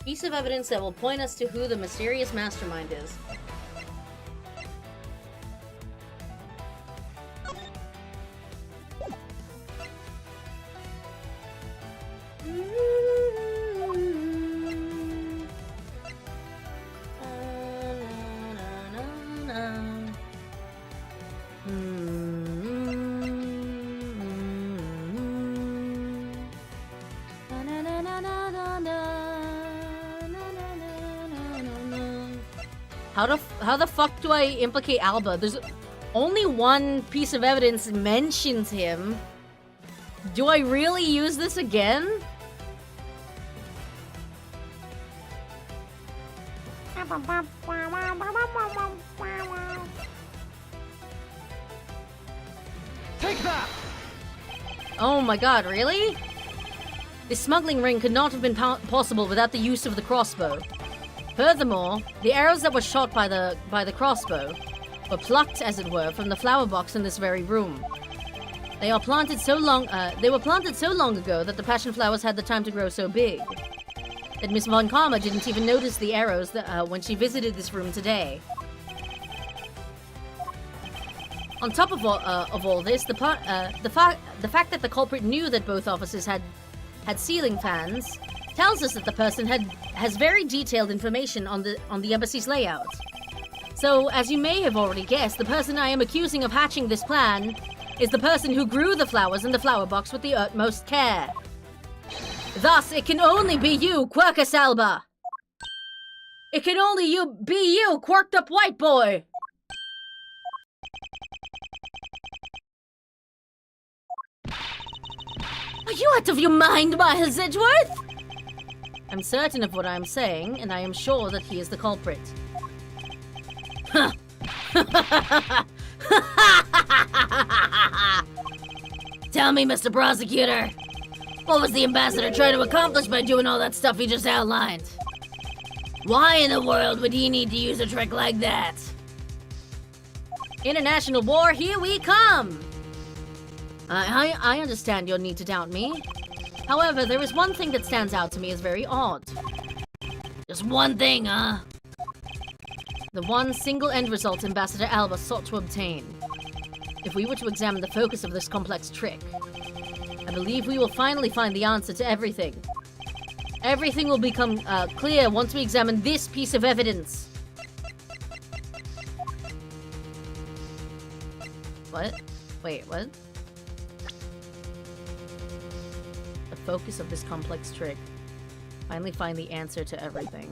Piece of evidence that will point us to who the mysterious mastermind is. How the fuck do I implicate Alba? There's only one piece of evidence mentions him. Do I really use this again? Take that! Oh my god, really? This smuggling ring could not have been possible without the use of the crossbow. Furthermore, the arrows that were shot by the crossbow were plucked, as it were, from the flower box in this very room. They were planted so long ago that the passion flowers had the time to grow so big that Miss Von Karma didn't even notice the arrows when she visited this room today. On top of all this, the fact that the culprit knew that both officers had ceiling fans tells us that the person has very detailed information on the embassy's layout. So, as you may have already guessed, the person I am accusing of hatching this plan is the person who grew the flowers in the flower box with the utmost care. Thus, it can only be you, Quercus Alba! It can only be you, quirked up white boy! Are you out of your mind, Miles Edgeworth? I'm certain of what I'm saying, and I am sure that he is the culprit. Huh. Tell me, Mr. Prosecutor, what was the ambassador trying to accomplish by doing all that stuff he just outlined? Why in the world would he need to use a trick like that? International war, here we come! I understand your need to doubt me. However, there is one thing that stands out to me as very odd. Just one thing, huh? The one single end result Ambassador Alba sought to obtain. If we were to examine the focus of this complex trick, I believe we will finally find the answer to everything. Everything will become clear once we examine this piece of evidence. What? Wait, what? The focus of this complex trick. Finally find the answer to everything.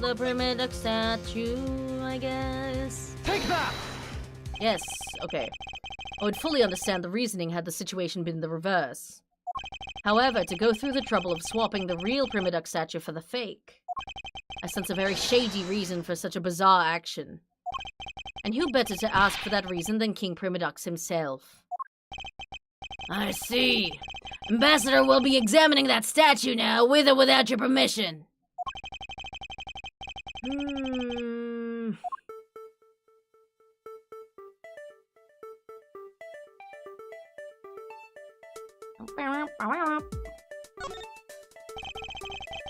The primitive statue, I guess. Take that! Yes, okay. I would fully understand the reasoning had the situation been the reverse. However, to go through the trouble of swapping the real Primiduck statue for the fake, I sense a very shady reason for such a bizarre action. And who better to ask for that reason than King Primidux himself? I see. Ambassador will be examining that statue now, with or without your permission.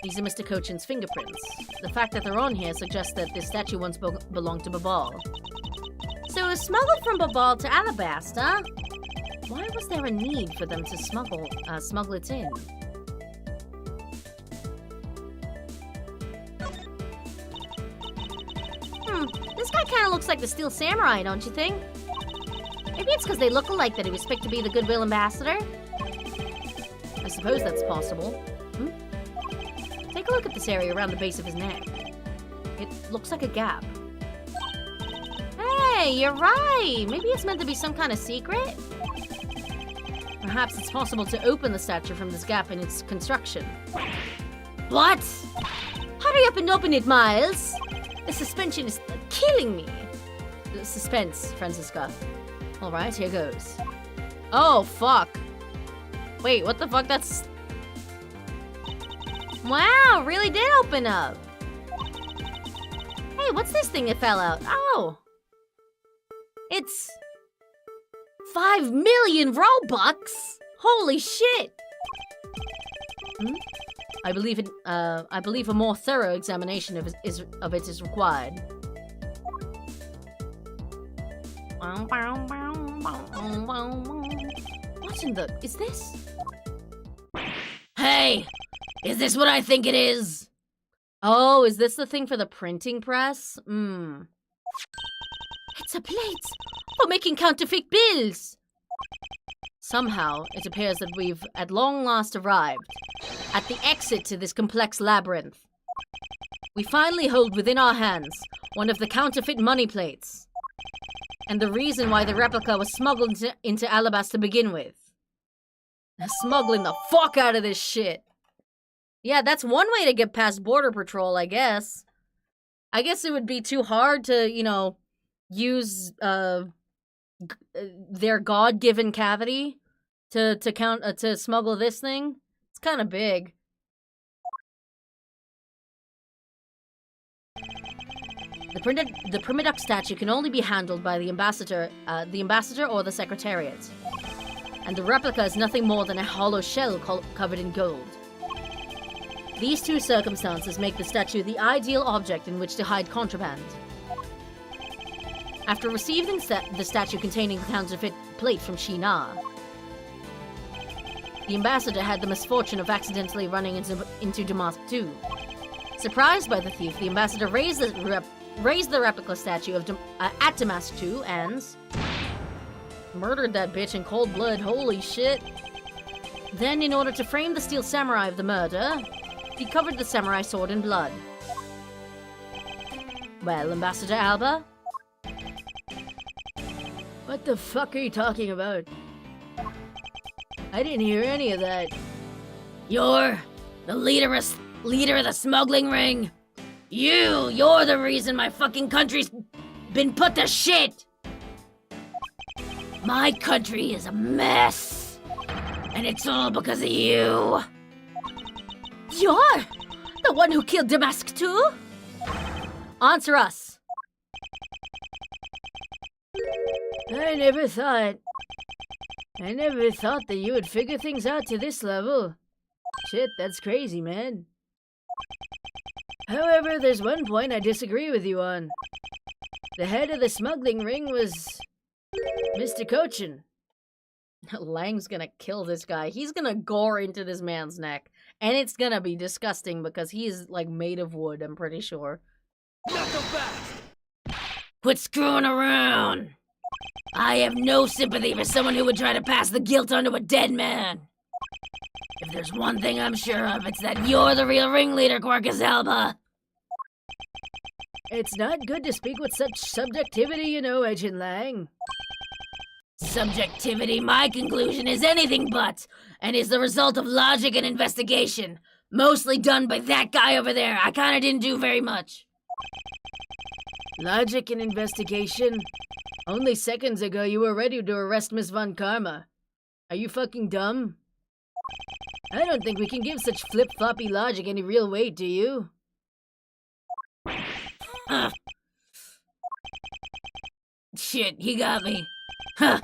These are Mr. Cochin's fingerprints. The fact that they're on here suggests that this statue once belonged to Babal. So it was smuggled from Babal to Alabasta? Why was there a need for them to smuggle it in? This guy kind of looks like the Steel Samurai, don't you think? Maybe it's because they look alike that he was picked to be the Goodwill Ambassador? I suppose that's possible. Take a look at this area around the base of his neck. It looks like a gap. Hey, you're right. Maybe it's meant to be some kind of secret? Perhaps it's possible to open the statue from this gap in its construction. What? Hurry up and open it, Miles. The suspension is killing me. Suspense, Francisca. Alright, here goes. Oh, fuck. Wait, what the fuck? That's... Wow, really did open up. Hey, what's this thing that fell out? Oh. It's 5 million Robux. Holy shit. I believe a more thorough examination of it is required. What in the... is this? Hey, is this what I think it is? Oh, is this the thing for the printing press? It's a plate for making counterfeit bills. Somehow, it appears that we've at long last arrived at the exit to this complex labyrinth. We finally hold within our hands one of the counterfeit money plates, and the reason why the replica was smuggled into Alabas to begin with. They're smuggling the fuck out of this shit. Yeah, that's one way to get past Border Patrol, I guess. I guess it would be too hard to, you know, use their God-given cavity to smuggle this thing. It's kind of big. The Primiduck statue can only be handled by the ambassador or the secretariat, and the replica is nothing more than a hollow shell covered in gold. These two circumstances make the statue the ideal object in which to hide contraband. After receiving the statue containing the counterfeit plate from Shina, the ambassador had the misfortune of accidentally running into Damask II. Surprised by the thief, the ambassador raised the replica statue at Damask II and murdered that bitch in cold blood. Holy shit. Then, in order to frame the steel samurai of the murder, he covered the samurai sword in blood. Well, Ambassador Alba? What the fuck are you talking about? I didn't hear any of that. You're the leader of the smuggling ring. You're the reason my fucking country's been put to shit. My country is a mess. And it's all because of you. You're the one who killed Damask too? Answer us. I never thought that you would figure things out to this level. Shit, that's crazy, man. However, there's one point I disagree with you on. The head of the smuggling ring was Mr. Cochin. Lang's gonna kill this guy. He's gonna gore into this man's neck. And it's gonna be disgusting because he is, like, made of wood, I'm pretty sure. Not so fast! Quit screwing around. I have no sympathy for someone who would try to pass the guilt onto a dead man. If there's one thing I'm sure of, it's that you're the real ringleader, Quercus Alba. It's not good to speak with such subjectivity, you know, Agent Lang. Subjectivity, my conclusion, is anything but, and is the result of logic and investigation, mostly done by that guy over there. I kinda didn't do very much. Logic and investigation? Only seconds ago you were ready to arrest Miss Von Karma. Are you fucking dumb? I don't think we can give such flip-floppy logic any real weight, do you? Huh. Shit, he got me. Huh.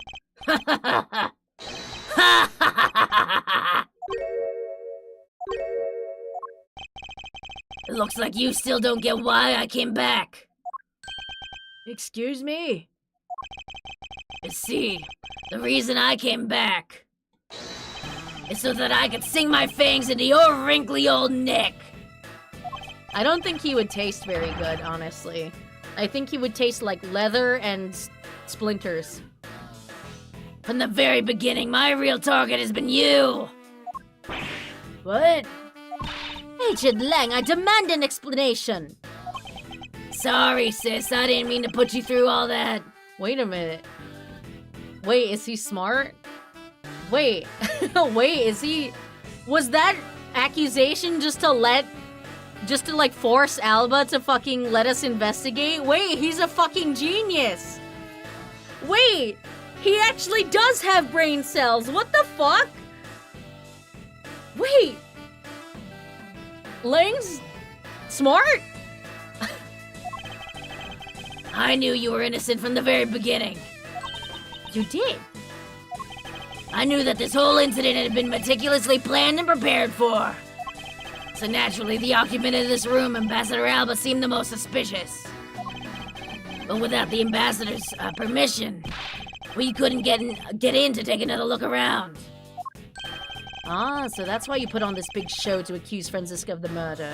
It looks like you still don't get why I came back. Excuse me? You see, the reason I came back is so that I could sink my fangs into your wrinkly old neck. I don't think he would taste very good, honestly. I think he would taste like leather and splinters. From the very beginning, my real target has been you. What? Agent Lang, I demand an explanation. Sorry, sis, I didn't mean to put you through all that. Wait a minute. Wait, is he smart? Wait. Wait, is he... Was that accusation just to like force Alba to fucking let us investigate? Wait, he's a fucking genius. Wait, he actually does have brain cells. What the fuck? Wait. Lang's smart? I knew you were innocent from the very beginning. You did? I knew that this whole incident had been meticulously planned and prepared for. So naturally, the occupant of this room, Ambassador Alba, seemed the most suspicious. But without the ambassador's permission, we couldn't get in to take another look around. Ah, so that's why you put on this big show to accuse Franziska of the murder.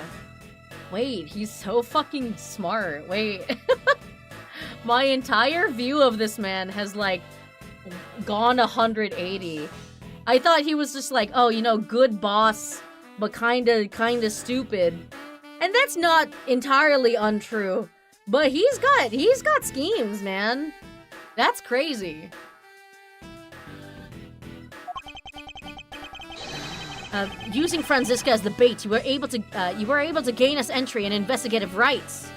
Wait, he's so fucking smart. Wait. My entire view of this man has, like, gone 180. I thought he was just like, oh, you know, good boss, but kinda stupid. And that's not entirely untrue. But he's got schemes, man. That's crazy. Using Franziska as the bait, you were able to gain us entry and investigative rights.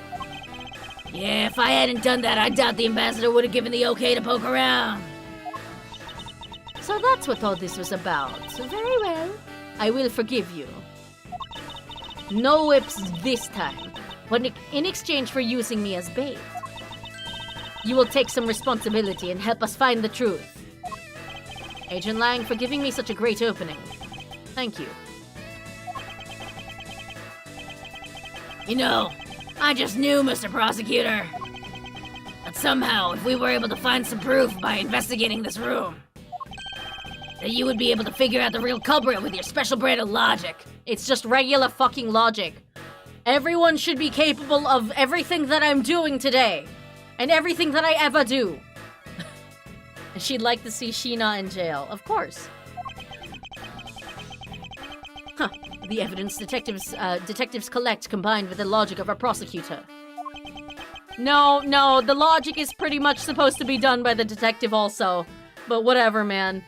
Yeah, if I hadn't done that, I doubt the ambassador would have given the okay to poke around. So that's what all this was about. So very well. I will forgive you. No whips this time. But in exchange for using me as bait, you will take some responsibility and help us find the truth. Agent Lang, for giving me such a great opening. Thank you. You know, I just knew, Mr. Prosecutor, that somehow, if we were able to find some proof by investigating this room, that you would be able to figure out the real culprit with your special brand of logic. It's just regular fucking logic. Everyone should be capable of everything that I'm doing today. And everything that I ever do. And she'd like to see Sheena in jail. Of course. Huh. The evidence detectives collect combined with the logic of our prosecutor. No, the logic is pretty much supposed to be done by the detective also. But whatever, man.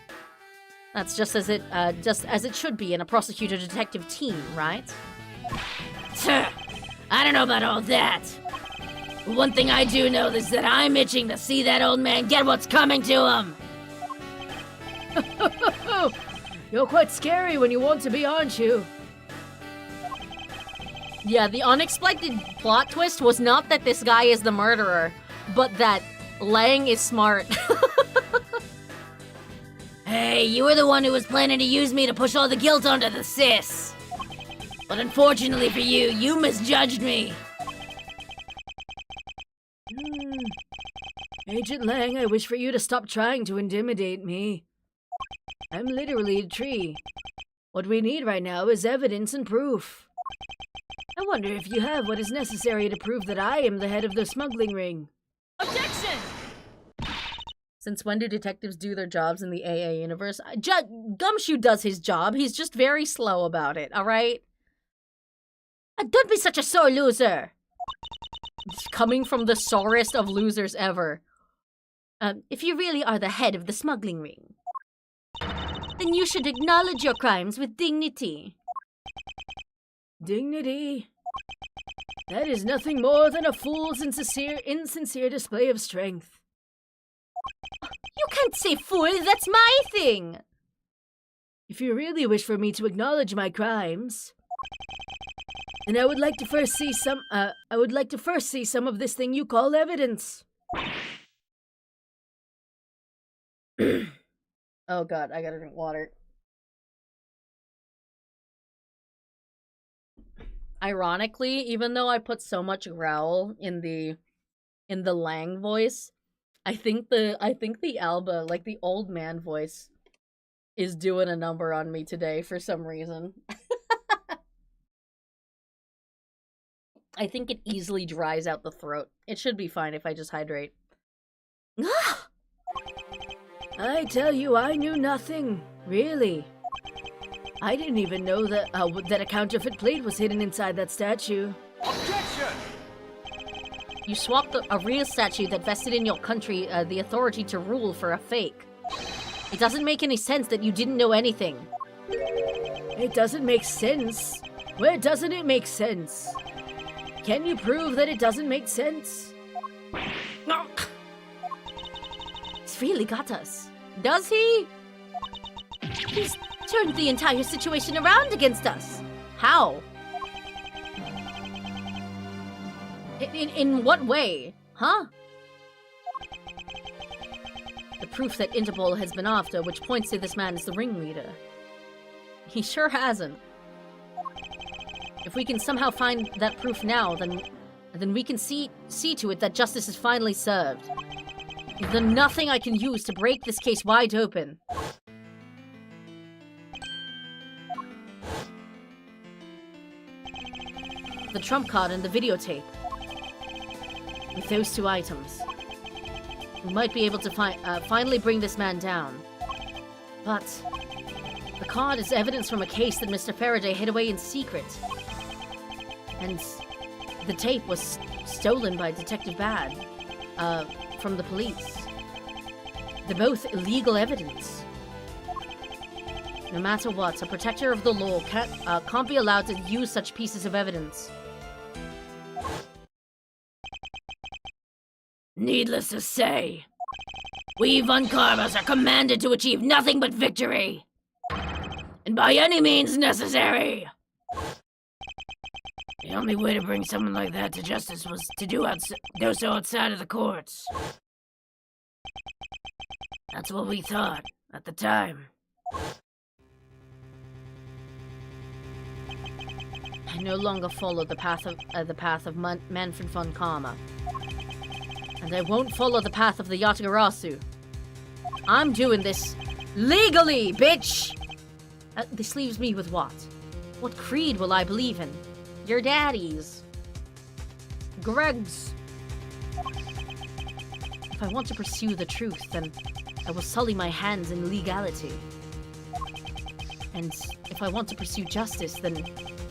That's just as it should be in a prosecutor-detective team, right? I don't know about all that. But one thing I do know is that I'm itching to see that old man get what's coming to him. You're quite scary when you want to be, aren't you? Yeah, the unexpected plot twist was not that this guy is the murderer, but that Lang is smart. Hey, you were the one who was planning to use me to push all the guilt onto the sis. But unfortunately for you, you misjudged me. Agent Lang, I wish for you to stop trying to intimidate me. I'm literally a tree. What we need right now is evidence and proof. I wonder if you have what is necessary to prove that I am the head of the smuggling ring. Objection! Since when do detectives do their jobs in the AA universe? Gumshoe does his job. He's just very slow about it, alright? Don't be such a sore loser. It's coming from the sorest of losers ever. If you really are the head of the smuggling ring, then you should acknowledge your crimes with dignity. Dignity? That is nothing more than a fool's insincere display of strength. You can't say fool, that's my thing! If you really wish for me to acknowledge my crimes, then I would like to first see some of this thing you call evidence. Oh god, I gotta drink water. Ironically, even though I put so much growl in the Lang voice, I think the Alba, like the old man voice, is doing a number on me today for some reason. I think it easily dries out the throat. It should be fine if I just hydrate. I tell you, I knew nothing. Really. I didn't even know that that a counterfeit plate was hidden inside that statue. Objection! You swapped a real statue that vested in your country the authority to rule for a fake. It doesn't make any sense that you didn't know anything. It doesn't make sense? Where doesn't it make sense? Can you prove that it doesn't make sense? No. He's really got us. Does he? He's turned the entire situation around against us. How? In what way? Huh? The proof that Interpol has been after, which points to this man as the ringleader. He sure hasn't. If we can somehow find that proof now, then we can see to it that justice is finally served. There's nothing I can use to break this case wide open. The trump card and the videotape. With those two items, we might be able to finally bring this man down. But the card is evidence from a case that Mr. Faraday hid away in secret. And the tape was stolen by Detective Bad from the police. They're both illegal evidence. No matter what, a protector of the law can't be allowed to use such pieces of evidence. Needless to say, we Von Karmas are commanded to achieve nothing but victory. And by any means necessary. The only way to bring someone like that to justice was to do so outside of the courts. That's what we thought at the time. I no longer follow the path of Manfred von Karma. And I won't follow the path of the Yatagarasu. I'm doing this legally, bitch! This leaves me with what? What creed will I believe in? Your daddy's. Greg's. If I want to pursue the truth, then I will sully my hands in legality. And if I want to pursue justice, then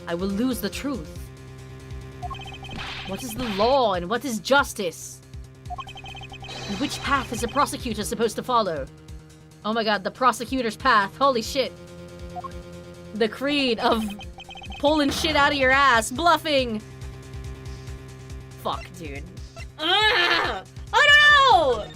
I will lose the truth. What is the law and what is justice? And which path is a prosecutor supposed to follow? Oh my god, the prosecutor's path. Holy shit. The creed of pulling shit out of your ass, bluffing. Fuck, dude. I don't know!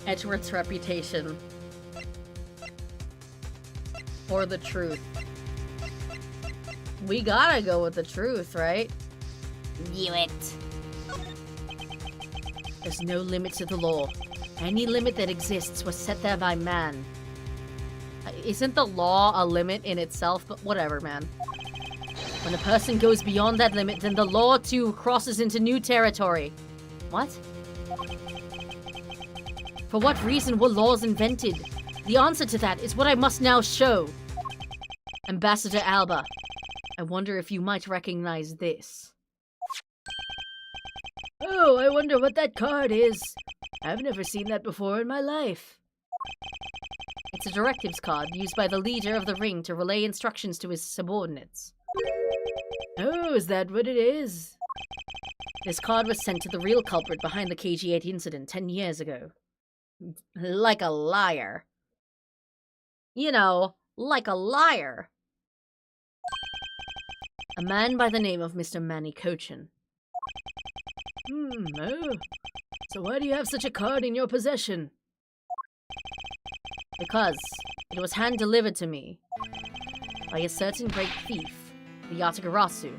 Edgeworth's reputation. Or the truth. We gotta go with the truth, right? Knew it. There's no limit to the law. Any limit that exists was set there by man. Isn't the law a limit in itself? But whatever, man. When a person goes beyond that limit, then the law too crosses into new territory. What? For what reason were laws invented? The answer to that is what I must now show. Ambassador Alba, I wonder if you might recognize this. Oh, I wonder what that card is. I've never seen that before in my life. It's a directives card used by the leader of the ring to relay instructions to his subordinates. Oh, is that what it is? This card was sent to the real culprit behind the KG-8 incident 10 years ago. Like a liar. You know, like a liar. A man by the name of Mr. Manny Cochin. Oh. So why do you have such a card in your possession? Because it was hand-delivered to me by a certain great thief, the Yatagarasu.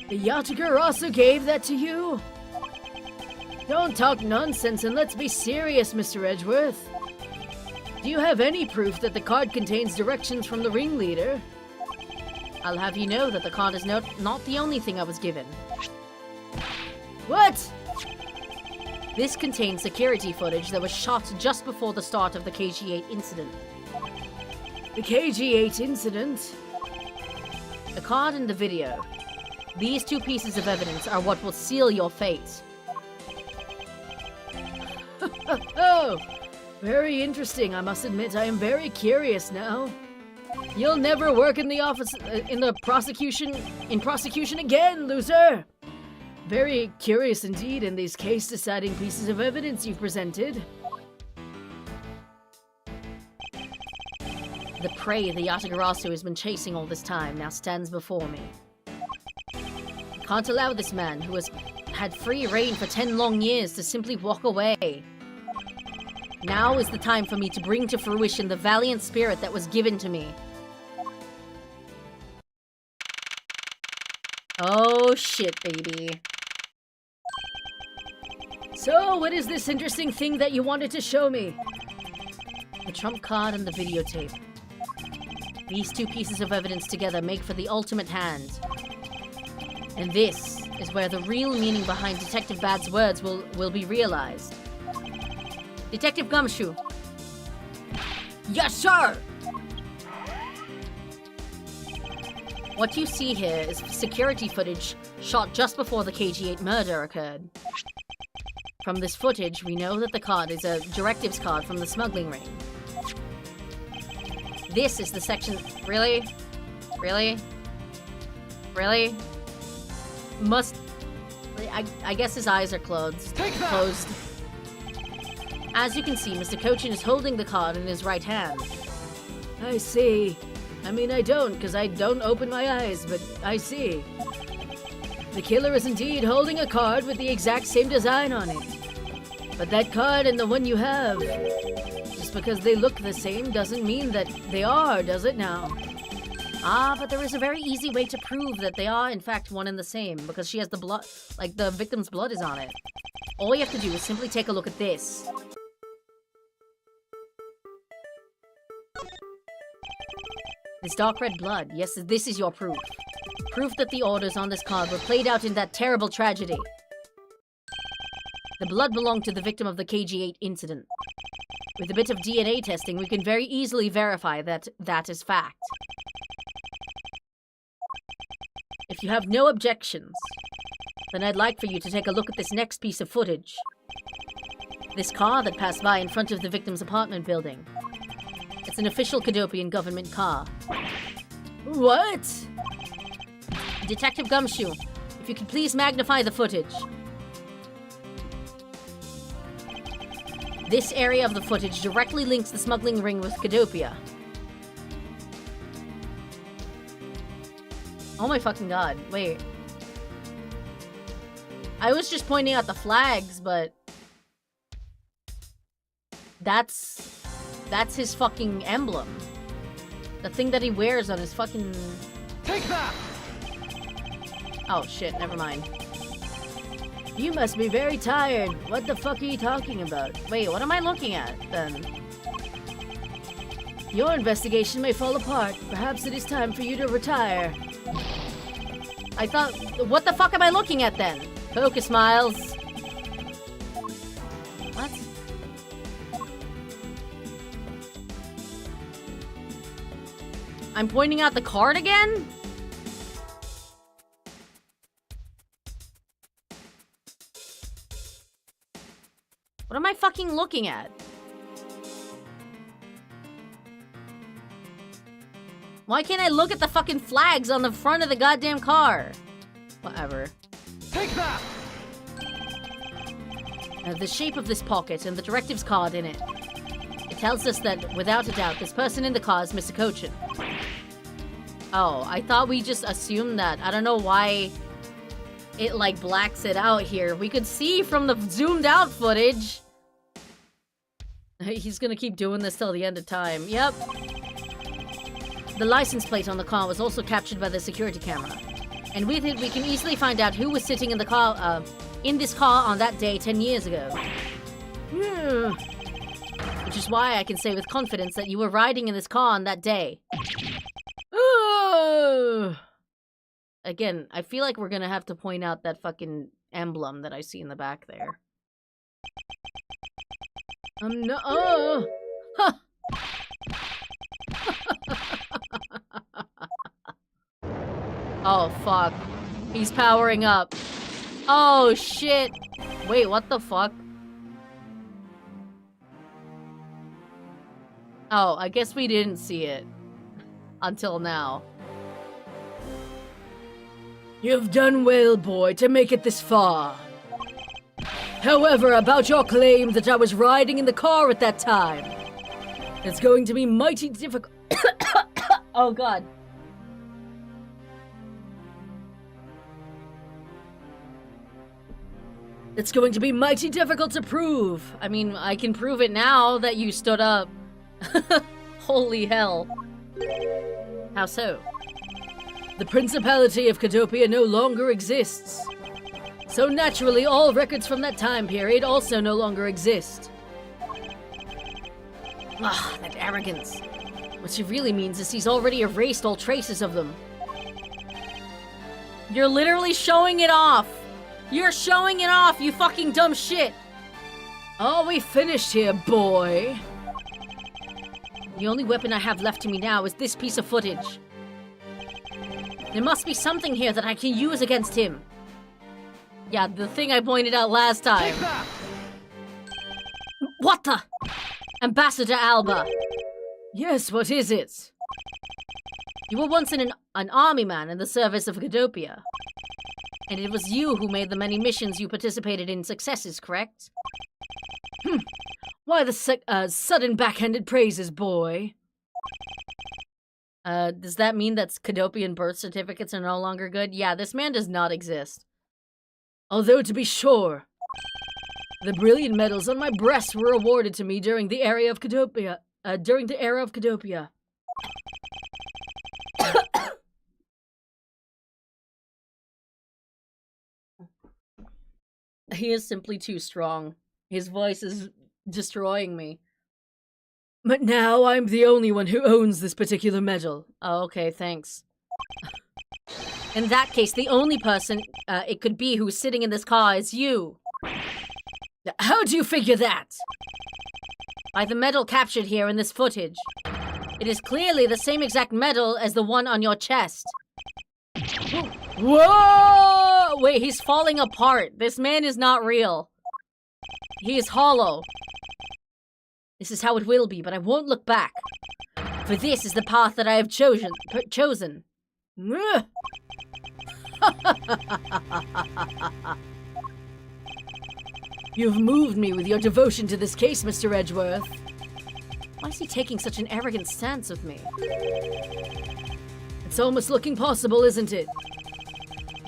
The Yatagarasu gave that to you? Don't talk nonsense and let's be serious, Mr. Edgeworth. Do you have any proof that the card contains directions from the ringleader? I'll have you know that the card is not the only thing I was given. What? This contains security footage that was shot just before the start of the KG-8 incident. The KG-8 incident? The card and the video. These two pieces of evidence are what will seal your fate. Oh, very interesting. I must admit, I am very curious now. You'll never work in the office, in prosecution again, loser! Very curious indeed in these case-deciding pieces of evidence you've presented. The prey the Yatagarasu has been chasing all this time now stands before me. I can't allow this man, who has had free reign for 10 long years, to simply walk away. Now is the time for me to bring to fruition the valiant spirit that was given to me. Oh shit, baby. So, what is this interesting thing that you wanted to show me? The trump card and the videotape. These two pieces of evidence together make for the ultimate hand. And this is where the real meaning behind Detective Bad's words will be realized. Detective Gumshoe. Yes, sir! What you see here is security footage shot just before the KG-8 murder occurred. From this footage, we know that the card is a directives card from the smuggling ring. This is the section... Really? Really? Really? Must... I guess his eyes are closed. As you can see, Mr. Cochin is holding the card in his right hand. I see. I mean, I don't, because I don't open my eyes, but I see. The killer is indeed holding a card with the exact same design on it. But that card and the one you have, just because they look the same doesn't mean that they are, does it now? Ah, but there is a very easy way to prove that they are, in fact, one and the same, because she has the blood, like the victim's blood is on it. All you have to do is simply take a look at this. This dark red blood, yes, this is your proof. Proof that the orders on this card were played out in that terrible tragedy. The blood belonged to the victim of the KG-8 incident. With a bit of DNA testing, we can very easily verify that that is fact. If you have no objections, then I'd like for you to take a look at this next piece of footage. This car that passed by in front of the victim's apartment building. It's an official Cadopian government car. What? Detective Gumshoe, if you could please magnify the footage. This area of the footage directly links the smuggling ring with Cadopia. Oh my fucking god, wait. I was just pointing out the flags, but... That's his fucking emblem. The thing that he wears on his fucking... Take that! Oh shit, never mind. You must be very tired. What the fuck are you talking about? Wait, what am I looking at, then? Your investigation may fall apart. Perhaps it is time for you to retire. I thought... What the fuck am I looking at, then? Focus, Miles. What? I'm pointing out the card again? What am I fucking looking at? Why can't I look at the fucking flags on the front of the goddamn car? Whatever. Take that! The shape of this pocket and the directives card in it. It tells us that, without a doubt, this person in the car is Mr. Cochin. Oh, I thought we just assumed that. I don't know why it, like, blacks it out here. We could see from the zoomed out footage. He's gonna keep doing this till the end of time. Yep. The license plate on the car was also captured by the security camera. And with it, we can easily find out who was sitting in the car, in this car on that day 10 years ago. Which is why I can say with confidence that you were riding in this car on that day. Again, I feel like we're gonna have to point out that fucking emblem that I see in the back there. No. Huh. Oh, fuck. He's powering up. Oh, shit. Wait, what the fuck? Oh, I guess we didn't see it. Until now. You've done well, boy, to make it this far. However, about your claim that I was riding in the car at that time, it's going to be mighty difficult. Oh, God. It's going to be mighty difficult to prove. I mean, I can prove it now that you stood up. Holy hell. How so? The Principality of Cadopia no longer exists. So naturally, all records from that time period also no longer exist. Ah, that arrogance. What she really means is he's already erased all traces of them. You're literally showing it off. You're showing it off, you fucking dumb shit. Are we finished here, boy? The only weapon I have left to me now is this piece of footage. There must be something here that I can use against him. Yeah, the thing I pointed out last time. Take that! What the? Ambassador Alba. Yes, what is it? You were once an army man in the service of Cadopia. And it was you who made the many missions you participated in successes, correct? Why the sudden backhanded praises, boy? Does that mean that Cadopian birth certificates are no longer good? Yeah, this man does not exist. Although, to be sure, the brilliant medals on my breast were awarded to me during the era of Cadopia. He is simply too strong. His voice is destroying me. But now I'm the only one who owns this particular medal. Oh, okay, thanks. In that case, the only person it could be who's sitting in this car is you. How do you figure that? By the medal captured here in this footage. It is clearly the same exact medal as the one on your chest. Whoa! Wait, he's falling apart. This man is not real. He is hollow. This is how it will be, but I won't look back. For this is the path that I have chosen. You've moved me with your devotion to this case, Mr. Edgeworth. Why is he taking such an arrogant stance with me? It's almost looking possible, isn't it?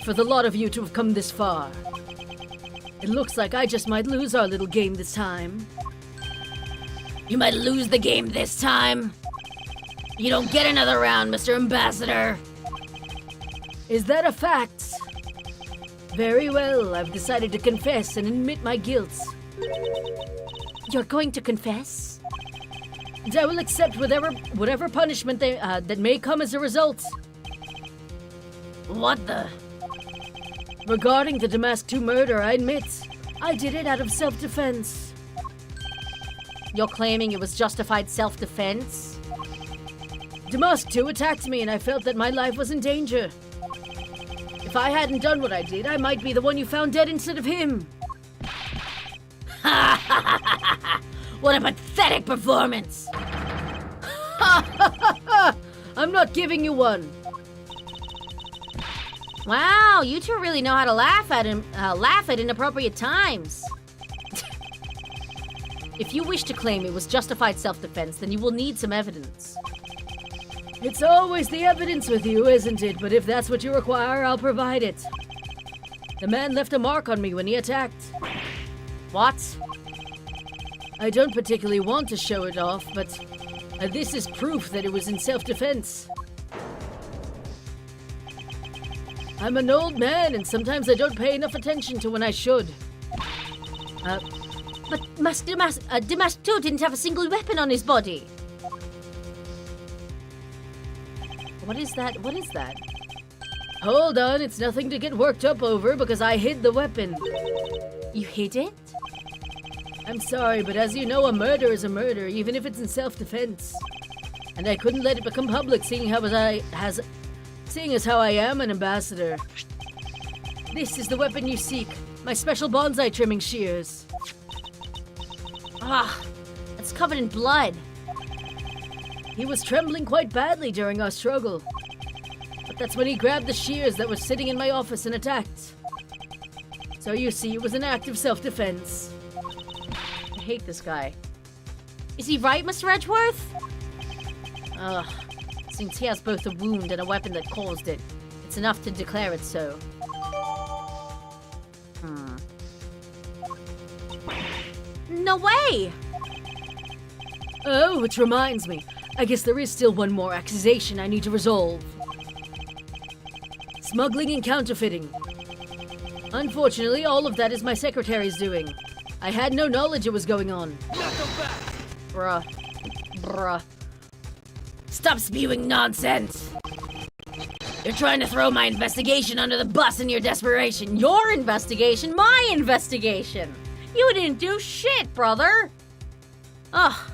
For the lot of you to have come this far. It looks like I just might lose our little game this time. You might lose the game this time. You don't get another round, Mr. Ambassador. Is that a fact? Very well, I've decided to confess and admit my guilt. You're going to confess? And I will accept whatever punishment that may come as a result. What the? Regarding the Damask 2 murder, I admit, I did it out of self-defense. You're claiming it was justified self-defense? Damask 2 attacked me and I felt that my life was in danger. If I hadn't done what I did, I might be the one you found dead instead of him. What a pathetic performance! I'm not giving you one. Wow, you two really know how to laugh at inappropriate times. If you wish to claim it was justified self-defense, then you will need some evidence. It's always the evidence with you, isn't it? But if that's what you require, I'll provide it. The man left a mark on me when he attacked. What? I don't particularly want to show it off, but this is proof that it was in self-defense. I'm an old man, and sometimes I don't pay enough attention to when I should. But Damask 2 didn't have a single weapon on his body. What is that? What is that? Hold on, it's nothing to get worked up over because I hid the weapon. You hid it? I'm sorry, but as you know, a murder is a murder, even if it's in self-defense. And I couldn't let it become public, seeing as how I am an ambassador. This is the weapon you seek. My special bonsai trimming shears. Ah, it's covered in blood. He was trembling quite badly during our struggle. But that's when he grabbed the shears that were sitting in my office and attacked. So you see, it was an act of self-defense. I hate this guy. Is he right, Mr. Edgeworth? Ugh. Since he has both a wound and a weapon that caused it, it's enough to declare it so. No way! Oh, which reminds me. I guess there is still one more accusation I need to resolve. Smuggling and counterfeiting. Unfortunately, all of that is my secretary's doing. I had no knowledge it was going on. Bruh. Stop spewing nonsense! You're trying to throw my investigation under the bus in your desperation. Your investigation? My investigation! You didn't do shit, brother! Ugh.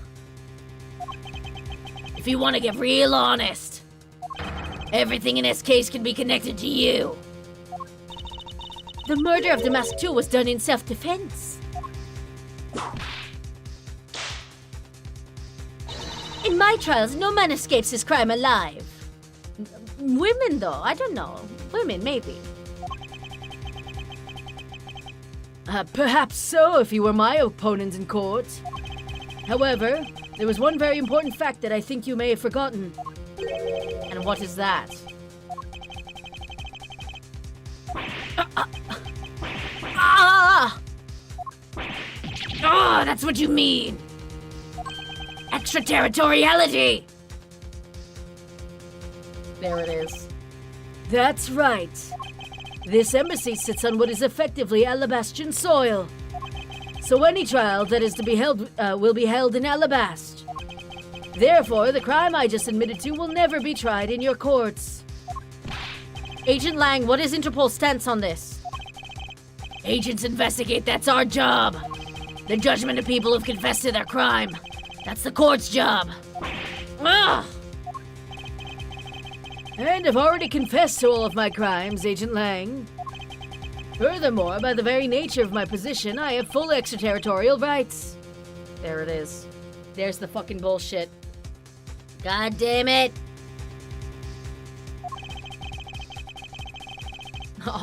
If you want to get real honest, everything in this case can be connected to you. The murder of the Mask 2 was done in self-defense. In my trials, no man escapes his crime alive. Women, though, I don't know. Women, maybe. Perhaps so if you were my opponent in court. However, there was one very important fact that I think you may have forgotten. And what is that? Oh, that's what you mean! Extraterritoriality! There it is. That's right. This embassy sits on what is effectively Alabastian soil. So any trial that is to be held will be held in Alabast. Therefore, the crime I just admitted to will never be tried in your courts. Agent Lang, what is Interpol's stance on this? Agents investigate, that's our job. The judgment of people who've confessed to their crime. That's the court's job. Ugh! And I've already confessed to all of my crimes, Agent Lang. Furthermore, by the very nature of my position, I have full extraterritorial rights. There it is. There's the fucking bullshit. God damn it!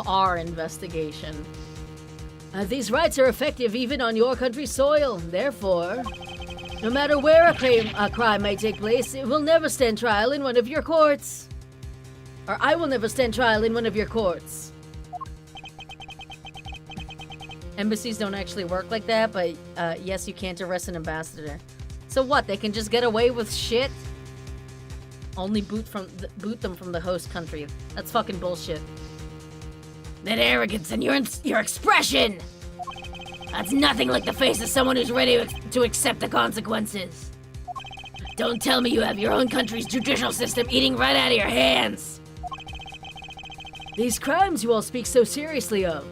Our investigation. These rights are effective even on your country's soil. Therefore, no matter where a crime may take place, it will never stand trial in one of your courts. Or I will never stand trial in one of your courts. Embassies don't actually work like that, but yes, you can't arrest an ambassador. So what? They can just get away with shit? Only boot them from the host country. That's fucking bullshit. That arrogance and your expression! That's nothing like the face of someone who's ready to accept the consequences. Don't tell me you have your own country's judicial system eating right out of your hands! These crimes you all speak so seriously of.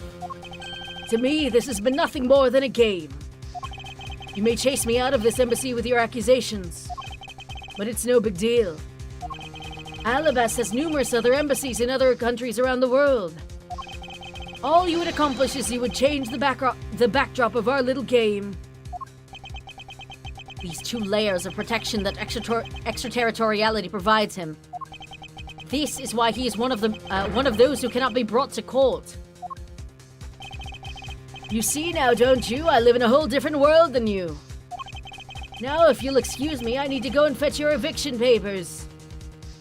To me, this has been nothing more than a game. You may chase me out of this embassy with your accusations, but it's no big deal. Alabast has numerous other embassies in other countries around the world. All you would accomplish is you would change the backdrop of our little game. These 2 layers of protection that extraterritoriality provides him. This is why he is one of those who cannot be brought to court. You see now, don't you? I live in a whole different world than you. Now, if you'll excuse me, I need to go and fetch your eviction papers.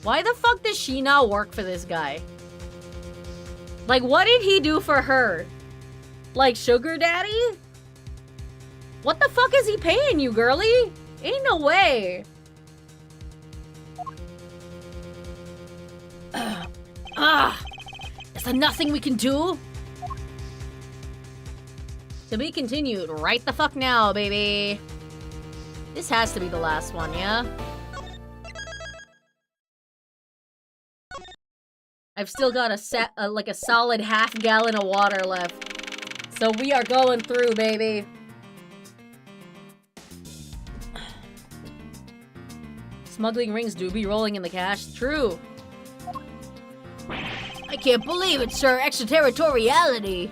Why the fuck does she now work for this guy? Like, what did he do for her? Like, sugar daddy? What the fuck is he paying you, girlie? Ain't no way. Is there nothing we can do? To be continued right the fuck now, baby. This has to be the last one, yeah? I've still got like a solid half gallon of water left. So we are going through, baby. Smuggling rings do be rolling in the cash. True. I can't believe it, sir. Extraterritoriality.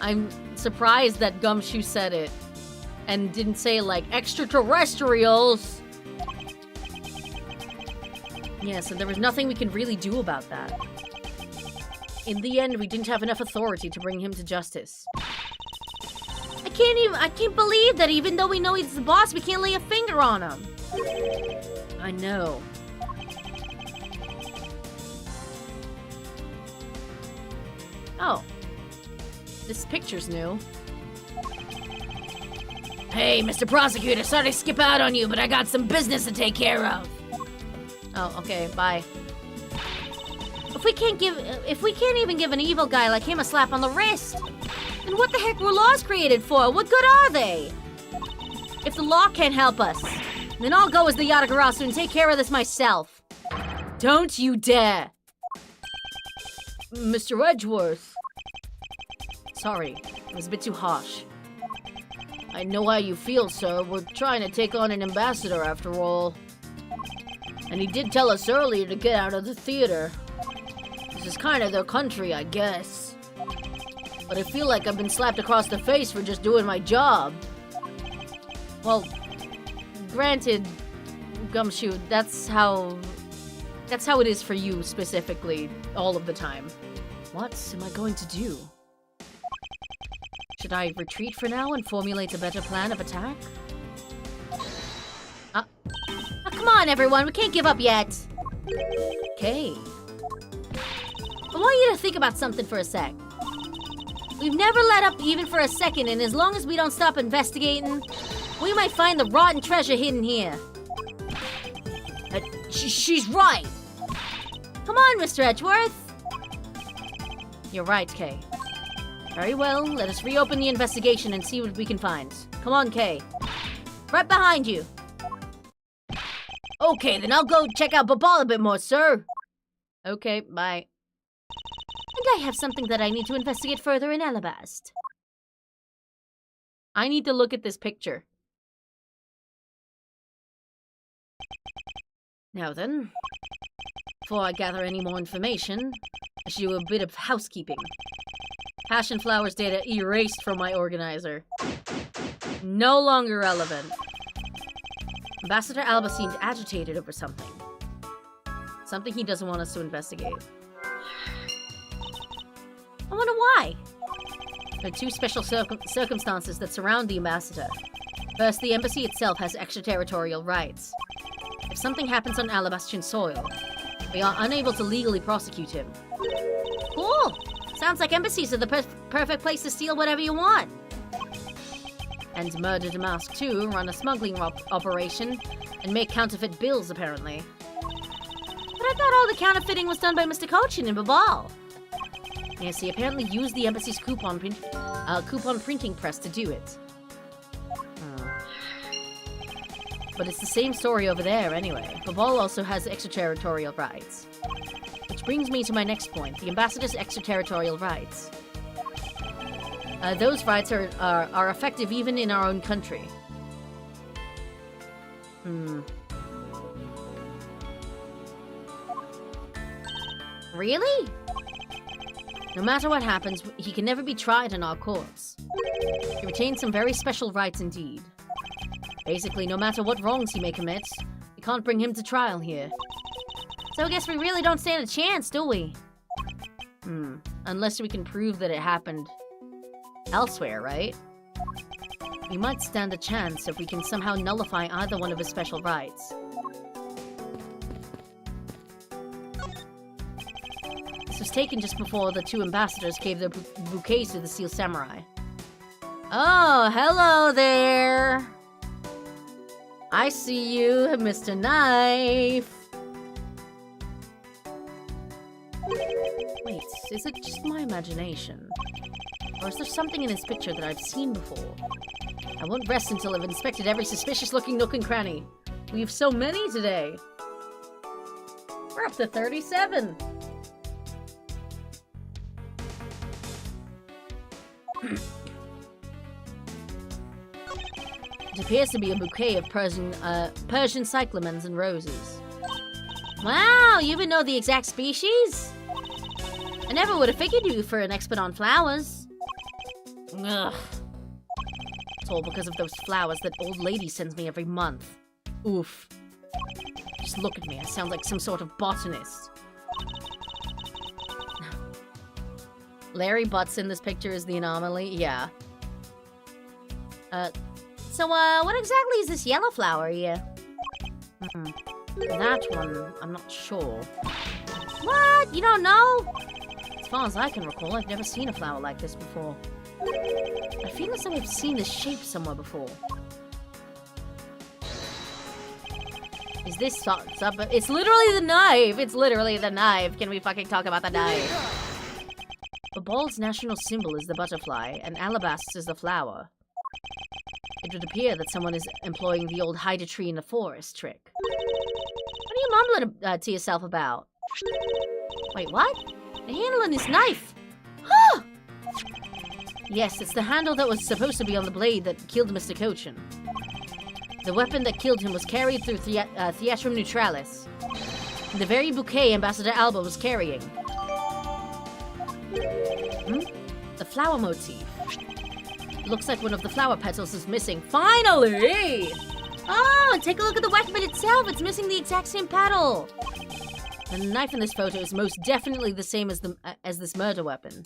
I'm surprised that Gumshoe said it and didn't say, like, extraterrestrials. Yeah, so there was nothing we can really do about that. In the end, we didn't have enough authority to bring him to justice. I can't believe that even though we know he's the boss, we can't lay a finger on him. I know. Oh. This picture's new. Hey, Mr. Prosecutor, sorry to skip out on you, but I got some business to take care of. Oh, okay, bye. If we can't even give an evil guy like him a slap on the wrist, then what the heck were laws created for? What good are they? If the law can't help us, then I'll go as the Yatagarasu and take care of this myself. Don't you dare! Mr. Edgeworth. Sorry, it was a bit too harsh. I know how you feel, sir. We're trying to take on an ambassador after all. And he did tell us earlier to get out of the theater. This is kind of their country, I guess. But I feel like I've been slapped across the face for just doing my job. Well, granted, Gumshoe, that's how it is for you specifically, all of the time. What am I going to do? Should I retreat for now and formulate a better plan of attack? Oh, come on, everyone. We can't give up yet. Okay. I want you to think about something for a sec. We've never let up even for a second, and as long as we don't stop investigating, we might find the rotten treasure hidden here. She's right. Come on, Mr. Edgeworth. You're right, Kay. Very well, let us reopen the investigation and see what we can find. Come on, Kay. Right behind you. Okay, then I'll go check out Babal a bit more, sir. Okay, bye. And I have something that I need to investigate further in Alabast. I need to look at this picture. Now then, before I gather any more information, I should do a bit of housekeeping. Passion Flowers data erased from my organizer. No longer relevant. Ambassador Alba seemed agitated over something. Something he doesn't want us to investigate. I wonder why. There are two special circumstances that surround the ambassador. First, the embassy itself has extraterritorial rights. If something happens on Alabastian soil, we are unable to legally prosecute him. Cool. Sounds like embassies are the perfect place to steal whatever you want. And Murder to Mask 2 run a smuggling operation and make counterfeit bills, apparently. But I thought all the counterfeiting was done by Mr. Cochin in Babal. Yes, he apparently used the embassy's coupon printing press to do it. But it's the same story over there, anyway. Babal also has extraterritorial rights. Which brings me to my next point, the ambassador's extraterritorial rights. Those rights are effective even in our own country. Really? No matter what happens, he can never be tried in our courts. He retains some very special rights indeed. Basically, no matter what wrongs he may commit, we can't bring him to trial here. So I guess we really don't stand a chance, do we? Unless we can prove that it happened elsewhere, right? We might stand a chance if we can somehow nullify either one of his special rights. This was taken just before the two ambassadors gave their bouquets to the Steel Samurai. Oh, hello there! I see you, Mr. Knife! Wait, is it just my imagination? Or is there something in this picture that I've seen before? I won't rest until I've inspected every suspicious-looking nook and cranny. We have so many today! We're up to 37! It appears to be a bouquet of Persian cyclamens and roses. Wow, you even know the exact species? I never would have figured you for an expert on flowers. Ugh. It's all because of those flowers that old lady sends me every month. Oof. Just look at me, I sound like some sort of botanist. Larry Butts in this picture is the anomaly? Yeah. So, what exactly is this yellow flower here? That one, I'm not sure. What? You don't know? As far as I can recall, I've never seen a flower like this before. I feel as though I've seen this shape somewhere before. Is this something? It's literally the knife! It's literally the knife! Can we fucking talk about the knife? The ball's national symbol is the butterfly, and alabastre is the flower. It would appear that someone is employing the old hide a tree in the forest trick. What are you mumbling to yourself about? Wait, what? The handle on this knife! Huh! Yes, it's the handle that was supposed to be on the blade that killed Mr. Cochin. The weapon that killed him was carried through Theatrum Neutralis. The very bouquet Ambassador Alba was carrying. The flower motif. Looks like one of the flower petals is missing. Finally! Oh, and take a look at the weapon itself. It's missing the exact same petal. The knife in this photo is most definitely the same as this murder weapon.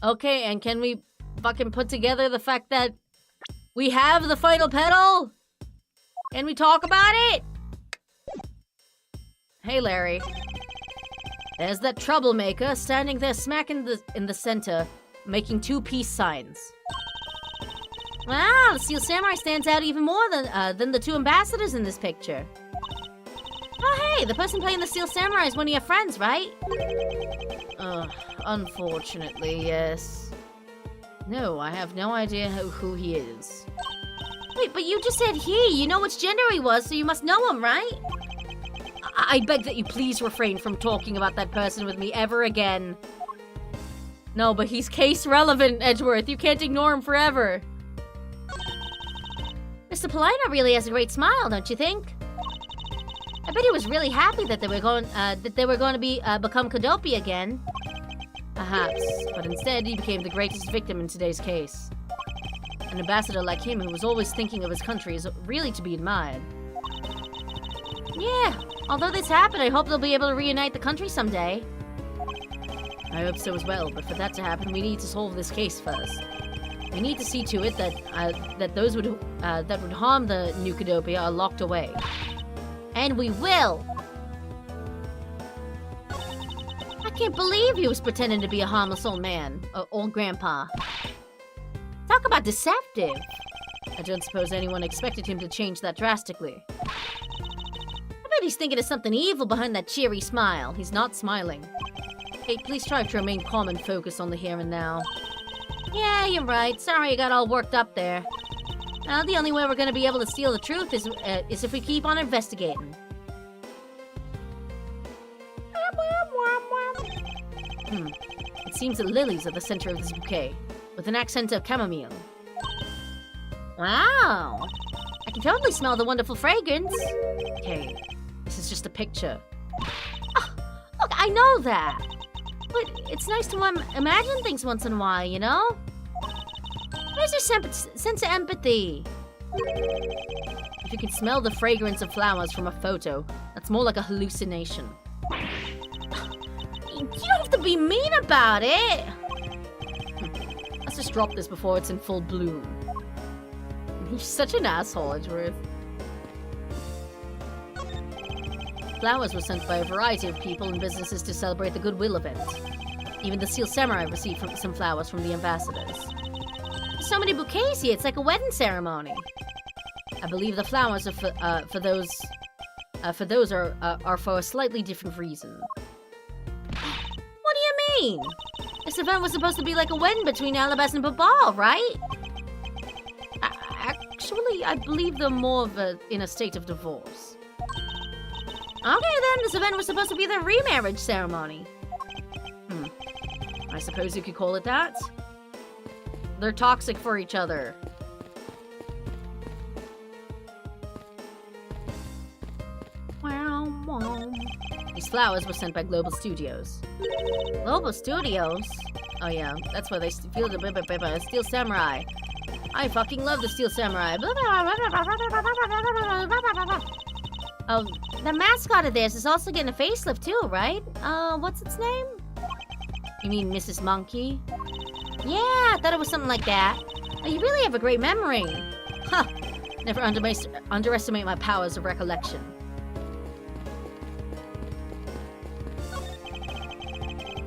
Okay, and can we fucking put together the fact that we have the final petal? Can we talk about it? Hey, Larry. There's that troublemaker standing there smack in the center, making two peace signs. Wow, the Steel Samurai stands out even more than the two ambassadors in this picture. Oh hey, the person playing the Steel Samurai is one of your friends, right? Unfortunately, yes. No, I have no idea who he is. Wait, but you just said he. You know which gender he was, so you must know him, right? I beg that you please refrain from talking about that person with me ever again. No, but he's case relevant, Edgeworth. You can't ignore him forever. Mr. Polina really has a great smile, don't you think? I bet he was really happy that they were going to become Kodopi again. Perhaps, but instead he became the greatest victim in today's case. An ambassador like him who was always thinking of his country is really to be admired. Yeah, although this happened, I hope they'll be able to reunite the country someday. I hope so as well, but for that to happen, we need to solve this case first. We need to see to it that those that would harm the new Kodopia are locked away. And we will! I can't believe he was pretending to be a harmless old man, old grandpa. Talk about deceptive! I don't suppose anyone expected him to change that drastically. I bet he's thinking of something evil behind that cheery smile. He's not smiling. Hey, please try to remain calm and focus on the here and now. Yeah, you're right. Sorry I got all worked up there. Well, the only way we're gonna be able to steal the truth is if we keep on investigating. It seems that lilies are the center of this bouquet, with an accent of chamomile. Wow! I can totally smell the wonderful fragrance. Okay, this is just a picture. Oh, look, I know that. But it's nice to imagine things once in a while, you know? Where's your sense of empathy? If you can smell the fragrance of flowers from a photo, that's more like a hallucination. You don't have to be mean about it! Let's just drop this before it's in full bloom. You're such an asshole, Edgeworth. Flowers were sent by a variety of people and businesses to celebrate the Goodwill event. Even the Steel Samurai received some flowers from the ambassadors. There's so many bouquets here, it's like a wedding ceremony. I believe the flowers are for those are for a slightly different reason. What do you mean? This event was supposed to be like a wedding between Alabas and Babal, right? Actually, I believe they're more of in a state of divorce. Okay then, this event was supposed to be their remarriage ceremony. I suppose you could call it that. They're toxic for each other. These flowers were sent by Global Studios. Global Studios? Oh yeah, that's where they steal the Steel Samurai. I fucking love the Steel Samurai. Oh, the mascot of theirs is also getting a facelift too, right? What's its name? You mean Mrs. Monkey? Yeah, I thought it was something like that. Oh, you really have a great memory. Huh. Never underestimate my powers of recollection.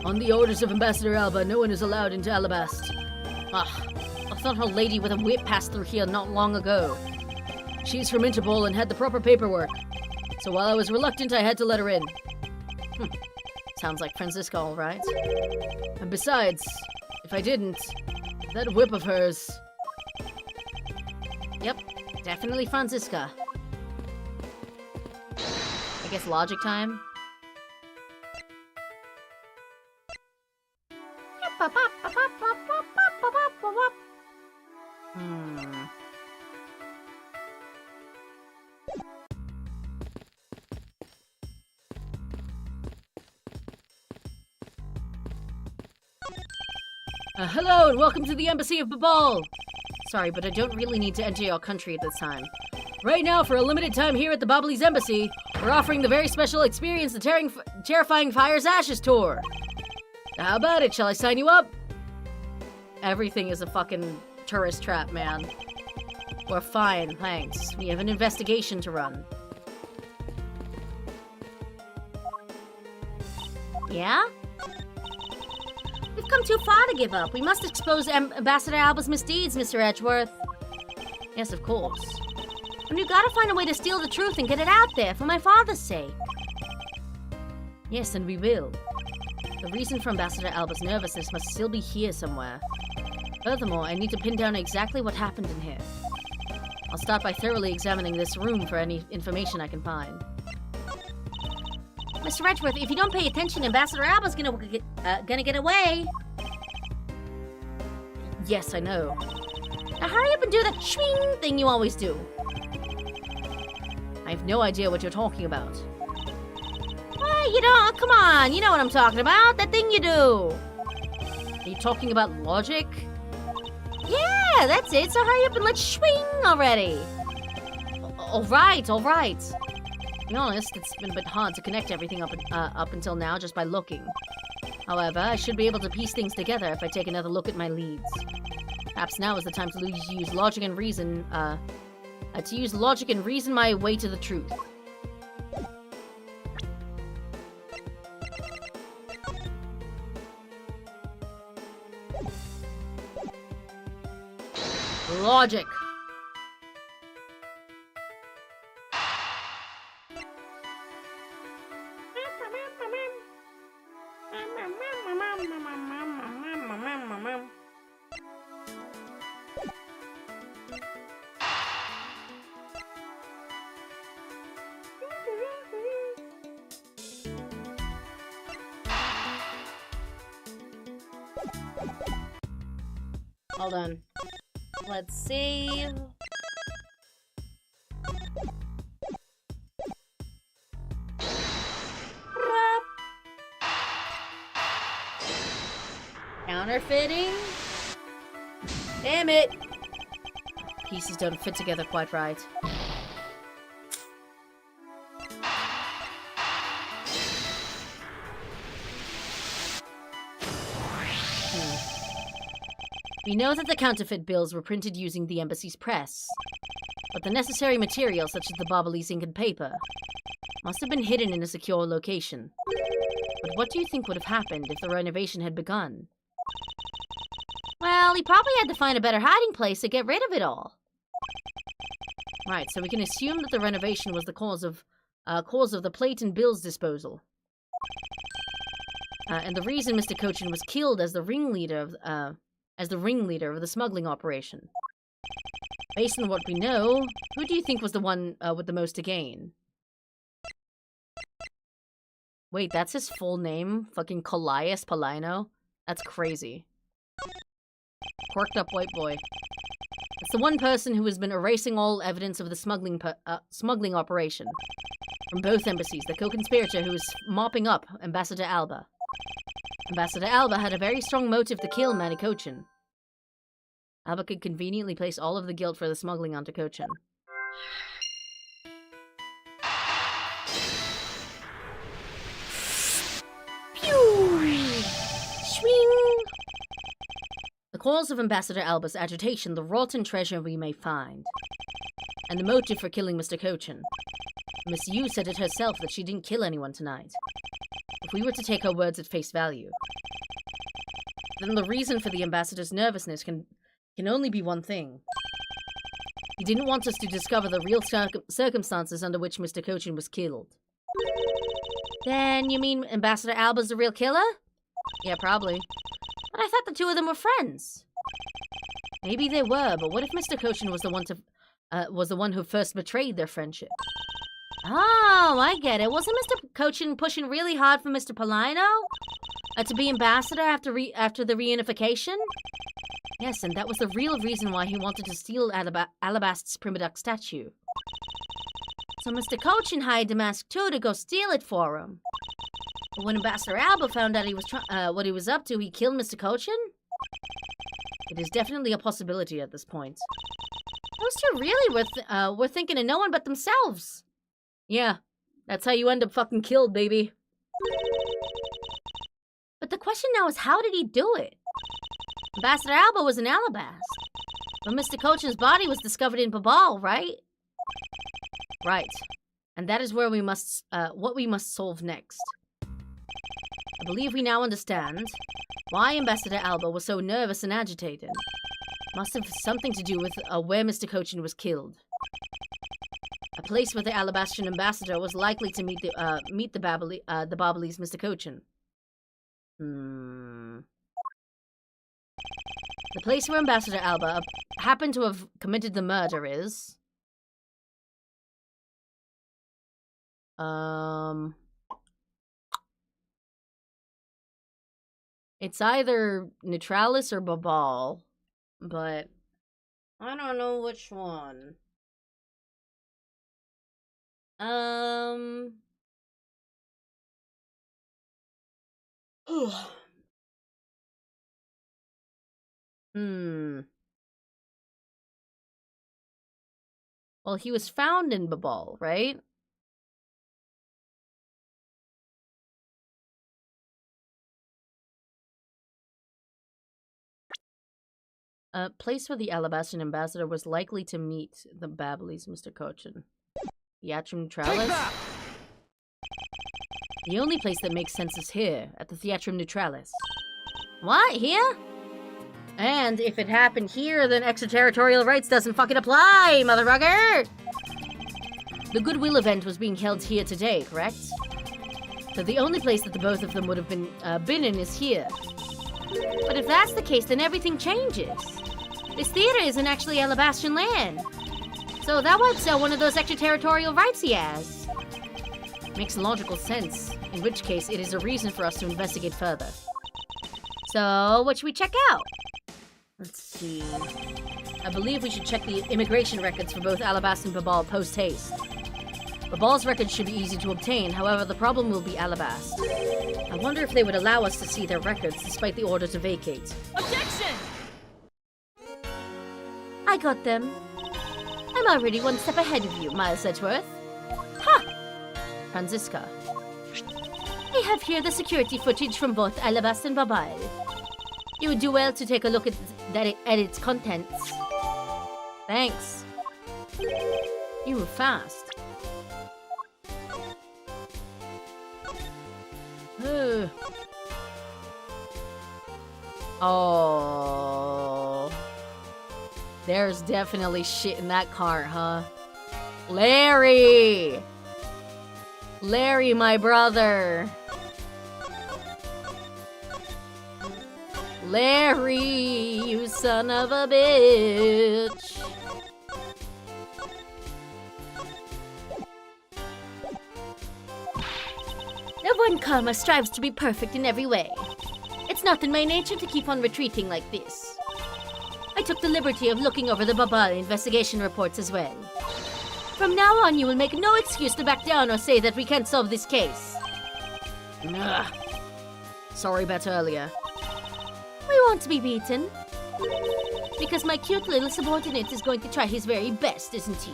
On the orders of Ambassador Alba, no one is allowed into Alabast. I thought a lady with a whip passed through here not long ago. She's from Interpol and had the proper paperwork. So while I was reluctant, I had to let her in. Sounds like Francisca, all right. And besides, if I didn't, that whip of hers... Yep, definitely Francisca. I guess logic time. Hello and welcome to the Embassy of Babal! Sorry, but I don't really need to enter your country at this time. Right now, for a limited time here at the Bobbly's Embassy, we're offering the very special Experience the Terrifying Fire's Ashes tour. How about it? Shall I sign you up? Everything is a fucking tourist trap, man. We're fine, thanks. We have an investigation to run. Yeah? We've come too far to give up. We must expose Ambassador Alba's misdeeds, Mr. Edgeworth. Yes, of course. And you gotta find a way to steal the truth and get it out there, for my father's sake. Yes, and we will. The reason for Ambassador Alba's nervousness must still be here somewhere. Furthermore, I need to pin down exactly what happened in here. I'll start by thoroughly examining this room for any information I can find. Mr. Edgeworth, if you don't pay attention, Ambassador Alba's gonna get away. Yes, I know. Now hurry up and do that swing thing you always do. I have no idea what you're talking about. You don't. Come on, you know what I'm talking about. That thing you do. Are you talking about logic? Yeah, that's it. So hurry up and let's swing already. All right. To be honest, it's been a bit hard to connect everything up until now just by looking. However, I should be able to piece things together if I take another look at my leads. Perhaps now is the time to use logic and reason. My way to the truth. Logic. Hold on. Let's see. Counterfeiting? Damn it! Pieces don't fit together quite right. We know that the counterfeit bills were printed using the embassy's press, but the necessary materials, such as the Bobbly's ink and paper, must have been hidden in a secure location. But what do you think would have happened if the renovation had begun? Well, he probably had to find a better hiding place to get rid of it all. Right, so we can assume that the renovation was the cause of the plate and bills disposal. And the reason Mr. Cochin was killed as the ringleader of the smuggling operation. Based on what we know, who do you think was the one with the most to gain? Wait, that's his full name? Fucking Callias Palino? That's crazy. Quirked up white boy. It's the one person who has been erasing all evidence of the smuggling operation. from both embassies, the co-conspirator who was mopping up Ambassador Alba. Ambassador Alba had a very strong motive to kill Manny Cochin. Alba could conveniently place all of the guilt for the smuggling onto Cochin. Pew! Swing! The cause of Ambassador Alba's agitation, the rotten treasure we may find. And the motive for killing Mr. Cochin. Miss Yu said it herself that she didn't kill anyone tonight. If we were to take her words at face value, then the reason for the ambassador's nervousness can only be one thing. He didn't want us to discover the real circumstances under which Mr. Cochin was killed. Then you mean Ambassador Alba's the real killer? Yeah, probably. But I thought the two of them were friends. Maybe they were, but what if Mr. Cochin was the one who first betrayed their friendship? Oh, I get it. Wasn't Mr. Cochin pushing really hard for Mr. Polino to be ambassador after the reunification? Yes, and that was the real reason why he wanted to steal Alabast's Prima Duck statue. So Mr. Cochin hired the Masque too to go steal it for him. But when Ambassador Alba found out what he was up to, he killed Mr. Cochin? It is definitely a possibility at this point. Those two really were thinking of no one but themselves. Yeah, that's how you end up fucking killed, baby. But the question now is, how did he do it? Ambassador Alba was in Alabast. But Mr. Cochin's body was discovered in Babal, right? Right. And that is where we must, what we must solve next. I believe we now understand why Ambassador Alba was so nervous and agitated. Must have something to do with where Mr. Cochin was killed. A place where the Alabastrian ambassador was likely to meet the Babalese Mr. Cochin. The place where Ambassador Alba happened to have committed the murder is... It's either Neutralis or Babal, but I don't know which one. Well, he was found in Babal, right? A place where the Alabastrian ambassador was likely to meet the Babalese Mr. Cochin. Theatrum Neutralis? The only place that makes sense is here, at the Theatrum Neutralis. What? Here? And if it happened here, then extraterritorial rights doesn't fucking apply, motherfucker! The Goodwill event was being held here today, correct? So the only place that the both of them would have been in is here. But if that's the case, then everything changes. This theater isn't actually Alabastrian land. So that wipes out one of those extraterritorial rights he has. Makes logical sense, in which case it is a reason for us to investigate further. So, what should we check out? Let's see. I believe we should check the immigration records for both Alabast and Babal post-haste. Babal's records should be easy to obtain, however the problem will be Alabast. I wonder if they would allow us to see their records despite the order to vacate. Objection! I got them. I'm already one step ahead of you, Miles Edgeworth. Ha! Franziska. I have here the security footage from both Alabast and Babal. You would do well to take a look at its contents. Thanks. You move fast. Oh. There's definitely shit in that car, huh? Larry! Larry, my brother! Larry, you son of a bitch! No one karma strives to be perfect in every way. It's not in my nature to keep on retreating like this. I took the liberty of looking over the Babal investigation reports as well. From now on, you will make no excuse to back down or say that we can't solve this case. Ugh. Sorry about earlier. We won't be beaten. Because my cute little subordinate is going to try his very best, isn't he?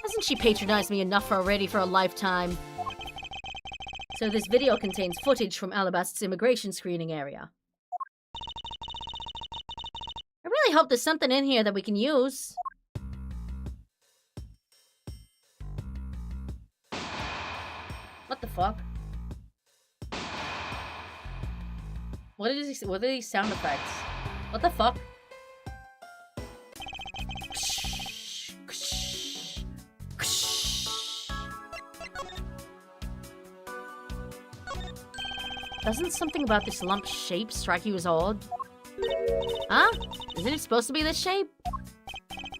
Hasn't she patronized me enough already for a lifetime? So this video contains footage from Alabast's immigration screening area. I really hope there's something in here that we can use. What the fuck? What are these sound effects? What the fuck? Doesn't something about this lump shape strike you as odd? Huh? Isn't it supposed to be this shape?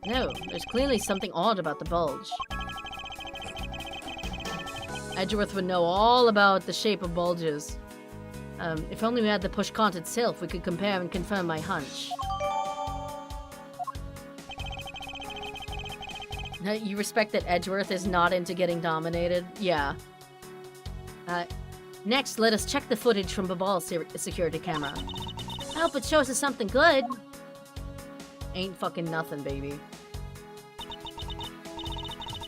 No, there's clearly something odd about the bulge. Edgeworth would know all about the shape of bulges. If only we had the push cart itself, we could compare and confirm my hunch. Now, you respect that Edgeworth is not into getting dominated? Yeah. Next, let us check the footage from Babal's security camera. I hope it shows us something good. Ain't fucking nothing, baby.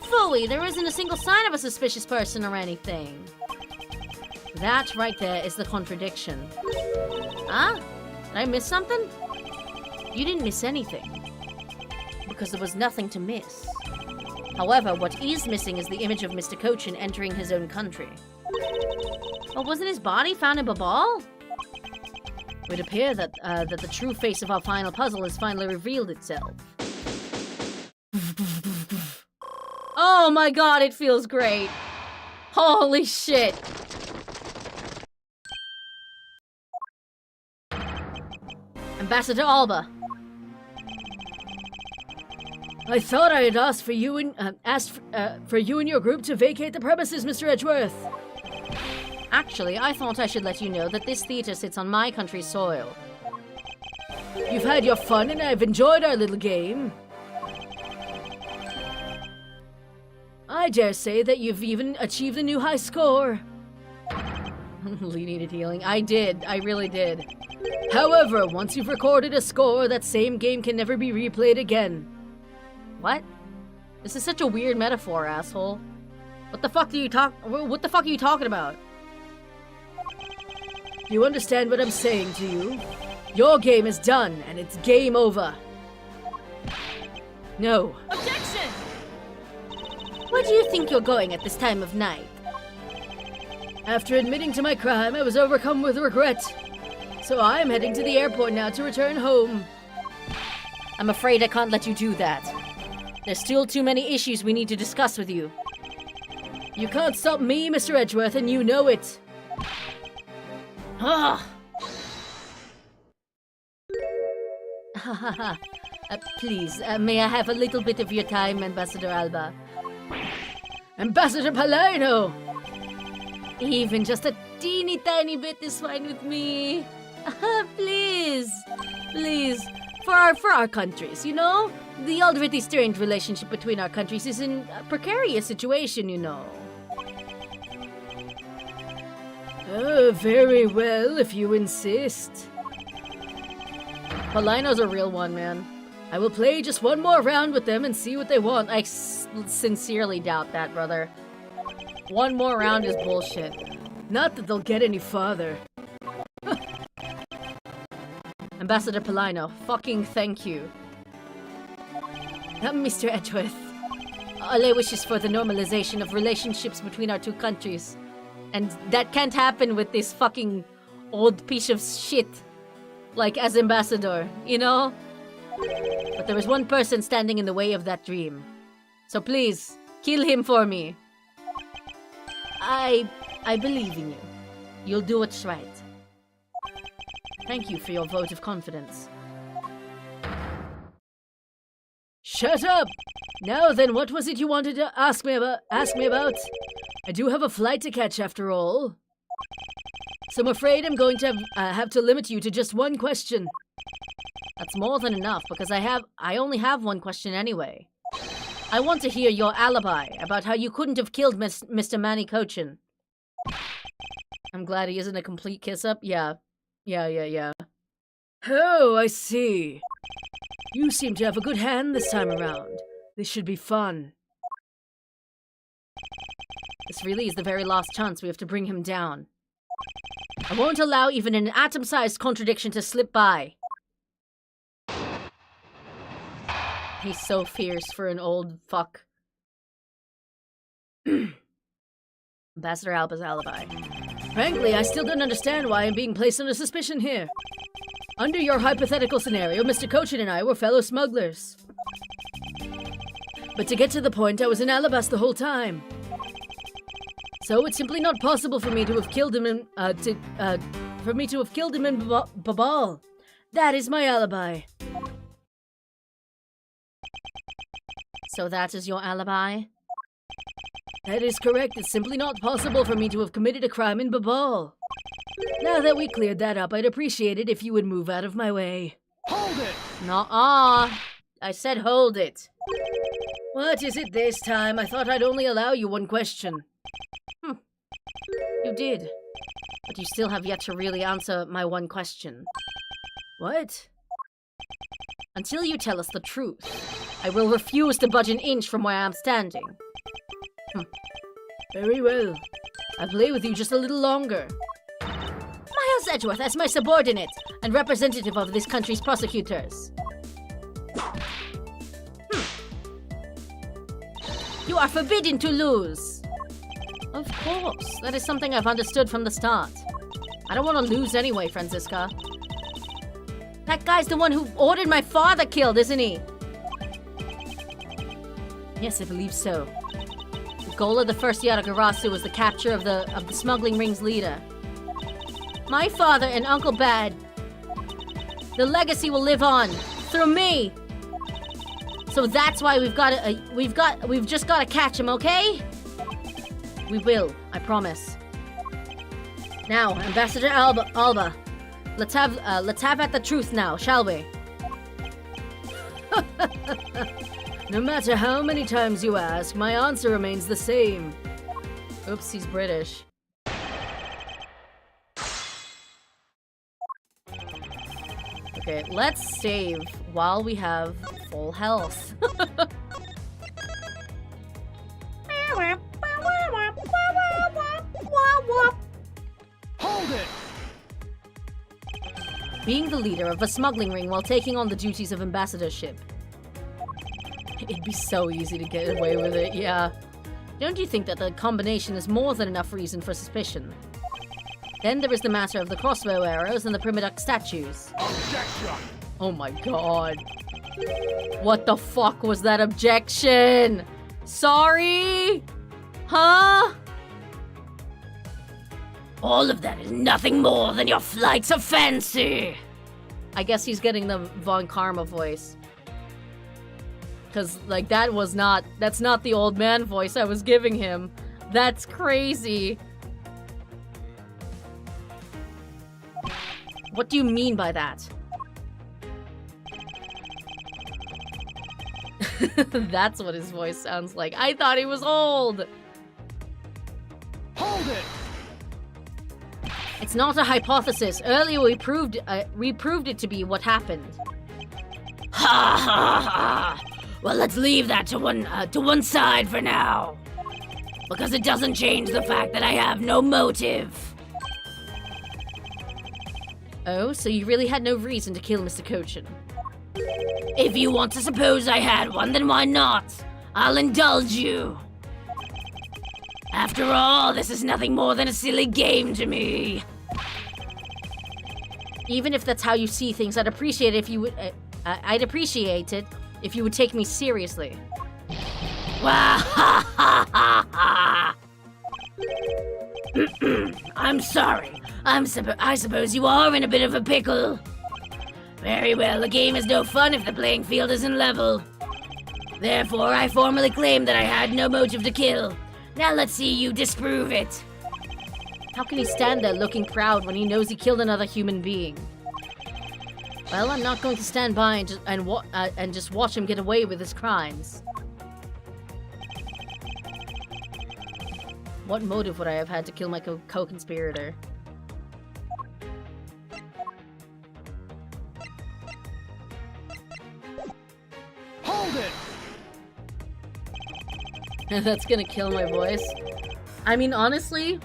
Phooey, there isn't a single sign of a suspicious person or anything. That right there is the contradiction. Huh? Did I miss something? You didn't miss anything. Because there was nothing to miss. However, what is missing is the image of Mr. Cochin entering his own country. But wasn't his body found in Babal? It would appear that the true face of our final puzzle has finally revealed itself. Oh my god, it feels great! Holy shit! Ambassador Alba. I thought I had asked for you and for you and your group to vacate the premises, Mr. Edgeworth. Actually, I thought I should let you know that this theater sits on my country's soil. You've had your fun and I've enjoyed our little game. I dare say that you've even achieved a new high score. Lee needed healing. I did. I really did. However, once you've recorded a score, that same game can never be replayed again. What? This is such a weird metaphor, asshole. What the fuck are you talking about? You understand what I'm saying to you? Your game is done, and it's game over. No. Objection! Where do you think you're going at this time of night? After admitting to my crime, I was overcome with regret. So I'm heading to the airport now to return home. I'm afraid I can't let you do that. There's still too many issues we need to discuss with you. You can't stop me, Mr. Edgeworth, and you know it. Ah! Please, may I have a little bit of your time, Ambassador Alba? Ambassador Palino! Even just a teeny tiny bit is fine with me. Please, please, for our countries, you know? The already strained relationship between our countries is in a precarious situation, you know. Very well, if you insist. Palino's a real one, man. I will play just one more round with them and see what they want. I sincerely doubt that, brother. One more round is bullshit. Not that they'll get any farther. Ambassador Palino, fucking thank you. Mr. Edgeworth, all I wish is for the normalization of relationships between our two countries. And that can't happen with this fucking old piece of shit. Like, as ambassador, you know? But there is one person standing in the way of that dream. So please, kill him for me. I believe in you. You'll do what's right. Thank you for your vote of confidence. Shut up! Now then, what was it you wanted to ask me about? I do have a flight to catch after all. So I'm afraid I'm going to have to limit you to just one question. That's more than enough, because I only have one question anyway. I want to hear your alibi about how you couldn't have killed Mr. Manny Cochin. I'm glad he isn't a complete kiss-up. Yeah. Oh, I see. You seem to have a good hand this time around. This should be fun. This really is the very last chance we have to bring him down. I won't allow even an atom-sized contradiction to slip by. He's so fierce for an old fuck. Ambassador Alba's alibi. Frankly, I still don't understand why I'm being placed under suspicion here. Under your hypothetical scenario, Mr. Cochin and I were fellow smugglers. But to get to the point, I was in Alabas the whole time. So it's simply not possible for me to have killed him in, Babal. That is my alibi. So that is your alibi? That is correct. It's simply not possible for me to have committed a crime in Babal. Now that we cleared that up, I'd appreciate it if you would move out of my way. Hold it! Nuh-uh. I said hold it. What is it this time? I thought I'd only allow you one question. You did. But you still have yet to really answer my one question. What? Until you tell us the truth, I will refuse to budge an inch from where I'm standing. Very well. I'll play with you just a little longer. Miles Edgeworth as my subordinate and representative of this country's prosecutors. You are forbidden to lose. Of course. That is something I've understood from the start. I don't want to lose anyway, Franziska. That guy's the one who ordered my father killed, isn't he? Yes, I believe so. The goal of the first Yatagarasu was the capture of the smuggling ring's leader. My father and Uncle Bad. The legacy will live on through me. So that's why we've just got to catch him, okay? We will, I promise. Now, Ambassador Alba, let's have at the truth now, shall we? No matter how many times you ask, my answer remains the same. Oops, he's British. Okay, let's save while we have full health. Hold it! Being the leader of a smuggling ring while taking on the duties of ambassadorship. It'd be so easy to get away with it, yeah. Don't you think that the combination is more than enough reason for suspicion? Then there is the matter of the crossbow arrows and the Primiduck statues. Objection! Oh my god. What the fuck was that objection? Sorry? Huh? All of that is nothing more than your flights of fancy. I guess he's getting the Von Karma voice. Cause like that's not the old man voice I was giving him. That's crazy. What do you mean by that? That's what his voice sounds like. I thought he was old. Hold it! It's not a hypothesis. Earlier we proved it to be what happened. Ha ha ha! Well, let's leave that to one side for now. Because it doesn't change the fact that I have no motive. Oh, so you really had no reason to kill Mr. Cochin? If you want to suppose I had one, then why not? I'll indulge you. After all, this is nothing more than a silly game to me. Even if that's how you see things, I'd appreciate it if you would. I'd appreciate it if you would take me seriously. I'm sorry. I suppose you are in a bit of a pickle. Very well, the game is no fun if the playing field isn't level. Therefore, I formally claim that I had no motive to kill. Now let's see you disprove it. How can he stand there looking proud when he knows he killed another human being? Well, I'm not going to stand by and just watch him get away with his crimes. What motive would I have had to kill my co-conspirator? Hold it! That's gonna kill my voice. I mean, honestly,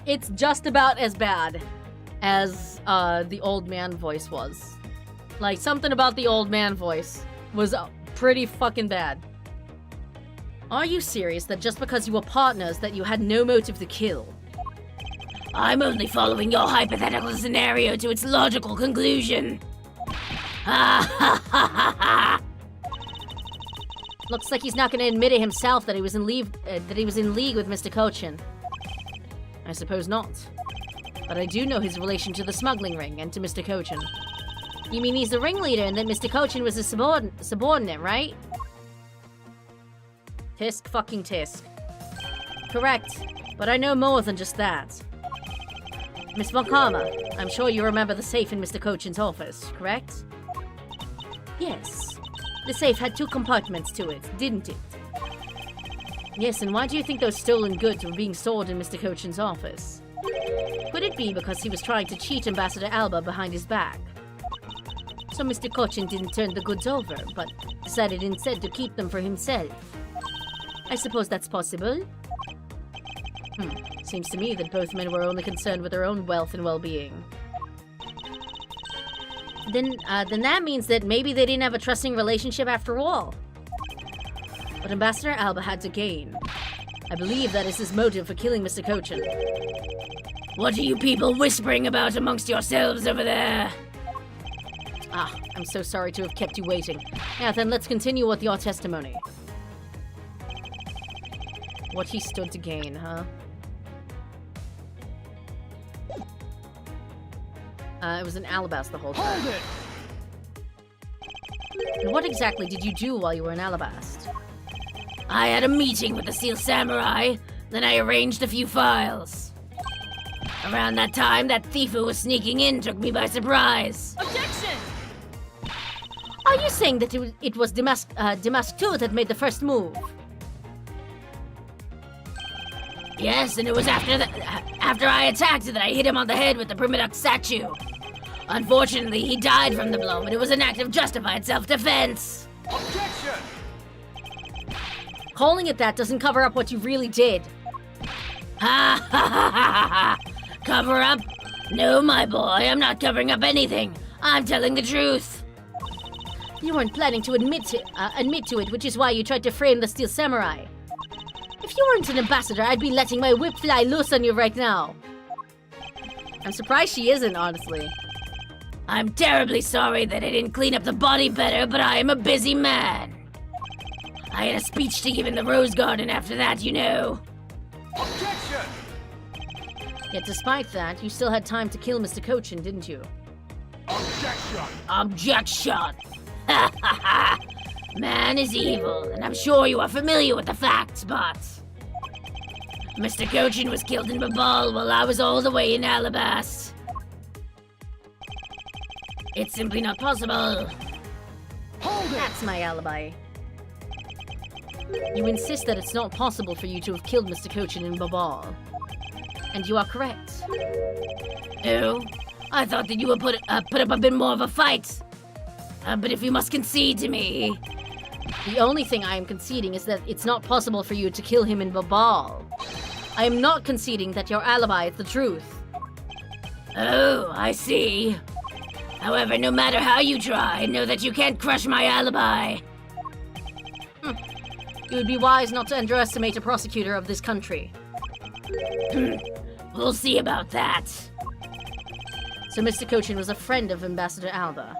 it's just about as bad as the old man voice was. Like, something about the old man voice was pretty fucking bad. Are you serious that just because you were partners that you had no motive to kill? I'm only following your hypothetical scenario to its logical conclusion. Ha ha ha ha ha! Looks like he's not gonna admit it himself that he was in league with Mr. Cochin. I suppose not. But I do know his relation to the smuggling ring and to Mr. Cochin. You mean he's the ringleader and that Mr. Cochin was a subordinate, right? Tisk fucking tisk. Correct, but I know more than just that. Miss Von Karma, I'm sure you remember the safe in Mr. Cochin's office, correct? Yes. The safe had 2 compartments to it, didn't it? Yes, and why do you think those stolen goods were being stored in Mr. Cochin's office? Could it be because he was trying to cheat Ambassador Alba behind his back? So Mr. Cochin didn't turn the goods over, but decided instead to keep them for himself. I suppose that's possible. Seems to me that both men were only concerned with their own wealth and well-being. Then that means that maybe they didn't have a trusting relationship after all. But Ambassador Alba had to gain. I believe that is his motive for killing Mr. Cochin. What are you people whispering about amongst yourselves over there? Ah, I'm so sorry to have kept you waiting. Now then, let's continue with your testimony. What he stood to gain, huh? It was an Alabast the whole time. Hold it! And what exactly did you do while you were in Alabast? I had a meeting with the Seal Samurai, then I arranged a few files. Around that time, that thief who was sneaking in took me by surprise. Objection! Are you saying that it was Damask 2 that made the first move? Yes, and it was after I attacked that I hit him on the head with the Primaduck statue. Unfortunately, he died from the blow, but it was an act of justified self-defense. Objection! Calling it that doesn't cover up what you really did. Ha ha ha ha ha! Cover up? No, my boy, I'm not covering up anything. I'm telling the truth. You weren't planning to admit to it, which is why you tried to frame the Steel Samurai. If you weren't an ambassador, I'd be letting my whip fly loose on you right now. I'm surprised she isn't, honestly. I'm terribly sorry that I didn't clean up the body better, but I am a busy man. I had a speech to give in the Rose Garden after that, you know. Objection! Yet despite that, you still had time to kill Mr. Cochin, didn't you? Objection! Objection! Ha ha ha! Man is evil, and I'm sure you are familiar with the facts, but... Mr. Cochin was killed in Babal while I was all the way in Alabast. It's simply not possible. Hold it! That's my alibi. You insist that it's not possible for you to have killed Mr. Cochin in Babal. And you are correct. Oh? I thought that you would put up a bit more of a fight. But if you must concede to me... The only thing I am conceding is that it's not possible for you to kill him in Babal. I am not conceding that your alibi is the truth. Oh, I see. However, no matter how you try, know that you can't crush my alibi. It would be wise not to underestimate a prosecutor of this country. We'll see about that. So Mr. Cochin was a friend of Ambassador Alba.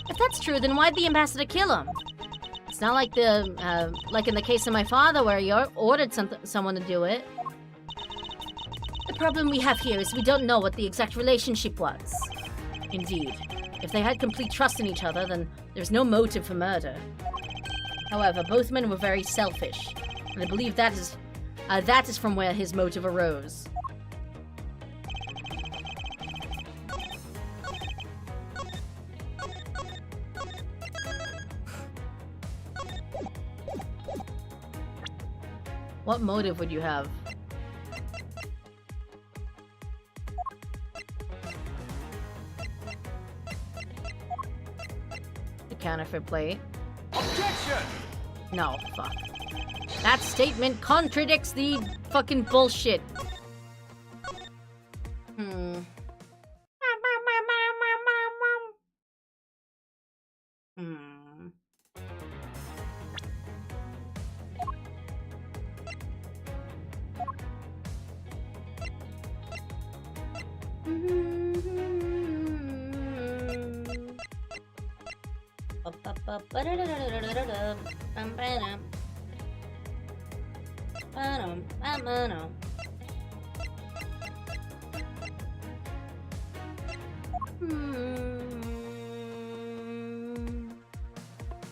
If that's true, then why'd the ambassador kill him? It's not like like in the case of my father where he ordered someone to do it. The problem we have here is we don't know what the exact relationship was. Indeed. If they had complete trust in each other, then there's no motive for murder. However, both men were very selfish, and I believe that is from where his motive arose. What motive would you have? The counterfeit plate. Objection! No, fuck. That statement contradicts the fucking bullshit. Hmm. Hmm.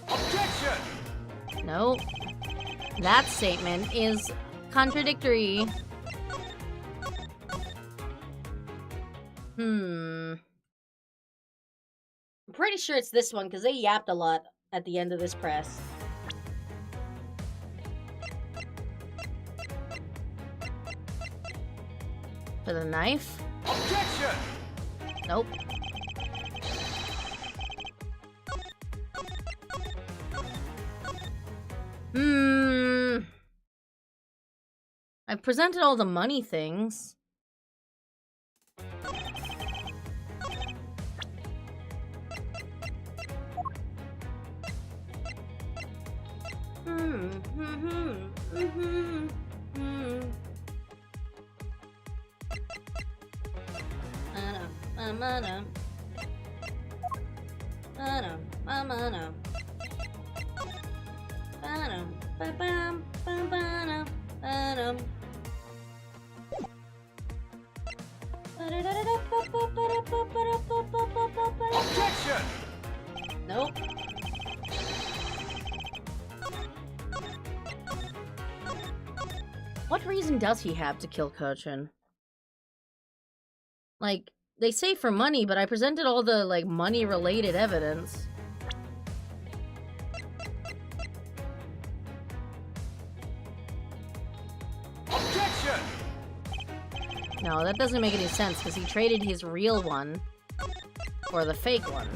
Objection! No. That statement is contradictory. I'm pretty sure it's this one because they yapped a lot at the end of this press. For the knife? Objection! Nope. I've presented all the money things. Objection! Nope. What reason does he have to kill Cochin? Like, they say for money, but I presented all the, like, money-related evidence. Objection! No, that doesn't make any sense, because he traded his real one for the fake one.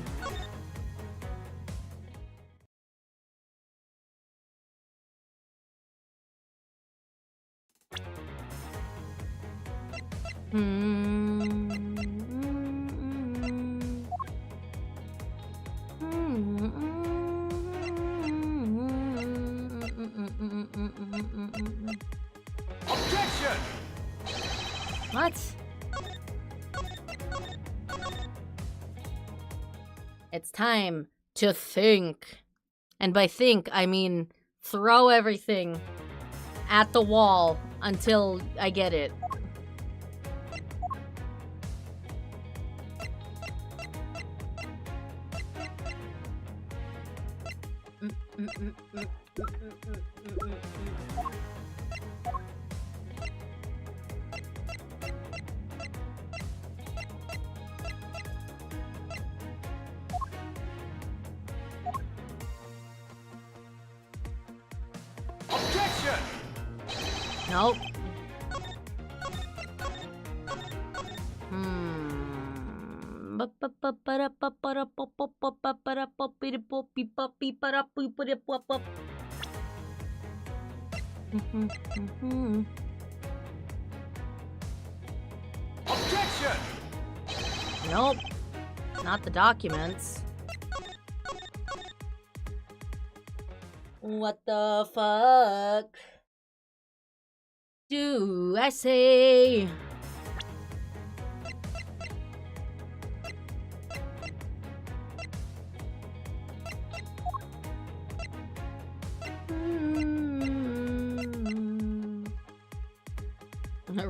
Objection! What? It's time to think. And by think, I mean throw everything at the wall until I get it. Objection! Nope. Objection! Nope. Not the documents. What the fuck do I say?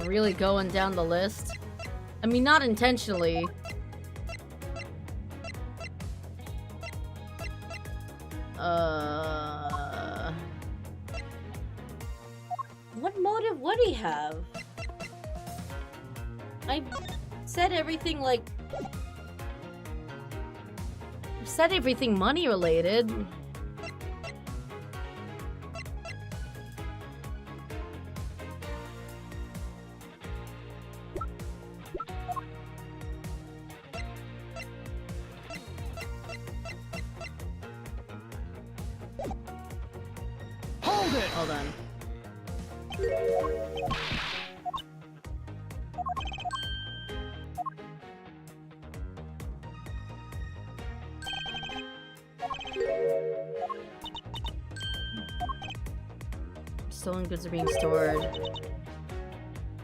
Really going down the list? I mean, not intentionally. What motive would he have? I said everything like... I said everything money related. Ultimate. Hold on. Stolen goods are being stored.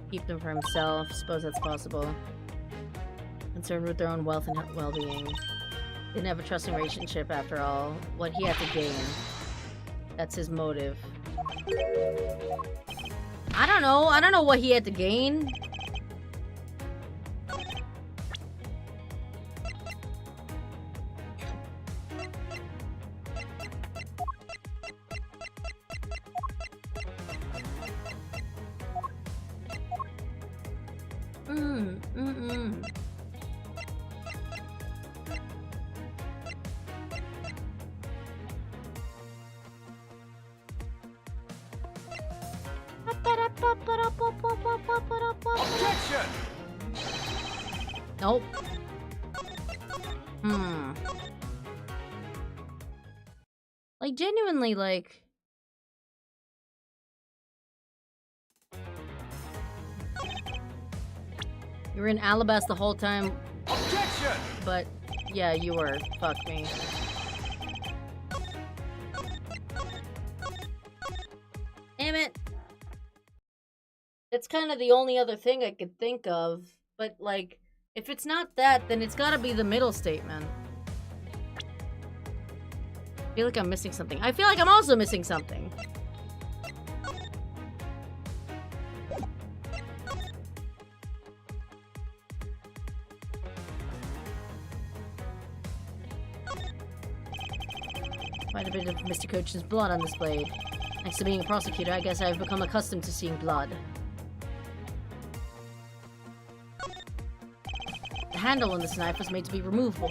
Keep them for himself. Suppose that's possible. Concerned with their own wealth and well-being. Didn't have a trusting relationship after all. What he had to gain. That's his motive. I don't know. I don't know what he had to gain. Objection. Nope. Like, genuinely, like... You were in Alabas the whole time, Objection. but... Yeah, you were. Fuck me. Damn it. That's kind of the only other thing I could think of. But, like, if it's not that, then it's gotta be the middle statement. I feel like I'm missing something. I feel like I'm also missing something. Quite a bit of Mr. Coach's blood on this blade. Thanks to being a prosecutor, I guess I've become accustomed to seeing blood. The handle on this knife was made to be removable.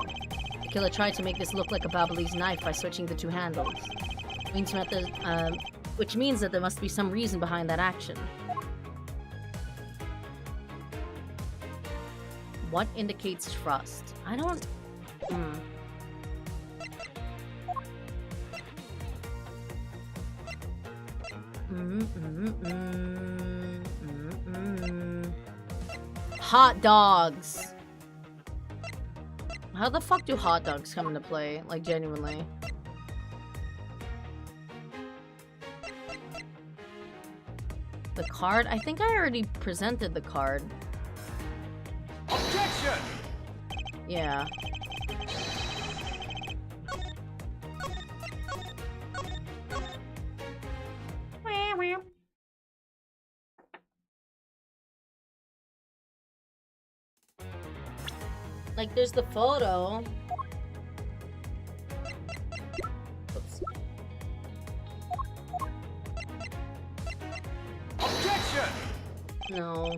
The killer tried to make this look like a Babalese knife by switching the two handles. Which means that there must be some reason behind that action. What indicates trust? I don't... Hot dogs. How the fuck do hot dogs come into play? Like, genuinely. The card? I think I already presented the card. Objection. Yeah. Like, there's the photo. Oops. Objection. No.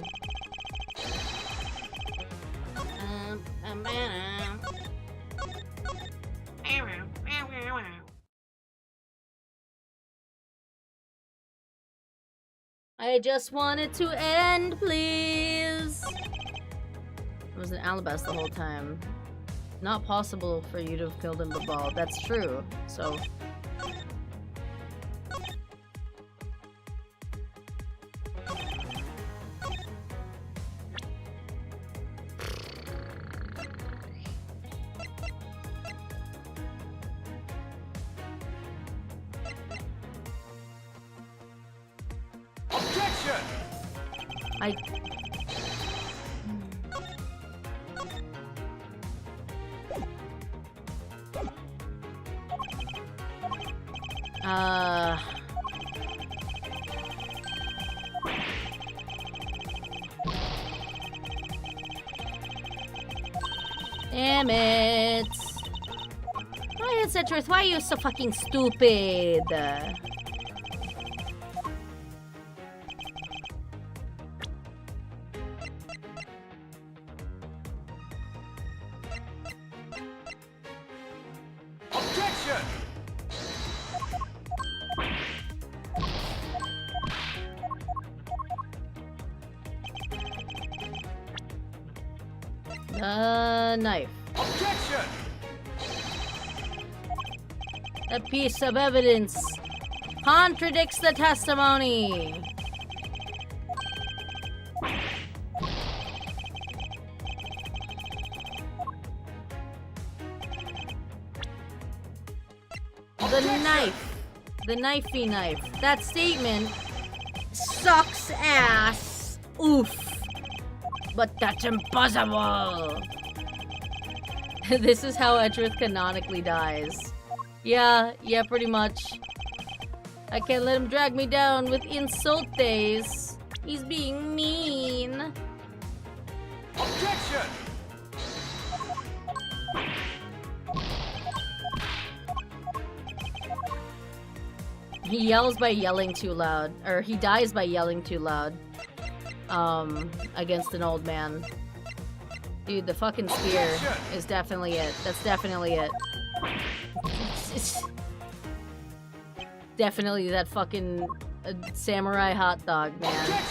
I just want it to end, please. It was in Alabas the whole time. Not possible for you to have killed him, Babal. That's true. So. Objection. Damn it. Why is it truth? Why are you so fucking stupid? Objection. Knife. Objection. A piece of evidence. contradicts the testimony. The knife. The knifey knife. That statement sucks ass. Oof. But that's impossible. This is how Edgeworth canonically dies. Yeah, pretty much. I can't let him drag me down with insultes. He's being mean. Objection! He yells by yelling too loud. Or he dies by yelling too loud. Against an old man. Dude, the fucking spear is definitely it. That's definitely it. It's definitely that fucking samurai hot dog, man.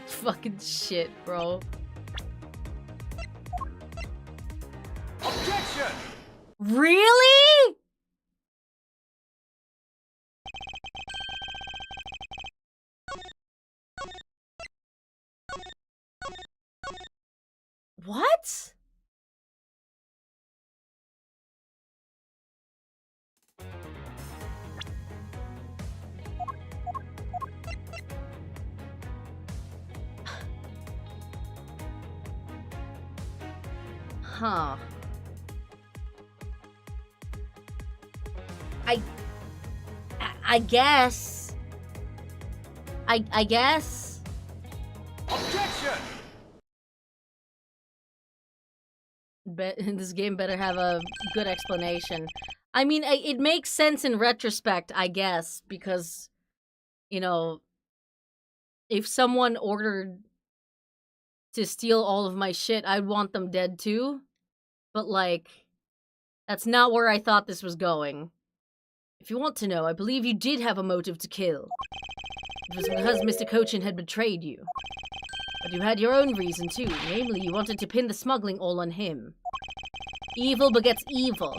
Fucking shit, bro. Objection! Really? What? Huh. I guess. I guess. Objection! This game better have a good explanation. I mean, it makes sense in retrospect, I guess, because, you know, if someone ordered to steal all of my shit, I'd want them dead too. But, like, that's not where I thought this was going. If you want to know, I believe you did have a motive to kill. It was because Mr. Cochin had betrayed you. But you had your own reason too, namely you wanted to pin the smuggling all on him. Evil begets evil.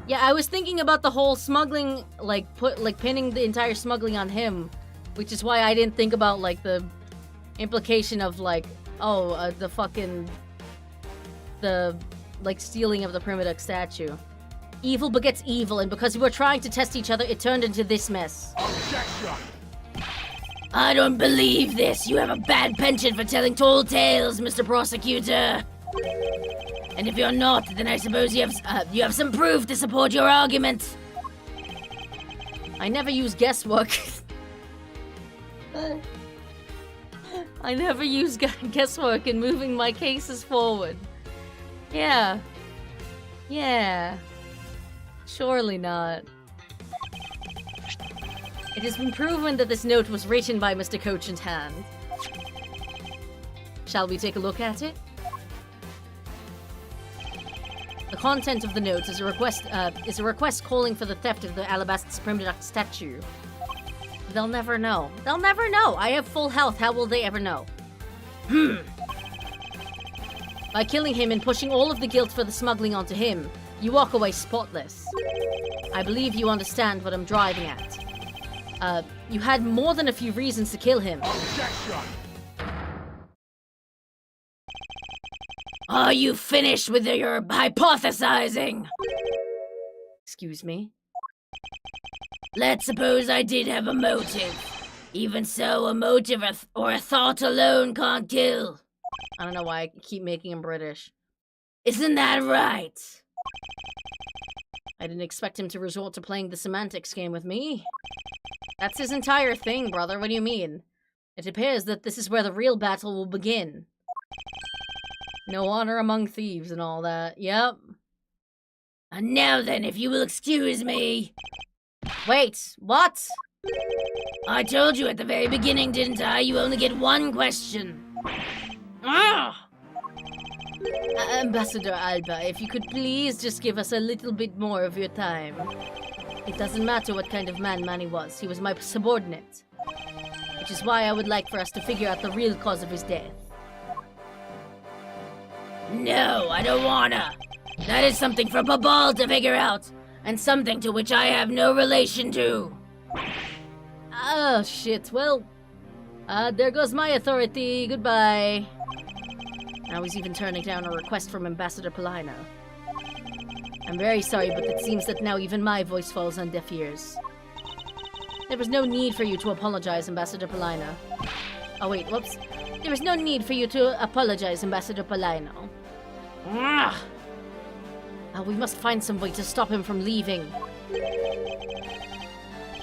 Yeah, I was thinking about the whole smuggling, pinning the entire smuggling on him, which is why I didn't think about, like, the implication of, like, stealing of the Primitive statue. Evil begets evil, and because we were trying to test each other, it turned into this mess. Objection! I don't believe this. You have a bad penchant for telling tall tales, Mr. Prosecutor. And if you're not, then I suppose you have some proof to support your argument. I never use guesswork. I never use guesswork in moving my cases forward. Yeah. Surely not. It has been proven that this note was written by Mr. Cochin's hand. Shall we take a look at it? The content of the note is a request calling for the theft of the Alabaster Primitive statue. They'll never know. They'll never know! I have full health, how will they ever know? By killing him and pushing all of the guilt for the smuggling onto him, you walk away spotless. I believe you understand what I'm driving at. You had more than a few reasons to kill him. Objection! Are you finished with your hypothesizing? Excuse me? Let's suppose I did have a motive. Even so, a motive or a thought alone can't kill. I don't know why I keep making him British. Isn't that right? I didn't expect him to resort to playing the semantics game with me. That's his entire thing, brother. What do you mean? It appears that this is where the real battle will begin. No honor among thieves and all that. Yep. And now then, if you will excuse me. Wait, what? I told you at the very beginning, didn't I? You only get one question. Ah! Ambassador Alba, if you could please just give us a little bit more of your time. It doesn't matter what kind of man Manny was. He was my subordinate. Which is why I would like for us to figure out the real cause of his death. No, I don't wanna. That is something for Babal to figure out. and something to which I have no relation to. Oh, shit. Well, there goes my authority. Goodbye. Now he's even turning down a request from Ambassador Polino. I'm very sorry, but it seems that now even my voice falls on deaf ears. There was no need for you to apologize, Ambassador Polino. Oh, wait, whoops. There is no need for you to apologize, Ambassador Polino. We must find some way to stop him from leaving.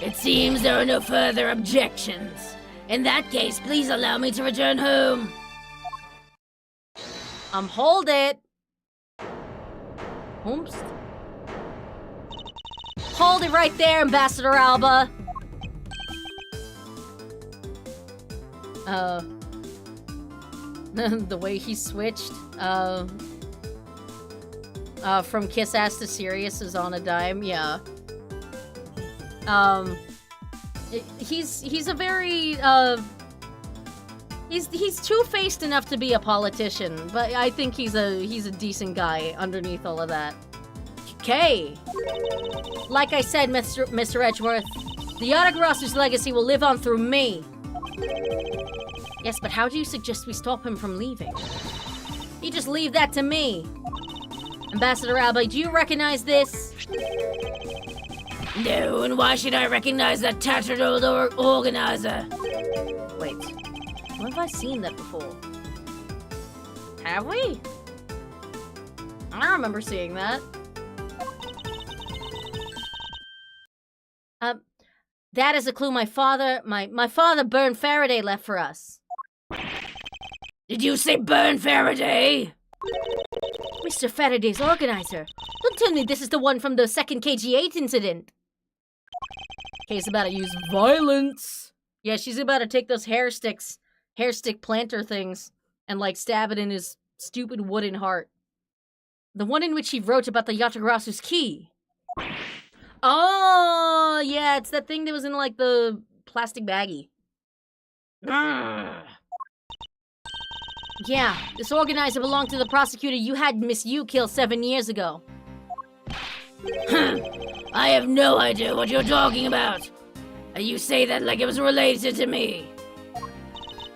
It seems there are no further objections. In that case, please allow me to return home. Hold it! Oops. Hold it right there, Ambassador Alba! The way he switched, from kiss-ass to serious is on a dime, yeah. He's a very, he's two-faced enough to be a politician, but I think he's a decent guy underneath all of that. Okay. Like I said, Mr. Edgeworth, the Yatagarasu's legacy will live on through me. Yes, but how do you suggest we stop him from leaving? You just leave that to me. Ambassador Alba, do you recognize this? No, and why should I recognize that tattered old organizer? Wait, where have I seen that before? Have we? I don't remember seeing that. That is a clue my father Byrne Faraday left for us. Did you say Byrne Faraday? Mr. Faraday's organizer. Don't tell me this is the one from the second KG8 incident. Kay's about to use violence. Yeah, she's about to take those hair stick planter things, and like stab it in his stupid wooden heart. The one in which he wrote about the Yatagarasu's key. Oh, yeah, it's that thing that was in like the plastic baggie. Yeah, this organizer belonged to the prosecutor you had Miss Yu kill 7 years ago. I have no idea what you're talking about. You say that like it was related to me.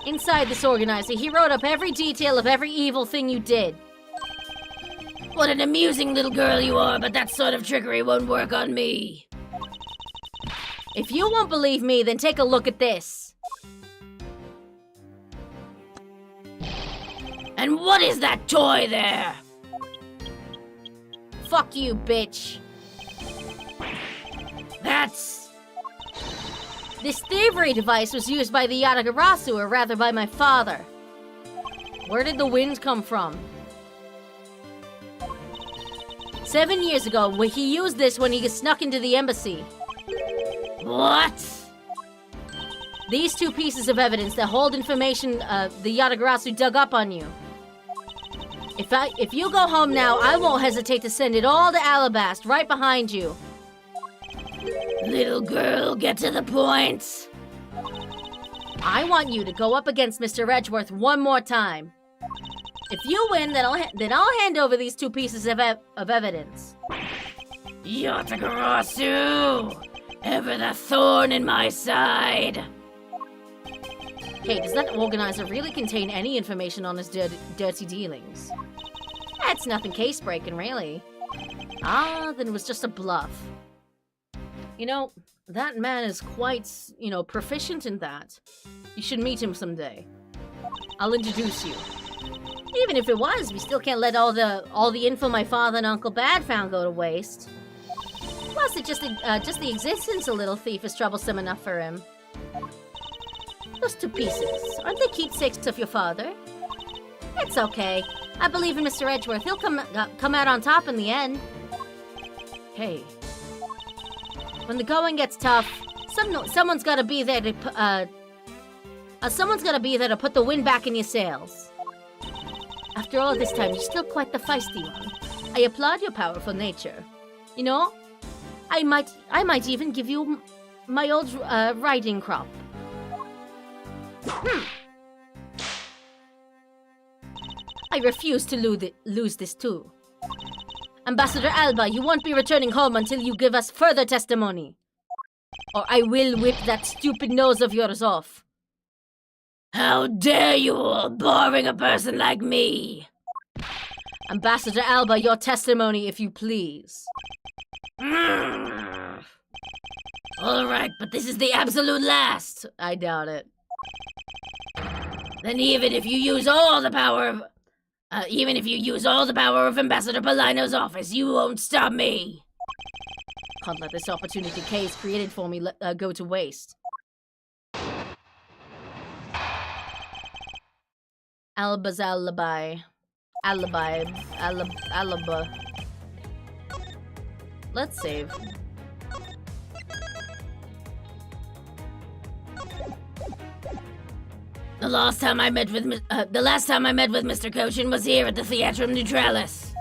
Inside this organizer, he wrote up every detail of every evil thing you did. What an amusing little girl you are, but that sort of trickery won't work on me. If you won't believe me, then take a look at this. And what is that toy there? Fuck you, bitch. That's... This thievery device was used by the Yatagarasu, or rather by my father. Where did the wind come from? 7 years ago, he used this when he snuck into the embassy. What? These two pieces of evidence that hold information the Yatagarasu dug up on you. If you go home now, I won't hesitate to send it all to Alabast, right behind you. Little girl, get to the point. I want you to go up against Mr. Edgeworth one more time. If you win, then I'll hand over these two pieces of evidence. Yatagarasu! Ever the thorn in my side. Hey, does that organizer really contain any information on his dirty dealings? That's nothing case-breaking, really. Ah, then it was just a bluff. You know, that man is quite, proficient in that. You should meet him someday. I'll introduce you. Even if it was, we still can't let all the info my father and Uncle Bad found go to waste. Plus, just the existence of Little Thief is troublesome enough for him. Those two pieces, aren't they keepsakes of your father? It's okay. I believe in Mr. Edgeworth. He'll come out on top in the end. Hey. When the going gets tough, someone's gotta be there to put the wind back in your sails. After all this time, you're still quite the feisty one. I applaud your powerful nature. You know, I might even give you my old riding crop. I refuse to lose this too. Ambassador Alba, you won't be returning home until you give us further testimony. Or I will whip that stupid nose of yours off. How dare you all boring a person like me? Ambassador Alba, your testimony, if you please. Alright, but this is the absolute last. I doubt it. Then even if you use all the power of... Ambassador Polino's office, you won't stop me. Can't let this opportunity case created for me go to waste. Alba's alibi. Alibi. Let's save. The last time I met with Mr. Cochin was here at the Theatrum Neutralis.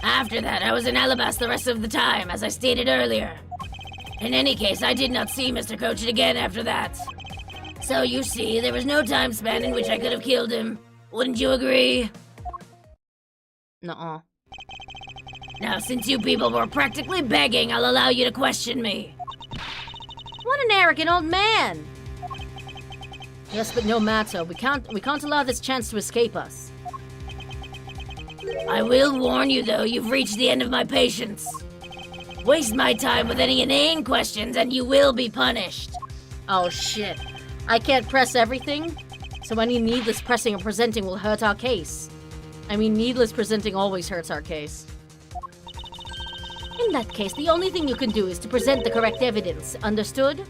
After that, I was in Alabas the rest of the time, as I stated earlier. In any case, I did not see Mr. Cochin again after that. So you see, there was no time span in which I could have killed him. Wouldn't you agree? Nuh-uh. Now, since you people were practically begging, I'll allow you to question me. What an arrogant old man! Yes, but no matter. We can't allow this chance to escape us. I will warn you, though, you've reached the end of my patience. Waste my time with any inane questions and you will be punished. Oh shit. I can't press everything? So any needless pressing or presenting will hurt our case. I mean, needless presenting always hurts our case. In that case, the only thing you can do is to present the correct evidence. Understood?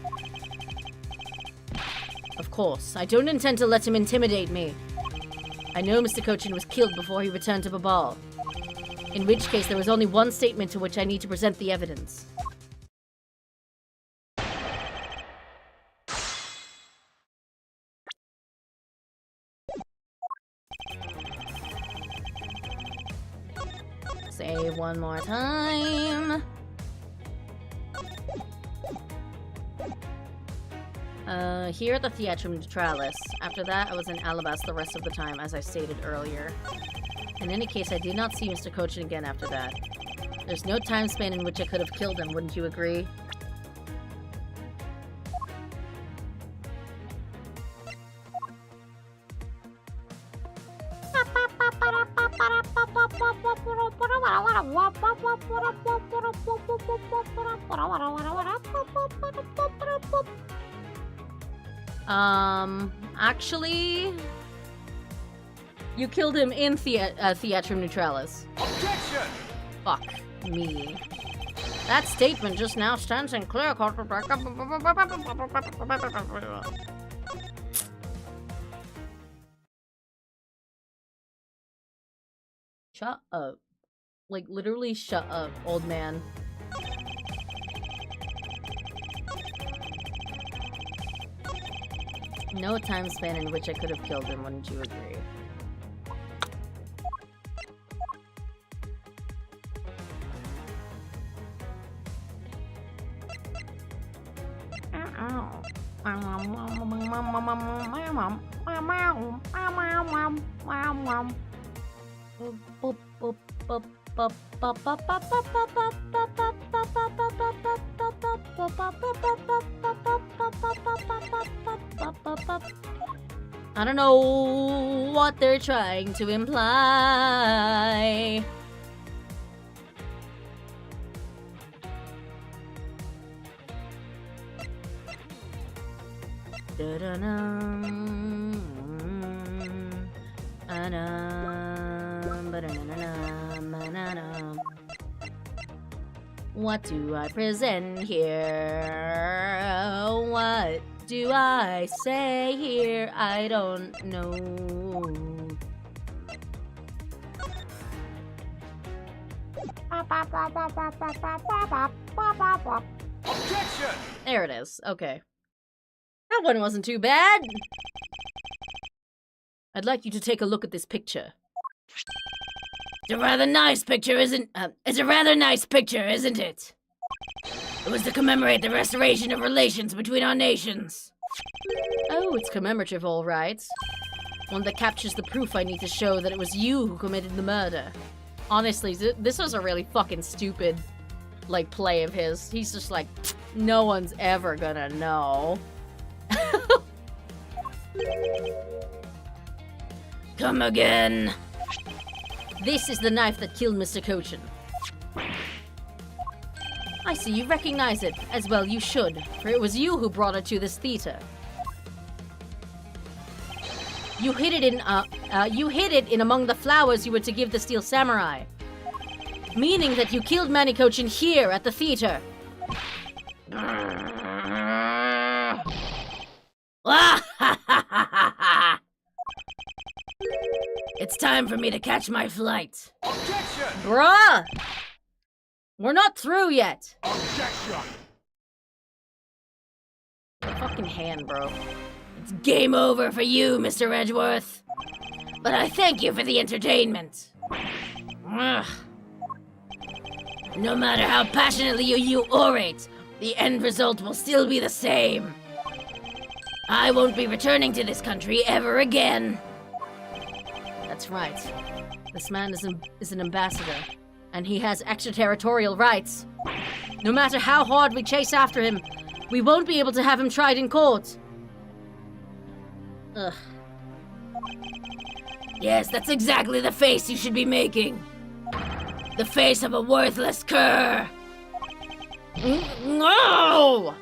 Of course. I don't intend to let him intimidate me. I know Mr. Cochin was killed before he returned to Babal. In which case, there is only one statement to which I need to present the evidence. Save one more time. Here at the Theatrum Neutralis. After that, I was in Alabas the rest of the time, as I stated earlier. In any case, I did not see Mr. Cochin again after that. There's no time span in which I could have killed him, wouldn't you agree? Actually... You killed him in Theatrum Neutralis. Objection! Fuck me. That statement just now stands in clear... Shut up. Like, literally shut up, old man. No time span in which I could have killed him, wouldn't you agree? I don't know what they're trying to imply. What do I present here? What do I say here? I don't know. Objection! There it is. Okay. That one wasn't too bad. I'd like you to take a look at this picture. It's a rather nice picture, isn't it? It was to commemorate the restoration of relations between our nations. Oh, it's commemorative, all right. One that captures the proof I need to show that it was you who committed the murder. Honestly, this was a really fucking stupid, like, play of his. He's just like, no one's ever gonna know. Come again. This is the knife that killed Mr. Cochin. I see you recognize it. As well you should, for it was you who brought it to this theater. You hid it in among the flowers you were to give the Steel Samurai. Meaning that you killed Manny Cochin here at the theater. It's time for me to catch my flight. Objection! Bruh! We're not through yet. Objection! Fucking hand, bro. It's game over for you, Mr. Edgeworth. But I thank you for the entertainment. Ugh. No matter how passionately you orate, the end result will still be the same. I won't be returning to this country ever again. That's right. This man is an ambassador, and he has extraterritorial rights. No matter how hard we chase after him, we won't be able to have him tried in court. Ugh. Yes, that's exactly the face you should be making. The face of a worthless cur. No!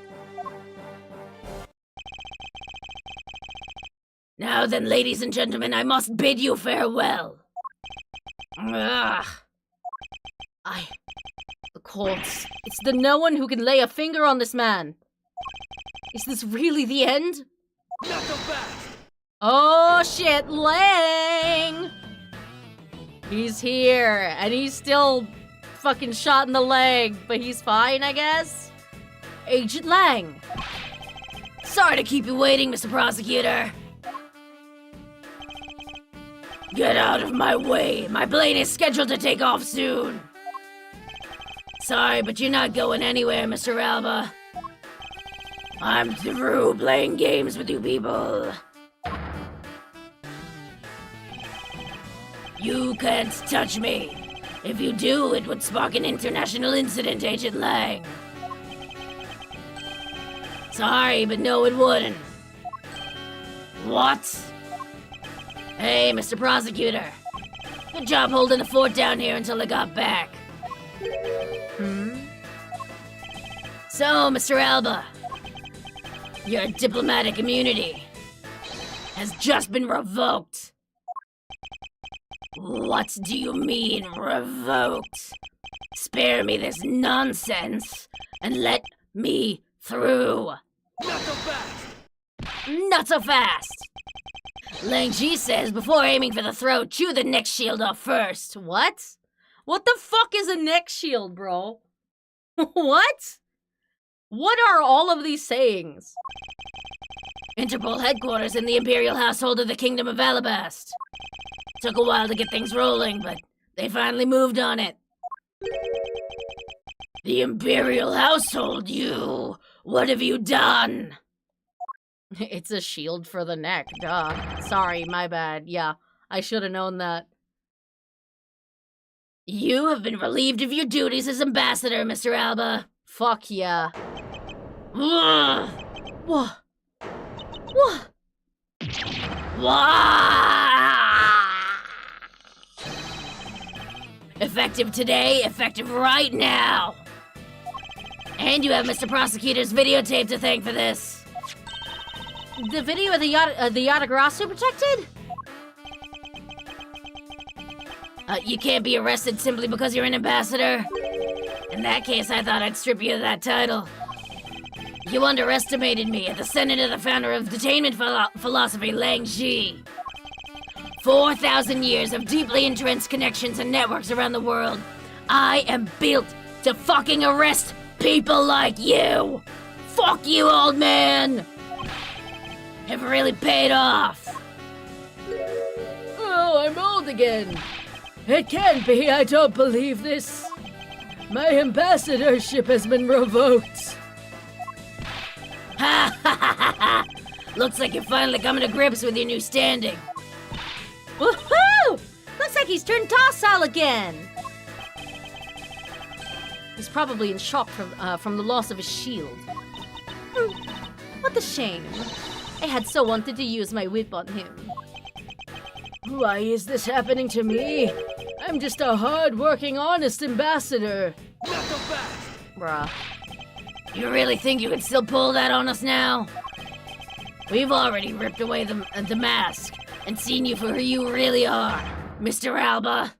Now then, ladies and gentlemen, I must bid you farewell. Ugh. The courts. It's the no one who can lay a finger on this man. Is this really the end? Not so fast! Oh shit, Lang! He's here, and he's still fucking shot in the leg, but he's fine, I guess? Agent Lang! Sorry to keep you waiting, Mr. Prosecutor. Get out of my way. My plane is scheduled to take off soon. Sorry, but you're not going anywhere, Mr. Alba. I'm through playing games with you people. You can't touch me. If you do, it would spark an international incident, Agent Lang. Sorry, but no, it wouldn't. What? Hey, Mr. Prosecutor. Good job holding the fort down here until I got back. So, Mr. Alba, your diplomatic immunity has just been revoked. What do you mean, revoked? Spare me this nonsense and let me through. Not so fast! Not so fast! Lang Ji says before aiming for the throat, chew the neck shield off first. What? What the fuck is a neck shield, bro? What? What are all of these sayings? Interpol headquarters in the Imperial household of the Kingdom of Alabast. Took a while to get things rolling, but they finally moved on it. The Imperial household, you! What have you done? It's a shield for the neck, duh. Sorry, my bad. Yeah, I should have known that. You have been relieved of your duties as ambassador, Mr. Alba. Fuck yeah. Ugh. What? What? Effective today, effective right now. And you have Mr. Prosecutor's videotape to thank for this. The video of the Yatagarasu protected? You can't be arrested simply because you're an ambassador. In that case, I thought I'd strip you of that title. You underestimated me at the Senate of the founder of detainment philosophy, Lang Ji. 4,000 years of deeply entrenched connections and networks around the world. I am built to fucking arrest people like you. Fuck you, old man. Have really paid off. Oh, I'm old again. It can't be, I don't believe this. My ambassadorship has been revoked. Ha ha ha ha! Looks like you're finally coming to grips with your new standing. Woohoo! Looks like he's turned docile again! He's probably in shock from the loss of his shield. What a shame. I had so wanted to use my whip on him. Why is this happening to me? I'm just a hard-working, honest ambassador. Not so fast! Bruh. You really think you can still pull that on us now? We've already ripped away the mask and seen you for who you really are, Mr. Alba.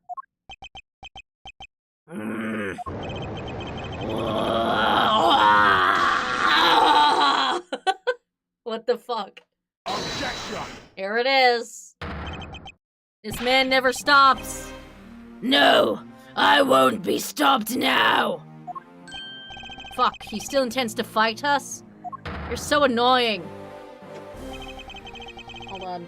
What the fuck? Objection! Here it is. This man never stops. No, I won't be stopped now. Fuck, he still intends to fight us? You're so annoying. Hold on.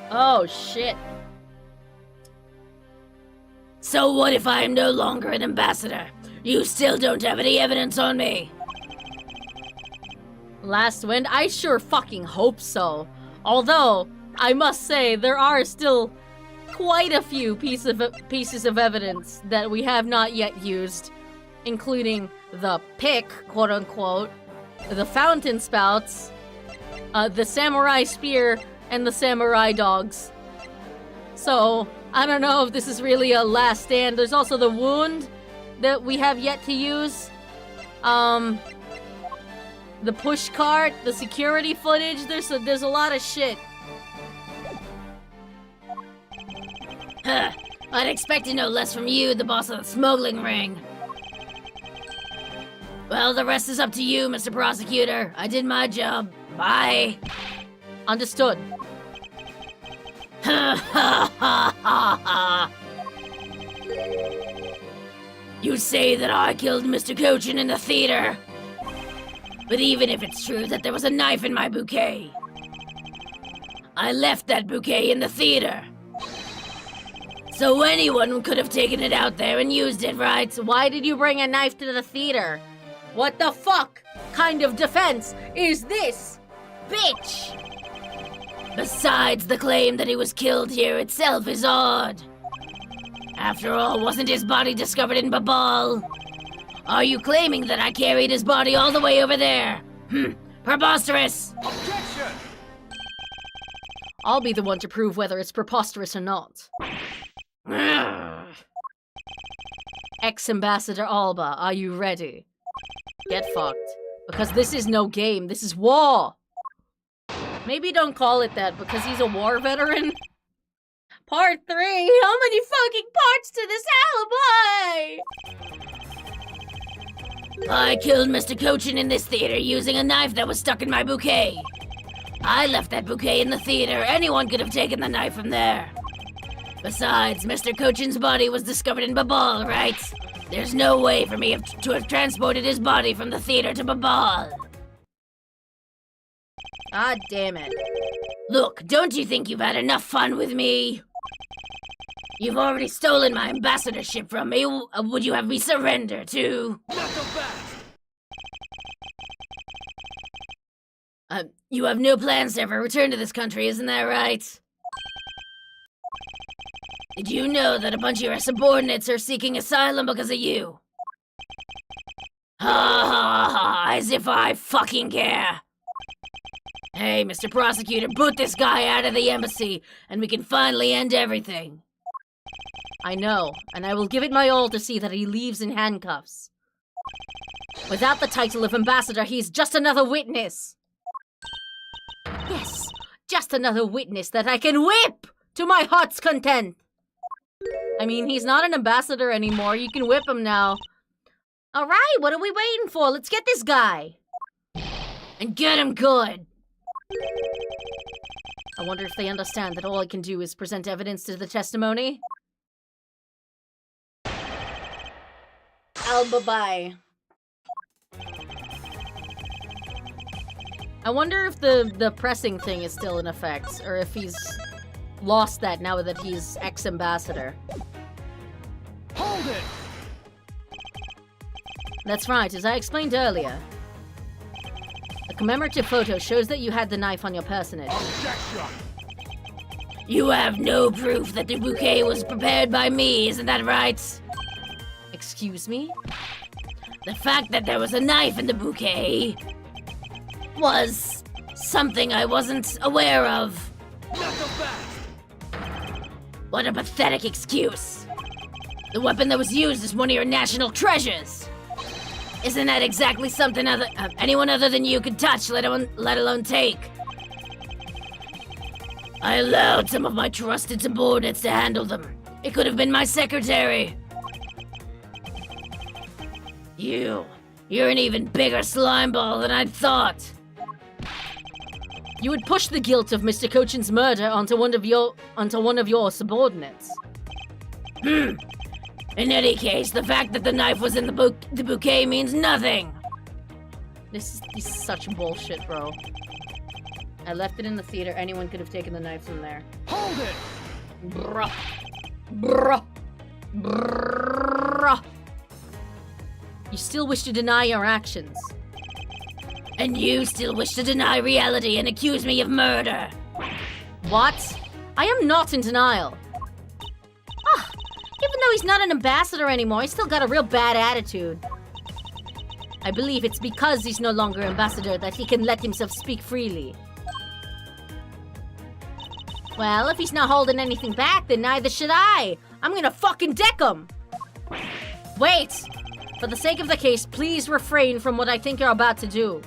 Oh, shit. So what if I am no longer an ambassador? You still don't have any evidence on me. Last wind? I sure fucking hope so. Although, I must say, there are still quite a few pieces of evidence that we have not yet used, including the pick, quote-unquote, the fountain spouts, the samurai spear, and the samurai dogs. So, I don't know if this is really a last stand. There's also the wound that we have yet to use. The push cart, the security footage, there's a lot of shit. Huh. I'd expect no less from you, the boss of the smuggling ring. Well, the rest is up to you, Mr. Prosecutor. I did my job. Bye. Understood. You say that I killed Mr. Cochin in the theater. But even if it's true that there was a knife in my bouquet, I left that bouquet in the theater. So anyone could have taken it out there and used it, right? Why did you bring a knife to the theater? What the fuck kind of defense is this, bitch? Besides, the claim that he was killed here itself is odd. After all, wasn't his body discovered in Babal? Are you claiming that I carried his body all the way over there? Preposterous! Objection! I'll be the one to prove whether it's preposterous or not. Ex-Ambassador Alba, are you ready? Get fucked. Because this is no game, this is war! Maybe don't call it that because he's a war veteran. Part 3! How many fucking parts to this alibi? I killed Mr. Cochin in this theater using a knife that was stuck in my bouquet. I left that bouquet in the theater. Anyone could have taken the knife from there. Besides, Mr. Cochin's body was discovered in Babal, right? There's no way for me to have transported his body from the theater to Babal. God damn it. Look, don't you think you've had enough fun with me? You've already stolen my ambassadorship from me. Would you have me surrender too? Not so fast! You have no plans to ever return to this country, isn't that right? Did you know that a bunch of your subordinates are seeking asylum because of you? Ha ha ha, as if I fucking care. Hey, Mr. Prosecutor, put this guy out of the embassy, and we can finally end everything. I know, and I will give it my all to see that he leaves in handcuffs. Without the title of ambassador, he's just another witness. Yes, just another witness that I can whip to my heart's content. I mean, he's not an ambassador anymore. You can whip him now. All right, what are we waiting for? Let's get this guy. And get him good. I wonder if they understand that all I can do is present evidence to the testimony. Bye-bye. I wonder if the pressing thing is still in effect, or if he's lost that now that he's ex-ambassador. Hold it! That's right, as I explained earlier. A commemorative photo shows that you had the knife on your personage. Objection! You have no proof that the bouquet was prepared by me, isn't that right? Excuse me? The fact that there was a knife in the bouquet was something I wasn't aware of. Knuckle fast! What a pathetic excuse. The weapon that was used is one of your national treasures. Isn't that exactly something anyone other than you could touch, let alone take? I allowed some of my trusted subordinates to handle them. It could have been my secretary. You're an even bigger slimeball than I'd thought. You would push the guilt of Mr. Cochin's murder onto one of your subordinates. In any case, the fact that the knife was in the bouquet means nothing. This is such bullshit, bro. I left it in the theater. Anyone could have taken the knife from there. Hold it! Bruh. Bruh. Bruh. You still wish to deny your actions. And you still wish to deny reality and accuse me of murder. What? I am not in denial. Ah, even though he's not an ambassador anymore, he's still got a real bad attitude. I believe it's because he's no longer ambassador that he can let himself speak freely. Well, if he's not holding anything back, then neither should I. I'm gonna fucking deck him. Wait! For the sake of the case, please refrain from what I think you're about to do.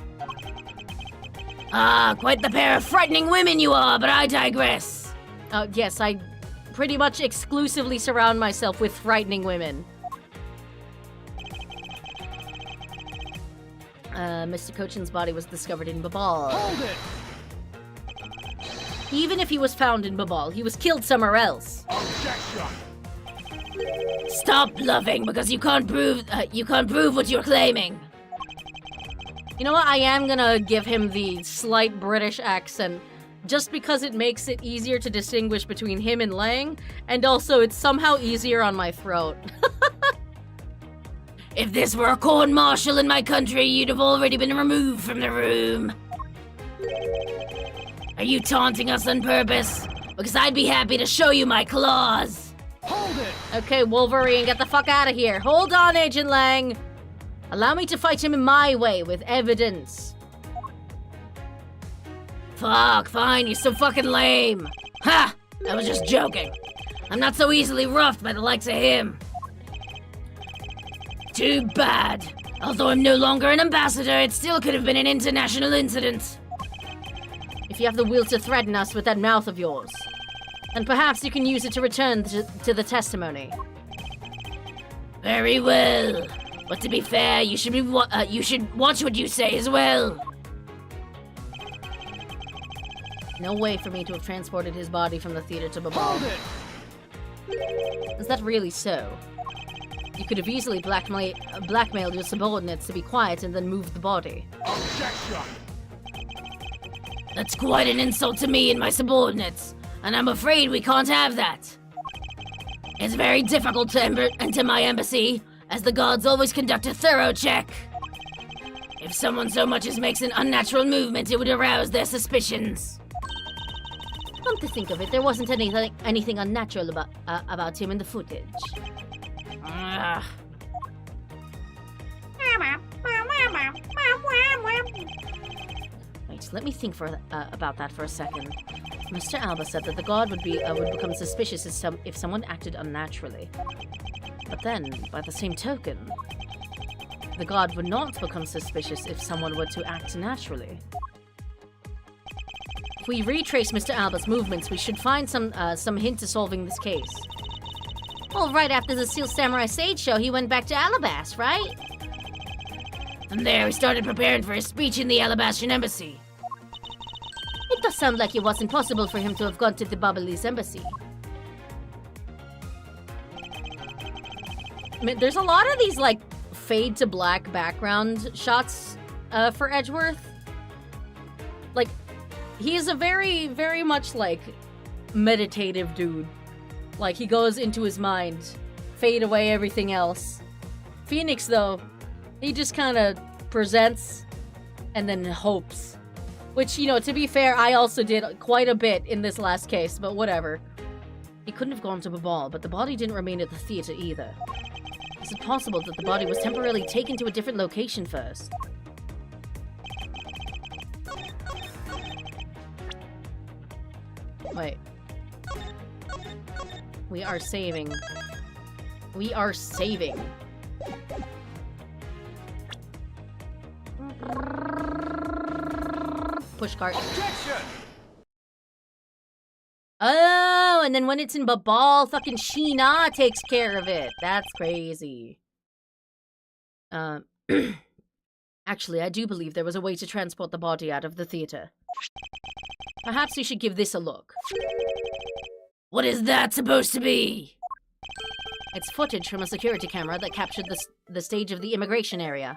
Ah, quite the pair of frightening women you are, but I digress. Yes, I pretty much exclusively surround myself with frightening women. Mr. Cochin's body was discovered in Babal. Hold it! Even if he was found in Babal, he was killed somewhere else. Objection! Stop bluffing, because you can't prove what you're claiming. You know what? I am gonna give him the slight British accent, just because it makes it easier to distinguish between him and Lang, and also it's somehow easier on my throat. If this were a court martial in my country, you'd have already been removed from the room. Are you taunting us on purpose? Because I'd be happy to show you my claws. Hold it! Okay, Wolverine, get the fuck out of here. Hold on, Agent Lang. Allow me to fight him in my way, with evidence. Fuck, fine, you're so fucking lame. Ha! I was just joking. I'm not so easily roughed by the likes of him. Too bad. Although I'm no longer an ambassador, it still could have been an international incident. If you have the will to threaten us with that mouth of yours, then perhaps you can use it to return to the testimony. Very well. But to be fair, you should watch what you say as well. No way for me to have transported his body from the theater to Babal. Hold it! Is that really so? You could have easily blackmailed your subordinates to be quiet and then moved the body. Objection! That's quite an insult to me and my subordinates, and I'm afraid we can't have that. It's very difficult to enter my embassy, as the guards always conduct a thorough check. If someone so much as makes an unnatural movement, it would arouse their suspicions. Come to think of it, there wasn't anything unnatural about him in the footage. Ugh. Wait, let me think about that for a second. Mr. Alba said that the guard would become suspicious if someone acted unnaturally. But then, by the same token, the guard would not become suspicious if someone were to act naturally. If we retrace Mr. Alba's movements, we should find some hint to solving this case. Well, right after the Steel Samurai Sage show, he went back to Alabas, right? From there, he started preparing for his speech in the Alabastian embassy. It does sound like it wasn't possible for him to have gone to the Babalese embassy. I mean, there's a lot of these, like, fade to black background shots for Edgeworth. Like, he is a very, very much, like, meditative dude. Like, he goes into his mind, fade away everything else. Phoenix, though, he just kind of presents and then hopes. Which, you know, to be fair, I also did quite a bit in this last case, but whatever. He couldn't have gone to Babal, but the body didn't remain at the theater either. Is it possible that the body was temporarily taken to a different location first? Wait. We are saving. We are saving. Pushcart. Objection! Oh, and then when it's in Babal, fucking Sheena takes care of it. That's crazy. Actually, I do believe there was a way to transport the body out of the theater. Perhaps we should give this a look. What is that supposed to be? It's footage from a security camera that captured the stage of the immigration area.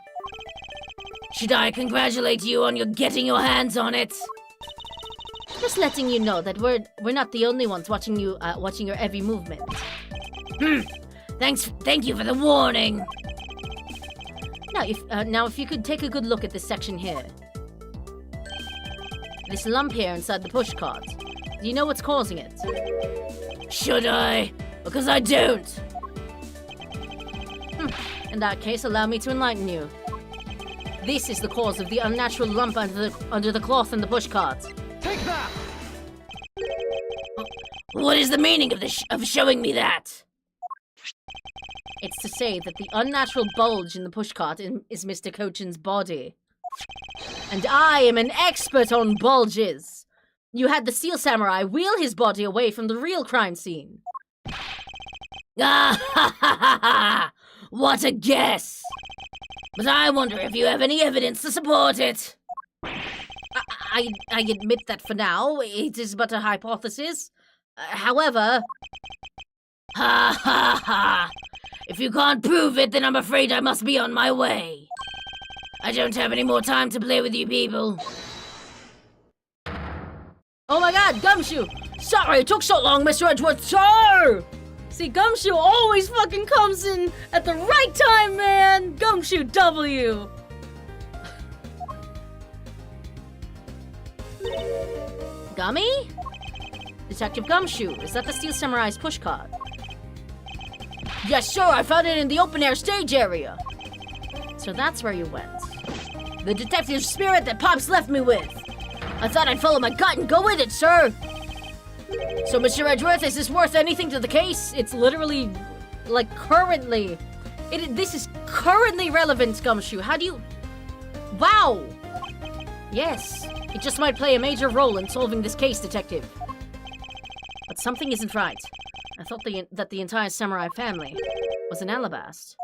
Should I congratulate you on getting your hands on it? Just letting you know that we're not the only ones watching you watching your every movement. Thank you for the warning. Now if you could take a good look at this section here. This lump here inside the pushcart. Do you know what's causing it? Should I? Because I don't. In that case, allow me to enlighten you. This is the cause of the unnatural lump under the cloth in the pushcart. Take that! What is the meaning of showing me that? It's to say that the unnatural bulge in the pushcart is Mr. Cochin's body. And I am an expert on bulges. You had the Steel Samurai wheel his body away from the real crime scene. Ah ha ha ha ha! What a guess! But I wonder if you have any evidence to support it. I admit that for now, it is but a hypothesis. However... Ha ha ha! If you can't prove it, then I'm afraid I must be on my way. I don't have any more time to play with you people. Oh my god, Gumshoe! Sorry it took so long, Mr. Edgeworth, sir! See, Gumshoe always fucking comes in at the right time, man! Gumshoe W! Gummy? Detective Gumshoe, is that the Steel Samurai's pushcart? Yes, sir, I found it in the open-air stage area. So that's where you went. The detective spirit that Pops left me with. I thought I'd follow my gut and go with it, sir. So, Mr. Edgeworth, is this worth anything to the case? It's literally, like, currently. This is currently relevant, Gumshoe. How do you... Wow! Yes, it just might play a major role in solving this case, detective. But something isn't right. I thought that the entire samurai family was an Alabast.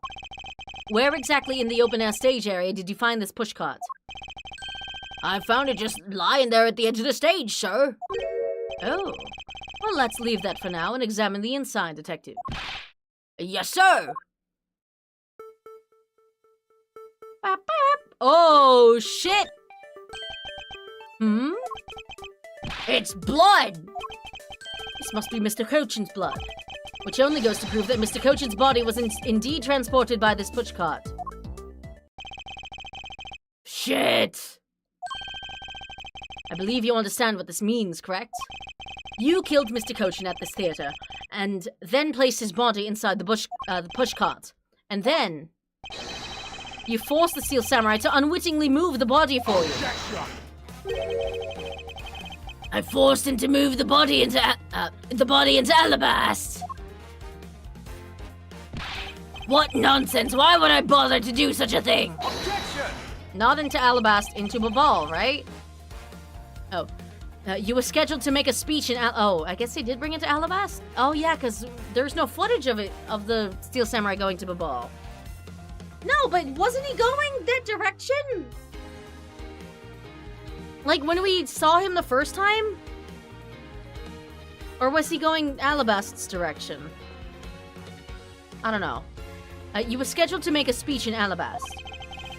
Where exactly in the open-air stage area did you find this pushcart? I found it just lying there at the edge of the stage, sir. Oh. Well, let's leave that for now and examine the inside, detective. Yes, sir. Bop, bop. Oh, shit. It's blood. This must be Mr. Cochin's blood, which only goes to prove that Mr. Cochin's body was indeed transported by this pushcart. Shit! I believe you understand what this means, correct? You killed Mr. Cochin at this theater, and then placed his body inside the pushcart. And then... you forced the Steel Samurai to unwittingly move the body for you. Objection! I forced him to move the body into Alabast. What nonsense! Why would I bother to do such a thing? Objection! Not into Alabast, into Babal, right? Oh. You were scheduled to make a speech in oh, I guess they did bring it to Alabast? Oh yeah, because there's no footage of it, of the Steel Samurai going to Babal. No, but wasn't he going that direction? Like, when we saw him the first time? Or was he going Alabast's direction? I don't know. You were scheduled to make a speech in Alabast,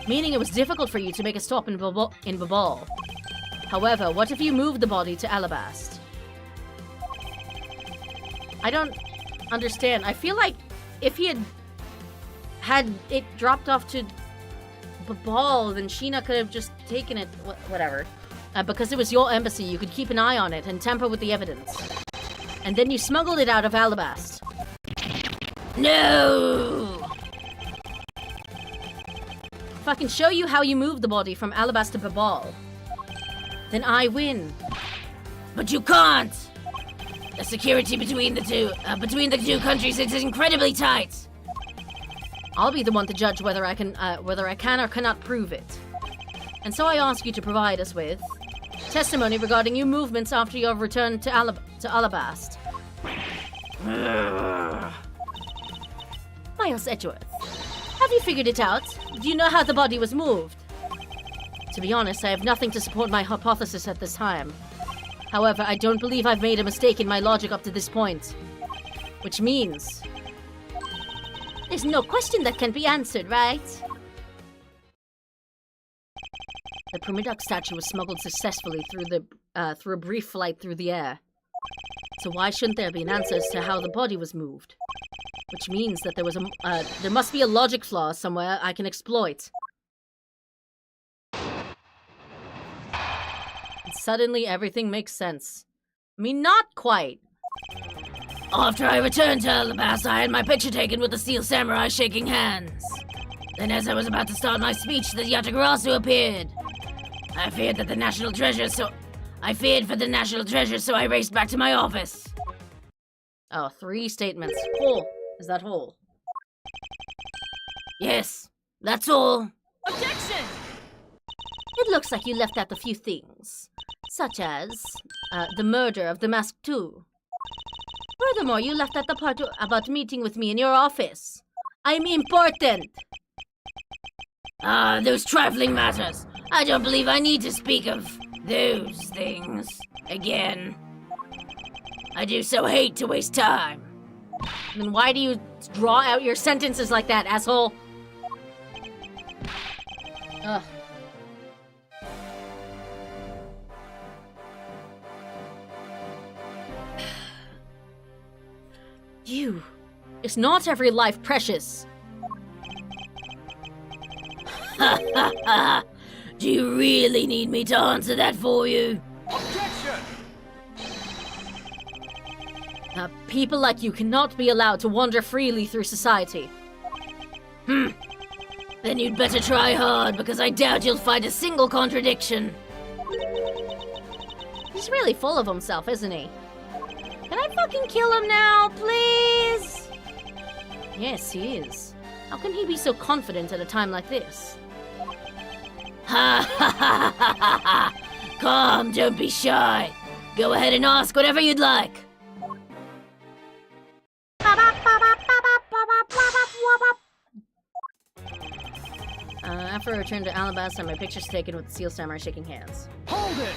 meaning it was difficult for you to make a stop in Babal. However, what if you moved the body to Alabast? I don't understand. I feel like if he had it dropped off to Babal, then Sheena could have just taken it. Whatever. Because it was your embassy, you could keep an eye on it and tamper with the evidence. And then you smuggled it out of Alabast. No! If I can show you how you moved the body from Alabast to Babal, then I win. But you can't! The security between the two countries is incredibly tight. I'll be the one to judge whether I can or cannot prove it. And so I ask you to provide us with testimony regarding your movements after your return to Alabast. Miles Edgeworth, have you figured it out? Do you know how the body was moved? To be honest, I have nothing to support my hypothesis at this time. However, I don't believe I've made a mistake in my logic up to this point. Which means there's no question that can be answered, right? The Permidoc statue was smuggled successfully through a brief flight through the air. So why shouldn't there be an answer as to how the body was moved? Which means that there must be a logic flaw somewhere I can exploit. And suddenly everything makes sense. I mean, not quite. After I returned to Alabast, I had my picture taken with the Steel Samurai shaking hands. Then as I was about to start my speech, the Yatagarasu appeared. I feared for the national treasure, so I raced back to my office. Oh, 3 statements. Whole. Is that whole? Yes, that's all. Objection! It looks like you left out a few things, such as the murder of the Masque too. Furthermore, you left out the part about meeting with me in your office. I'm important! Those trifling matters. I don't believe I need to speak of those things again. I do so hate to waste time. Then why do you draw out your sentences like that, asshole? Ugh. You. Is not every life precious? Ha ha ha! Do you really need me to answer that for you? Objection! People like you cannot be allowed to wander freely through society. Then you'd better try hard, because I doubt you'll find a single contradiction. He's really full of himself, isn't he? Can I fucking kill him now, please? Yes, he is. How can he be so confident at a time like this? Ha ha ha ha ha ha! Calm, don't be shy. Go ahead and ask whatever you'd like. After I returned to Alabasta, my picture's taken with the Steel Samurai shaking hands. Hold it!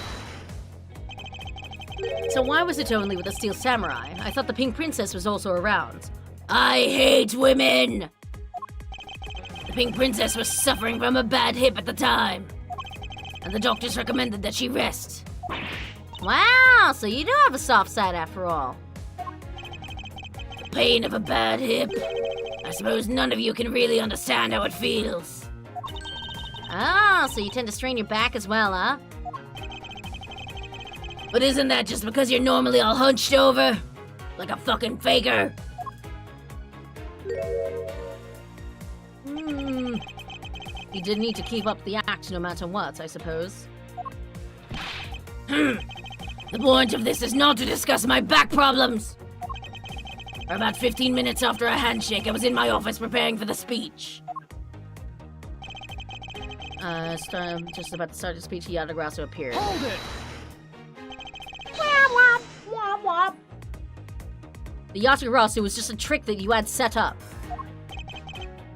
So why was it only with the Steel Samurai? I thought the Pink Princess was also around. I hate women! The Pink Princess was suffering from a bad hip at the time, and the doctors recommended that she rest. Wow, so you do have a soft side after all. The pain of a bad hip. I suppose none of you can really understand how it feels. Oh, so you tend to strain your back as well, huh? But isn't that just because you're normally all hunched over? Like a fucking faker? You did need to keep up the act no matter what, I suppose. The point of this is not to discuss my back problems. For about 15 minutes after a handshake, I was in my office preparing for the speech. Just about to start the speech, Yatagarasu appeared. Hold it! The Yatagarasu was just a trick that you had set up.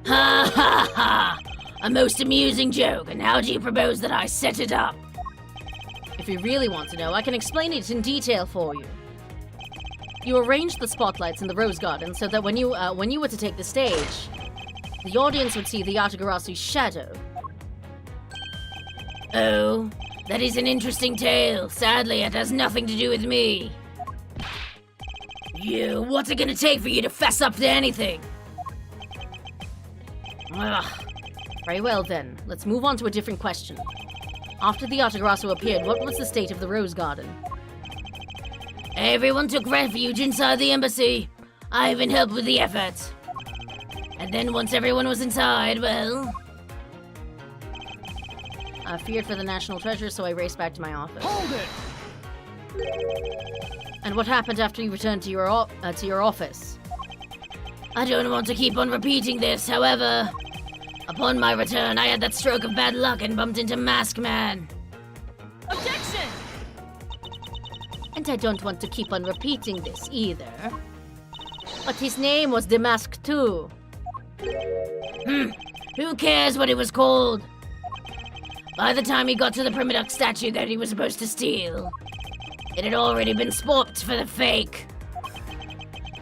Ha ha ha! A most amusing joke, and how do you propose that I set it up? If you really want to know, I can explain it in detail for you. You arranged the spotlights in the Rose Garden so that when you were to take the stage, the audience would see the Yatagarasu's shadow. Oh, that is an interesting tale. Sadly, it has nothing to do with me. What's it gonna take for you to fess up to anything? Ugh. Very well then, let's move on to a different question. After the Autograsso appeared, what was the state of the Rose Garden? Everyone took refuge inside the embassy. I even helped with the effort. And then once everyone was inside, well... I feared for the national treasure, so I raced back to my office. Hold it! And what happened after you returned to your office? I don't want to keep on repeating this, however... Upon my return, I had that stroke of bad luck and bumped into Mask Man. Objection! And I don't want to keep on repeating this either. But his name was the Mask too. Who cares what it was called? By the time he got to the Primiduck statue that he was supposed to steal, it had already been swapped for the fake.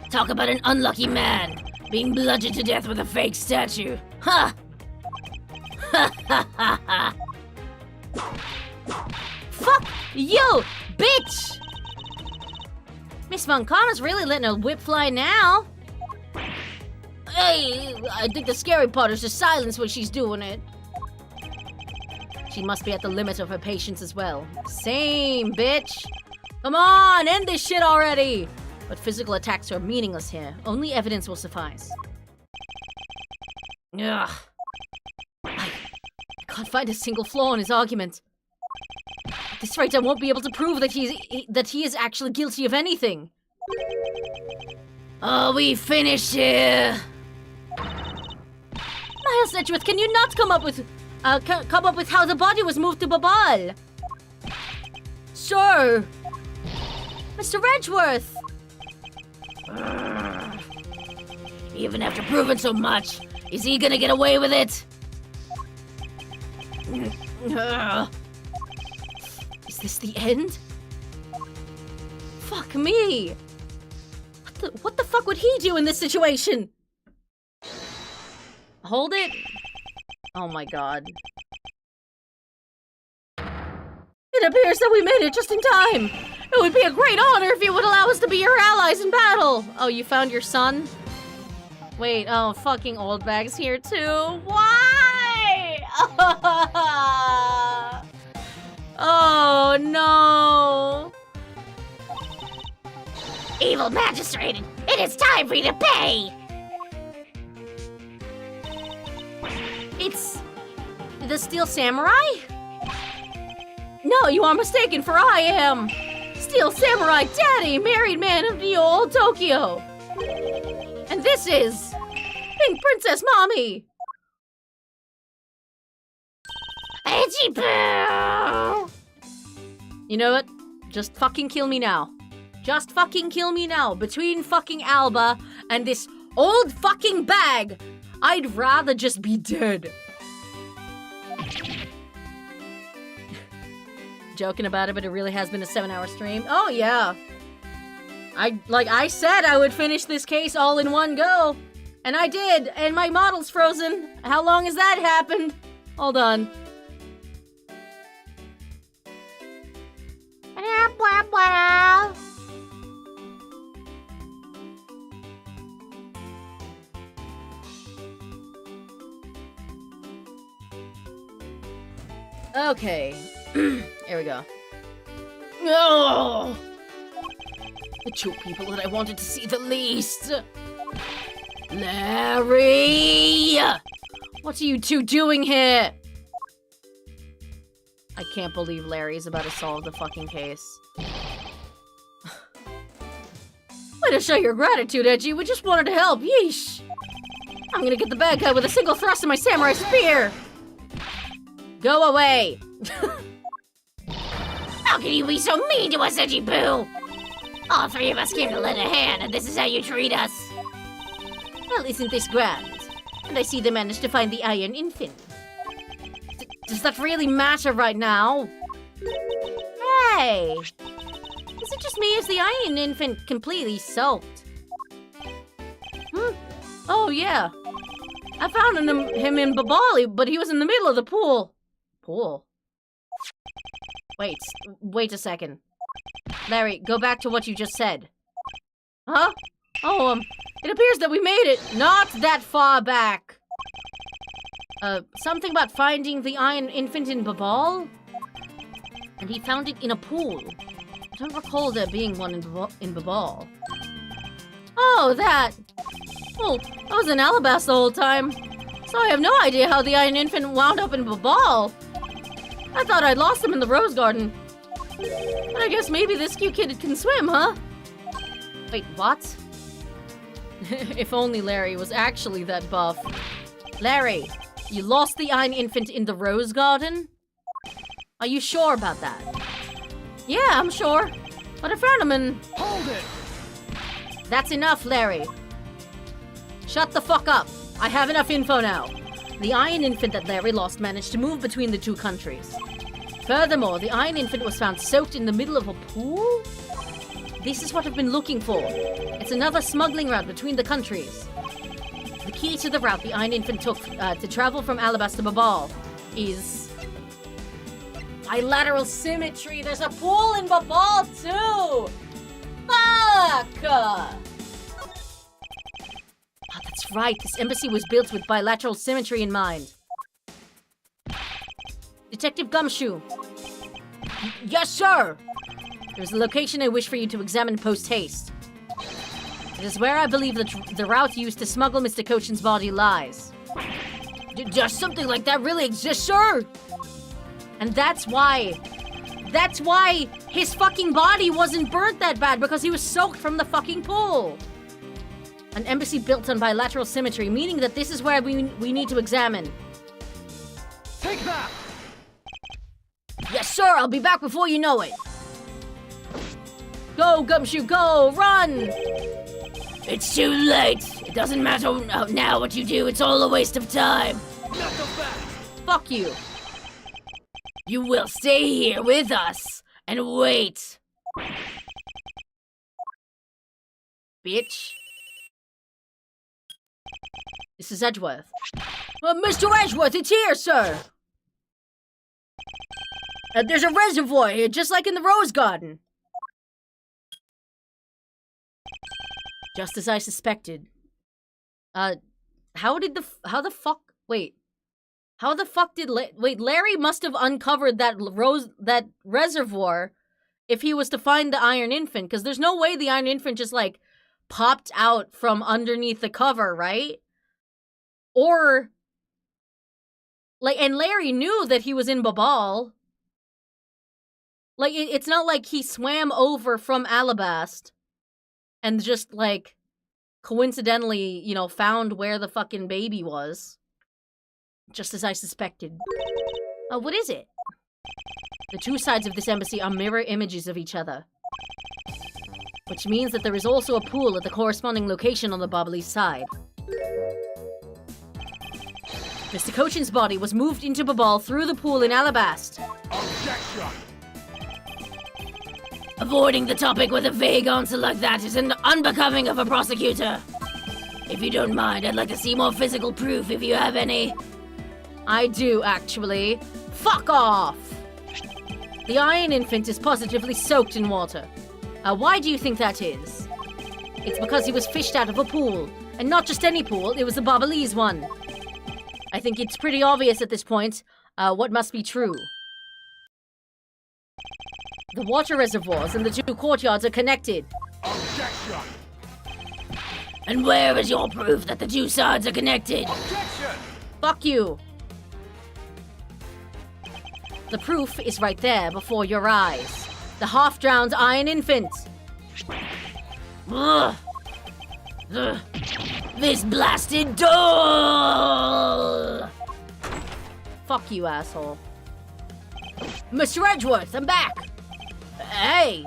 Talk about an unlucky man being bludgeoned to death with a fake statue. Ha! Ha ha ha ha! Fuck you, bitch! Miss Von Karma's really letting a whip fly now. Hey, I think the scary part is the silence when she's doing it. She must be at the limit of her patience as well. Same, bitch. Come on, end this shit already. But physical attacks are meaningless here. Only evidence will suffice. Ugh. I can't find a single flaw in his argument. At this rate, I won't be able to prove that he is actually guilty of anything. Are we finished here? Miles Edgeworth, can you not come up with how the body was moved to Babal? Sure. Mr. Edgeworth! Even after proving so much, is he gonna get away with it? Is this the end? Fuck me! What the fuck would he do in this situation? Hold it. Oh my god. It appears that we made it just in time. It would be a great honor if you would allow us to be your allies in battle. Oh, you found your son? Wait, oh, fucking old bag's here too. Why? Oh no. Evil magistrate, it is time for you to pay! It's the Steel Samurai? No, you are mistaken, for I am Steel Samurai Daddy, married man of Neo Old Tokyo. And this is Pink Princess Mommy. Edgy Boo! You know what? Just fucking kill me now. Just fucking kill me now. Between fucking Alba and this old fucking bag, I'd rather just be dead. Joking about it, but it really has been a 7-hour stream. Oh yeah. I said I would finish this case all in one go. And I did, and my model's frozen. How long has that happened? Hold on. Okay. Here we go. Oh! The two people that I wanted to see the least. Larry! What are you two doing here? I can't believe Larry's about to solve the fucking case. Way to show your gratitude, Edgy. We just wanted to help. Yeesh. I'm gonna get the bad guy with a single thrust of my samurai spear. Go away. How can you be so mean to us, Edgy Boo? All three of us came to lend a hand, and this is how you treat us. Well, isn't this grand? And I see they managed to find the Iron Infant. Does that really matter right now? Hey! Is it just me? Is the Iron Infant completely soaked? Oh, yeah. I found him in Babali, but he was in the middle of the pool. Pool? Wait a second. Larry, go back to what you just said. Huh? Oh, it appears that we made it not that far back. Something about finding the Iron Infant in Babal? And he found it in a pool. I don't recall there being one in Babal. Oh, that! Well, I was in Alabasta the whole time, so I have no idea how the Iron Infant wound up in Babal. I thought I'd lost him in the Rose Garden. But I guess maybe this cute kid can swim, huh? Wait, what? If only Larry was actually that buff. Larry, you lost the Iron Infant in the Rose Garden? Are you sure about that? Yeah, I'm sure. But I found him in... Hold it! That's enough, Larry. Shut the fuck up. I have enough info now. The Iron Infant that Larry lost managed to move between the two countries. Furthermore, the Iron Infant was found soaked in the middle of a pool? This is what I've been looking for. It's another smuggling route between the countries. The key to the route the Iron Infant took to travel from Alabasta to Babal is... bilateral symmetry. There's a pool in Babal too! Fuck! Oh, that's right. This embassy was built with bilateral symmetry in mind. Detective Gumshoe. Yes, sir! There's a location I wish for you to examine post-haste. It is where I believe the route used to smuggle Mr. Cochin's body lies. Does something like that really exist, sir? And that's why his fucking body wasn't burnt that bad, because he was soaked from the fucking pool. An embassy built on bilateral symmetry, meaning that this is where we need to examine. Take that! Yes, sir, I'll be back before you know it. Go, Gumshoe, go, run! It's too late. It doesn't matter now what you do. It's all a waste of time. Not so fast! Fuck you. You will stay here with us and wait. Bitch. This is Edgeworth. Mr. Edgeworth, it's here, sir. There's a reservoir here, just like in the Rose Garden. Just as I suspected. How the fuck did Larry must have uncovered that reservoir if he was to find the Iron Infant, because there's no way the Iron Infant just like popped out from underneath the cover, right? Or like, and Larry knew that he was in Babal. Like, it's not like he swam over from Alabast and just, like, coincidentally, you know, found where the fucking baby was. Just as I suspected. What is it? The two sides of this embassy are mirror images of each other. Which means that there is also a pool at the corresponding location on the Bobbly side. Mr. Cochin's body was moved into Babal through the pool in Alabast. Objection! Avoiding the topic with a vague answer like that is unbecoming of a prosecutor. If you don't mind, I'd like to see more physical proof if you have any. I do, actually. Fuck off! The Iron Infant is positively soaked in water. Why do you think that is? It's because he was fished out of a pool. And not just any pool, it was the Bobbalese one. I think it's pretty obvious at this point what must be true. The water reservoirs and the two courtyards are connected. Objection! And where is your proof that the two sides are connected? Objection! Fuck you! The proof is right there before your eyes. The half-drowned Iron Infant. Ugh. Ugh. This blasted door! Fuck you, asshole. Mr. Edgeworth, I'm back! Hey!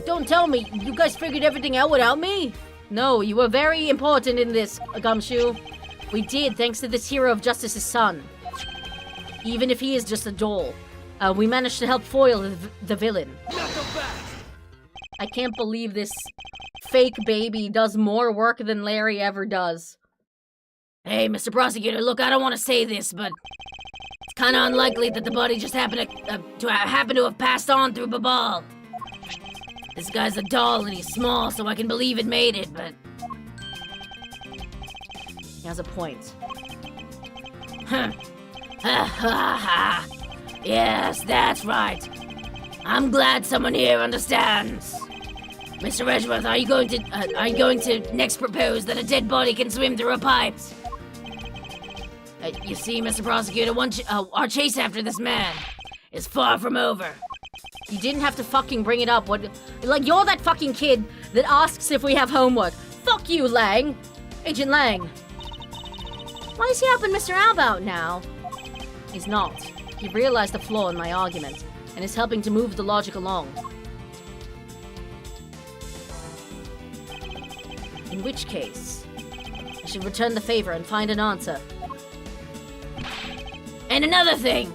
Don't tell me, you guys figured everything out without me? No, you were very important in this, Gumshoe. We did, thanks to this hero of justice's son. Even if he is just a doll. We managed to help foil the villain. Not so fast! I can't believe this fake baby does more work than Larry ever does. Hey, Mr. Prosecutor, look, I don't want to say this, but it's kind of unlikely that the body just happened to have passed on through Babal. This guy's a doll and he's small, so I can believe it made it, but... He has a point. Ha ha ha. Yes, that's right. I'm glad someone here understands. Mr. Edgeworth, are you going to next propose that a dead body can swim through a pipe? You see, Mr. Prosecutor, our chase after this man is far from over. You didn't have to fucking bring it up. Like, you're that fucking kid that asks if we have homework. Fuck you, Lang. Agent Lang. Why is he helping Mr. Alba out now? He's not. He realized the flaw in my argument and is helping to move the logic along. In which case, I should return the favor and find an answer. And another thing!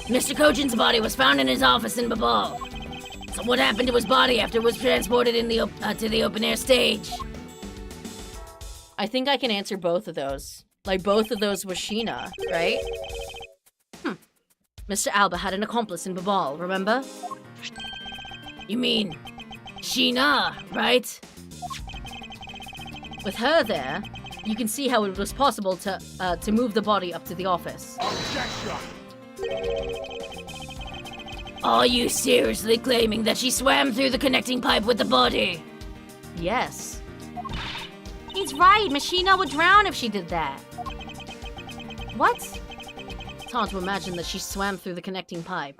Mr. Kojin's body was found in his office in Babal. So what happened to his body after it was transported in to the open-air stage? I think I can answer both of those. Like, both of those were Sheena, right? Mr. Alba had an accomplice in Babal, remember? You mean Sheena, right? With her there, you can see how it was possible to move the body up to the office. Objection! Are you seriously claiming that she swam through the connecting pipe with the body? Yes. He's right, Machina would drown if she did that. What? It's hard to imagine that she swam through the connecting pipe.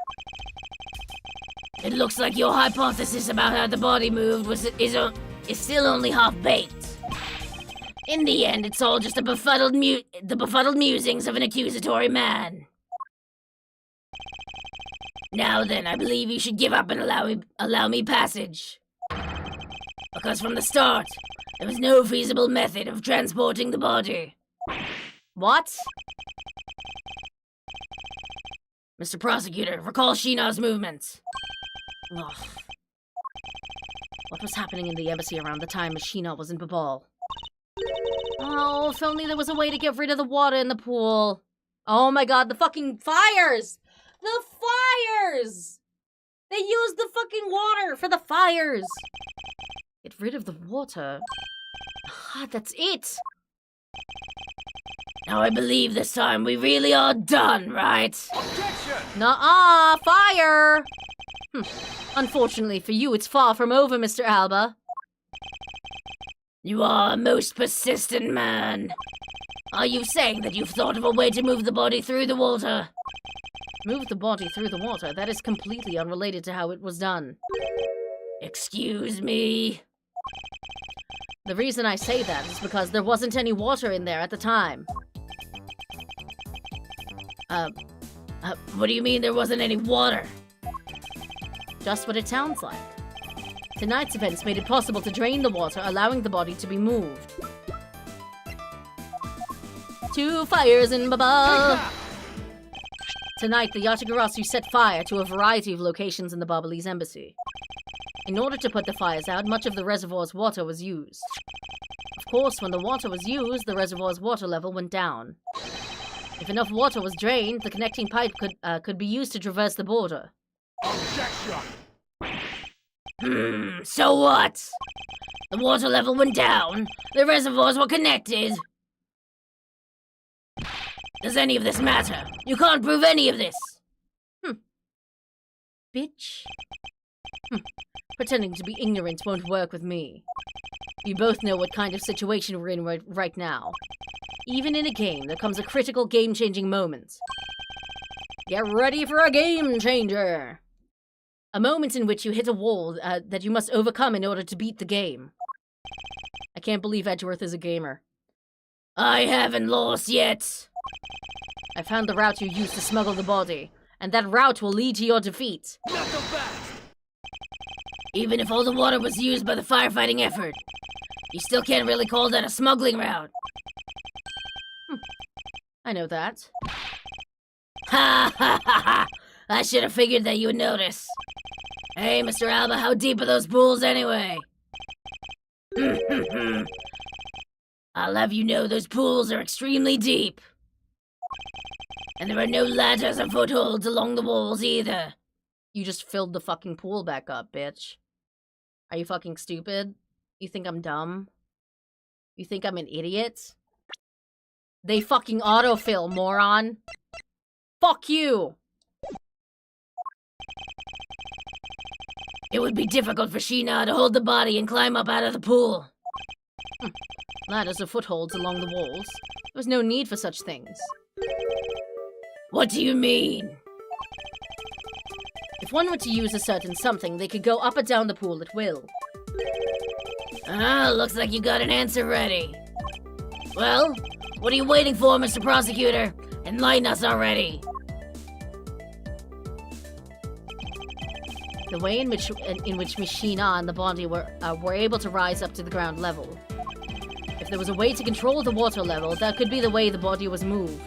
It looks like your hypothesis about how the body moved is still only half-baked. In the end, it's all just the befuddled musings of an accusatory man. Now then, I believe you should give up and allow me passage. Because from the start, there was no feasible method of transporting the body. What? Mr. Prosecutor, recall Sheena's movements. Ugh. What was happening in the embassy around the time Sheena was in Babal? Oh, if only there was a way to get rid of the water in the pool. Oh my god, the fucking fires! The fires! They used the fucking water for the fires! Get rid of the water? God, that's it! Now I believe this time we really are done, right? Objection! Nuh-uh, fire! Unfortunately for you, it's far from over, Mr. Alba. You are a most persistent man. Are you saying that you've thought of a way to move the body through the water? Move the body through the water? That is completely unrelated to how it was done. Excuse me? The reason I say that is because there wasn't any water in there at the time. What do you mean there wasn't any water? Just what it sounds like. Tonight's events made it possible to drain the water, allowing the body to be moved. 2 fires in Babal! Tonight, the Yatagarasu set fire to a variety of locations in the Babalese embassy. In order to put the fires out, much of the reservoir's water was used. Of course, when the water was used, the reservoir's water level went down. If enough water was drained, the connecting pipe could be used to traverse the border. Objection! So what? The water level went down, the reservoirs were connected. Does any of this matter? You can't prove any of this. Bitch. Pretending to be ignorant won't work with me. We both know what kind of situation we're in right now. Even in a game, there comes a critical game-changing moment. Get ready for a game changer! A moment in which you hit a wall that you must overcome in order to beat the game. I can't believe Edgeworth is a gamer. I haven't lost yet. I found the route you used to smuggle the body, and that route will lead to your defeat. Not so fast! Even if all the water was used by the firefighting effort, you still can't really call that a smuggling route. I know that. Ha ha ha ha! I should have figured that you would notice. Hey, Mr. Alba, how deep are those pools anyway? I'll have you know those pools are extremely deep. And there are no ladders or footholds along the walls either. You just filled the fucking pool back up, bitch. Are you fucking stupid? You think I'm dumb? You think I'm an idiot? They fucking autofill, moron. Fuck you! It would be difficult for Sheena to hold the body and climb up out of the pool. Ladders or footholds along the walls. There was no need for such things. What do you mean? If one were to use a certain something, they could go up or down the pool at will. Ah, looks like you got an answer ready. Well, what are you waiting for, Mr. Prosecutor? Enlighten us already. The way in which Machina and the body were able to rise up to the ground level. If there was a way to control the water level, that could be the way the body was moved.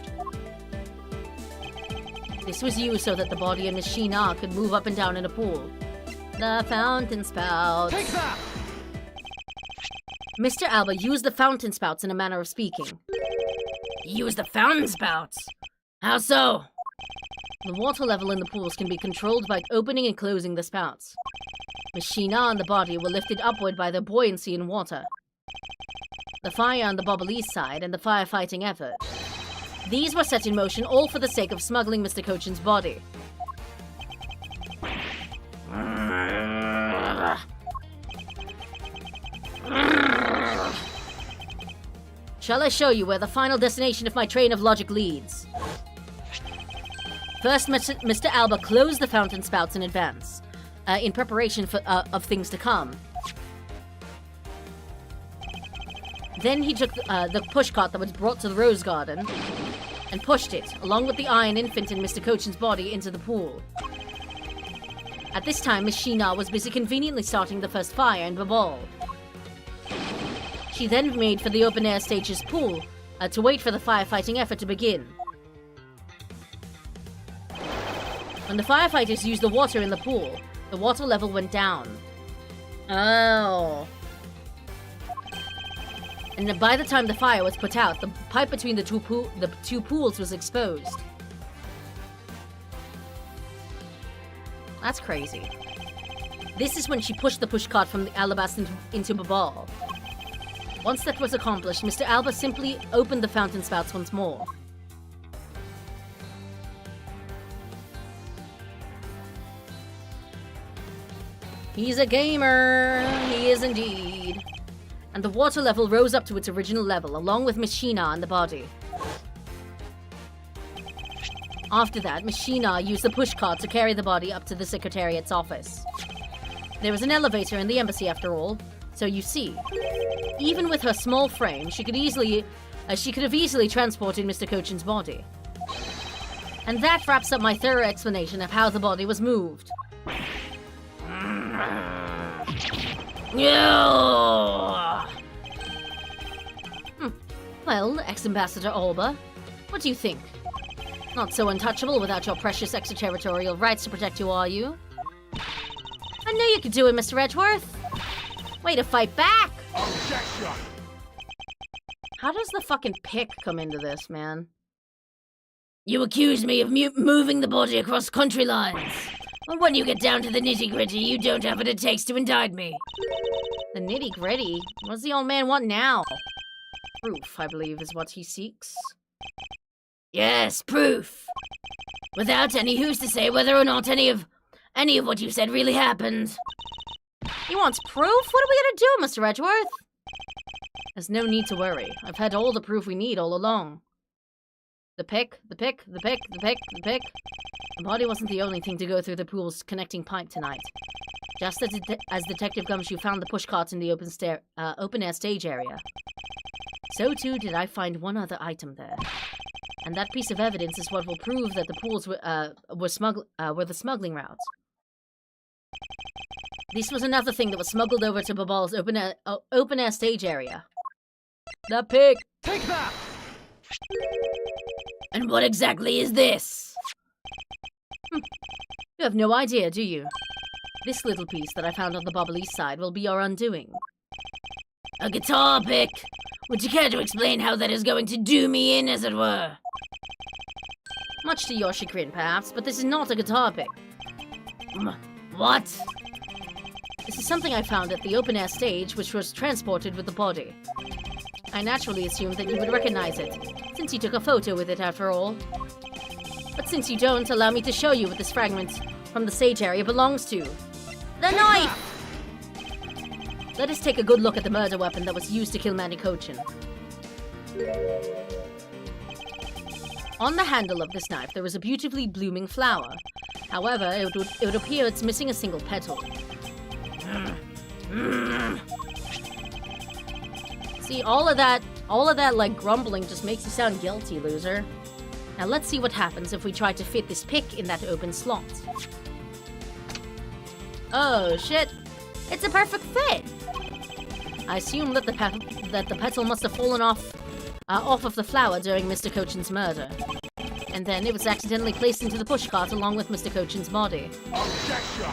This was used so that the body and Machina could move up and down in a pool. The fountain spouts. Take that! Mr. Alba used the fountain spouts in a manner of speaking. Use the fountain spouts? How so? The water level in the pools can be controlled by opening and closing the spouts. Machina and the body were lifted upward by their buoyancy in water. The fire on the Bobble East side and the firefighting effort. These were set in motion all for the sake of smuggling Mr. Cochin's body. Shall I show you where the final destination of my train of logic leads? First, Mr. Alba closed the fountain spouts in advance, in preparation for, of things to come. Then he took the pushcart that was brought to the rose garden and pushed it, along with the iron infant in Mr. Cochin's body, into the pool. At this time, Miss Sheena was busy conveniently starting the first fire in Babal. She then made for the open-air stage's pool to wait for the firefighting effort to begin. When the firefighters used the water in the pool, the water level went down. Oh. And by the time the fire was put out, the pipe between the two pools was exposed. That's crazy. This is when she pushed the pushcart from the Alabasta into Babal. Once that was accomplished, Mr. Alba simply opened the fountain spouts once more. He's a gamer! He is indeed. And the water level rose up to its original level, along with Miss Sheena and the body. After that, Miss Sheena used the pushcart to carry the body up to the Secretariat's office. There was an elevator in the embassy after all, so you see, even with her small frame, she could have easily transported Mr. Cochin's body. And that wraps up my thorough explanation of how the body was moved. Well, ex-Ambassador Alba, what do you think? Not so untouchable without your precious extraterritorial rights to protect you, are you? I knew you could do it, Mr. Edgeworth. Way to fight back! Objection! How does the fucking pick come into this, man? You accuse me of moving the body across country lines. Well, when you get down to the nitty-gritty, you don't have what it takes to indict me. The nitty-gritty? What does the old man want now? Proof, I believe, is what he seeks. Yes, proof. Without any who's to say whether or not any of what you said really happened. He wants proof? What are we gonna do, Mr. Edgeworth? There's no need to worry. I've had all the proof we need all along. The pick. The body wasn't the only thing to go through the pool's connecting pipe tonight. Just as Detective Gumshoe found the pushcarts in the open-air stage area, so too did I find one other item there. And that piece of evidence is what will prove that the pools were the smuggling routes. This was another thing that was smuggled over to Babal's open-air stage area. The pig! Take that! And what exactly is this? You have no idea, do you? This little piece that I found on the Bobble East side will be your undoing. A guitar pick? Would you care to explain how that is going to do me in, as it were? Much to your chagrin, perhaps, but this is not a guitar pick. What? This is something I found at the open-air stage, which was transported with the body. I naturally assumed that you would recognize it, Since you took a photo with it after all. But since you don't, allow me to show you what this fragment from the stage area belongs to. The knife! Let us take a good look at the murder weapon that was used to kill Manny Cochin. On the handle of this knife, there is a beautifully blooming flower. However, it would appear it's missing a single petal. See, all of that like grumbling just makes you sound guilty, loser. Now let's see what happens if we try to fit this pick in that open slot. Oh shit! It's a perfect fit! I assume that the petal must have fallen off of the flower during Mr. Cochin's murder. And then it was accidentally placed into the pushcart along with Mr. Cochin's body. Objection!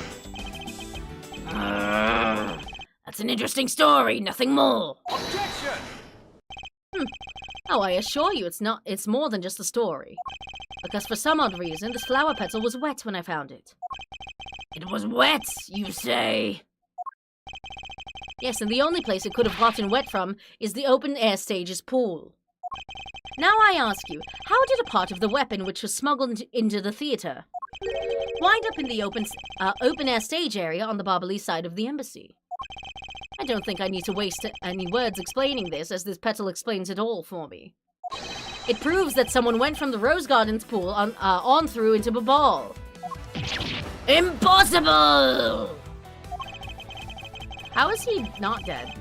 That's an interesting story, nothing more. Objection! Oh, I assure you it's more than just a story. Because for some odd reason, this flower petal was wet when I found it. It was wet, you say? Yes, and the only place it could have gotten wet from is the open air stage's pool. Now I ask you, how did a part of the weapon which was smuggled into the theater wind up in the open air stage area on the Barbary side of the embassy? I don't think I need to waste any words explaining this, as this petal explains it all for me. It proves that someone went from the Rose Gardens pool on through into the ball. Impossible! How is he not dead?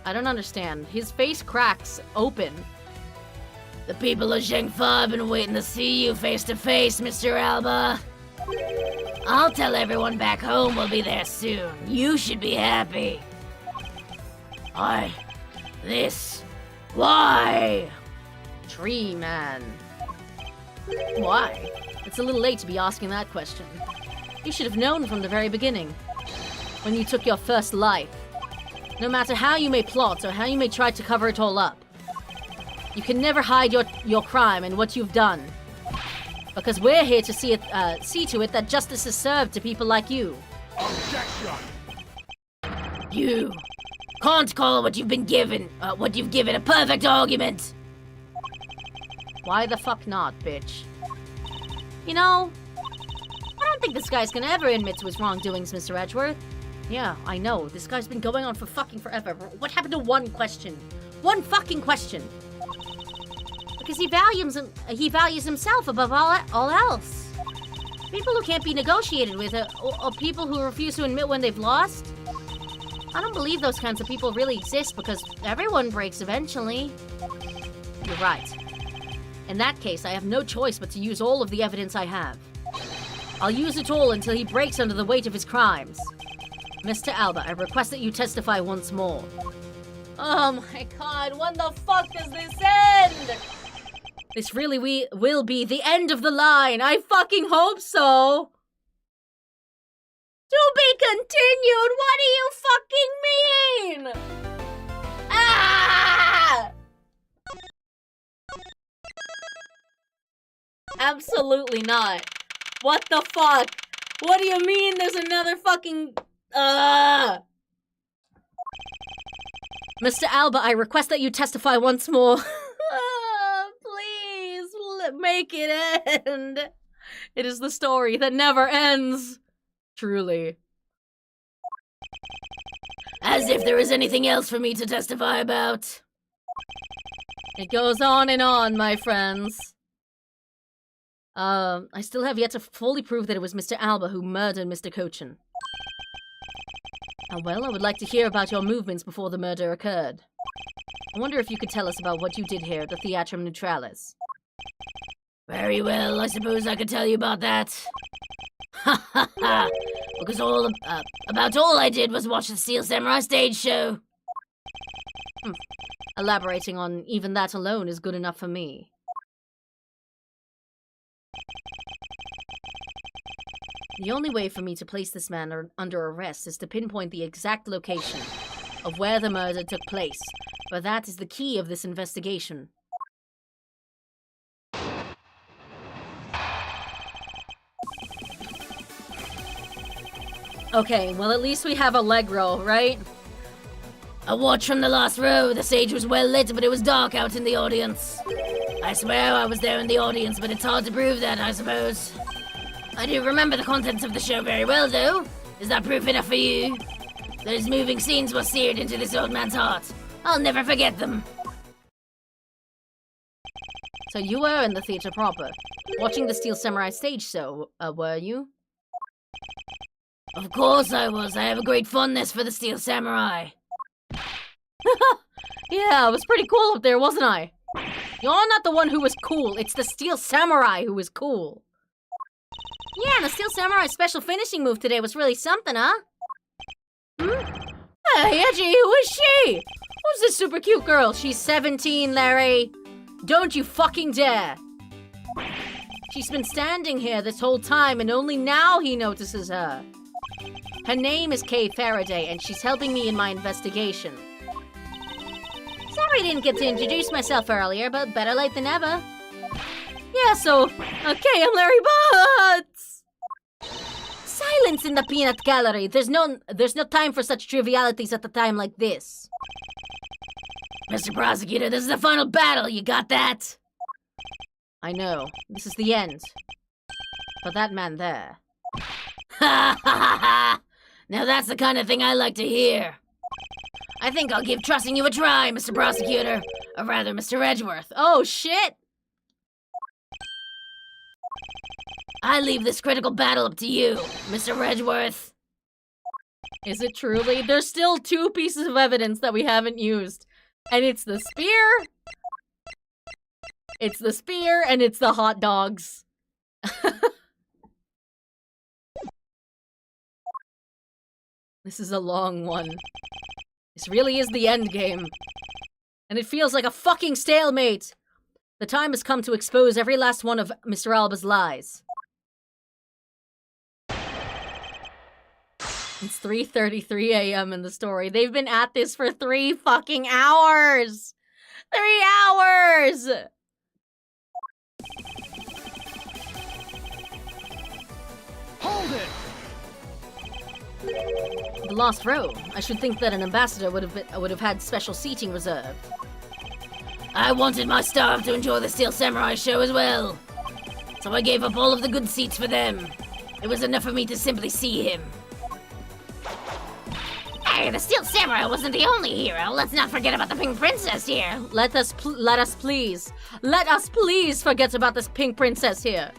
I don't understand. His face cracks open. The people of Zhengfa have been waiting to see you face to face, Mr. Alba. I'll tell everyone back home we'll be there soon. You should be happy. Why? Tree man. Why? It's a little late to be asking that question. You should have known from the very beginning. When you took your first life. No matter how you may plot or how you may try to cover it all up. You can never hide your crime and what you've done. Because we're here to see to it that justice is served to people like you. Objection! You can't call what you've given a perfect argument. Why the fuck not, bitch? You know, I don't think this guy's gonna ever admit to his wrongdoings, Mr. Edgeworth. Yeah, I know. This guy's been going on for fucking forever. What happened to one question? One fucking question. Because he values himself above all else. People who can't be negotiated with or people who refuse to admit when they've lost. I don't believe those kinds of people really exist because everyone breaks eventually. You're right. In that case, I have no choice but to use all of the evidence I have. I'll use it all until he breaks under the weight of his crimes. Mr. Alba, I request that you testify once more. Oh my god, when the fuck does this end? This really will be the end of the line. I fucking hope so. To be continued? What do you fucking mean? Ah! Absolutely not. What the fuck? What do you mean there's another fucking... Mr. Alba, I request that you testify once more. Please, make it end. It is the story that never ends. Truly. As if there is anything else for me to testify about. It goes on and on, my friends. I still have yet to fully prove that it was Mr. Alba who murdered Mr. Cochin. Well, I would like to hear about your movements before the murder occurred. I wonder if you could tell us about what you did here at the Theatrum Neutralis. Very well, I suppose I could tell you about that. Ha ha ha! Because about all I did was watch the Steel Samurai stage show. Elaborating on even that alone is good enough for me. The only way for me to place this man under arrest is to pinpoint the exact location of where the murder took place, for that is the key of this investigation. Okay, well at least we have Allegro, right? I watched from the last row. The stage was well lit, but it was dark out in the audience. I swear I was there in the audience, but it's hard to prove that, I suppose. I do remember the contents of the show very well, though. Is that proof enough for you? Those moving scenes were seared into this old man's heart. I'll never forget them. So you were in the theater proper, watching the Steel Samurai stage show, were you? Of course I was. I have a great fondness for the Steel Samurai. Yeah, it was pretty cool up there, wasn't I? You're not the one who was cool, it's the Steel Samurai who was cool. Yeah, the Steel Samurai special finishing move today was really something, huh? Hey, Edgy, who is she? Who's this super cute girl? She's 17, Larry. Don't you fucking dare. She's been standing here this whole time and only now he notices her. Her name is Kay Faraday and she's helping me in my investigation. Sorry I didn't get to introduce myself earlier, but better late than never. Yeah, so, okay, I'm Larry Butts! Silence in the peanut gallery. There's no time for such trivialities at a time like this. Mr. Prosecutor, this is the final battle, you got that? I know. This is the end. But that man there. Ha ha ha ha! Now that's the kind of thing I like to hear. I think I'll give trusting you a try, Mr. Prosecutor. Or rather, Mr. Edgeworth. Oh, shit! I leave this critical battle up to you, Mr. Edgeworth. Is it truly? There's still 2 pieces of evidence that we haven't used. And it's the spear. It's the spear and it's the hot dogs. This is a long one. This really is the end game. And it feels like a fucking stalemate. The time has come to expose every last one of Mr. Alba's lies. It's 3:33 a.m. in the story. They've been at this for 3 fucking hours! 3 hours! Hold it! The Lost Row. I should think that an ambassador would have had special seating reserved. I wanted my staff to enjoy the Steel Samurai show as well. So I gave up all of the good seats for them. It was enough for me to simply see him. Hey, the Steel Samurai wasn't the only hero. Let's not forget about the Pink Princess here. Let us please forget about this Pink Princess here.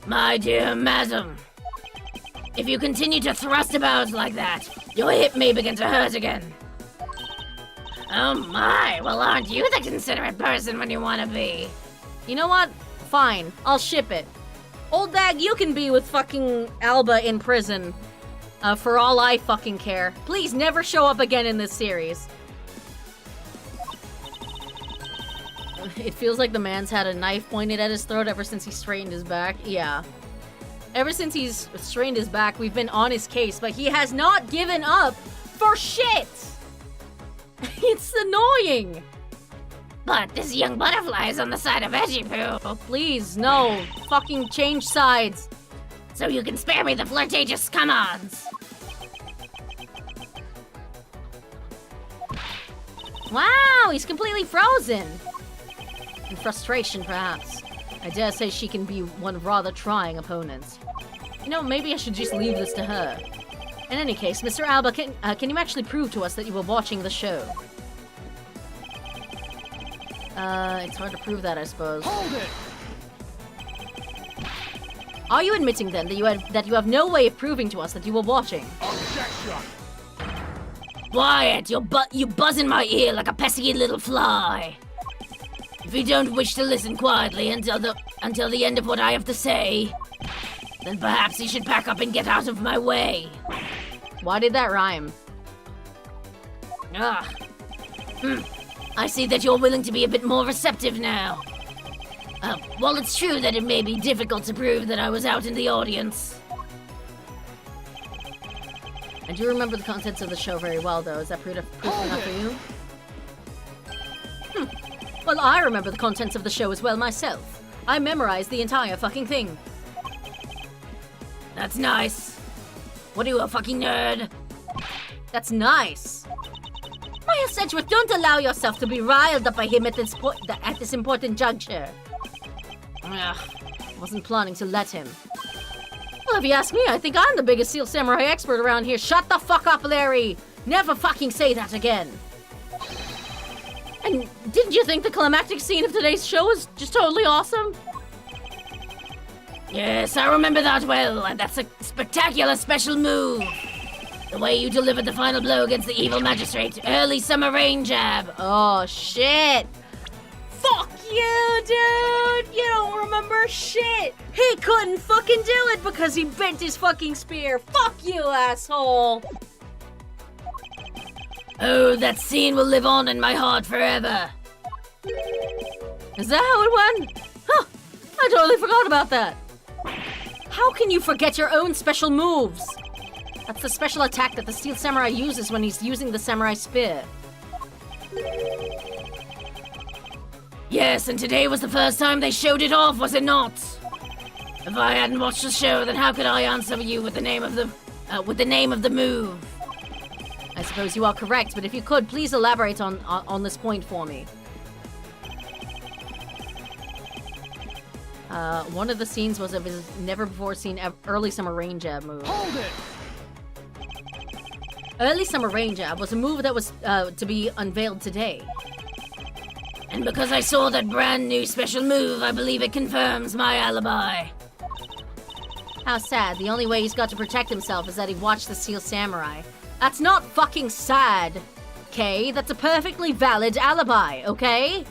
My dear madam, if you continue to thrust about like that, your hip may begin to hurt again. Oh my, well aren't you the considerate person when you want to be? You know what? Fine, I'll ship it. Old Dag, you can be with fucking Alba in prison. For all I fucking care. Please never show up again in this series. It feels like the man's had a knife pointed at his throat ever since he straightened his back. Yeah. Ever since he's straightened his back, we've been on his case, but he has not given up for shit! It's annoying! But this young butterfly is on the side of Edgy Poo. Please, no. Fucking change sides. So you can spare me the flirtatious come-ons. Wow, he's completely frozen. In frustration, perhaps. I dare say she can be one rather trying opponent. You know, maybe I should just leave this to her. In any case, Mr. Alba, can you actually prove to us that you were watching the show? It's hard to prove that, I suppose. Hold it! Are you admitting then that you have no way of proving to us that you were watching? Objection! Quiet! You buzz in my ear like a pesky little fly. If you don't wish to listen quietly until the end of what I have to say, then perhaps you should pack up and get out of my way. Why did that rhyme? I see that you're willing to be a bit more receptive now. While it's true that it may be difficult to prove that I was out in the audience. I do remember the contents of the show very well, though. Is that proof enough for you? Well, I remember the contents of the show as well myself. I memorized the entire fucking thing. That's nice. What are you, a fucking nerd? That's nice. Why, Yes, Edgeworth, don't allow yourself to be riled up by him at this important juncture. Ugh, wasn't planning to let him. Well, if you ask me, I think I'm the biggest Steel Samurai expert around here. Shut the fuck up, Larry! Never fucking say that again. And didn't you think the climactic scene of today's show was just totally awesome? Yes, I remember that well, and that's a spectacular special move. The way you delivered the final blow against the evil magistrate. Early summer rain jab. Oh, shit. Fuck you, dude! You don't remember shit! He couldn't fucking do it because he bent his fucking spear! Fuck you, asshole! Oh, that scene will live on in my heart forever. Is that how it went? Huh! I totally forgot about that! How can you forget your own special moves? That's the special attack that the Steel Samurai uses when he's using the Samurai Spear. Yes, and today was the first time they showed it off, was it not? If I hadn't watched the show, then how could I answer you with the name of the move? I suppose you are correct, but if you could, please elaborate on this point for me. One of the scenes was of his never-before-seen early summer rain jab move. Hold it! Early summer rain jab was a move that was to be unveiled today. And because I saw that brand new special move, I believe it confirms my alibi. How sad. The only way he's got to protect himself is that he watched the Steel Samurai. That's not fucking sad, okay? That's a perfectly valid alibi, okay?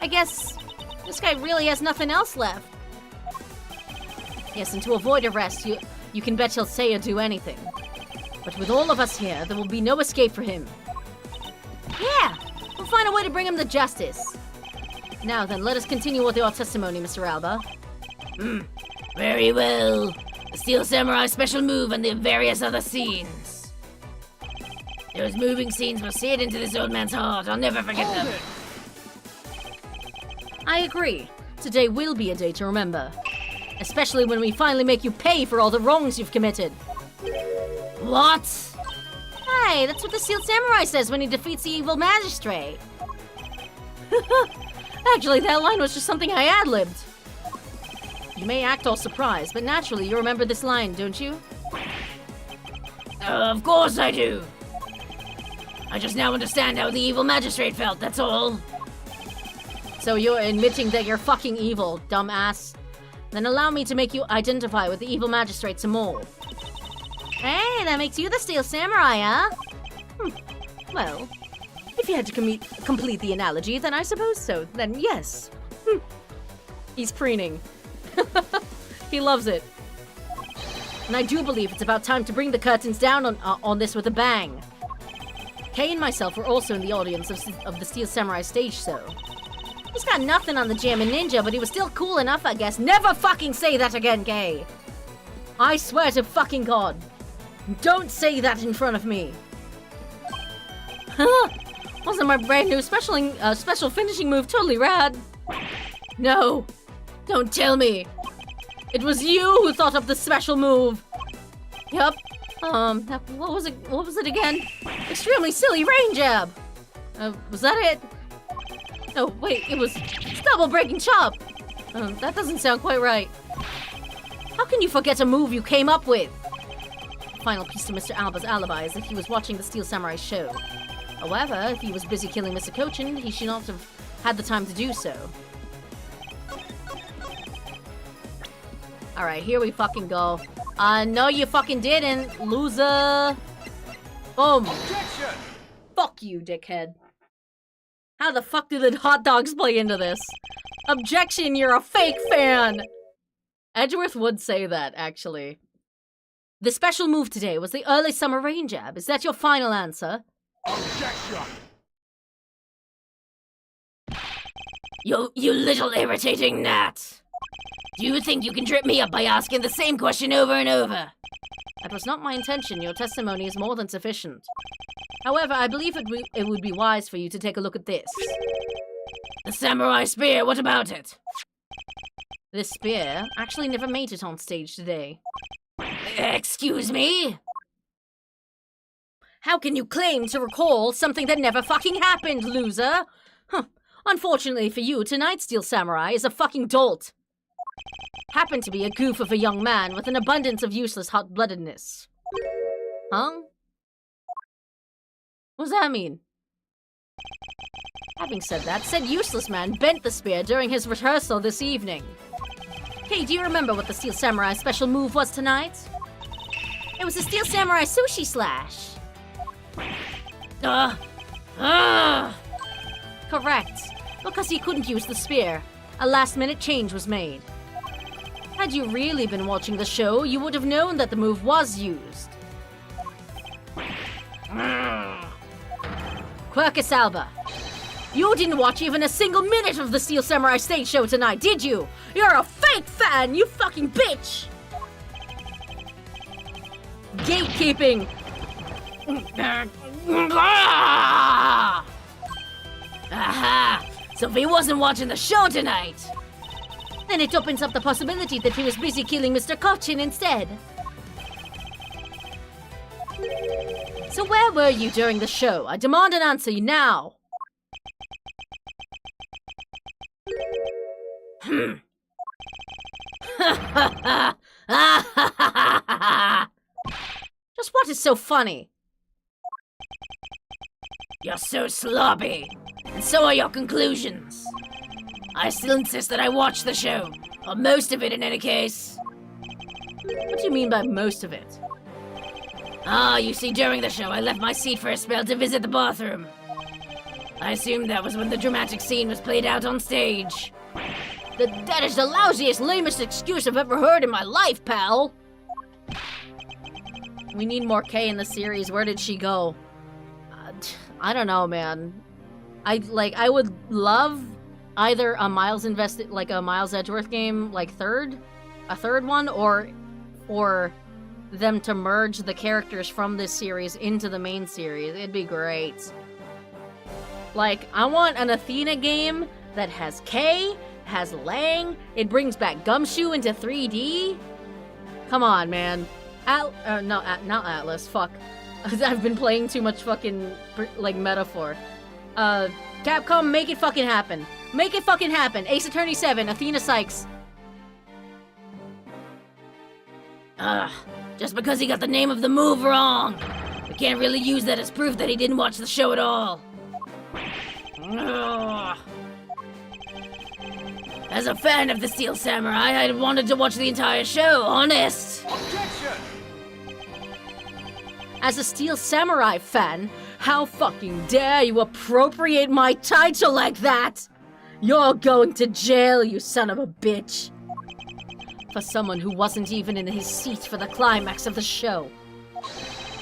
I guess this guy really has nothing else left. Yes, and to avoid arrest, you can bet he'll say or do anything. But with all of us here, there will be no escape for him. Yeah, we'll find a way to bring him to justice. Now then, let us continue with your testimony, Mr. Alba. Very well. The Steel Samurai special move and the various other scenes. Those moving scenes were seared into this old man's heart. I'll never forget Hold them. it! I agree. Today will be a day to remember. Especially when we finally make you pay for all the wrongs you've committed. What? Hey, that's what the Steel Samurai says when he defeats the evil magistrate. Actually, that line was just something I ad-libbed. You may act all surprised, but naturally you remember this line, don't you? Of course I do. I just now understand how the evil magistrate felt, that's all. So you're admitting that you're fucking evil, dumbass. Then allow me to make you identify with the evil magistrate some more. Hey, that makes you the Steel Samurai, huh? Well, if you had to complete the analogy, then I suppose so. Then yes. He's preening. He loves it. And I do believe it's about time to bring the curtains down on this with a bang. Kay and myself were also in the audience of the Steel Samurai stage show. He's got nothing on the Jammin' Ninja, but he was still cool enough, I guess. Never fucking say that again, Kay. I swear to fucking God. Don't say that in front of me. Wasn't my brand new special finishing move totally rad? No. Don't tell me. It was you who thought up the special move. Yup. What was it again? Extremely silly rain jab. Was that it? No, wait, it was double breaking chop. That doesn't sound quite right. How can you forget a move you came up with? Final piece to Mr. Alba's alibi is that he was watching the Steel Samurai show. However, if he was busy killing Mr. Cochin, he should not have had the time to do so. Alright, here we fucking go. No you fucking didn't, loser! Boom! Objection! Fuck you, dickhead. How the fuck do the hot dogs play into this? Objection, you're a fake fan! Edgeworth would say that, actually. The special move today was the early summer rain jab. Is that your final answer? Objection! You little irritating gnat. Do you think you can trip me up by asking the same question over and over? That was not my intention. Your testimony is more than sufficient. However, I believe it would be wise for you to take a look at this. The samurai spear, what about it? This spear actually never made it on stage today. Excuse me? How can you claim to recall something that never fucking happened, loser? Huh. Unfortunately for you, tonight's Steel Samurai is a fucking dolt. Happened to be a goof of a young man with an abundance of useless hot-bloodedness. Huh? What does that mean? Having said that, said useless man bent the spear during his rehearsal this evening. Hey, do you remember what the Steel Samurai special move was tonight? It was a Steel Samurai sushi slash. Correct. Because he couldn't use the spear, a last-minute change was made. Had you really been watching the show, you would have known that the move was used. Quercus Alba, you didn't watch even a single minute of the Steel Samurai stage show tonight, did you? You're a fake fan, you fucking bitch! Gatekeeping! Aha! So if he wasn't watching the show tonight, then it opens up the possibility that he was busy killing Mr. Cochin instead. So where were you during the show? I demand an answer now. Just what is so funny? You're so sloppy, and so are your conclusions. I still insist that I watch the show, or most of it in any case. What do you mean by most of it? You see, during the show I left my seat for a spell to visit the bathroom. I assumed that was when the dramatic scene was played out on stage. That is the lousiest, lamest excuse I've ever heard in my life, pal! We need more K in the series. Where did she go? I don't know, man. I would love either a Miles a Miles Edgeworth game, like a third one, or them to merge the characters from this series into the main series. It'd be great. Like, I want an Athena game that has K, has Lang, it brings back Gumshoe into 3D. Come on, man. Not Atlas, fuck. I've been playing too much fucking, metaphor. Capcom, make it fucking happen. Make it fucking happen. Ace Attorney 7, Athena Sykes. Just because he got the name of the move wrong, we can't really use that as proof that he didn't watch the show at all. As a fan of the Steel Samurai, I wanted to watch the entire show, honest. Objection! As a Steel Samurai fan, how fucking dare you appropriate my title like that? You're going to jail, you son of a bitch. For someone who wasn't even in his seat for the climax of the show.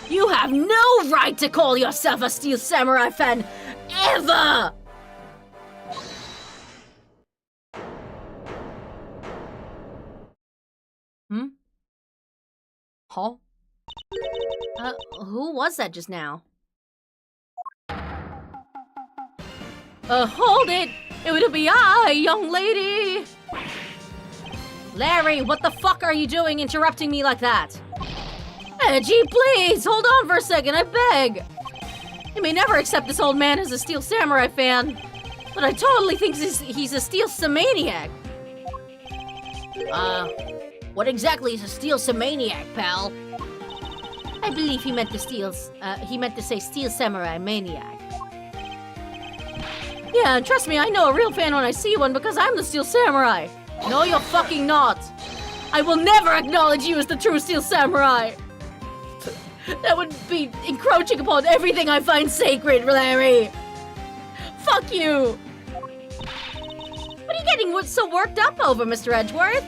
You have no right to call yourself a Steel Samurai fan, ever! Huh? Who was that just now? Hold it! It would be I, young lady! Larry, what the fuck are you doing interrupting me like that? Gee, please, hold on for a second, I beg! You may never accept this old man as a Steel Samurai fan, but I totally think he's a Steel Samaniac. What exactly is a Steel Samaniac, pal? I believe he meant to say Steel Samurai Maniac. Yeah, and trust me, I know a real fan when I see one because I'm the Steel Samurai. No, you're fucking not. I will never acknowledge you as the true Steel Samurai. That would be encroaching upon everything I find sacred, Larry. Fuck you. What are you getting so worked up over, Mr. Edgeworth?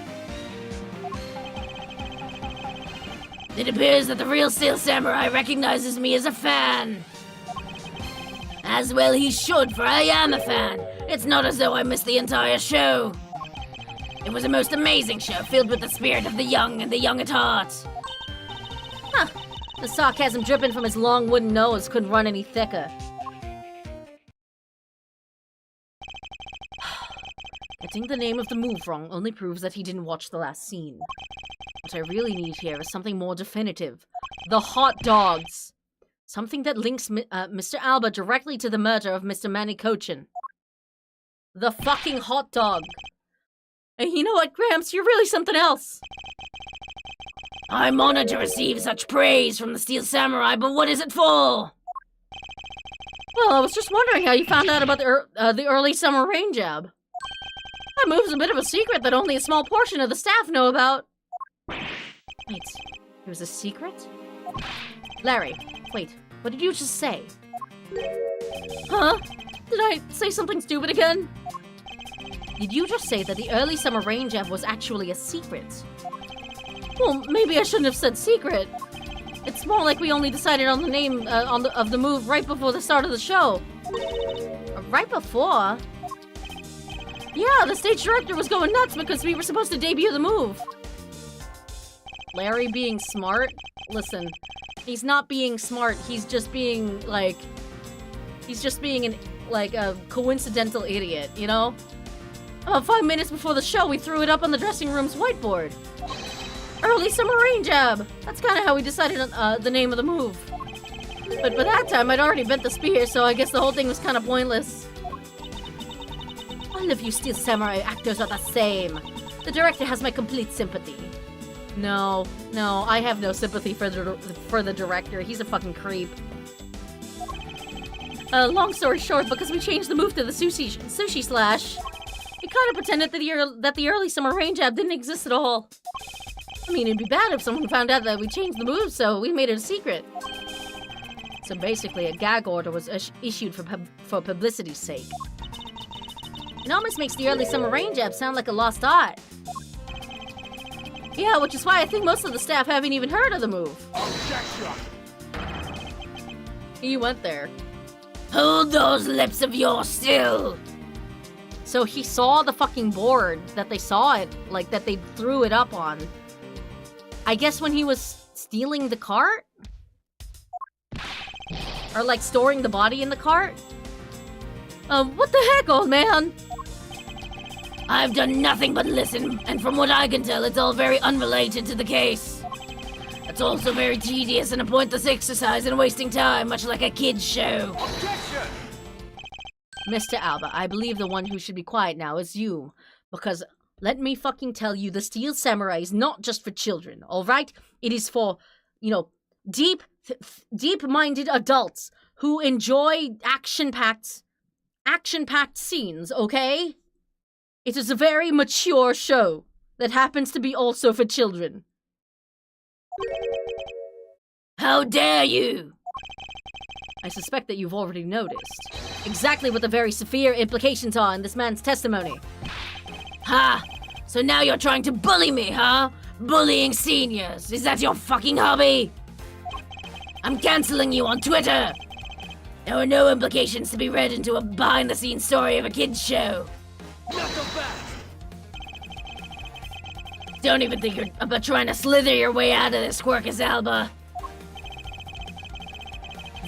It appears that the real Steel Samurai recognizes me as a fan. As well he should, for I am a fan. It's not as though I missed the entire show. It was a most amazing show, filled with the spirit of the young and the young at heart. Huh. The sarcasm dripping from his long wooden nose couldn't run any thicker. Getting the name of the move wrong only proves that he didn't watch the last scene. What I really need here is something more definitive. The hot dogs. Something that links Mr. Alba directly to the murder of Mr. Manny Cochin. The fucking hot dog. And you know what, Gramps? You're really something else. I'm honored to receive such praise from the Steel Samurai, but what is it for? Well, I was just wondering how you found out about the early summer rain jab. That move's a bit of a secret that only a small portion of the staff know about. Wait, it was a secret? Larry, wait, what did you just say? Huh? Did I say something stupid again? Did you just say that the early summer rain jab was actually a secret? Well, maybe I shouldn't have said secret. It's more like we only decided on the name of the move right before the start of the show. Right before? Yeah, the stage director was going nuts because we were supposed to debut the move. Larry being smart? Listen, he's not being smart. He's just being, like... He's just being a coincidental idiot, you know? 5 minutes before the show, we threw it up on the dressing room's whiteboard. Early summer rain jab. That's kind of how we decided on the name of the move. But by that time, I'd already bent the spear, so I guess the whole thing was kind of pointless. All of you Steel Samurai actors are the same. The director has my complete sympathy. No, I have no sympathy for the director. He's a fucking creep. Long story short, because we changed the move to the sushi slash, we kind of pretended that the early summer rain jab didn't exist at all. I mean, it'd be bad if someone found out that we changed the move, so we made it a secret. So basically, a gag order was issued for publicity's sake. It almost makes the early summer rain jab sound like a lost art. Yeah, which is why I think most of the staff haven't even heard of the move. He went there. Hold those lips of yours still! So he saw the fucking board that they saw it, like that they threw it up on. I guess when he was stealing the cart? Or like storing the body in the cart? What the heck, old man? I've done nothing but listen, and from what I can tell, it's all very unrelated to the case. It's also very tedious and a pointless exercise and wasting time, much like a kid's show. Objection! Mr. Alba, I believe the one who should be quiet now is you. Because, let me fucking tell you, the Steel Samurai is not just for children, alright? It is for, deep-minded adults who enjoy action-packed scenes, okay? It is a very mature show that happens to be also for children. How dare you! I suspect that you've already noticed exactly what the very severe implications are in this man's testimony. Ha! So now you're trying to bully me, huh? Bullying seniors. Is that your fucking hobby? I'm canceling you on Twitter. There were no implications to be read into a behind-the-scenes story of a kid's show. Not so fast! Don't even think you're about trying to slither your way out of this, Quercus Alba.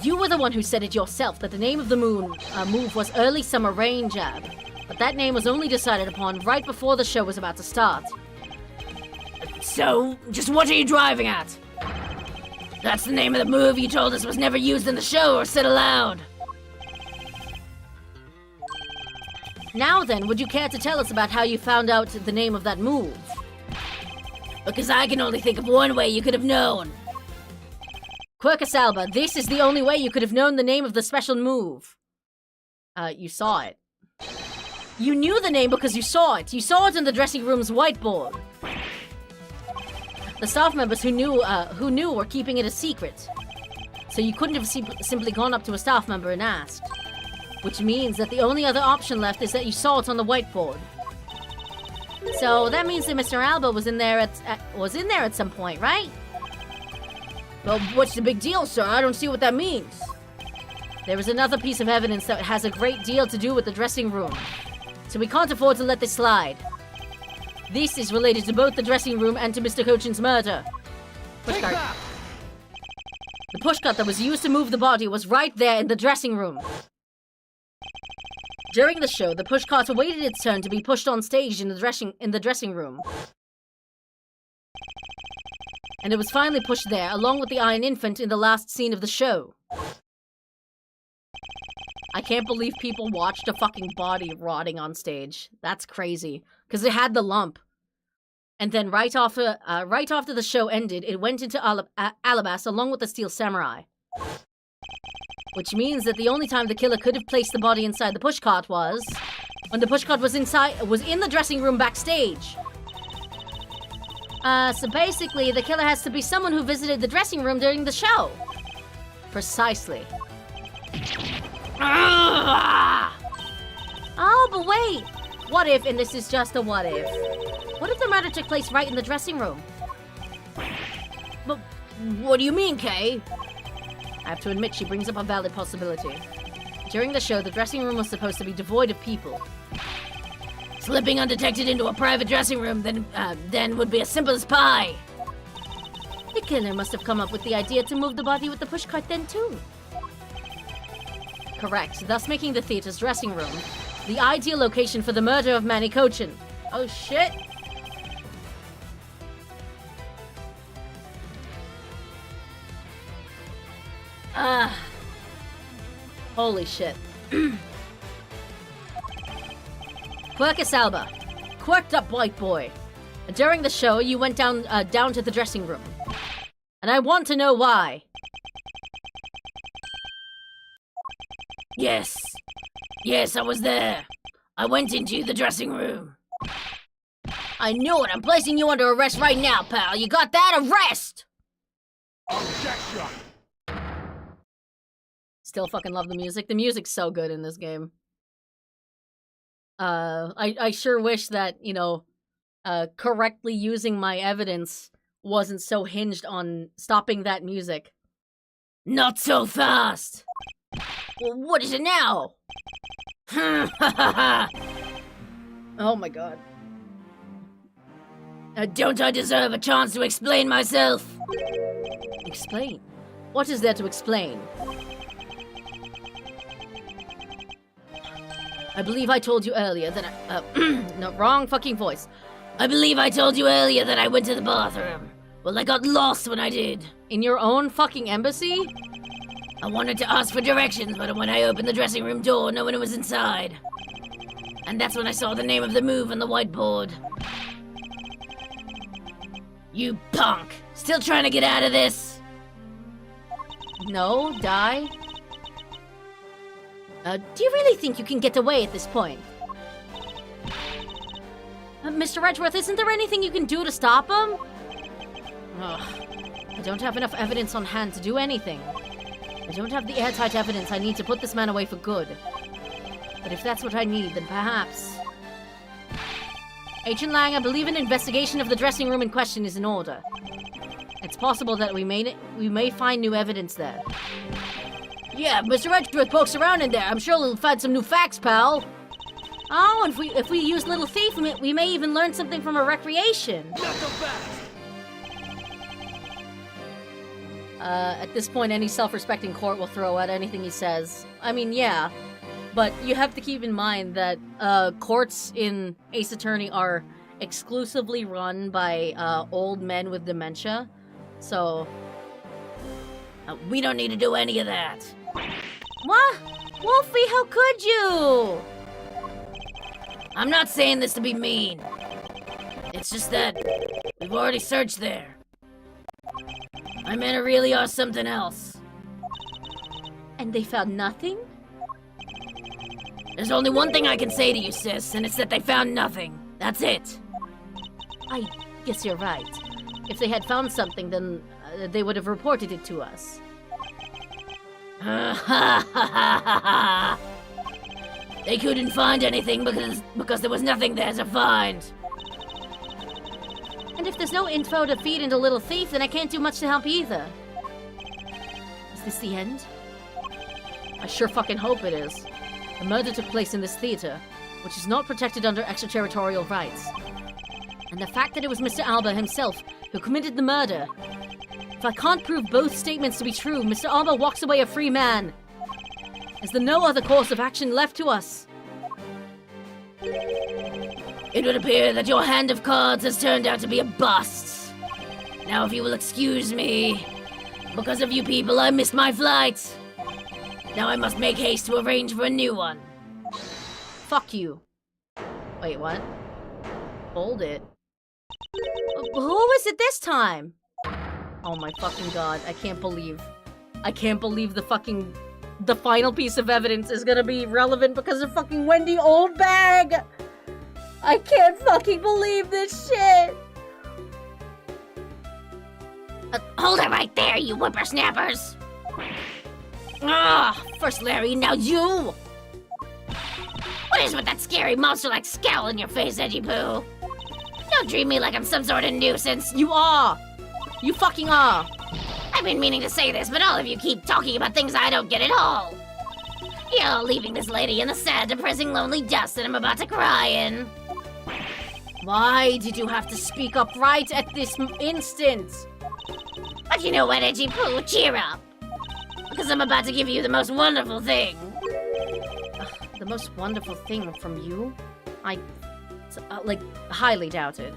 You were the one who said it yourself that the name of the move was Early Summer Rain Jab. But that name was only decided upon right before the show was about to start. So, just what are you driving at? That's the name of the move you told us was never used in the show or said aloud. Now then, would you care to tell us about how you found out the name of that move? Because I can only think of one way you could have known. Quercus Alba, this is the only way you could have known the name of the special move. You saw it. You knew the name because you saw it. You saw it in the dressing room's whiteboard. The staff members who knew were keeping it a secret. So you couldn't have simply gone up to a staff member and asked. Which means that the only other option left is that you saw it on the whiteboard. So that means that Mr. Alba was in there at some point, right? Well, what's the big deal, sir? I don't see what that means. There is another piece of evidence that has a great deal to do with the dressing room. So we can't afford to let this slide. This is related to both the dressing room and to Mr. Cochin's murder. Pushcart. The pushcart that was used to move the body was right there in the dressing room. During the show, the pushcart awaited its turn to be pushed on stage in the dressing room. And it was finally pushed there, along with the Iron Infant in the last scene of the show. I can't believe people watched a fucking body rotting on stage. That's crazy. Because it had the lump. And then right after the show ended, it went into Alabas along with the Steel Samurai. Which means that the only time the killer could have placed the body inside the pushcart was when the pushcart was in the dressing room backstage. So basically, the killer has to be someone who visited the dressing room during the show. Precisely. Oh, but wait! What if, and this is just a what if, what if the murder took place right in the dressing room? But what do you mean, Kay? I have to admit, she brings up a valid possibility. During the show, the dressing room was supposed to be devoid of people. Slipping undetected into a private dressing room then would be as simple as pie. The killer must have come up with the idea to move the body with the pushcart then too. Correct, thus making the theater's dressing room the ideal location for the murder of Manny Cochin. Oh shit! Holy shit. Quercus Alba, quirked up white boy. During the show, you went down to the dressing room. And I want to know why. Yes. Yes, I was there. I went into the dressing room. I knew it. I'm placing you under arrest right now, pal. You got that? Arrest! Objection! Still fucking love the music. The music's so good in this game. I sure wish that, you know, correctly using my evidence wasn't so hinged on stopping that music. Not so fast! Well, what is it now? Oh my god. Don't I deserve a chance to explain myself? Explain? What is there to explain? I believe I told you earlier that no, wrong fucking voice. I believe I told you earlier that I went to the bathroom. Well, I got lost when I did. In your own fucking embassy? I wanted to ask for directions, but when I opened the dressing room door, no one was inside. And that's when I saw the name of the move on the whiteboard. You punk! Still trying to get out of this? No, die. Do you really think you can get away at this point? Mr. Edgeworth, isn't there anything you can do to stop him? Ugh. I don't have enough evidence on hand to do anything. I don't have the airtight evidence I need to put this man away for good. But if that's what I need, then perhaps... Agent Lang, I believe an investigation of the dressing room in question is in order. It's possible that we may find new evidence there. Yeah, Mr. Edgeworth pokes around in there. I'm sure we'll find some new facts, pal. Oh, and if we use Little Thief, we may even learn something from a recreation. Not so fast! At this point, any self-respecting court will throw out anything he says. I mean, yeah. But you have to keep in mind that courts in Ace Attorney are exclusively run by old men with dementia. So... we don't need to do any of that. What? Wolfie, how could you? I'm not saying this to be mean. It's just that we've already searched there. My men really are something else. And they found nothing? There's only one thing I can say to you, sis, and it's that they found nothing. That's it. I guess you're right. If they had found something, then they would have reported it to us. They couldn't find anything because there was nothing there to find. And if there's no info to feed into Little Thief, then I can't do much to help either. Is this the end? I sure fucking hope it is. The murder took place in this theater, which is not protected under extraterritorial rights. And the fact that it was Mr. Alba himself who committed the murder. If I can't prove both statements to be true, Mr. Alba walks away a free man. Is there no other course of action left to us? It would appear that your hand of cards has turned out to be a bust. Now if you will excuse me, because of you people I missed my flight. Now I must make haste to arrange for a new one. Fuck you. Wait, what? Hold it. Who is it this time? Oh my fucking god, I can't believe the final piece of evidence is gonna be relevant because of fucking Wendy Oldbag! I can't fucking believe this shit! Hold it right there, you whippersnappers! Ah, first Larry, now you! What is with that scary monster-like scowl on your face, Edgy Poo? Don't treat me like I'm some sort of nuisance. You are! You fucking are! I've been meaning to say this, but all of you keep talking about things I don't get at all. You're all leaving this lady in the sad, depressing, lonely dust that I'm about to cry in. Why did you have to speak up right at this instant? But you know what, Edgy Poo? Cheer up. Because I'm about to give you the most wonderful thing. The most wonderful thing from you? Highly doubt it.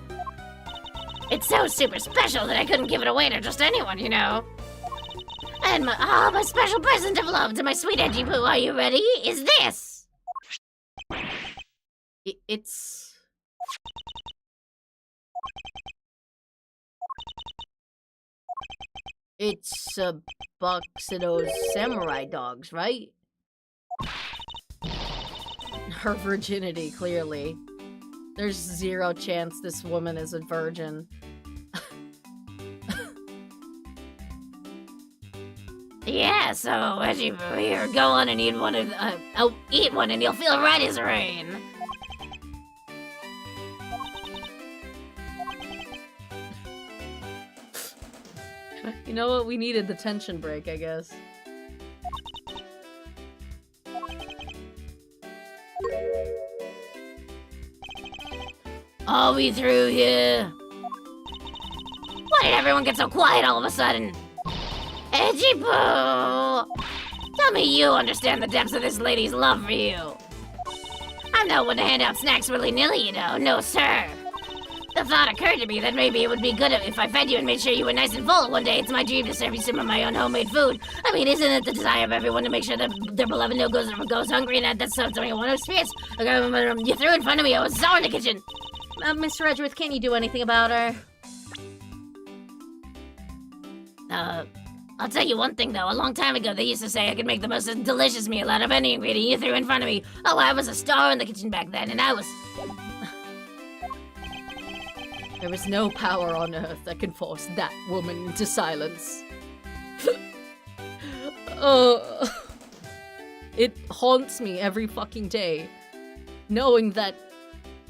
It's so super special that I couldn't give it away to just anyone, you know. And my special present of love to my sweet Edgy Poo, are you ready? Is this? It's a box of those samurai dogs, right? Her virginity, clearly. There's zero chance this woman is a virgin. Yeah, so Edgy Poo, here, go on and eat one eat one and you'll feel right as rain. You know what? We needed the tension break, I guess. Are we through here? Why did everyone get so quiet all of a sudden? Edgy Poo! Tell me you understand the depths of this lady's love for you. I'm not one to hand out snacks willy-nilly, you know. No, sir. The thought occurred to me that maybe it would be good if I fed you and made sure you were nice and full one day. It's my dream to serve you some of my own homemade food. I mean, isn't it the desire of everyone to make sure that their beloved no goes hungry, and that's something I want to experience? You threw in front of me. I was so in the kitchen. Mr. Edgeworth, can't you do anything about her? I'll tell you one thing, though. A long time ago, they used to say I could make the most delicious meal out of any ingredient you threw in front of me. Oh, I was a star in the kitchen back then, and I was... There is no power on earth that can force that woman into silence. It haunts me every fucking day, knowing that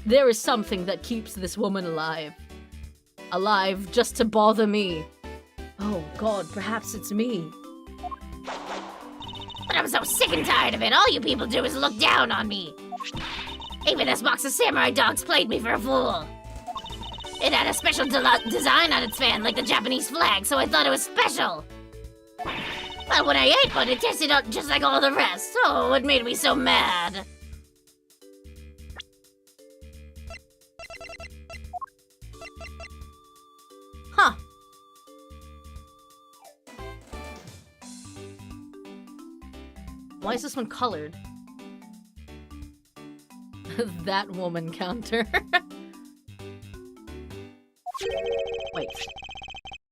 there is something that keeps this woman alive. Alive just to bother me. Oh god, perhaps it's me. But I'm so sick and tired of it. All you people do is look down on me. Even this box of samurai dogs played me for a fool. It had a special design on its fan, like the Japanese flag, so I thought it was special. But when I ate one, it tasted just like all the rest. Oh, it made me so mad. Huh. Why is this one colored? That woman counter. Wait.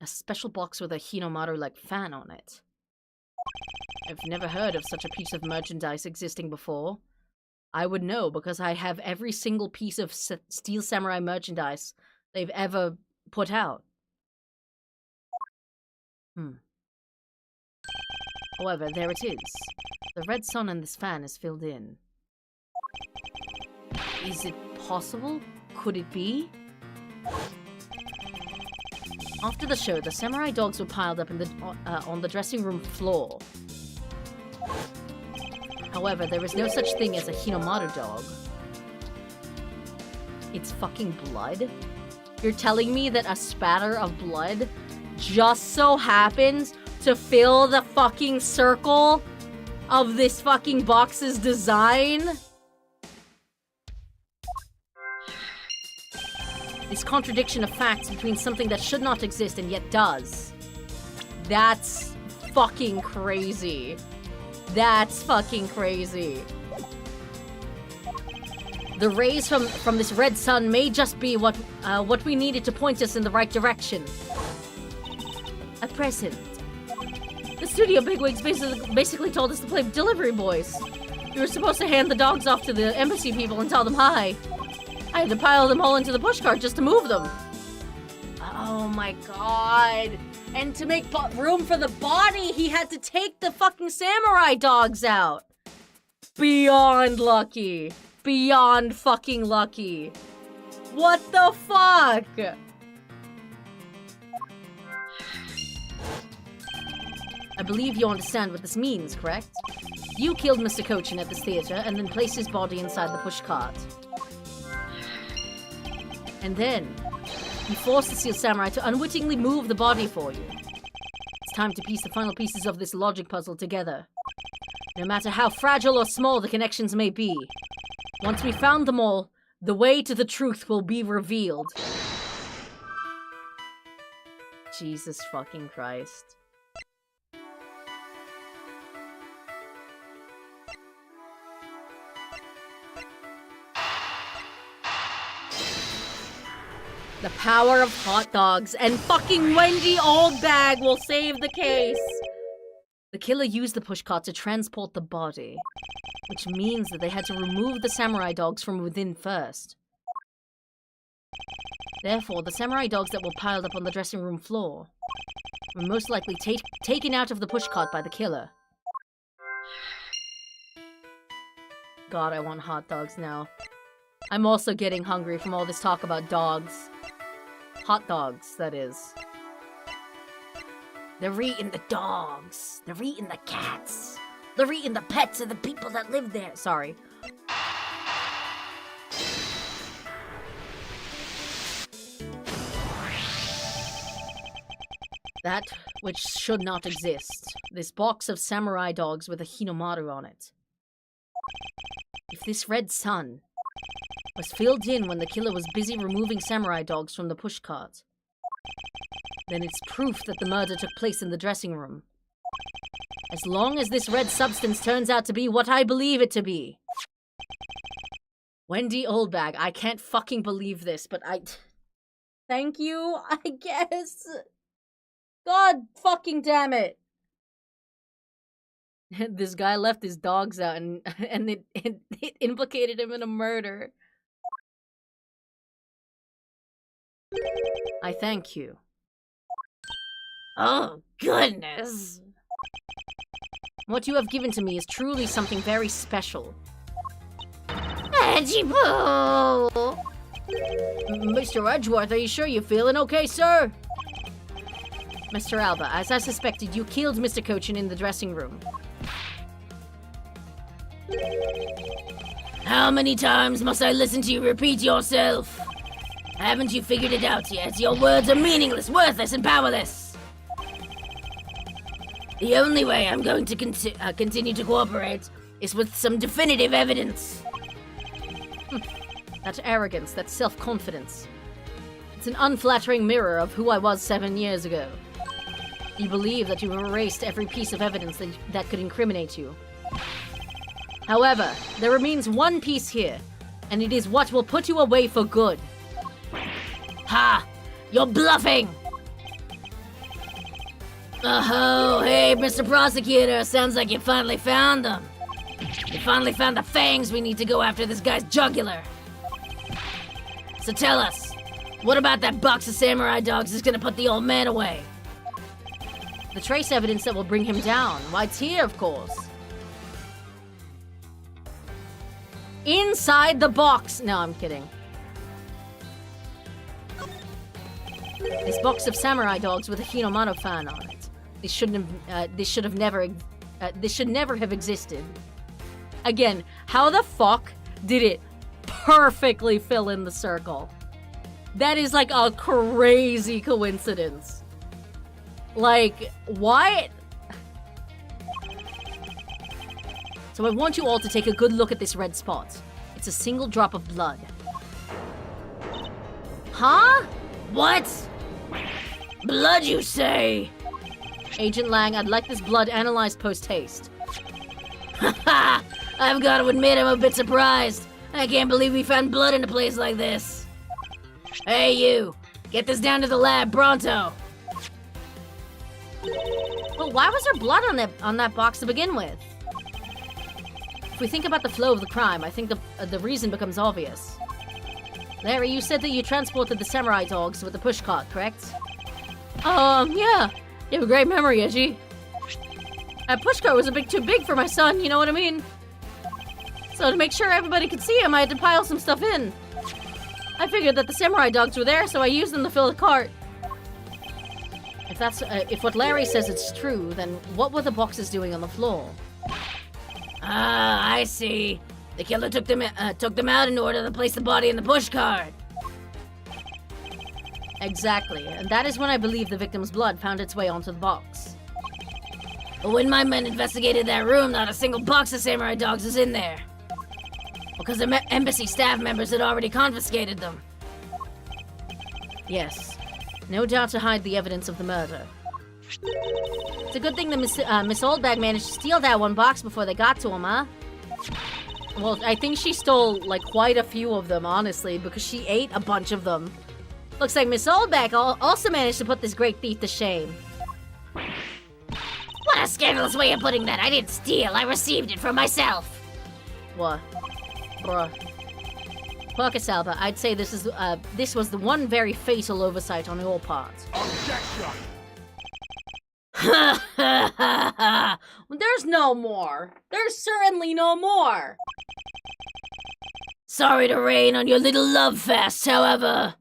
A special box with a Hinomaru-like fan on it. I've never heard of such a piece of merchandise existing before. I would know because I have every single piece of Steel Samurai merchandise they've ever put out. However, there it is. The red sun in this fan is filled in. Is it possible? Could it be? After the show, the samurai dogs were piled up in the, on the dressing room floor. However, there is no such thing as a Hinomaru dog. It's fucking blood? You're telling me that a spatter of blood just so happens to fill the fucking circle of this fucking box's design? This contradiction of facts between something that should not exist and yet does. That's fucking crazy. That's fucking crazy. The rays from this red sun may just be what we needed to point us in the right direction. At present, the studio bigwigs basically told us to play delivery boys. We were supposed to hand the dogs off to the embassy people and tell them hi. I had to pile them all into the pushcart just to move them. Oh my god. And to make room for the body, he had to take the fucking samurai dogs out. Beyond lucky. Beyond fucking lucky. What the fuck? I believe you understand what this means, correct? You killed Mr. Cochin at this theater and then placed his body inside the pushcart. And then, you forced the Seal Samurai to unwittingly move the body for you. It's time to piece the final pieces of this logic puzzle together. No matter how fragile or small the connections may be, once we found them all, the way to the truth will be revealed. Jesus fucking Christ. The power of hot dogs and fucking Wendy Oldbag will save the case. The killer used the pushcart to transport the body, which means that they had to remove the samurai dogs from within first. Therefore, the samurai dogs that were piled up on the dressing room floor were most likely taken out of the pushcart by the killer. God, I want hot dogs now. I'm also getting hungry from all this talk about dogs. Hot dogs, that is. They're eating the dogs. They're eating the cats. They're eating the pets of the people that live there. Sorry. That which should not exist. This box of samurai dogs with a Hinomaru on it. If this red sun was filled in when the killer was busy removing samurai dogs from the pushcart, then it's proof that the murder took place in the dressing room. As long as this red substance turns out to be what I believe it to be. Wendy Oldbag, I can't fucking believe this, but thank you, I guess. God fucking damn it. This guy left his dogs out and it implicated him in a murder. I thank you. Oh, goodness. What you have given to me is truly something very special. Edgy-boo! Mr. Edgeworth, are you sure you're feeling okay, sir? Mr. Alba, as I suspected, you killed Mr. Cochin in the dressing room. How many times must I listen to you repeat yourself? Haven't you figured it out yet? Your words are meaningless, worthless, and powerless. The only way I'm going to continue to cooperate is with some definitive evidence. That arrogance, that self-confidence. It's an unflattering mirror of who I was 7 years ago. You believe that you have erased every piece of evidence that could incriminate you. However, there remains one piece here, and it is what will put you away for good. Ha! You're bluffing! Oh, hey, Mr. Prosecutor, sounds like you finally found them. You finally found the fangs we need to go after this guy's jugular. So tell us, what about that box of samurai dogs is gonna put the old man away? The trace evidence that will bring him down. Why, it's here, of course. Inside the box! No, I'm kidding. This box of samurai dogs with a Hinomaru fan on it. This should never have existed. Again, how the fuck did it perfectly fill in the circle? That is like a crazy coincidence. Like, what? So I want you all to take a good look at this red spot. It's a single drop of blood. Huh? What? Blood, you say? Agent Lang, I'd like this blood analyzed post-haste. Haha! I've got to admit I'm a bit surprised. I can't believe we found blood in a place like this. Hey, you! Get this down to the lab, pronto! But why was there blood on that box to begin with? If we think about the flow of the crime, I think the reason becomes obvious. Larry, you said that you transported the samurai dogs with the pushcart, correct? Yeah. You have a great memory, Edgy. That pushcart was a bit too big for my son, you know what I mean? So to make sure everybody could see him, I had to pile some stuff in. I figured that the samurai dogs were there, so I used them to fill the cart. If what Larry says is true, then what were the boxes doing on the floor? Ah, I see. The killer took them out in order to place the body in the pushcart. Exactly, and that is when I believe the victim's blood found its way onto the box. But when my men investigated that room, not a single box of samurai dogs was in there. Because the embassy staff members had already confiscated them. Yes, no doubt to hide the evidence of the murder. It's a good thing that Miss Oldbag managed to steal that one box before they got to him, huh? Well, I think she stole, like, quite a few of them, honestly, because she ate a bunch of them. Looks like Miss Oldbag also managed to put this great thief to shame. What a scandalous way of putting that. I didn't steal. I received it for myself. What? Bruh. Marcus Alba, I'd say this was the one very fatal oversight on your part. Objection! There's no more. There's certainly no more. Sorry to rain on your little love fest, however.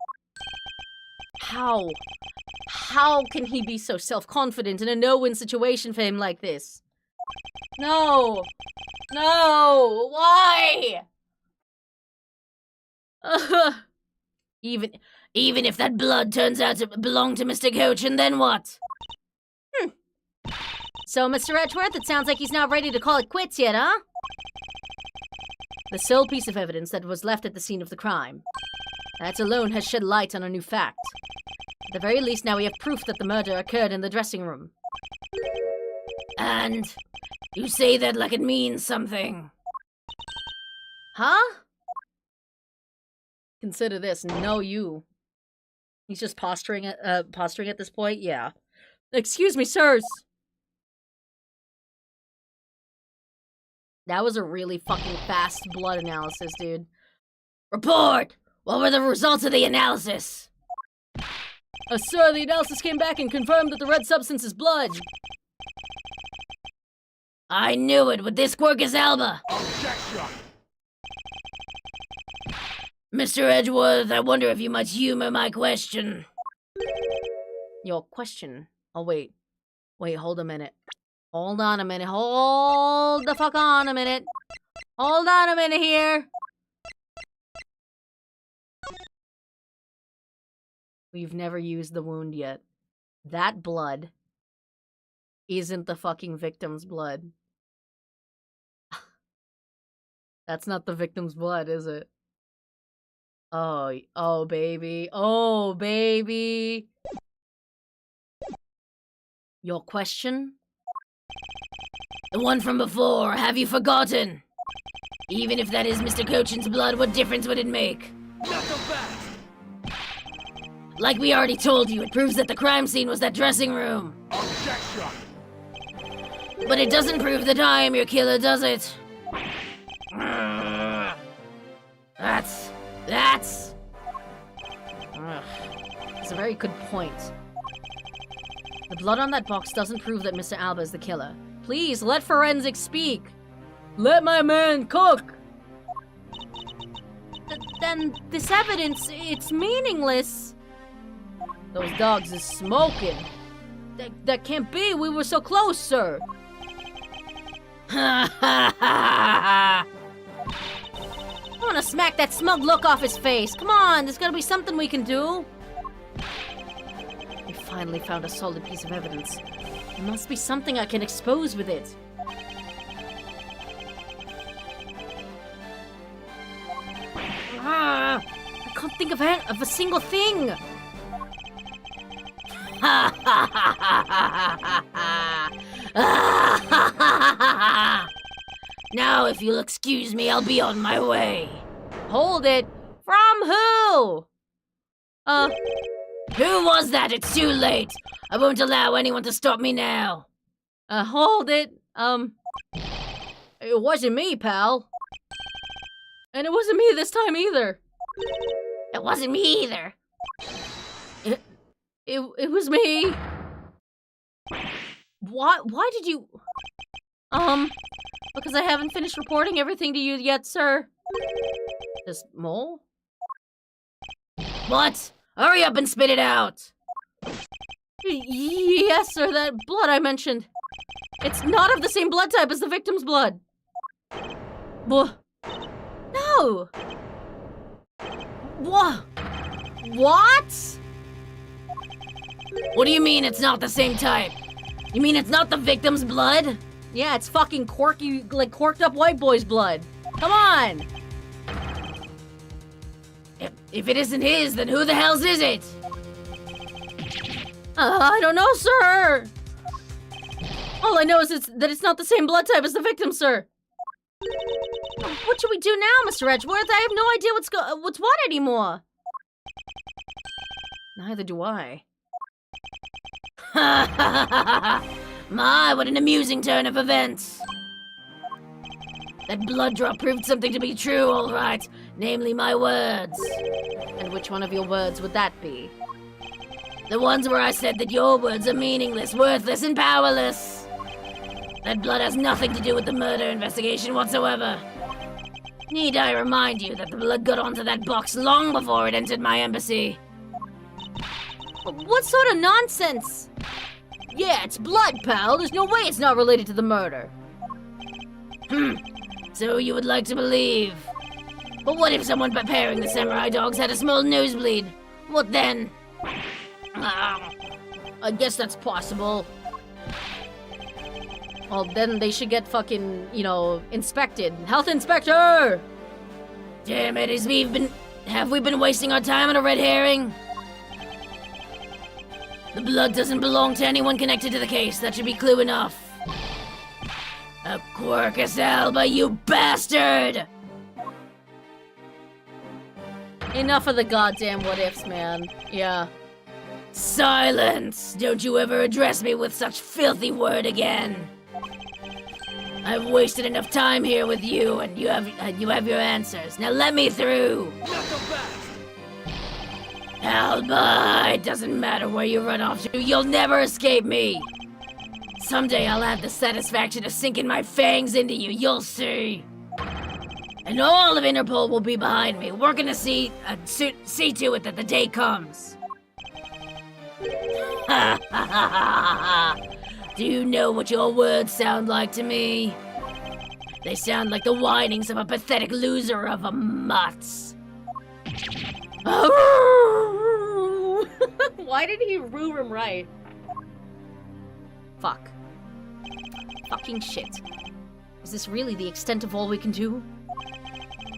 How can he be so self-confident in a no-win situation for him like this? No! No! Why? Even if that blood turns out to belong to Mr. Cochin, then what? So, Mr. Edgeworth, it sounds like he's not ready to call it quits yet, huh? The sole piece of evidence that was left at the scene of the crime. That alone has shed light on a new fact. At the very least, now we have proof that the murder occurred in the dressing room. And you say that like it means something. Huh? Consider this. No, you. He's just posturing at this point? Yeah. Excuse me, sirs. That was a really fucking fast blood analysis, dude. Report! What were the results of the analysis? Sir, the analysis came back and confirmed that the red substance is blood. I knew it with this Quercus alba. Objection! Mr. Edgeworth, I wonder if you might humor my question. Your question? Oh, wait. Wait, hold a minute. Hold on a minute. Hold the fuck on a minute. Hold on a minute here. We've never used the wound yet. That blood isn't the fucking victim's blood. That's not the victim's blood, is it? Oh, baby. Oh, baby. Your question? The one from before, have you forgotten? Even if that is Mr. Cochin's blood, what difference would it make? Not so fast! Like we already told you, it proves that the crime scene was that dressing room. Objection! But it doesn't prove that I am your killer, does it? That's... It's a very good point. The blood on that box doesn't prove that Mr. Alba is the killer. Please, let forensics speak! Let my man cook! Then this evidence, it's meaningless. Those dogs is smoking. That can't be, we were so close, sir. I want to smack that smug look off his face. Come on, there's gotta be something we can do. We finally found a solid piece of evidence. There must be something I can expose with it. I can't think of a single thing. Now, if you'll excuse me, I'll be on my way. Hold it. From who? Who was that? It's too late. I won't allow anyone to stop me now. Hold it. It wasn't me, pal. And it wasn't me this time either. It wasn't me either. It was me. Why did you... Because I haven't finished reporting everything to you yet, sir. This mole? What? Hurry up and spit it out. Yes, sir, that blood I mentioned. It's not of the same blood type as the victim's blood. No! What? What do you mean it's not the same type? You mean it's not the victim's blood? Yeah, it's fucking quirky, like corked up white boy's blood. Come on! If it isn't his, then who the hell's is it? I don't know, sir! All I know is that it's not the same blood type as the victim, sir. What should we do now, Mr. Edgeworth? I have no idea what's what anymore. Neither do I. My, what an amusing turn of events. That blood drop proved something to be true, all right. Namely, my words. And which one of your words would that be? The ones where I said that your words are meaningless, worthless, and powerless. That blood has nothing to do with the murder investigation whatsoever. Need I remind you that the blood got onto that box long before it entered my embassy? What sort of nonsense? Yeah, it's blood, pal. There's no way it's not related to the murder. So you would like to believe. But what if someone preparing the samurai dogs had a small nosebleed? What then? I guess that's possible. Well, then they should get fucking, inspected. Health inspector! Damn it, have we been wasting our time on a red herring? The blood doesn't belong to anyone connected to the case. That should be clue enough. A Quercus alba, you bastard! Enough of the goddamn what-ifs, man. Yeah. Silence! Don't you ever address me with such filthy word again. I've wasted enough time here with you, and you have your answers. Now let me through! Not the best! Alba, it doesn't matter where you run off to, you'll never escape me! Someday I'll have the satisfaction of sinking my fangs into you, you'll see! And all of Interpol will be behind me, working to see to it that the day comes. Do you know what your words sound like to me? They sound like the whinings of a pathetic loser of a mutts. Why did he rue him right? Fuck. Fucking shit. Is this really the extent of all we can do?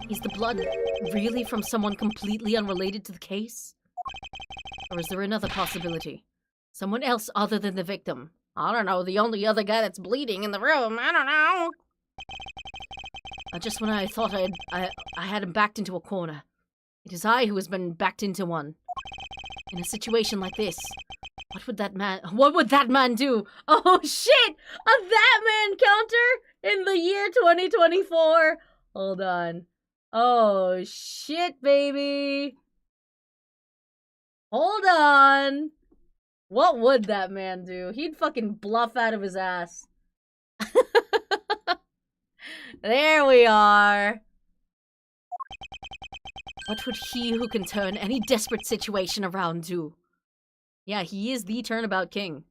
Is the blood really from someone completely unrelated to the case? Or is there another possibility? Someone else other than the victim? I don't know, the only other guy that's bleeding in the room, I don't know. Just when I thought I had him backed into a corner. It is I who has been backed into one. In a situation like this, what would that man do? Oh shit! A that man counter in the year 2024? Hold on. Oh shit, baby. Hold on. What would that man do? He'd fucking bluff out of his ass. There we are. What would he who can turn any desperate situation around do? Yeah, he is the turnabout king.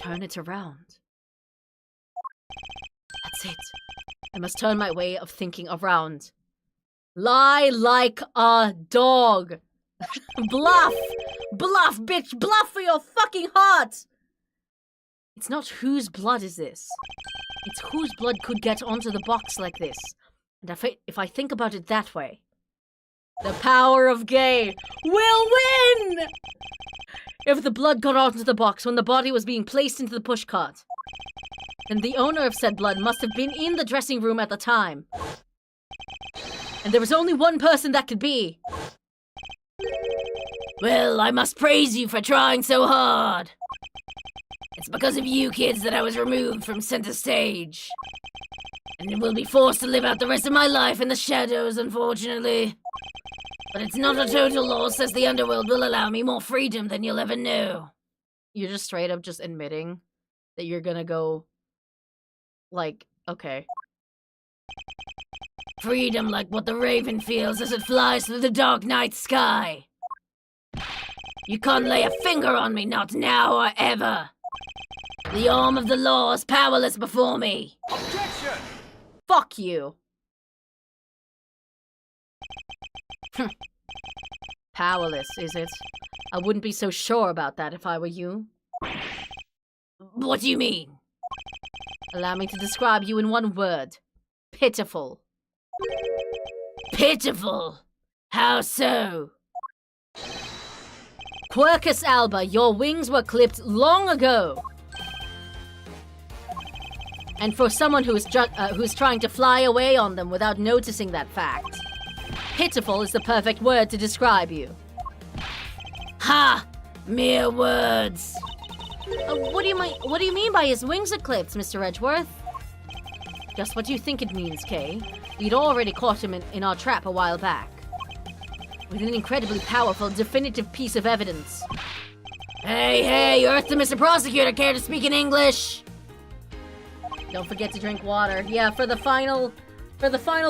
Turn it around. That's it. I must turn my way of thinking around. Lie like a dog. Bluff! Bluff, bitch! Bluff for your fucking heart! It's not whose blood is this. It's whose blood could get onto the box like this. And if I think about it that way, The power of gay will win! If the blood got onto the box when the body was being placed into the pushcart, then the owner of said blood must have been in the dressing room at the time. And there was only one person that could be. Well, I must praise you for trying so hard. It's because of you kids that I was removed from center stage. And will be forced to live out the rest of my life in the shadows, unfortunately. But it's not a total loss, as the underworld will allow me more freedom than you'll ever know. You're just straight up just admitting that you're gonna go, like, okay. Freedom like what the raven feels as it flies through the dark night sky. You can't lay a finger on me, not now or ever. The arm of the law is powerless before me. Objection! Fuck you. Powerless, is it? I wouldn't be so sure about that if I were you. What do you mean? Allow me to describe you in one word. Pitiful. Pitiful? How so? Quercus alba, your wings were clipped long ago. And for someone who's trying to fly away on them without noticing that fact, pitiful is the perfect word to describe you. Ha! Mere words. What do you mean by his wings are clipped, Mr. Edgeworth? Just what you think it means, Kay. We'd already caught him in our trap a while back. With an incredibly powerful, definitive piece of evidence. Hey, Earth to Mr. Prosecutor, care to speak in English? Don't forget to drink water. Yeah, for the final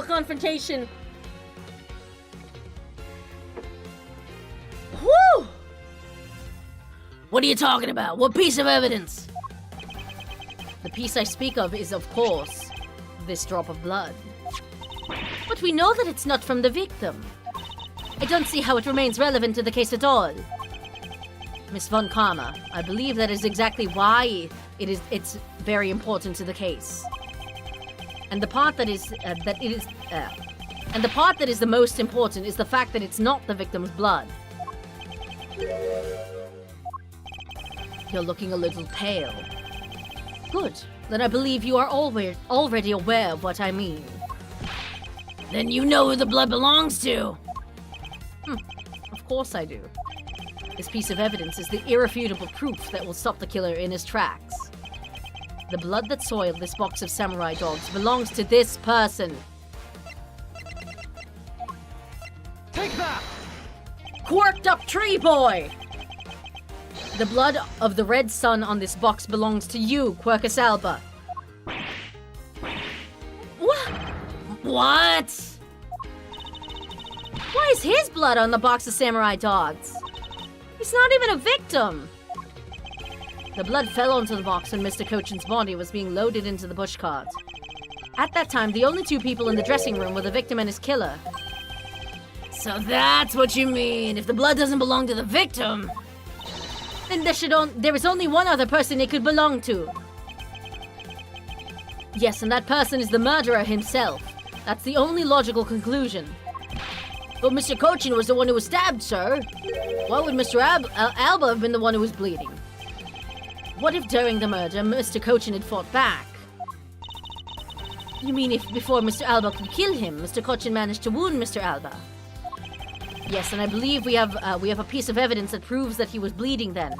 confrontation. Whew! What are you talking about? What piece of evidence? The piece I speak of is, of course, this drop of blood. But we know that it's not from the victim. I don't see how it remains relevant to the case at all. Miss Von Karma, I believe that is exactly why it's very important to the case. And the part that is the most important is the fact that it's not the victim's blood. You're looking a little pale. Good. Then I believe you are already aware of what I mean. Then you know who the blood belongs to. Of course I do. This piece of evidence is the irrefutable proof that will stop the killer in his tracks. The blood that soiled this box of samurai dogs belongs to this person. Take that! Quirked up tree boy! The blood of the red sun on this box belongs to you, Quercus alba. What? Why is his blood on the box of samurai dogs? He's not even a victim. The blood fell onto the box when Mr. Cochin's body was being loaded into the pushcart. At that time, the only two people in the dressing room were the victim and his killer. So that's what you mean. If the blood doesn't belong to the victim, Then there is only one other person it could belong to. Yes, and that person is the murderer himself. That's the only logical conclusion. But Mr. Cochin was the one who was stabbed, sir. Why would Mr. Alba have been the one who was bleeding? What if during the murder, Mr. Cochin had fought back? You mean if before Mr. Alba could kill him, Mr. Cochin managed to wound Mr. Alba? Yes, and I believe we have a piece of evidence that proves that he was bleeding then.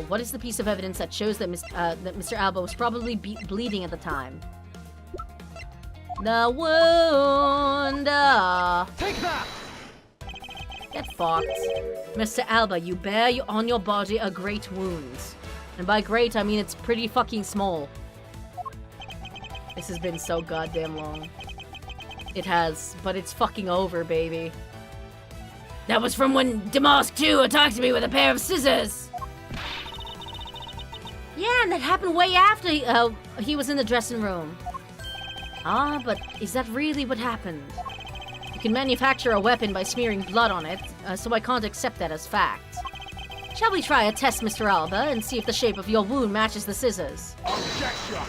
What is the piece of evidence that shows that Mr. Alba was probably bleeding at the time? The wound. Take that! Get fucked. Mr. Alba, you bear on your body a great wound. And by great, I mean it's pretty fucking small. This has been so goddamn long. It has, but it's fucking over, baby. That was from when Damask 2 attacked me with a pair of scissors. Yeah, and that happened way after he was in the dressing room. Ah, but is that really what happened? You can manufacture a weapon by smearing blood on it, so I can't accept that as fact. Shall we try a test, Mr. Alba, and see if the shape of your wound matches the scissors? Objection!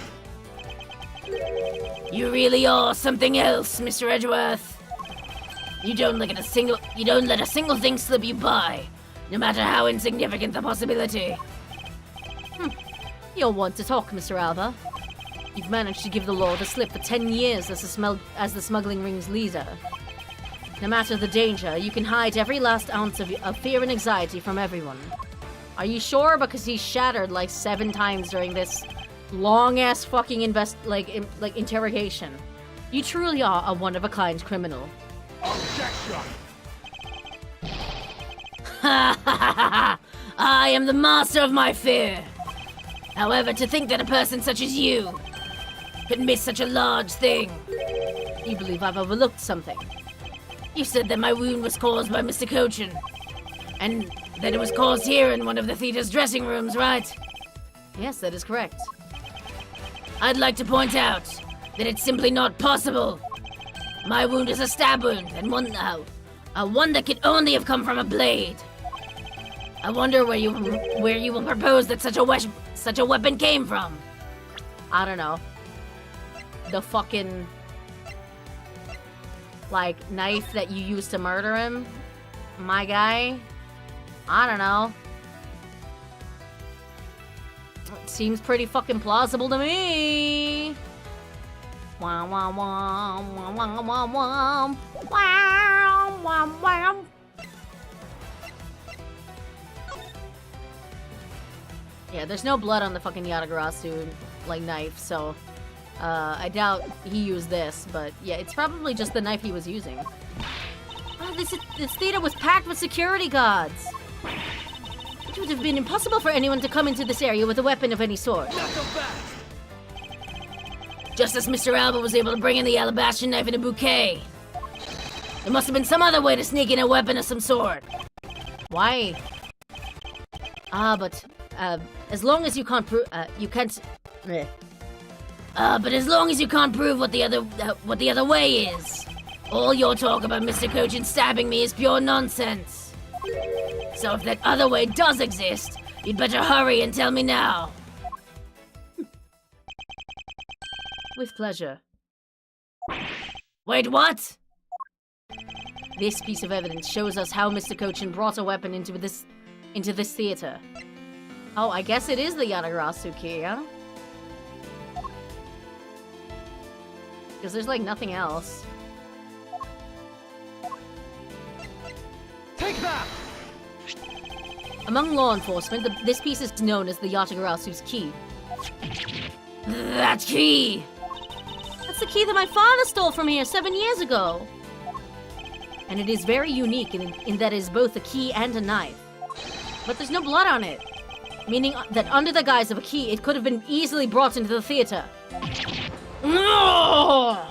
You really are something else, Mr. Edgeworth. You don't let a single thing slip you by, no matter how insignificant the possibility. You'll want to talk, Mr. Alba. You've managed to give the law the slip for 10 years as the smuggling ring's leader. No matter the danger, you can hide every last ounce of fear and anxiety from everyone. Are you sure? Because he's shattered like 7 times during this long-ass fucking interrogation. You truly are a one-of-a-kind criminal. Objection! Ha ha ha ha! I am the master of my fear. However, to think that a person such as you could miss such a large thing. You believe I've overlooked something. You said that my wound was caused by Mr. Cochin, and that it was caused here in one of the theater's dressing rooms, right? Yes, that is correct. I'd like to point out that it's simply not possible. My wound is a stab wound, and one that could only have come from a blade. I wonder where you will propose that such a weapon came from. I don't know. The fucking knife that you used to murder him, my guy. I don't know. It seems pretty fucking plausible to me. Wah wah wah wah wah wah wah wah wah wah. Yeah, there's no blood on the fucking Yatagarasu knife, so I doubt he used this, but yeah, it's probably just the knife he was using. Oh, this theater was packed with security guards. It would have been impossible for anyone to come into this area with a weapon of any sort. Just as Mr. Alba was able to bring in the alabaster knife in a bouquet. There must have been some other way to sneak in a weapon of some sort. Why? But as long as you can't prove, but as long as you can't prove what the other way is, all your talk about Mr. Cochin stabbing me is pure nonsense. So if that other way does exist, you'd better hurry and tell me now. With pleasure. Wait, what? This piece of evidence shows us how Mr. Cochin brought a weapon into this theater. Oh, I guess it is the Yatagarasu key, huh? Because there's nothing else. Take that! Among law enforcement, this piece is known as the Yatagarasu's key. That key! That's the key that my father stole from here 7 years ago. And it is very unique in that it is both a key and a knife. But there's no blood on it. Meaning that under the guise of a key, it could have been easily brought into the theater. No!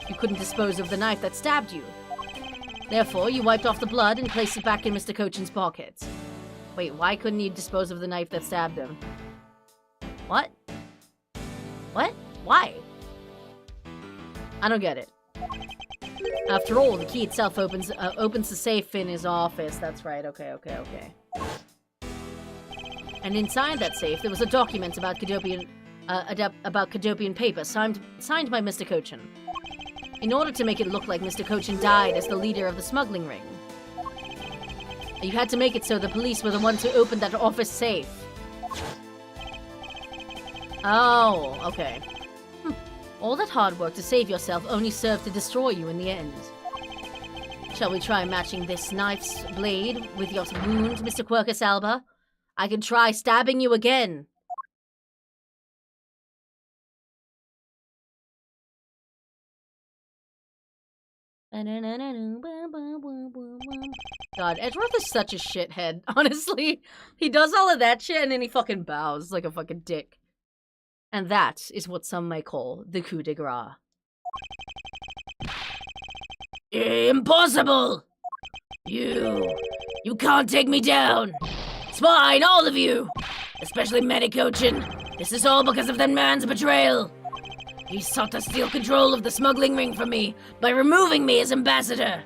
You couldn't dispose of the knife that stabbed you. Therefore, you wiped off the blood and placed it back in Mr. Cochin's pocket. Wait, why couldn't you dispose of the knife that stabbed him? What? What? Why? I don't get it. After all, the key itself opens the safe in his office. That's right. Okay. And inside that safe, there was a document about Cadopian paper signed by Mr. Cochin. In order to make it look like Mr. Cochin died as the leader of the smuggling ring. You had to make it so the police were the ones who opened that office safe. Oh, okay. All that hard work to save yourself only served to destroy you in the end. Shall we try matching this knife's blade with your wound, Mr. Quercus Alba? I can try stabbing you again. God, Edgeworth is such a shithead, honestly. He does all of that shit and then he fucking bows like a fucking dick. And that is what some may call the coup de grace. Impossible! You can't take me down! It's fine, all of you! Especially Medicochin. This is all because of that man's betrayal. He sought to steal control of the smuggling ring from me by removing me as ambassador.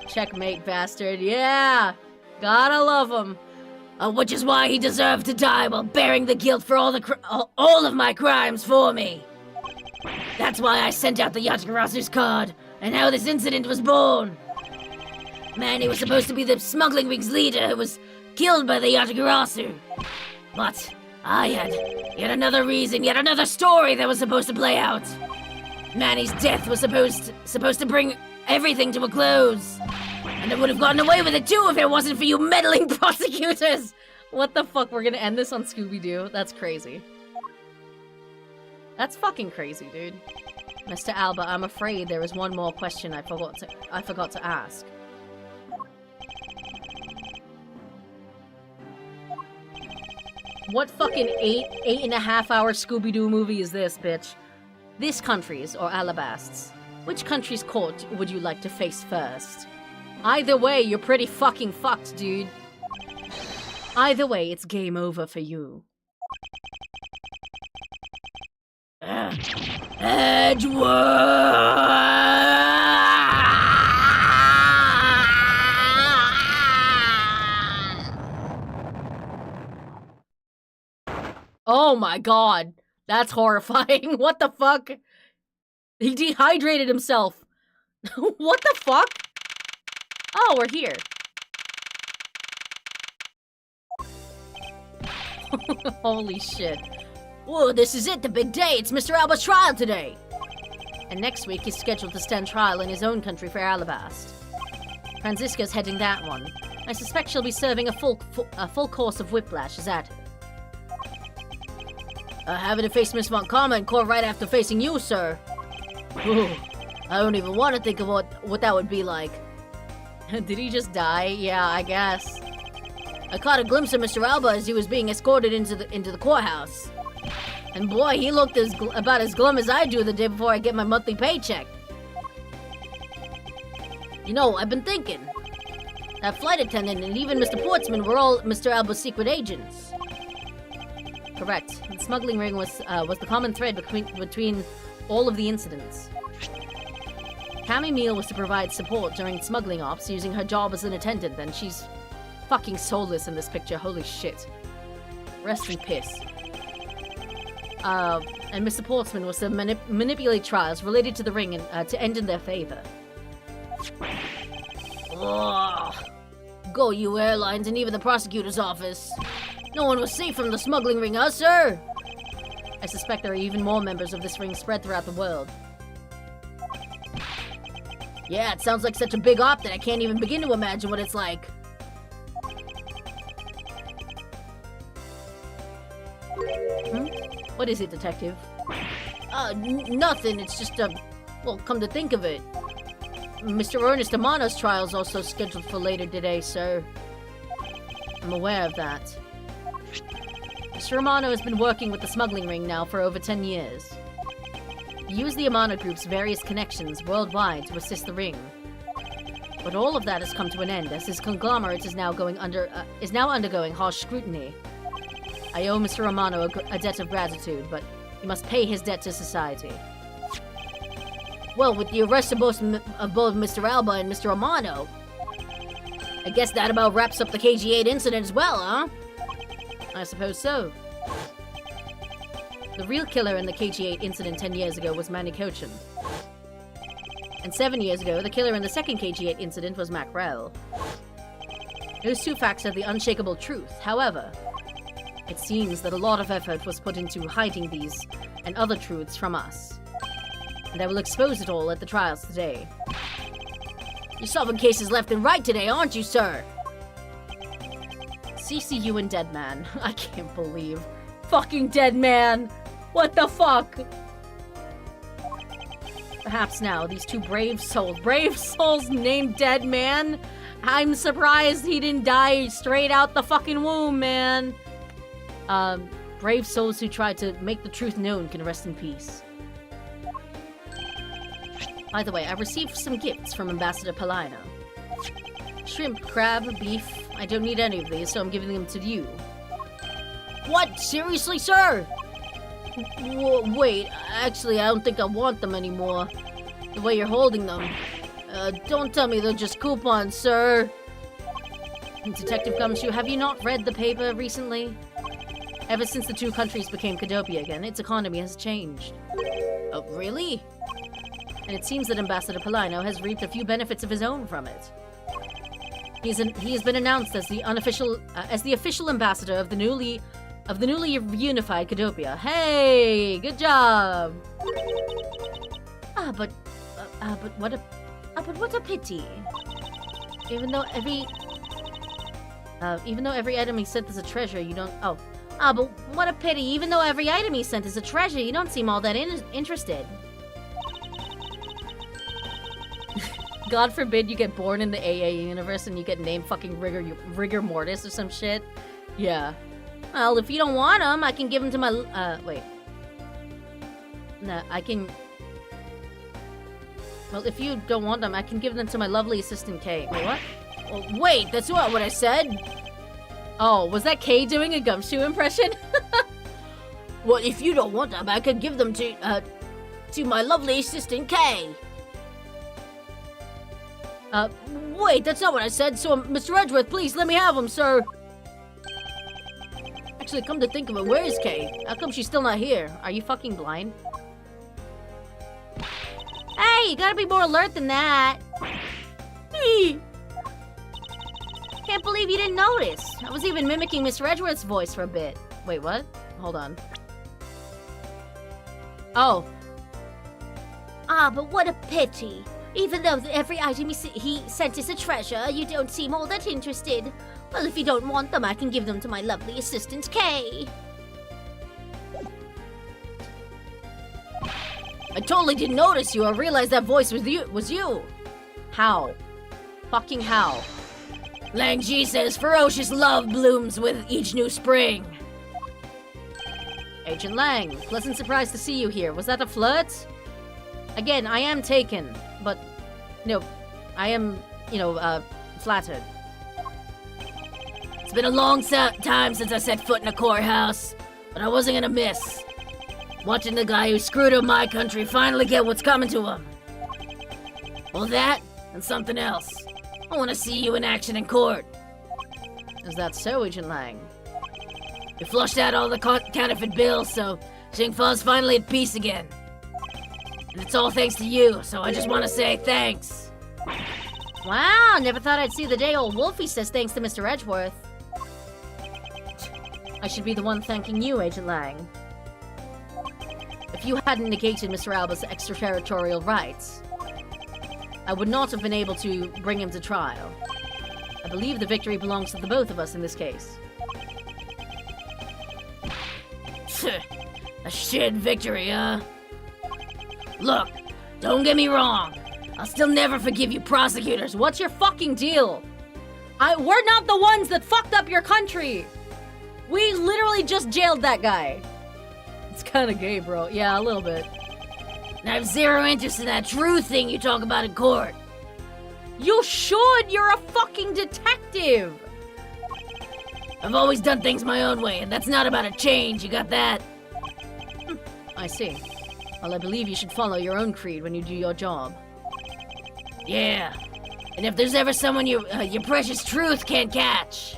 Checkmate, bastard. Yeah! Gotta love him. which is why he deserved to die while bearing the guilt for all of my crimes for me. That's why I sent out the Yatagarasu's card, and how this incident was born. Manny was supposed to be the smuggling ring's leader who was killed by the Yatagarasu. But I had yet another reason, yet another story that was supposed to play out. Manny's death was supposed to bring everything to a close. And I would have gotten away with it too if it wasn't for you meddling prosecutors! What the fuck? We're gonna end this on Scooby-Doo? That's crazy. That's fucking crazy, dude. Mr. Alba, I'm afraid there is one more question I forgot to ask. What fucking 8.5 hour Scooby-Doo movie is this, bitch? This country's or Alabast's? Which country's court would you like to face first? Either way, you're pretty fucking fucked, dude. Either way, it's game over for you. Oh my god. That's horrifying. What the fuck? He dehydrated himself. What the fuck? Oh, we're here. Holy shit. Whoa, this is it, the big day. It's Mr. Alba's trial today. And next week he's scheduled to stand trial in his own country for Alabast. Franziska's heading that one. I suspect she'll be serving a full course of whiplash, is that? Having to face Miss Montcalm in court right after facing you, sir. Ooh, I don't even want to think of what that would be like. Did he just die? Yeah, I guess. I caught a glimpse of Mr. Alba as he was being escorted into the courthouse. And boy, he looked about as glum as I do the day before I get my monthly paycheck. You know, I've been thinking. That flight attendant and even Mr. Portsman were all Mr. Alba's secret agents. Correct. The smuggling ring was the common thread between all of the incidents. Cammy Meal was to provide support during smuggling ops using her job as an attendant, and she's fucking soulless in this picture. Holy shit. Rest in piss. And Mr. Portsman was to manipulate trials related to the ring and to end in their favor. Ugh. Go you airlines and even the prosecutor's office. No one was safe from the smuggling ring, huh, sir? I suspect there are even more members of this ring spread throughout the world. Yeah, it sounds like such a big op that I can't even begin to imagine what it's like. What is it, detective? Nothing. It's just well, come to think of it, Mr. Ernest Amano's trial is also scheduled for later today, sir. I'm aware of that. Mr. Amano has been working with the smuggling ring now for over 10 years. He used the Amano Group's various connections worldwide to assist the ring. But all of that has come to an end as his conglomerate is now undergoing harsh scrutiny. I owe Mr. Amano a debt of gratitude, but he must pay his debt to society. Well, with the arrest of both Mr. Alba and Mr. Amano, I guess that about wraps up the KG-8 incident as well, huh? I suppose so. The real killer in the KG-8 incident 10 years ago was Manny Cochin. And 7 years ago, the killer in the second KG-8 incident was Macrel. Those two facts are the unshakable truth. However, it seems that a lot of effort was put into hiding these and other truths from us. And I will expose it all at the trials today. You're solving cases left and right today, aren't you, sir? CCU and Dead Man. I can't believe. Fucking Dead Man! What the fuck? Perhaps now, these two brave souls named Dead Man? I'm surprised he didn't die straight out the fucking womb, man. Brave souls who tried to make the truth known can rest in peace. By the way, I received some gifts from Ambassador Palina. Shrimp, crab, beef. I don't need any of these, so I'm giving them to you. What? Seriously, sir? Wait, actually, I don't think I want them anymore. The way you're holding them. Don't tell me they're just coupons, sir. Detective Gumshoe, have you not read the paper recently? Ever since the two countries became Cadopia again, its economy has changed. Oh, really? And it seems that Ambassador Polino has reaped a few benefits of his own from it. He has been announced as the official ambassador of the newly unified Cadopia. Hey, good job. But what a pity. Even though every item he sent is a treasure, you don't. But what a pity. Even though every item he sent is a treasure, you don't seem all that interested. God forbid you get born in the AA universe and you get named fucking rigor mortis or some shit. Yeah. Well, if you don't want them, I can give them to my. Wait. Nah, I can. Well, if you don't want them, I can give them to my lovely assistant Kay. Wait, what? Oh, wait, that's not what I said. Oh, was that Kay doing a Gumshoe impression? Well, if you don't want them, I could give them to my lovely assistant Kay. Wait, that's not what I said. So, Mr. Edgeworth, please let me have them, sir. Actually, come to think of it, where is Kay? How come she's still not here? Are you fucking blind? Hey, you gotta be more alert than that. Can't believe you didn't notice. I was even mimicking Mr. Edgeworth's voice for a bit. Wait, what? Hold on. Oh. But what a pity. Even though every item he sent is a treasure, you don't seem all that interested. Well, if you don't want them, I can give them to my lovely assistant, Kay. I totally didn't notice you or realize that voice was you. How? Fucking how? Lang Ji says ferocious love blooms with each new spring. Agent Lang, pleasant surprise to see you here. Was that a flirt? Again, I am taken, but no, I am, flattered. It's been a long time since I set foot in a courthouse, but I wasn't gonna miss. Watching the guy who screwed up my country finally get what's coming to him. Well, that and something else. I want to see you in action in court. Is that so, Agent Lang? We flushed out all the counterfeit bills, so Xingfa's finally at peace again. And it's all thanks to you, so I just want to say thanks. Wow, never thought I'd see the day old Wolfie says thanks to Mr. Edgeworth. I should be the one thanking you, Agent Lang. If you hadn't negated Mr. Alba's extraterritorial rights, I would not have been able to bring him to trial. I believe the victory belongs to the both of us in this case. A shit victory, huh? Look, don't get me wrong. I'll still never forgive you prosecutors. What's your fucking deal? We're not the ones that fucked up your country! We literally just jailed that guy. It's kinda gay, bro. Yeah, a little bit. And I have zero interest in that truth thing you talk about in court. You should! You're a fucking detective! I've always done things my own way, and that's not about a change, you got that? I see. Well, I believe you should follow your own creed when you do your job. Yeah. And if there's ever someone your precious truth can't catch,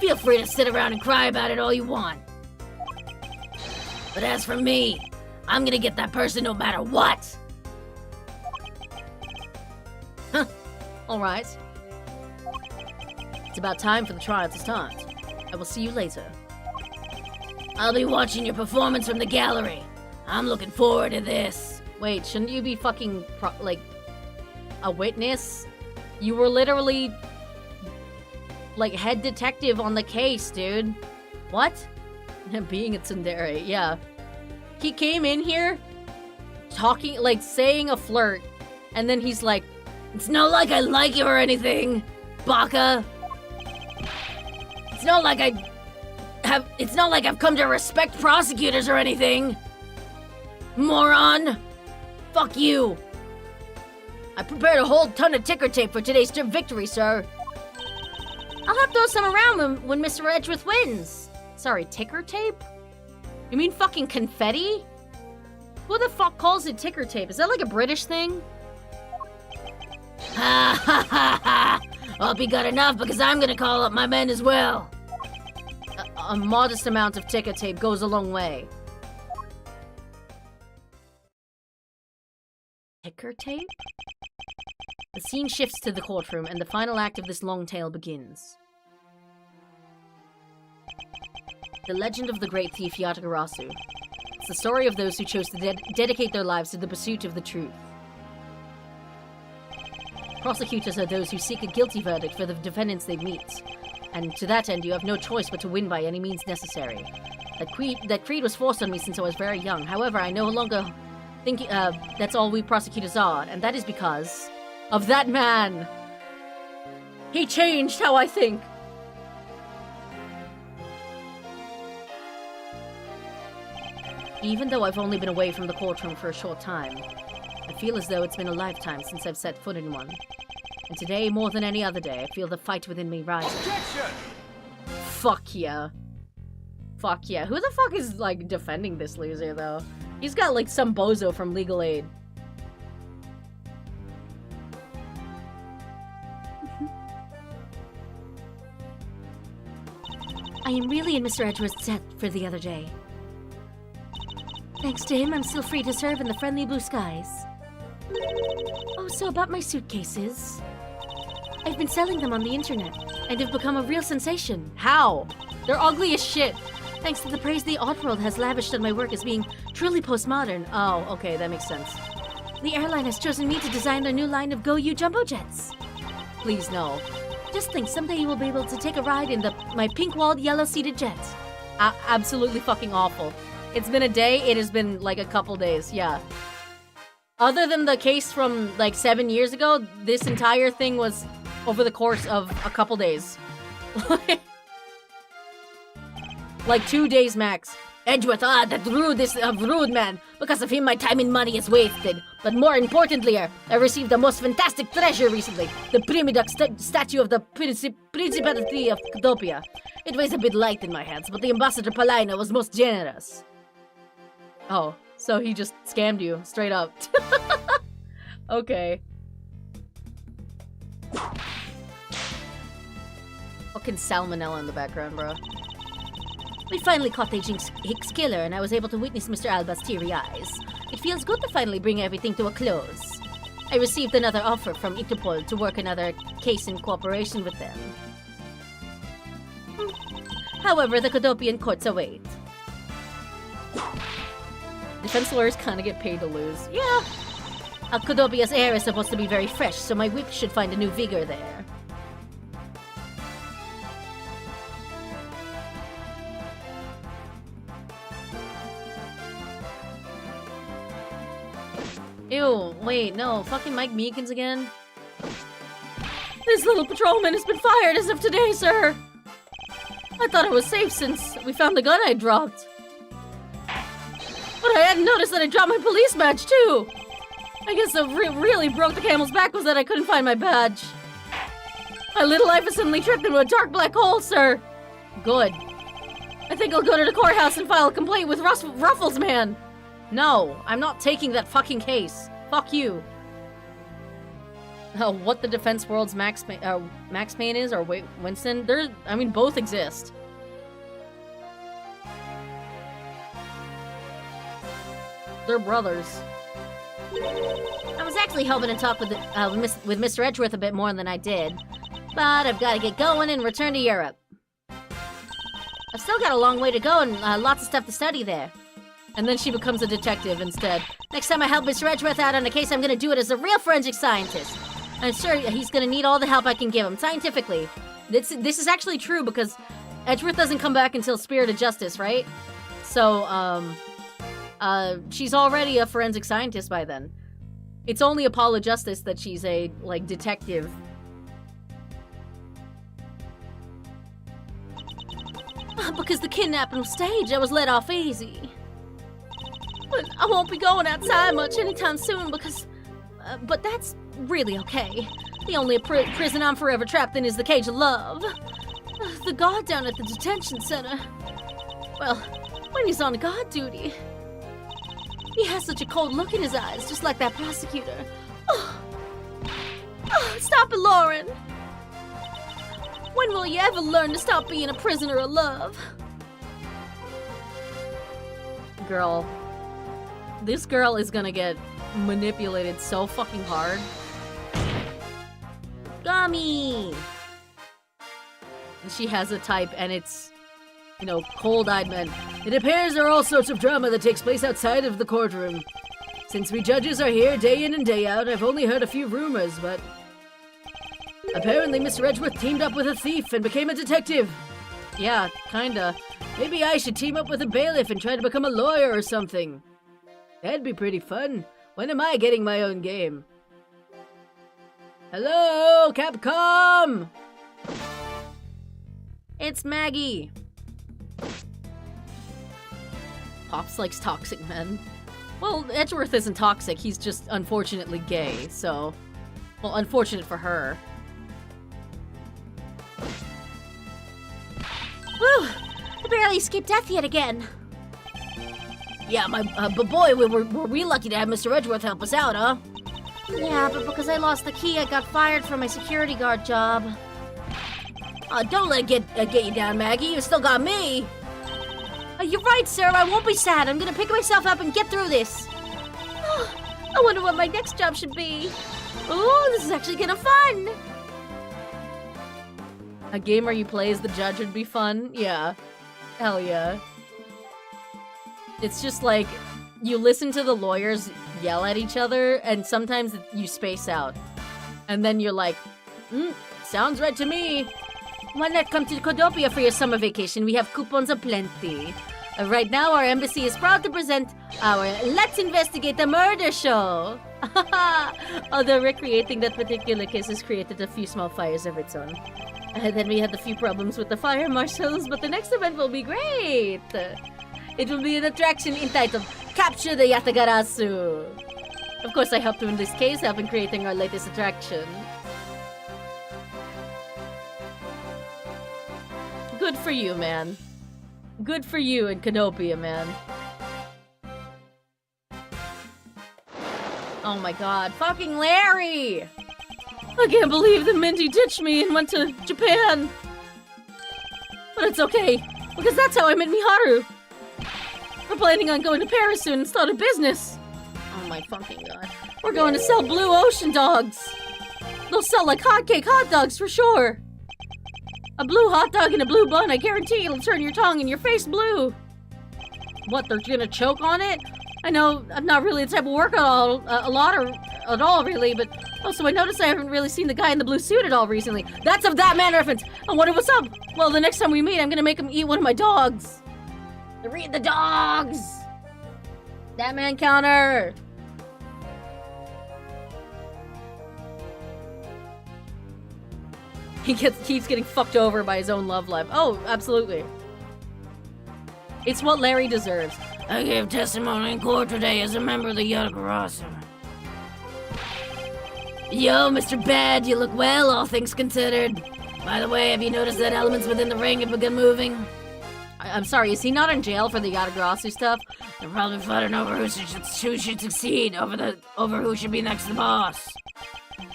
feel free to sit around and cry about it all you want. But as for me, I'm gonna get that person no matter what. Alright. It's about time for the trial to start. I will see you later. I'll be watching your performance from the gallery. I'm looking forward to this. Wait, shouldn't you be fucking, a witness? You were literally, head detective on the case, dude. What? Being a tsundere, yeah. He came in here, talking, saying a flirt, and then he's like, it's not like I like you or anything, baka. It's not like I've come to respect prosecutors or anything. Moron. Fuck you. I prepared a whole ton of ticker tape for today's victory, sir. I'll have to throw some around when Mr. Edgeworth wins. Sorry, ticker tape? You mean fucking confetti? Who the fuck calls it ticker tape? Is that like a British thing? Ha ha ha ha! Hope you got enough because I'm gonna call up my men as well. A modest amount of ticker tape goes a long way. Ticker tape? The scene shifts to the courtroom, and the final act of this long tale begins. The legend of the great thief Yatagarasu. It's the story of those who chose to dedicate their lives to the pursuit of the truth. Prosecutors are those who seek a guilty verdict for the defendants they meet. And to that end, you have no choice but to win by any means necessary. That creed was forced on me since I was very young. However, I no longer think that's all we prosecutors are, and that is because of that man. He changed how I think. Even though I've only been away from the courtroom for a short time, I feel as though it's been a lifetime since I've set foot in one. And today, more than any other day, I feel the fight within me rising. Objection! Fuck yeah. Fuck yeah. Who the fuck is, like, defending this loser, though? He's got, like, some bozo from Legal Aid. I am really in Mr. Edgeworth's debt for the other day. Thanks to him, I'm still free to serve in the friendly blue skies. Oh, so about my suitcases. I've been selling them on the internet, and have become a real sensation. How? They're ugly as shit. Thanks to the praise the Oddworld has lavished on my work as being truly postmodern. Oh, okay, that makes sense. The airline has chosen me to design their new line of Go You Jumbo Jets. Please, no. Just think, someday you will be able to take a ride in my pink-walled, yellow-seated jet. Absolutely fucking awful. It's been a day, it has been, like, a couple days, yeah. Other than the case from, like, 7 years ago, this entire thing was over the course of a couple days. Like 2 days max. Edgeworth, that rude man. Because of him, my time and money is wasted. But more importantly, I received the most fantastic treasure recently. The Primiduc statue of the Principality of Codopia. It weighs a bit light in my hands, but the Ambassador Palina was most generous. Oh, so he just scammed you, straight up. Okay. Fucking salmonella in the background, bro. We finally caught the Hicks killer, and I was able to witness Mr. Alba's teary eyes. It feels good to finally bring everything to a close. I received another offer from Interpol to work another case in cooperation with them. However, the Codopian courts await. Defense lawyers kind of get paid to lose. Yeah. Codopia's air is supposed to be very fresh, so my whip should find a new vigor there. Ew, wait, no, fucking Mike Meekins again? This little patrolman has been fired as of today, sir! I thought it was safe since we found the gun I dropped. But I hadn't noticed that I dropped my police badge, too! I guess what really broke the camel's back was that I couldn't find my badge. My little life has suddenly tripped into a dark black hole, sir! Good. I think I'll go to the courthouse and file a complaint with Ruffles Man! No, I'm not taking that fucking case. Fuck you. What the defense world's Max Payne is, or Winston, both exist. They're brothers. I was actually hoping to talk with Mr. Edgeworth a bit more than I did, but I've got to get going and return to Europe. I've still got a long way to go and lots of stuff to study there. And then she becomes a detective instead. Next time I help Mr. Edgeworth out on a case, I'm gonna do it as a real forensic scientist. I'm sure he's gonna need all the help I can give him, scientifically. This is actually true, because Edgeworth doesn't come back until Spirit of Justice, right? So, she's already a forensic scientist by then. It's only Apollo Justice that she's a, like, detective. Because the kidnapping was staged, I was let off easy. But I won't be going outside much anytime soon because... but that's really okay. The only prison I'm forever trapped in is the cage of love. The guard down at the detention center. Well, when he's on guard duty... he has such a cold look in his eyes, just like that prosecutor. Oh, stop it, Lauren! When will you ever learn to stop being a prisoner of love? Girl. This girl is gonna get manipulated so fucking hard. Gummy! And she has a type, and it's, you know, cold-eyed men. It appears there are all sorts of drama that takes place outside of the courtroom. Since we judges are here day in and day out, I've only heard a few rumors, but... apparently Mr. Edgeworth teamed up with a thief and became a detective. Yeah, kinda. Maybe I should team up with a bailiff and try to become a lawyer or something. That'd be pretty fun. When am I getting my own game? Hello, Capcom! It's Maggie! Pops likes toxic men. Well, Edgeworth isn't toxic, he's just unfortunately gay, so... Well, unfortunate for her. Whew! I barely escaped death yet again. Yeah, but boy, were we lucky to have Mr. Edgeworth help us out, huh? Yeah, but because I lost the key, I got fired from my security guard job. Don't let it get you down, Maggie. You still got me. You're right, sir. I won't be sad. I'm gonna pick myself up and get through this. I wonder what my next job should be. Ooh, this is actually kinda fun. A game where you play as the judge would be fun? Yeah. Hell yeah. It's just like, you listen to the lawyers yell at each other, and sometimes you space out. And then you're like, sounds right to me. Why not come to Codopia for your summer vacation? We have coupons aplenty. Right now, our embassy is proud to present our Let's Investigate the Murder show. Although recreating that particular case has created a few small fires of its own. Then we had a few problems with the fire marshals, but the next event will be great. It will be an attraction entitled Capture the Yatagarasu. Of course, I helped in this case, helping creating our latest attraction. Good for you, man. Good for you in Canopia, man. Oh my god, fucking Larry! I can't believe that Minty ditched me and went to Japan. But it's okay, because that's how I met Miharu. We're planning on going to Paris soon and start a business. Oh my fucking god. We're going to sell blue ocean dogs. They'll sell like hotcake hot dogs for sure. A blue hot dog and a blue bun, I guarantee it'll turn your tongue and your face blue. What, they're gonna choke on it? I know I'm not really the type of work at all, really, but also I noticed I haven't really seen the guy in the blue suit at all recently. That's of that man reference. I wonder what's up. Well, the next time we meet, I'm gonna make him eat one of my dogs. Read the dogs. That man counter. He keeps getting fucked over by his own love life. Oh, absolutely. It's what Larry deserves. I gave testimony in court today as a member of the Yatagarasu. Yo, Mr. Bad, you look well, all things considered. By the way, have you noticed that elements within the ring have begun moving? I'm sorry, is he not in jail for the Yatagarasu stuff? They're probably fighting over who should succeed, over who should be next to the boss.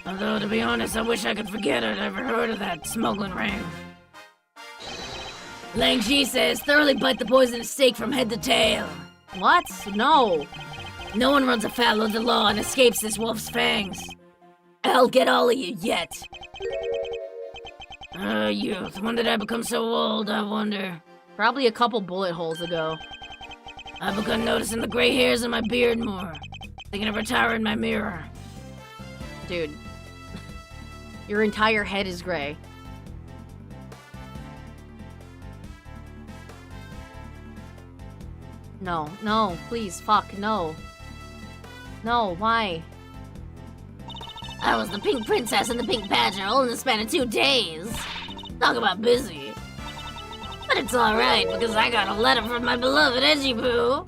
Although, to be honest, I wish I could forget I'd ever heard of that smuggling ring. Lang Ji says, thoroughly bite the poisonous snake from head to tail. What? No. No one runs afoul of the law and escapes this wolf's fangs. I'll get all of you yet. Youth, when did I become so old, I wonder? Probably a couple bullet holes ago. I've begun noticing the gray hairs in my beard more. Thinking of retiring my mirror. Dude. Your entire head is gray. No, please, fuck, no. No, why? I was the pink princess and the pink badger all in the span of 2 days. Talk about busy. But it's alright, because I got a letter from my beloved Edgy Boo.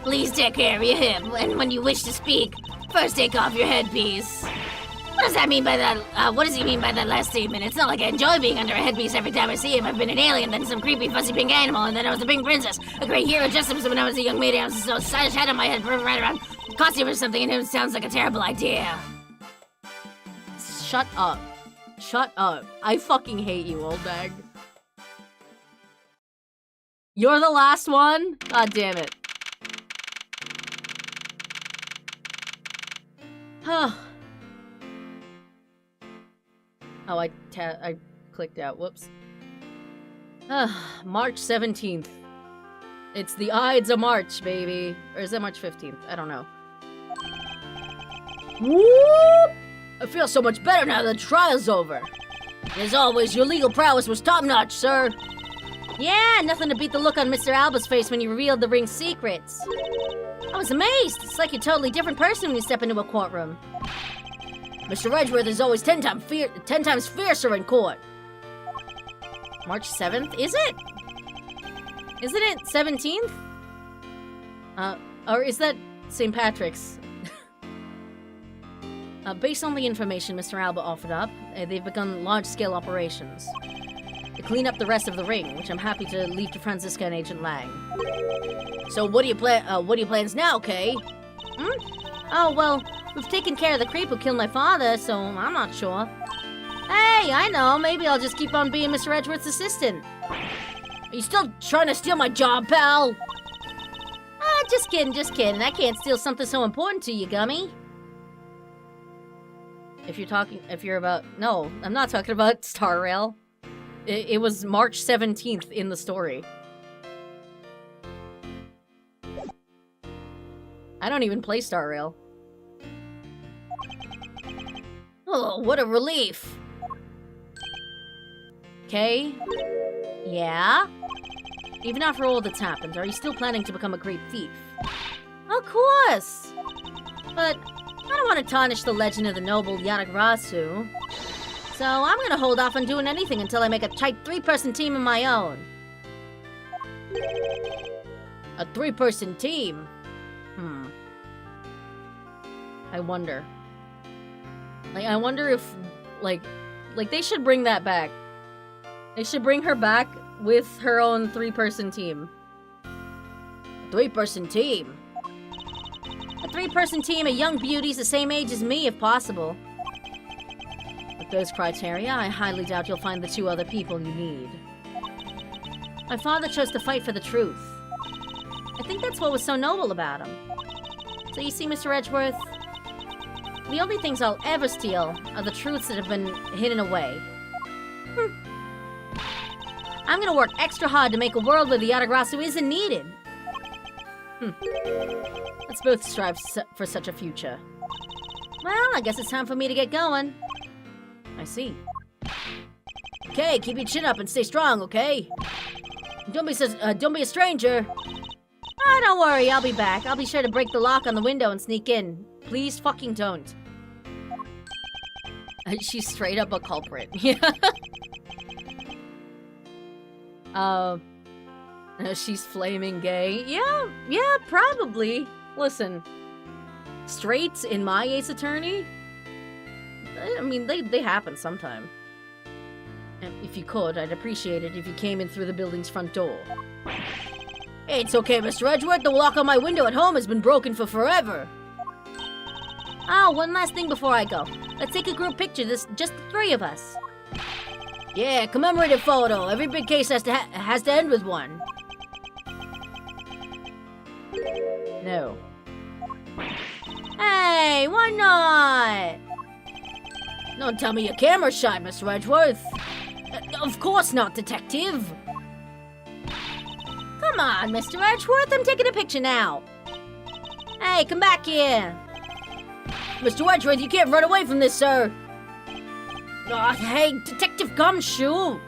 Please take care of your hip, and when you wish to speak, first take off your headpiece. What does that mean by that? What does he mean by that last statement? It's not like I enjoy being under a headpiece every time I see him. I've been an alien, then some creepy fuzzy pink animal, and then I was the pink princess. A great hero just as when I was a young maid. I was so stylish head on my head right around costume or something, and it sounds like a terrible idea. Shut up. Shut up. I fucking hate you, old bag. You're the last one? God damn it. Huh. Oh, I clicked out. Whoops. March 17th. It's the Ides of March, baby. Or is it March 15th? I don't know. Whoop! I feel so much better now that the trial's over. As always, your legal prowess was top-notch, sir. Yeah, nothing to beat the look on Mr. Alba's face when you revealed the ring's secrets. I was amazed. It's like you're a totally different person when you step into a courtroom. Mr. Edgeworth is always 10 times fiercer in court. March 7th? Is it? Isn't it 17th? Or is that St. Patrick's? Based on the information Mr. Alba offered up, they've begun large-scale operations to clean up the rest of the ring, which I'm happy to leave to Franziska and Agent Lang. So what are your plans now, Kay? Oh, well, we've taken care of the creep who killed my father, so I'm not sure. Hey, I know, maybe I'll just keep on being Mr. Edgeworth's assistant. Are you still trying to steal my job, pal? Just kidding. I can't steal something so important to you, Gummy. No, I'm not talking about Star Rail. It was March 17th in the story. I don't even play Star Rail. Oh, what a relief. Kay? Yeah? Even after all that's happened, are you still planning to become a great thief? Of course! But I don't want to tarnish the legend of the noble Yadagrasu. So I'm gonna hold off on doing anything until I make a tight 3-person team of my own. A 3-person team? I wonder. I wonder if, like they should bring that back. They should bring her back with her own 3-person team. A 3-person team? A 3-person team of young beauties the same age as me, if possible. With those criteria, I highly doubt you'll find the 2 other people you need. My father chose to fight for the truth. I think that's what was so noble about him. So you see, Mr. Edgeworth, the only things I'll ever steal are the truths that have been hidden away. I'm gonna work extra hard to make a world where the Yadagrasu isn't needed. Let's both strive for such a future. Well, I guess it's time for me to get going. I see. Okay, keep your chin up and stay strong, okay? Don't be a stranger. Oh, don't worry, I'll be back. I'll be sure to break the lock on the window and sneak in. Please fucking don't. She's straight up a culprit. Yeah. She's flaming gay. Yeah, probably. Listen, straights in my Ace Attorney, I mean, they happen sometime. And if you could, I'd appreciate it if you came in through the building's front door. Hey, it's okay, Mr. Edgeworth. The lock on my window at home has been broken for forever. Oh, one last thing before I go. Let's take a group picture, just the 3 of us. Yeah, commemorative photo. Every big case has to end with one. No. Hey, why not? Don't tell me your camera's shy, Mr. Edgeworth. Of course not, detective. Come on, Mr. Edgeworth, I'm taking a picture now. Hey, come back here. Mr. Edgeworth, you can't run away from this, sir. Oh, hey, Detective Gumshoe.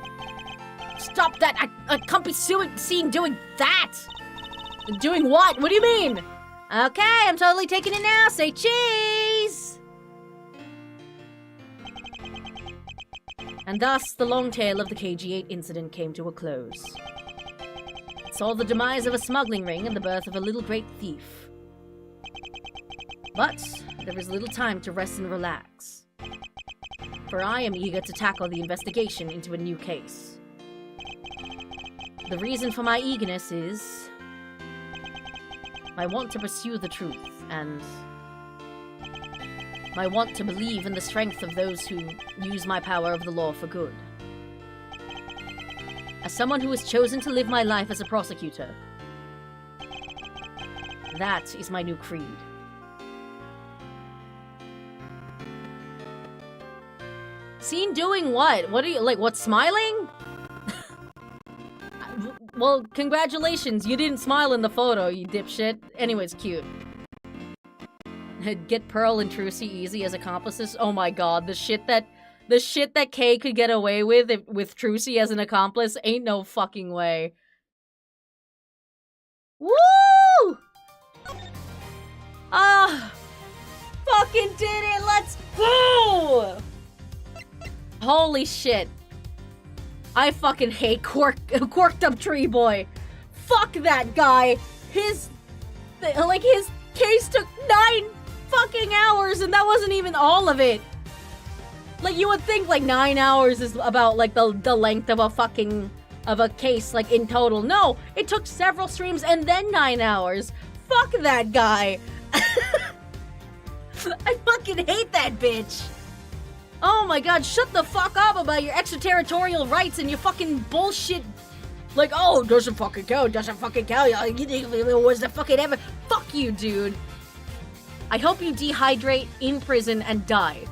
Stop that. I can't be seen doing that. Doing what? What do you mean? Okay, I'm totally taking it now. Say cheese! And thus, the long tale of the KG-8 incident came to a close. It saw the demise of a smuggling ring and the birth of a little great thief. But there is little time to rest and relax, for I am eager to tackle the investigation into a new case. The reason for my eagerness is I want to pursue the truth, and my want to believe in the strength of those who use my power of the law for good. As someone who has chosen to live my life as a prosecutor, that is my new creed. Seen doing what? What are you, like, what, smiling? Well, congratulations, you didn't smile in the photo, you dipshit. Anyways, cute. Get Pearl and Trucy easy as accomplices. Oh my god, the shit that Kay could get away with Trucy as an accomplice ain't no fucking way. Woo! Ah! Fucking did it! Let's go! Holy shit. I fucking hate Quirked Up Tree Boy. Fuck that guy. His case took 9 fucking hours and that wasn't even all of it. Like, you would think, like, 9 hours is about, like, the length of a case, like, in total. No, it took several streams and then 9 hours. Fuck that guy. I fucking hate that bitch. Oh my god, shut the fuck up about your extraterritorial rights and your fucking bullshit. Like, oh, doesn't fucking count. You think it was the fucking ever. Fuck you, dude. I hope you dehydrate in prison and die.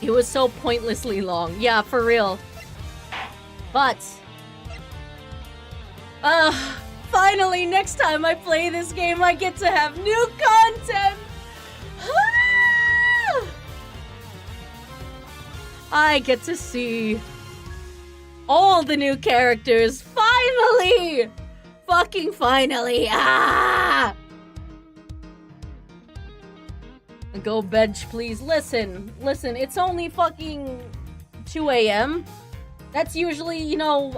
It was so pointlessly long. Yeah, for real. But finally, next time I play this game, I get to have new content. I get to see all the new characters. Finally! Fucking finally! Go bench, please. Listen, it's only fucking 2 a.m. That's usually, you know,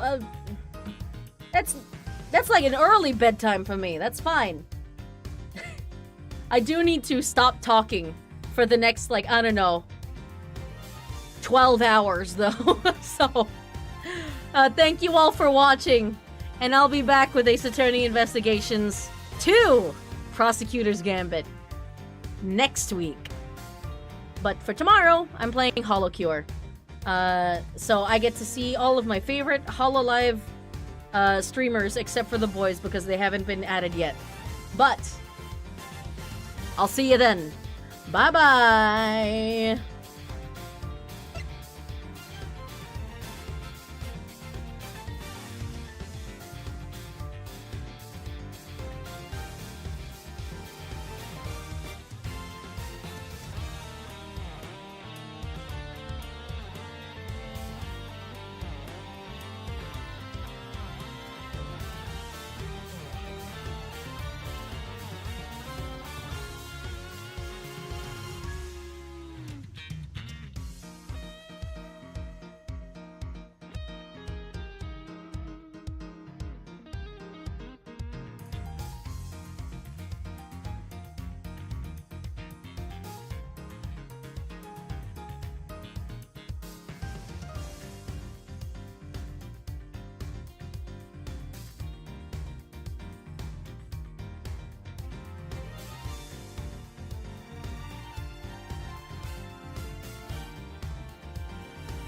that's like an early bedtime for me. That's fine. I do need to stop talking for the next, like, I don't know, 12 hours, though. So, thank you all for watching, and I'll be back with Ace Attorney Investigations 2, Prosecutor's Gambit, next week. But for tomorrow, I'm playing HoloCure. So I get to see all of my favorite HoloLive streamers, except for the boys, because they haven't been added yet. But I'll see you then. Bye-bye!